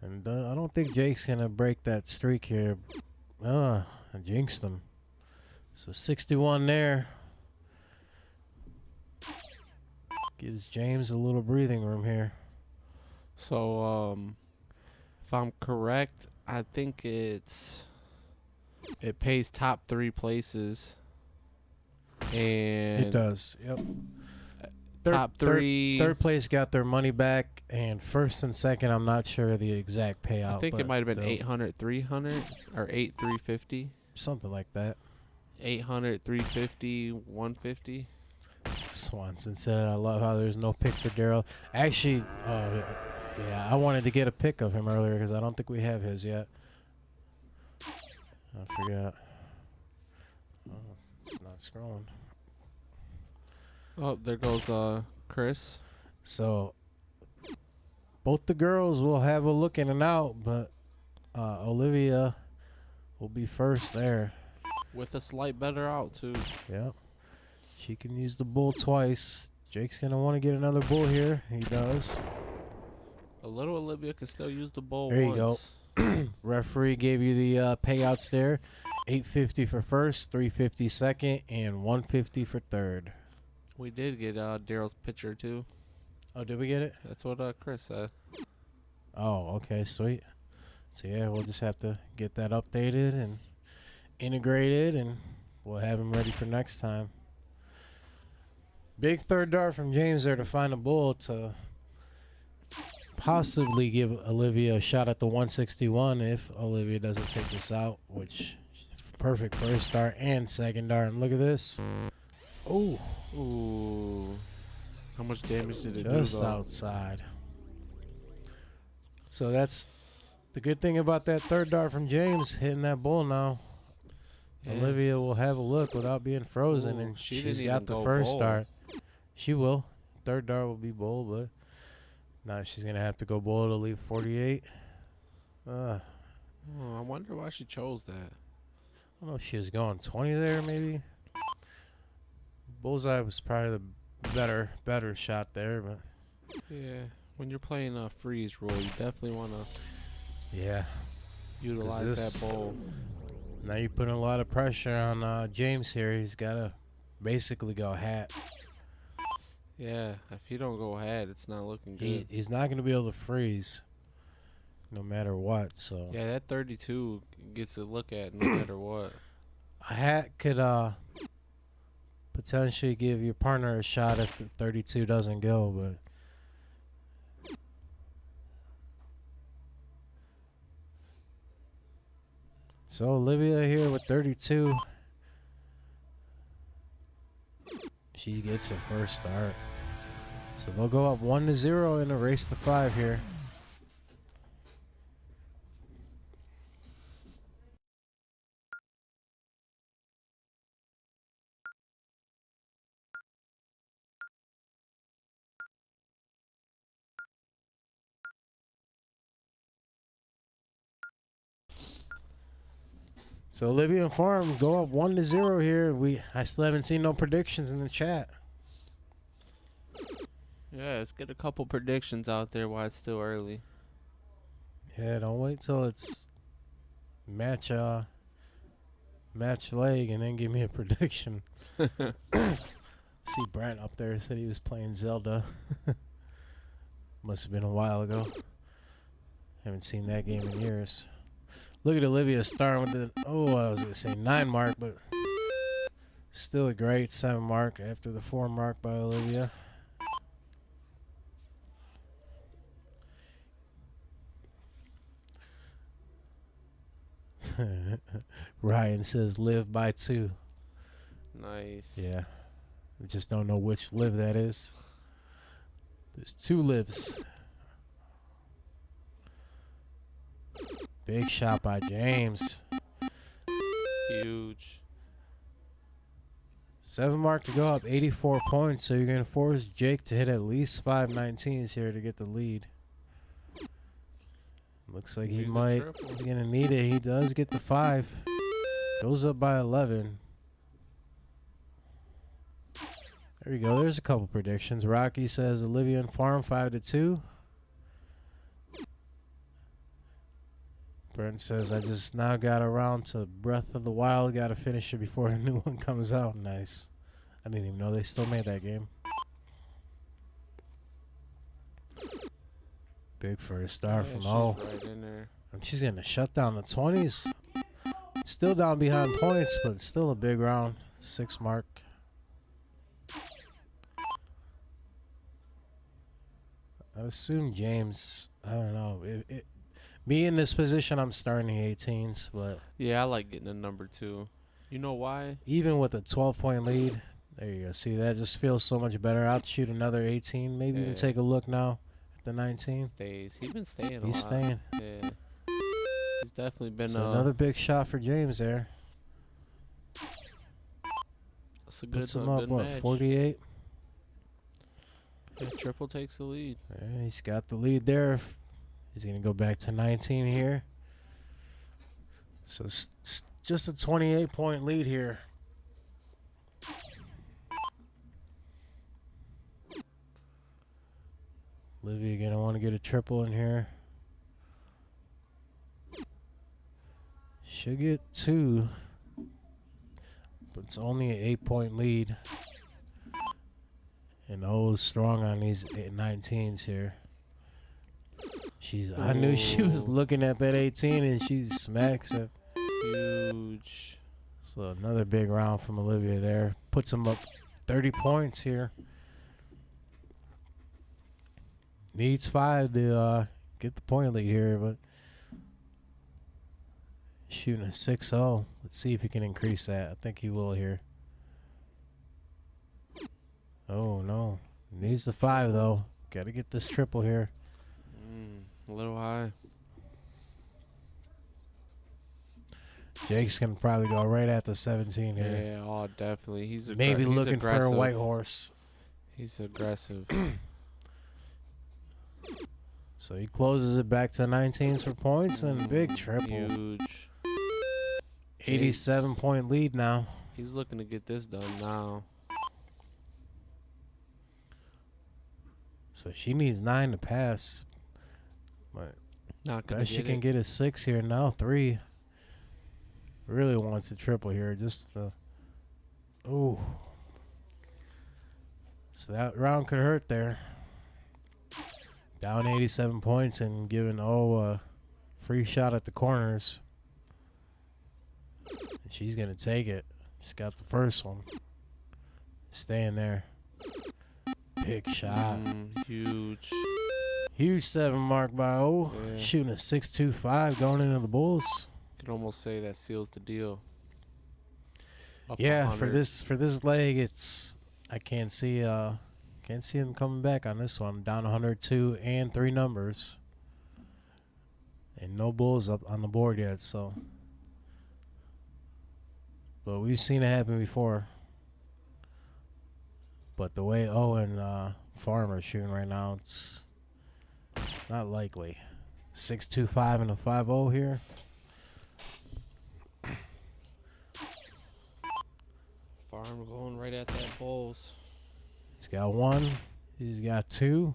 And I don't think Jake's going to break that streak here. I jinxed him. So 61 there. Gives James a little breathing room here. So, if I'm correct, I think it pays top 3 places. And It does, yep. top 3. Third place got their money back, and first and second, I'm not sure the exact payout. I think but it might have been they'll- 800, 300, or 8, 350. Something like that. 800, 350, 150. Swanson said, I love how there's no pick for Daryl. Actually, yeah, I wanted to get a pick of him earlier because I don't think we have his yet. I forgot. Oh, it's not scrolling. Oh, there goes Chris. So, both the girls will have a look in and out, but Olivia will be first there. With a slight better out, too. Yep. She can use the bull twice. Jake's going to want to get another bull here. He does. A little Olivia can still use the bowl There you once. go. Referee gave you the payouts there. $850 for first, $350 second, and $150 for third. We did get Daryl's picture, too. Oh, did we get it? That's what Chris said. Oh, okay, sweet. So, yeah, we'll just have to get that updated and integrated, and we'll have him ready for next time. Big third dart from James there to find a bull to possibly give Olivia a shot at the 161 if Olivia doesn't take this out, which perfect first dart and second dart. And look at this. Oh, Ooh. How much damage did it do, just though? outside. So that's the good thing about that third dart from James, hitting that bull now. Yeah. Olivia will have a look without being frozen, Ooh, and she she's didn't got even the go first bold. dart. She will. Third dart will be bold, but now she's going to have to go bold to leave 48. Oh, I wonder why she chose that. don't know if she was going 20 there, maybe. Bullseye was probably the better shot there, but Yeah, when you're playing a freeze roll, you definitely want to yeah, utilize that bowl. Now you're putting a lot of pressure on James here. He's got to basically go hat. Yeah, if you don't go ahead, it's not looking good. He's not going to be able to freeze no matter what. So Yeah, that 32 gets a look at no matter what. a hat could potentially give your partner a shot if the 32 doesn't go, but so Olivia here with 32. She gets her first start. So they'll go up 1-0 in a race to 5 here. So Olivia and Farm go up 1-0 here. I still haven't seen no predictions in the chat. Yeah, let's get a couple predictions out there while it's still early. Yeah, don't wait till it's match leg and then give me a prediction. See Brent up there said he was playing Zelda. Must have been a while ago. Haven't seen that game in years. Look at Olivia starting with the, I was going to say 9 mark, but still a great 7 mark after the 4 mark by Olivia. Ryan says live by 2. Nice. Yeah. We just don't know which live that is. There's 2 lives. Big shot by James. Huge. 7 mark to go up, 84 points. So you're going to force Jake to hit at least 5 19s here to get the lead. Looks like he's going to need it. He does get the 5. Goes up by 11. There we go. There's a couple predictions. Rocky says Olivia and Farm 5-2. Brent says I just now got around to Breath of the Wild. Got to finish it before a new one comes out. Nice. I didn't even know they still made that game. Big first start from O. Right in there. And she's going to shut down the 20s. Still down behind points, but still a big round. 6 mark. I assume James, I don't know. Me in this position, I'm starting the 18s, but Yeah, I like getting a number 2. You know why? even with a 12-point lead, there you go. See, that just feels so much better. I'll shoot another 18. Maybe even take a look now at the 19. Stays. He's been staying a lot. He's staying. Yeah. He's definitely been So another big shot for James there. That's a good, Puts him up, good what, match. 48? Yeah, triple takes the lead. Yeah, he's got the lead there. He's going to go back to 19 here. So just a 28-point lead here. Olivia going to want to get a triple in here. She'll get 2. But it's only an 8-point lead. And O's strong on these 19s here. I knew she was looking at that 18 and she smacks it. Huge. So another big round from Olivia there. Puts him up 30 points here. Needs 5 to get the point lead here, but shooting a 6-0. Let's see if he can increase that. I think he will here. Oh, no. Needs the 5, though. Got to get this triple here. A little high. Jake's going to probably go right at the 17 here. Yeah, oh, definitely. He's maybe he's looking aggressive. for a white horse. He's aggressive. So he closes it back to 19s for points and big triple. Huge. 87-point lead now. He's looking to get this done now. So she needs 9 to pass. But Not gonna bet she get can it. get a 6 here now. 3. Really wants a triple here. Just ooh. So that round could hurt there. Down 87 points and giving a free shot at the corners. And she's gonna take it. She's got the first one. Staying there. Big shot. Huge. Huge 7 mark by O. Yeah. Shooting a 6.25 going into the Bulls. Could almost say that seals the deal. Up Yeah, 100. for this leg, it's I can't see him coming back on this one. Down 102 and 3 numbers, and no Bulls up on the board yet. So, but we've seen it happen before. But the way O and Farmer are shooting right now, it's not likely. 6.25 and a 5.0 here. Farm going right at that Bulls. He's got 1. He's got 2.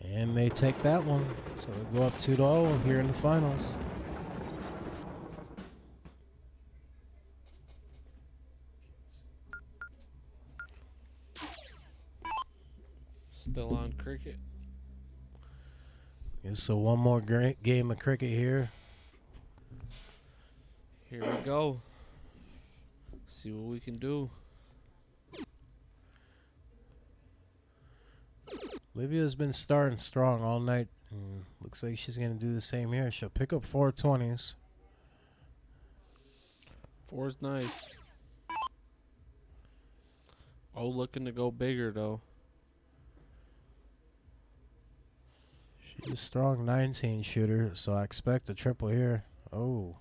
And they take that one. So they go up 2-0 here in the finals. Still on cricket. So one more great game of cricket here. Here we go. See what we can do. Olivia's been starting strong all night. And looks like she's going to do the same here. She'll pick up 4 20s. 4's nice. Oh, looking to go bigger, though. She's a strong 19 shooter, so I expect a triple here. Oh.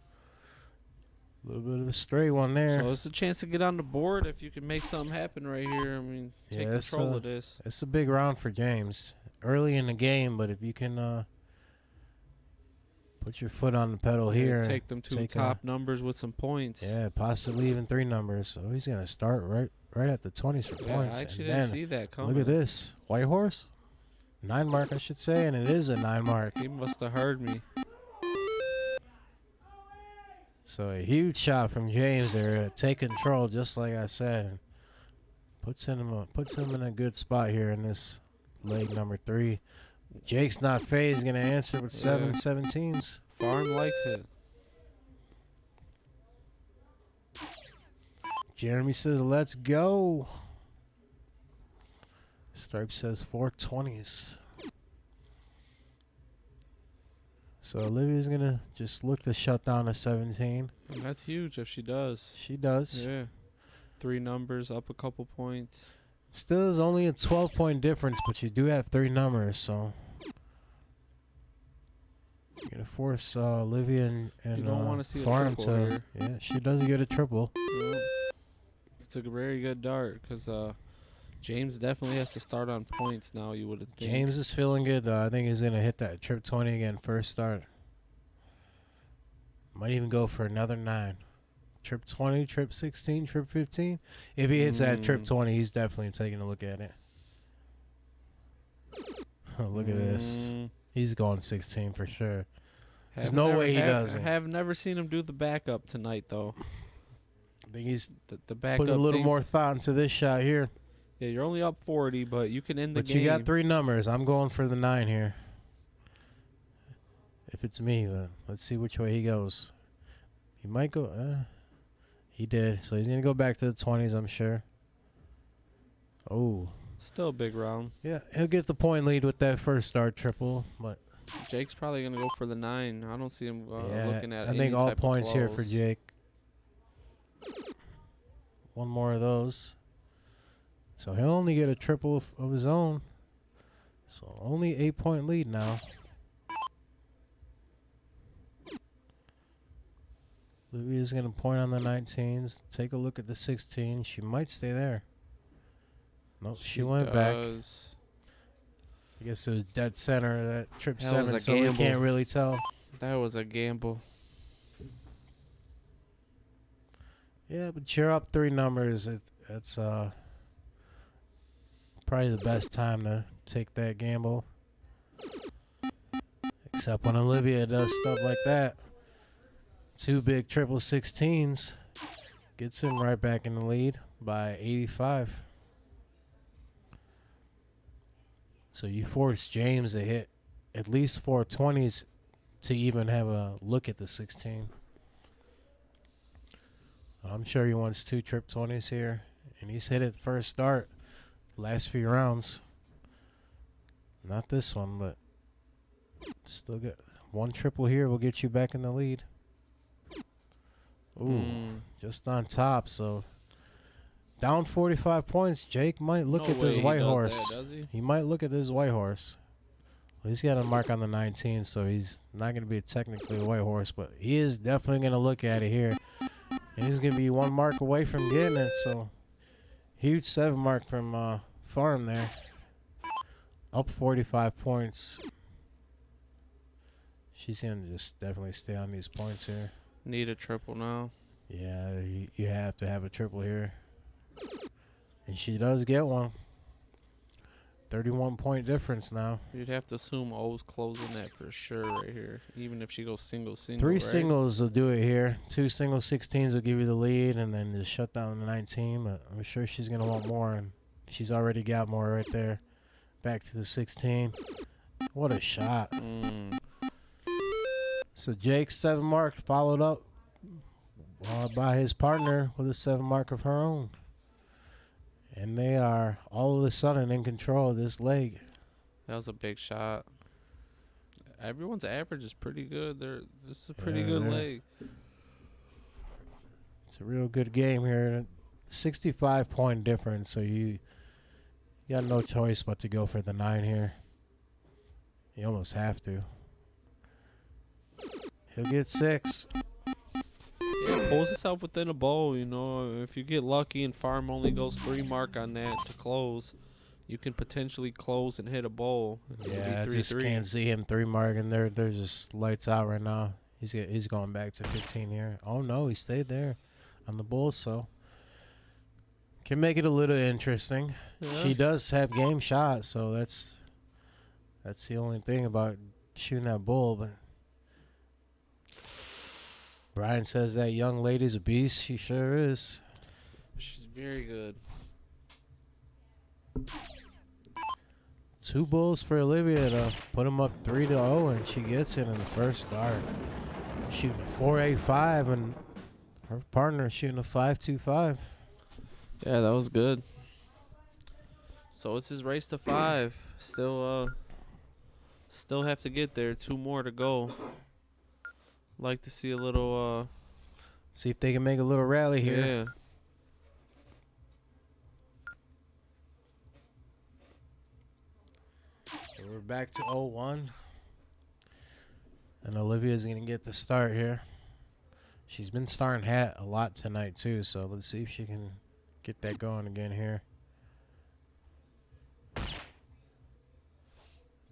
A little bit of a stray one there. So it's a chance to get on the board if you can make something happen right here. I mean, take control of this. It's a big round for James. Early in the game, but if you can put your foot on the pedal here. Take them 2 top numbers with some points. Yeah, possibly even 3 numbers. So he's going to start right at the 20s for points. I actually and didn't see that coming. Look at this. White horse. 9 mark, I should say, and it is a 9 mark. He must have heard me. So a huge shot from James there to take control, just like I said. Puts him in a good spot here in this leg number 3. Jake's not phased. Going to answer with 17s. Farm likes it. Jeremy says, let's go. Stripe says 4 20s. So Olivia's going to just look to shut down a 17. And that's huge if she does. She does. Yeah. 3 numbers, up a couple points. Still is only a 12-point difference, but you do have 3 numbers, so you're going to force Olivia and you don't want to see a Farm triple here. Yeah, she does get a triple. Yep. It's a very good dart because James definitely has to start on points now, you would think. James is feeling good, though. I think he's going to hit that trip 20 again first start. Might even go for another 9. Trip 20, trip 16, trip 15. If he hits that trip 20, he's definitely taking a look at it. Oh, look at this. He's going 16 for sure. There's no way he doesn't. I have never seen him do the backup tonight, though. I think he's The backup putting a little thing- more thought into this shot here. Yeah, you're only up 40, but you can end the But game. you got 3 numbers. I'm going for the 9 here. If it's me, let's see which way he goes. He might go. He did. So he's going to go back to the 20s, I'm sure. Oh. Still a big round. Yeah, he'll get the point lead with that first start triple. But Jake's probably going to go for the 9. I don't see him looking at I any think all type of points here for close. Jake. One more of those. So he'll only get a triple of his own. So only 8-point lead now. Olivia's going to point on the 19s. Take a look at the 16. She might stay there. Nope, she went back. I guess it was dead center, that trip That was 7, a so we gamble. can't really tell. That was a gamble. Yeah, but you're up 3 numbers. It's probably the best time to take that gamble. Except when Olivia does stuff like that. 2 big triple 16s. Gets him right back in the lead by 85. So you force James to hit at least 4 20s to even have a look at the 16. I'm sure he wants 2 trip 20s here. And he's hit it first start. Last few rounds. Not this one, but still got 1 triple here will get you back in the lead. Ooh, just on top. So down 45 points. Jake might look at this white horse. That, does he? He might look at this white horse. Well, he's got a mark on the 19, so he's not going to be technically a white horse, but he is definitely going to look at it here. And he's going to be 1 mark away from getting it, so huge 7 mark from Farm there. Up 45 points. She's going to just definitely stay on these points here. Need a triple now. Yeah, you have to have a triple here. And she does get one. 31-point difference now. You'd have to assume O's closing that for sure right here. Even if she goes single. 3 right? singles will do it here. 2 single 16s will give you the lead, and then just shut down the 19. But I'm sure she's going to want more, and she's already got more right there. Back to the 16. What a shot. So Jake's 7 mark followed up by his partner with a 7 mark of her own. And they are all of a sudden in control of this leg. That was a big shot. Everyone's average is pretty good. This is a pretty good leg. It's a real good game here. 65-point difference, so you got no choice but to go for the 9 here. You almost have to. He'll get 6. Yeah, pulls itself within a bowl, you know. If you get lucky and Farm only goes 3 mark on that to close, you can potentially close and hit a bowl. Yeah, I just can't see him 3 mark, and they're just lights out right now. He's going back to 15 here. Oh no, he stayed there on the bull, so can make it a little interesting. Yeah. She does have game shots, so that's the only thing about shooting that bull, but Brian says that young lady's a beast. She sure is. She's very good. 2 bulls for Olivia to put him up 3-0, and she gets it in the first start. Shooting a 4.85, and her partner shooting a 5.25. Yeah, that was good. So it's his race to 5. Still have to get there. 2 more to go. Like to see a little see if they can make a little rally here. Yeah. So we're back to 0-1. And Olivia's going to get the start here. She's been starting hat a lot tonight too, so let's see if she can get that going again here.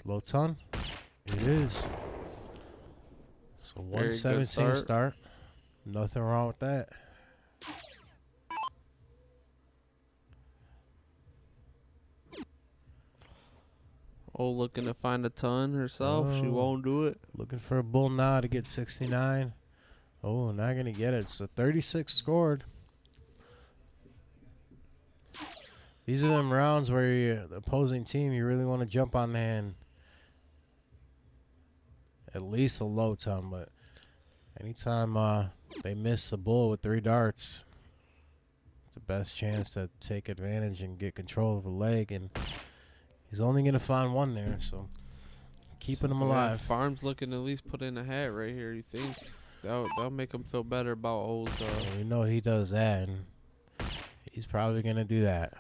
Low ton. It is. So 117 start. Nothing wrong with that. Oh, looking to find a ton herself. She won't do it. Looking for a bull now to get 69. Oh, not going to get it. So 36 scored. These are them rounds where the opposing team, you really want to jump on the hand. At least a low ton, but anytime they miss a bull with 3 darts, it's the best chance to take advantage and get control of a leg, and he's only going to find 1 there, so keeping him alive. Yeah, Farm's looking to at least put in a hat right here, you think? That'll make him feel better about O's. We know he does that, and he's probably going to do that,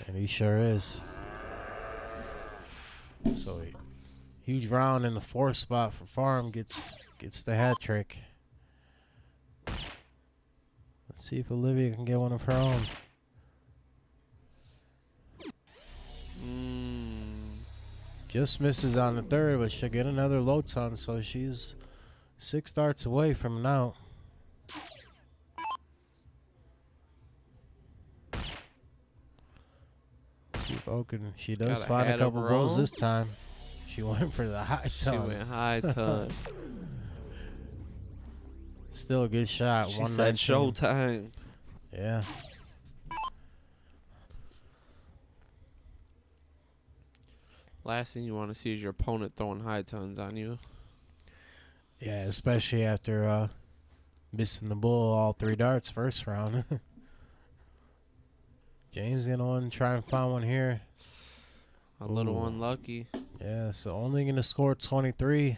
and he sure is. So huge round in the 4th spot for Farm gets the hat trick. Let's see if Olivia can get one of her own. Just misses on the 3rd, but she'll get another low ton, so she's 6 darts away from an out. See if Oaken, she does Got a find a hat of couple her balls own. this time. She went for the high She ton. went high ton. Still a good shot. She 119. said showtime. Yeah. Last thing you want to see is your opponent throwing high tons on you. Yeah, especially after missing the bull all 3 darts first round. James gonna want to try and find one here. A little Ooh. unlucky. Yeah, so only gonna score 23.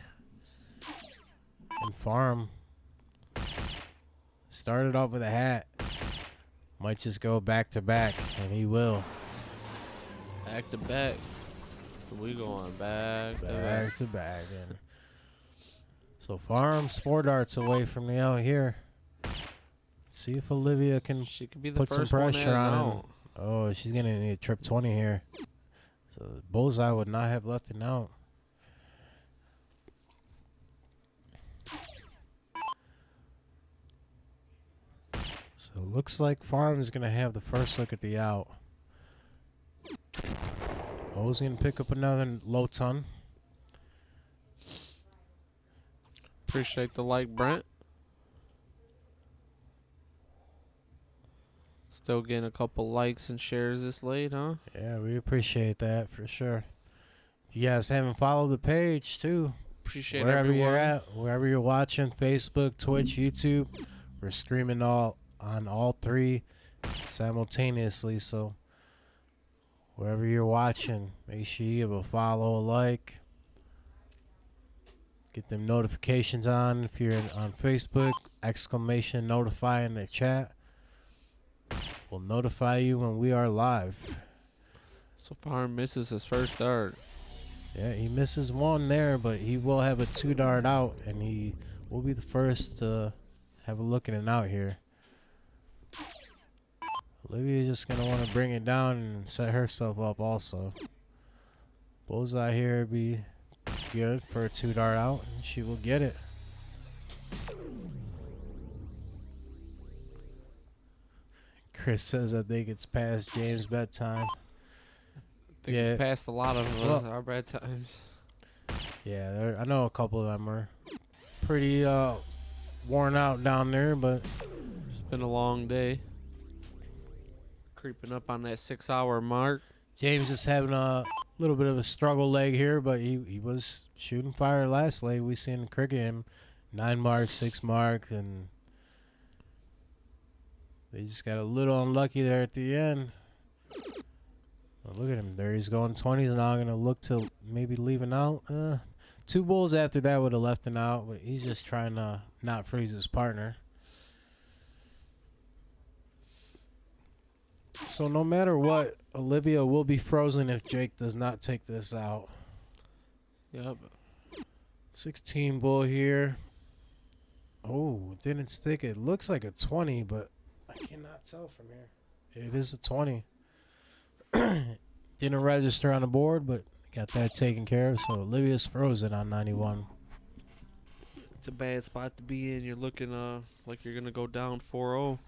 And Farm started off with a hat. Might just go back to back, and he will. Back to back. We going back to back. Back to back. And so Farm's 4 darts away from the out here. Let's see if Olivia can She could be the put some first one pressure in on him. out. Oh, she's going to need a trip 20 here. So Bullseye would not have left it out. So it looks like Farm is going to have the first look at the out. O's going to pick up another low ton. Appreciate the like, Brent. Still getting a couple likes and shares this late, huh? Yeah, we appreciate that for sure. If you guys haven't followed the page too, Appreciate wherever everyone. you're at, wherever you're watching, Facebook, Twitch, YouTube, we're streaming on all 3 simultaneously. So wherever you're watching, make sure you give a follow, a like, get them notifications on. If you're on Facebook, exclamation notify in the chat. We'll notify you when we are live. So far, misses his first dart. Yeah, he misses one there, but he will have a 2 dart out, and he will be the first to have a look at it out here. Olivia's just going to want to bring it down and set herself up also. Bullseye here would be good for a 2 dart out, and she will get it. Chris says I think it's past James' bedtime. I think it's past a lot of us, our bad times. Yeah, I know a couple of them are pretty worn out down there, but It's been a long day. Creeping up on that 6-hour mark. James is having a little bit of a struggle leg here, but he was shooting fire last leg. We seen the cricket him 9 mark, 6 mark, and they just got a little unlucky there at the end. Well, look at him there. He's going 20s now. Going to look to maybe leaving out. 2 bulls after that would have left him out, but he's just trying to not freeze his partner. So no matter what, Olivia will be frozen if Jake does not take this out. Yep. 16 bull here. Oh, didn't stick. It looks like a 20, but I cannot tell from here. It is a 20. Didn't register on the board, but got that taken care of. So Olivia's frozen on 91. It's a bad spot to be in. You're looking like you're going to go down 4-0.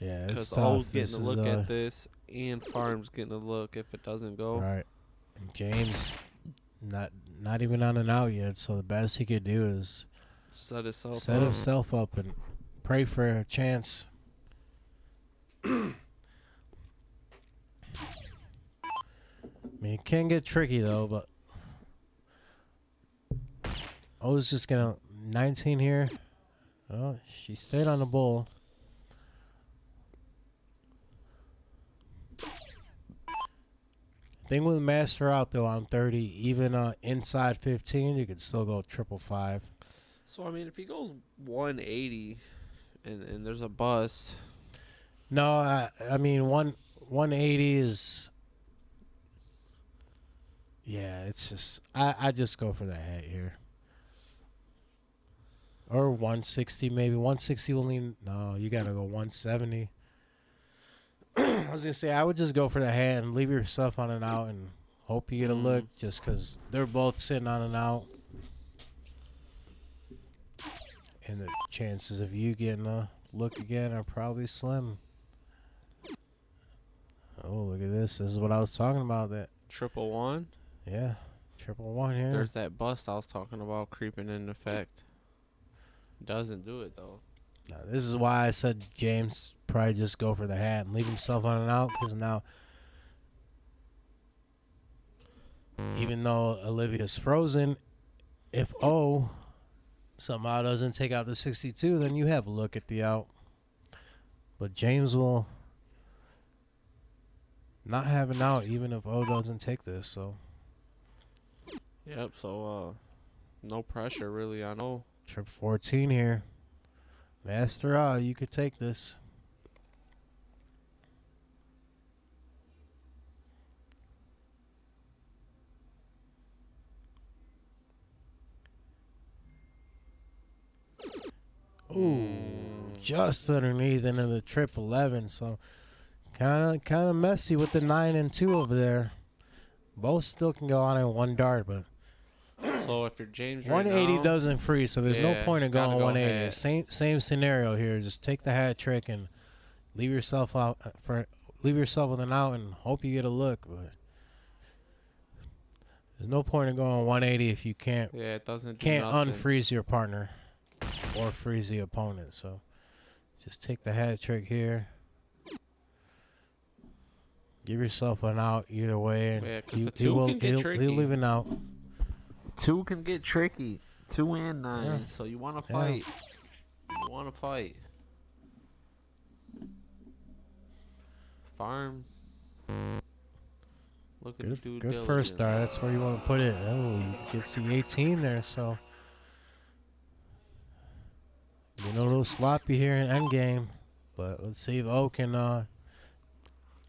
Yeah, it's Because tough. O's getting This a is, look at this, and Farm's getting a look if it doesn't go. Right. And James not even on an out yet, so the best he could do is Set himself up and pray for a chance. I mean, it can get tricky though, but I was just gonna 19 here. Oh, she stayed on the bull. Thing with master out though on 30, even inside 15, you could still go 555. So I mean, if he goes 180 and there's a bust. No, I mean 180 is. Yeah, it's just I just go for the hat here. Or 160 maybe. 160 will lean. No, you gotta go 170. I was gonna say I would just go for the hat and leave yourself on an out and hope you get a look, just because they're both sitting on an out, and the chances of you getting a look again are probably slim. Oh, look at this. This is what I was talking about. That Triple one. Yeah, 1-1 here. There's that bust I was talking about creeping in effect. Doesn't do it though. Now, this is why I said James probably just go for the hat and leave himself on and out, because now, even though Olivia's frozen, if O somehow doesn't take out the 62, then you have a look at the out. But James will not have an out even if O doesn't take this. So Yep. So no pressure really on O. trip 14 here. Master, you could take this. Ooh, just underneath into the trip 11. So kind of messy with the 9 and 2 over there. Both still can go on in one dart, but So if you're James, 180 right now, doesn't freeze, so there's no yeah, point in gotta going go 180. hat. Same scenario here. Just take the hat trick and leave yourself out leave yourself with an out and hope you get a look. But there's no point in going 180 if you can't Yeah, it doesn't. Do nothing. unfreeze your partner or freeze the opponent. So just take the hat trick here. Give yourself an out either way, and Yeah, 'cause the two can get tricky. he'll leave an out. 2 can get tricky. 2 and 9. Yeah. So you want to fight. You want to fight. Farm. Look at the Good first start. That's where you want to put it. Oh, you get C18 there, so you know, a little sloppy here in endgame. But let's see if O can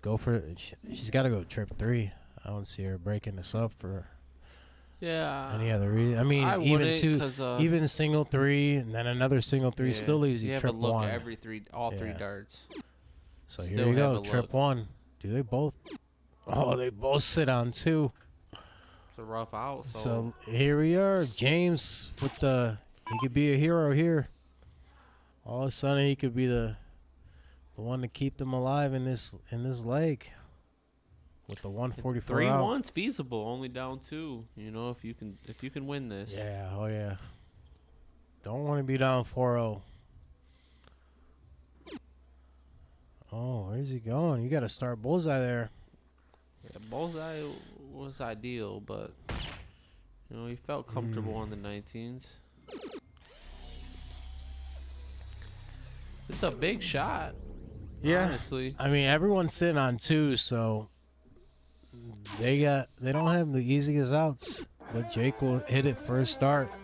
go for it. She's got to go trip 3. I don't see her breaking this up for any other reason. I mean, I even wouldn't, even single 3 and then another single 3 still leaves you have trip a look 1. at every all 3 Yeah. darts. So still here you have go, a trip look. 1. Do they both? Oh, they both sit on 2. It's a rough out. So here we are, James with he could be a hero here. All of a sudden, he could be the one to keep them alive in this leg with the 144 out. 3-1's feasible. Only down 2. You know, if you can win this. Yeah, oh yeah. Don't want to be down 4-0. Oh, where's he going? You got to start bullseye there. Yeah, bullseye was ideal, but you know he felt comfortable on the 19s. It's a big shot. Yeah, honestly. I mean, everyone's sitting on 2, so they don't have the easiest outs. But Jake will hit it first start. Farm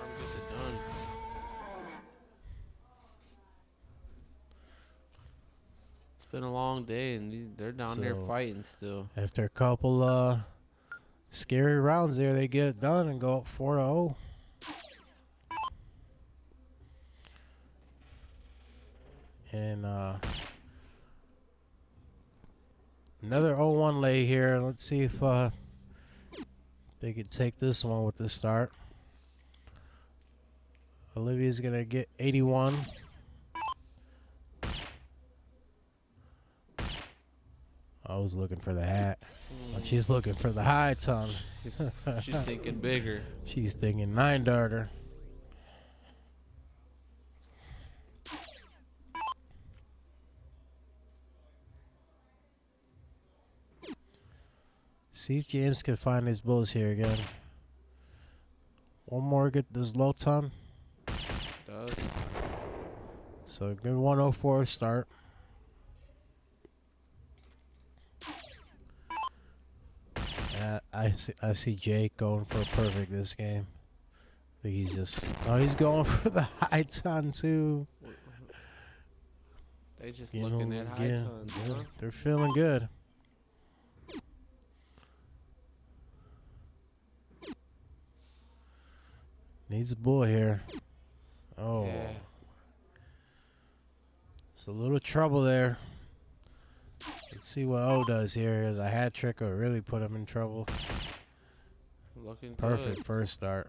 gets it done. It's been a long day, and they're down there So, fighting still. After a couple scary rounds there, they get it done and go up 4-0. And another 0-1 lay here. Let's see if they could take this one with the start. Olivia's going to get 81. I was looking for the hat. But she's looking for the high tongue. She's thinking bigger. She's thinking 9-darter. See if James can find his bulls here again. One more, get this low ton. Does. So good 104 start. I see Jake going for a perfect this game. I think he's going for the high ton too. They just You looking know, at high yeah, tons. they're, Huh? they're feeling good. Needs a bull here. Oh. Yeah. It's a little trouble there. Let's see what O does here. Is a hat trick or really put him in trouble. Looking Perfect good. first start.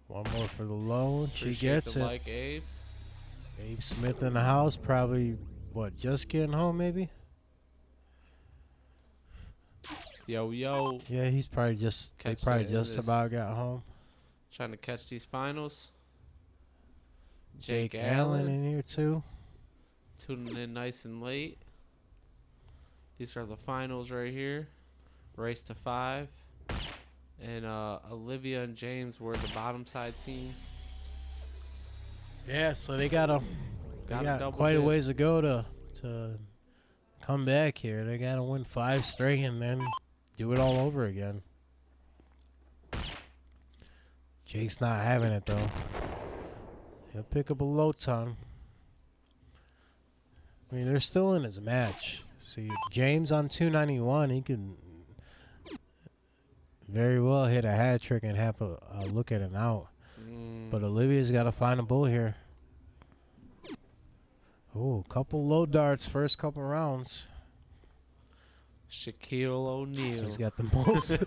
One more for the low. She Appreciate gets the it. like, Abe. Abe Smith in the house. Probably, just getting home maybe? Yo, yo. Yeah, he's probably just about got home. Trying to catch these finals. Jake Allen in here too. Tuning in nice and late. These are the finals right here. Race to 5. And Olivia and James were the bottom side team. Yeah, so they got quite a ways to go to come back here. They got to win 5 straight and then do it all over again. Jake's not having it though. He'll pick up a low ton. I mean, they're still in his match. See, James on 291, he can very well hit a hat trick and have a look at an out. But Olivia's got to find a bull here. Oh, couple low darts first couple rounds. Shaquille O'Neal. Who's got the most?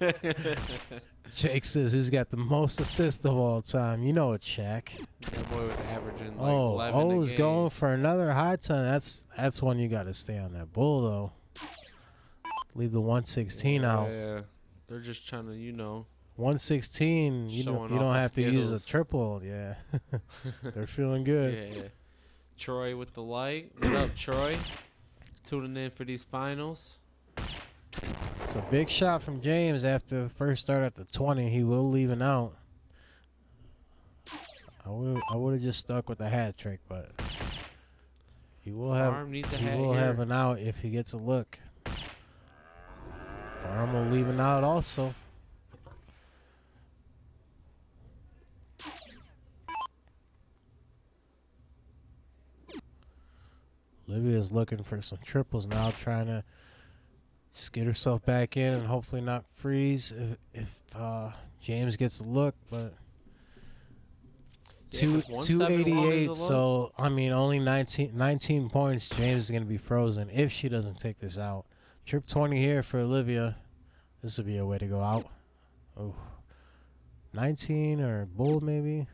Jake says, who's got the most assists of all time? You know it's Shaq. That boy was averaging like 11 a O's game. going for another high ton. That's one you got to stay on that bull, though. Leave the 116 out. Yeah, they're just trying to, 116, you don't have to use a triple. Yeah, they're feeling good. Yeah. Troy with the light. What up, Troy? Tuning in for these finals. So big shot from James after the first start at the 20. He will leave an out. I would have just stuck with the hat trick, but he will have an out if he gets a look. Farm will leave an out also. Olivia's looking for some triples now, trying to just get herself back in and hopefully not freeze if James gets a look. But 288, so I mean only 19 points. James is going to be frozen if she doesn't take this out. Trip 20 here for Olivia. This would be a way to go out. Oh, 19 or bull maybe.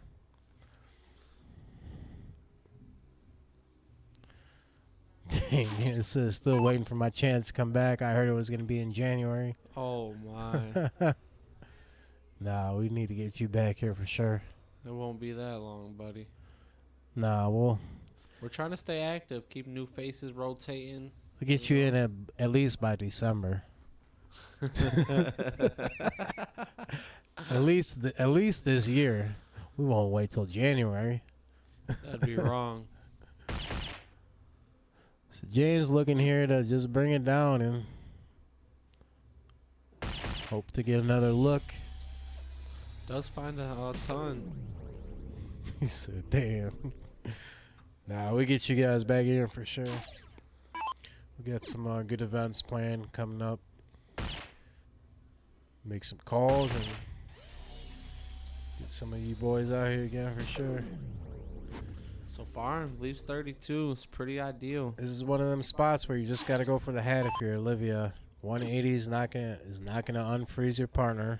Dang, it says still waiting for my chance to come back. I heard it was going to be in January. Oh, my. Nah, we need to get you back here for sure. It won't be that long, buddy. Nah, we're trying to stay active, keep new faces rotating. We'll get you in at least by December. At least this year. We won't wait till January. That'd be wrong. So James looking here to just bring it down and hope to get another look. Does find a ton. He said, damn. Nah, we get you guys back here for sure. We got some good events planned coming up. Make some calls and get some of you boys out here again for sure. So far, leaves 32. It's pretty ideal. This is one of them spots where you just got to go for the hat if you're Olivia. 180 is not gonna unfreeze your partner.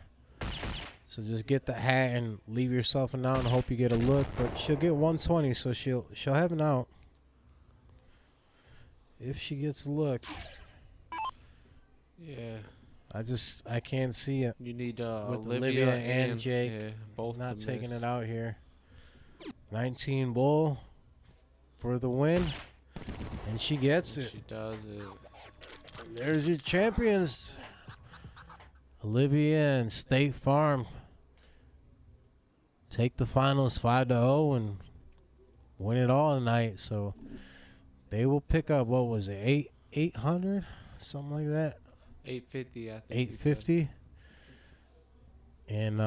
So just get the hat and leave yourself an out and hope you get a look. But she'll get 120, so she'll have an out if she gets a look. Yeah. I can't see it. You need with Olivia and Jake both not taking it out here. 19 bull for the win, and she gets it. She does it. There's your champions, Olivia and State Farm. Take the finals 5-0 and win it all tonight. So they will pick up, what was it, 800, something like that. 850, I think. 850. And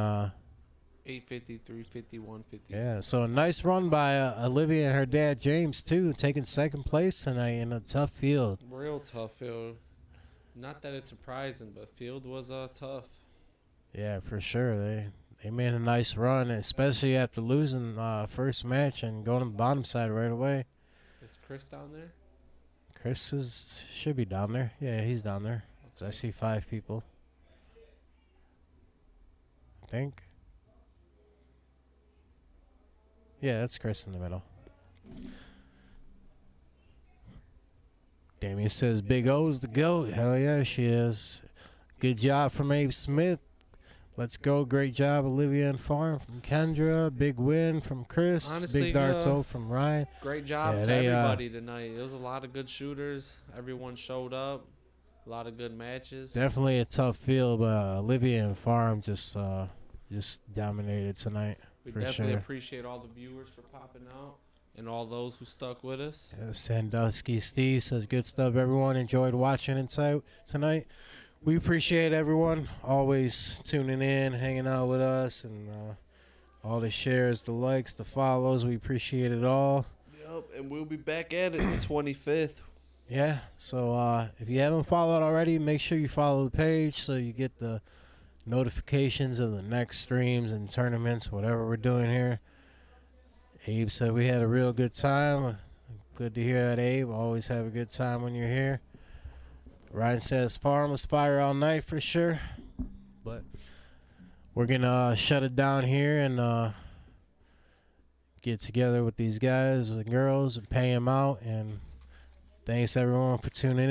850, 350, 150. yeah, so a nice run by Olivia and her dad James too, taking second place tonight in a tough field. Real tough field. Not that it's surprising, but field was tough. Yeah, for sure. They made a nice run, especially after losing first match and going to the bottom side right away. Is Chris down there? Chris should be down there. Yeah, he's down there. Okay. I see 5 people. I think. Yeah, that's Chris in the middle. Damien says Big O's the GOAT. Hell yeah, she is. Good job from Abe Smith. Let's go. Great job, Olivia and Farm from Kendra. Big win from Chris. Honestly, Big darts from Ryan. Great job Yeah, to they, everybody tonight. It was a lot of good shooters. Everyone showed up. A lot of good matches. Definitely a tough field, but Olivia and Farm just dominated tonight. We for definitely sure. appreciate all the viewers for popping out and all those who stuck with us. Sandusky Steve says, good stuff, everyone. Enjoyed watching inside tonight. We appreciate everyone always tuning in, hanging out with us, and all the shares, the likes, the follows. We appreciate it all. Yep, and we'll be back at it the 25th. Yeah, so if you haven't followed already, make sure you follow the page so you get the notifications of the next streams and tournaments, whatever we're doing here. Abe said we had a real good time. Good to hear that, Abe. Always have a good time when you're here. Ryan says Farm was fire all night for sure. But we're going to shut it down here and get together with these guys and girls and pay them out. And thanks, everyone, for tuning in.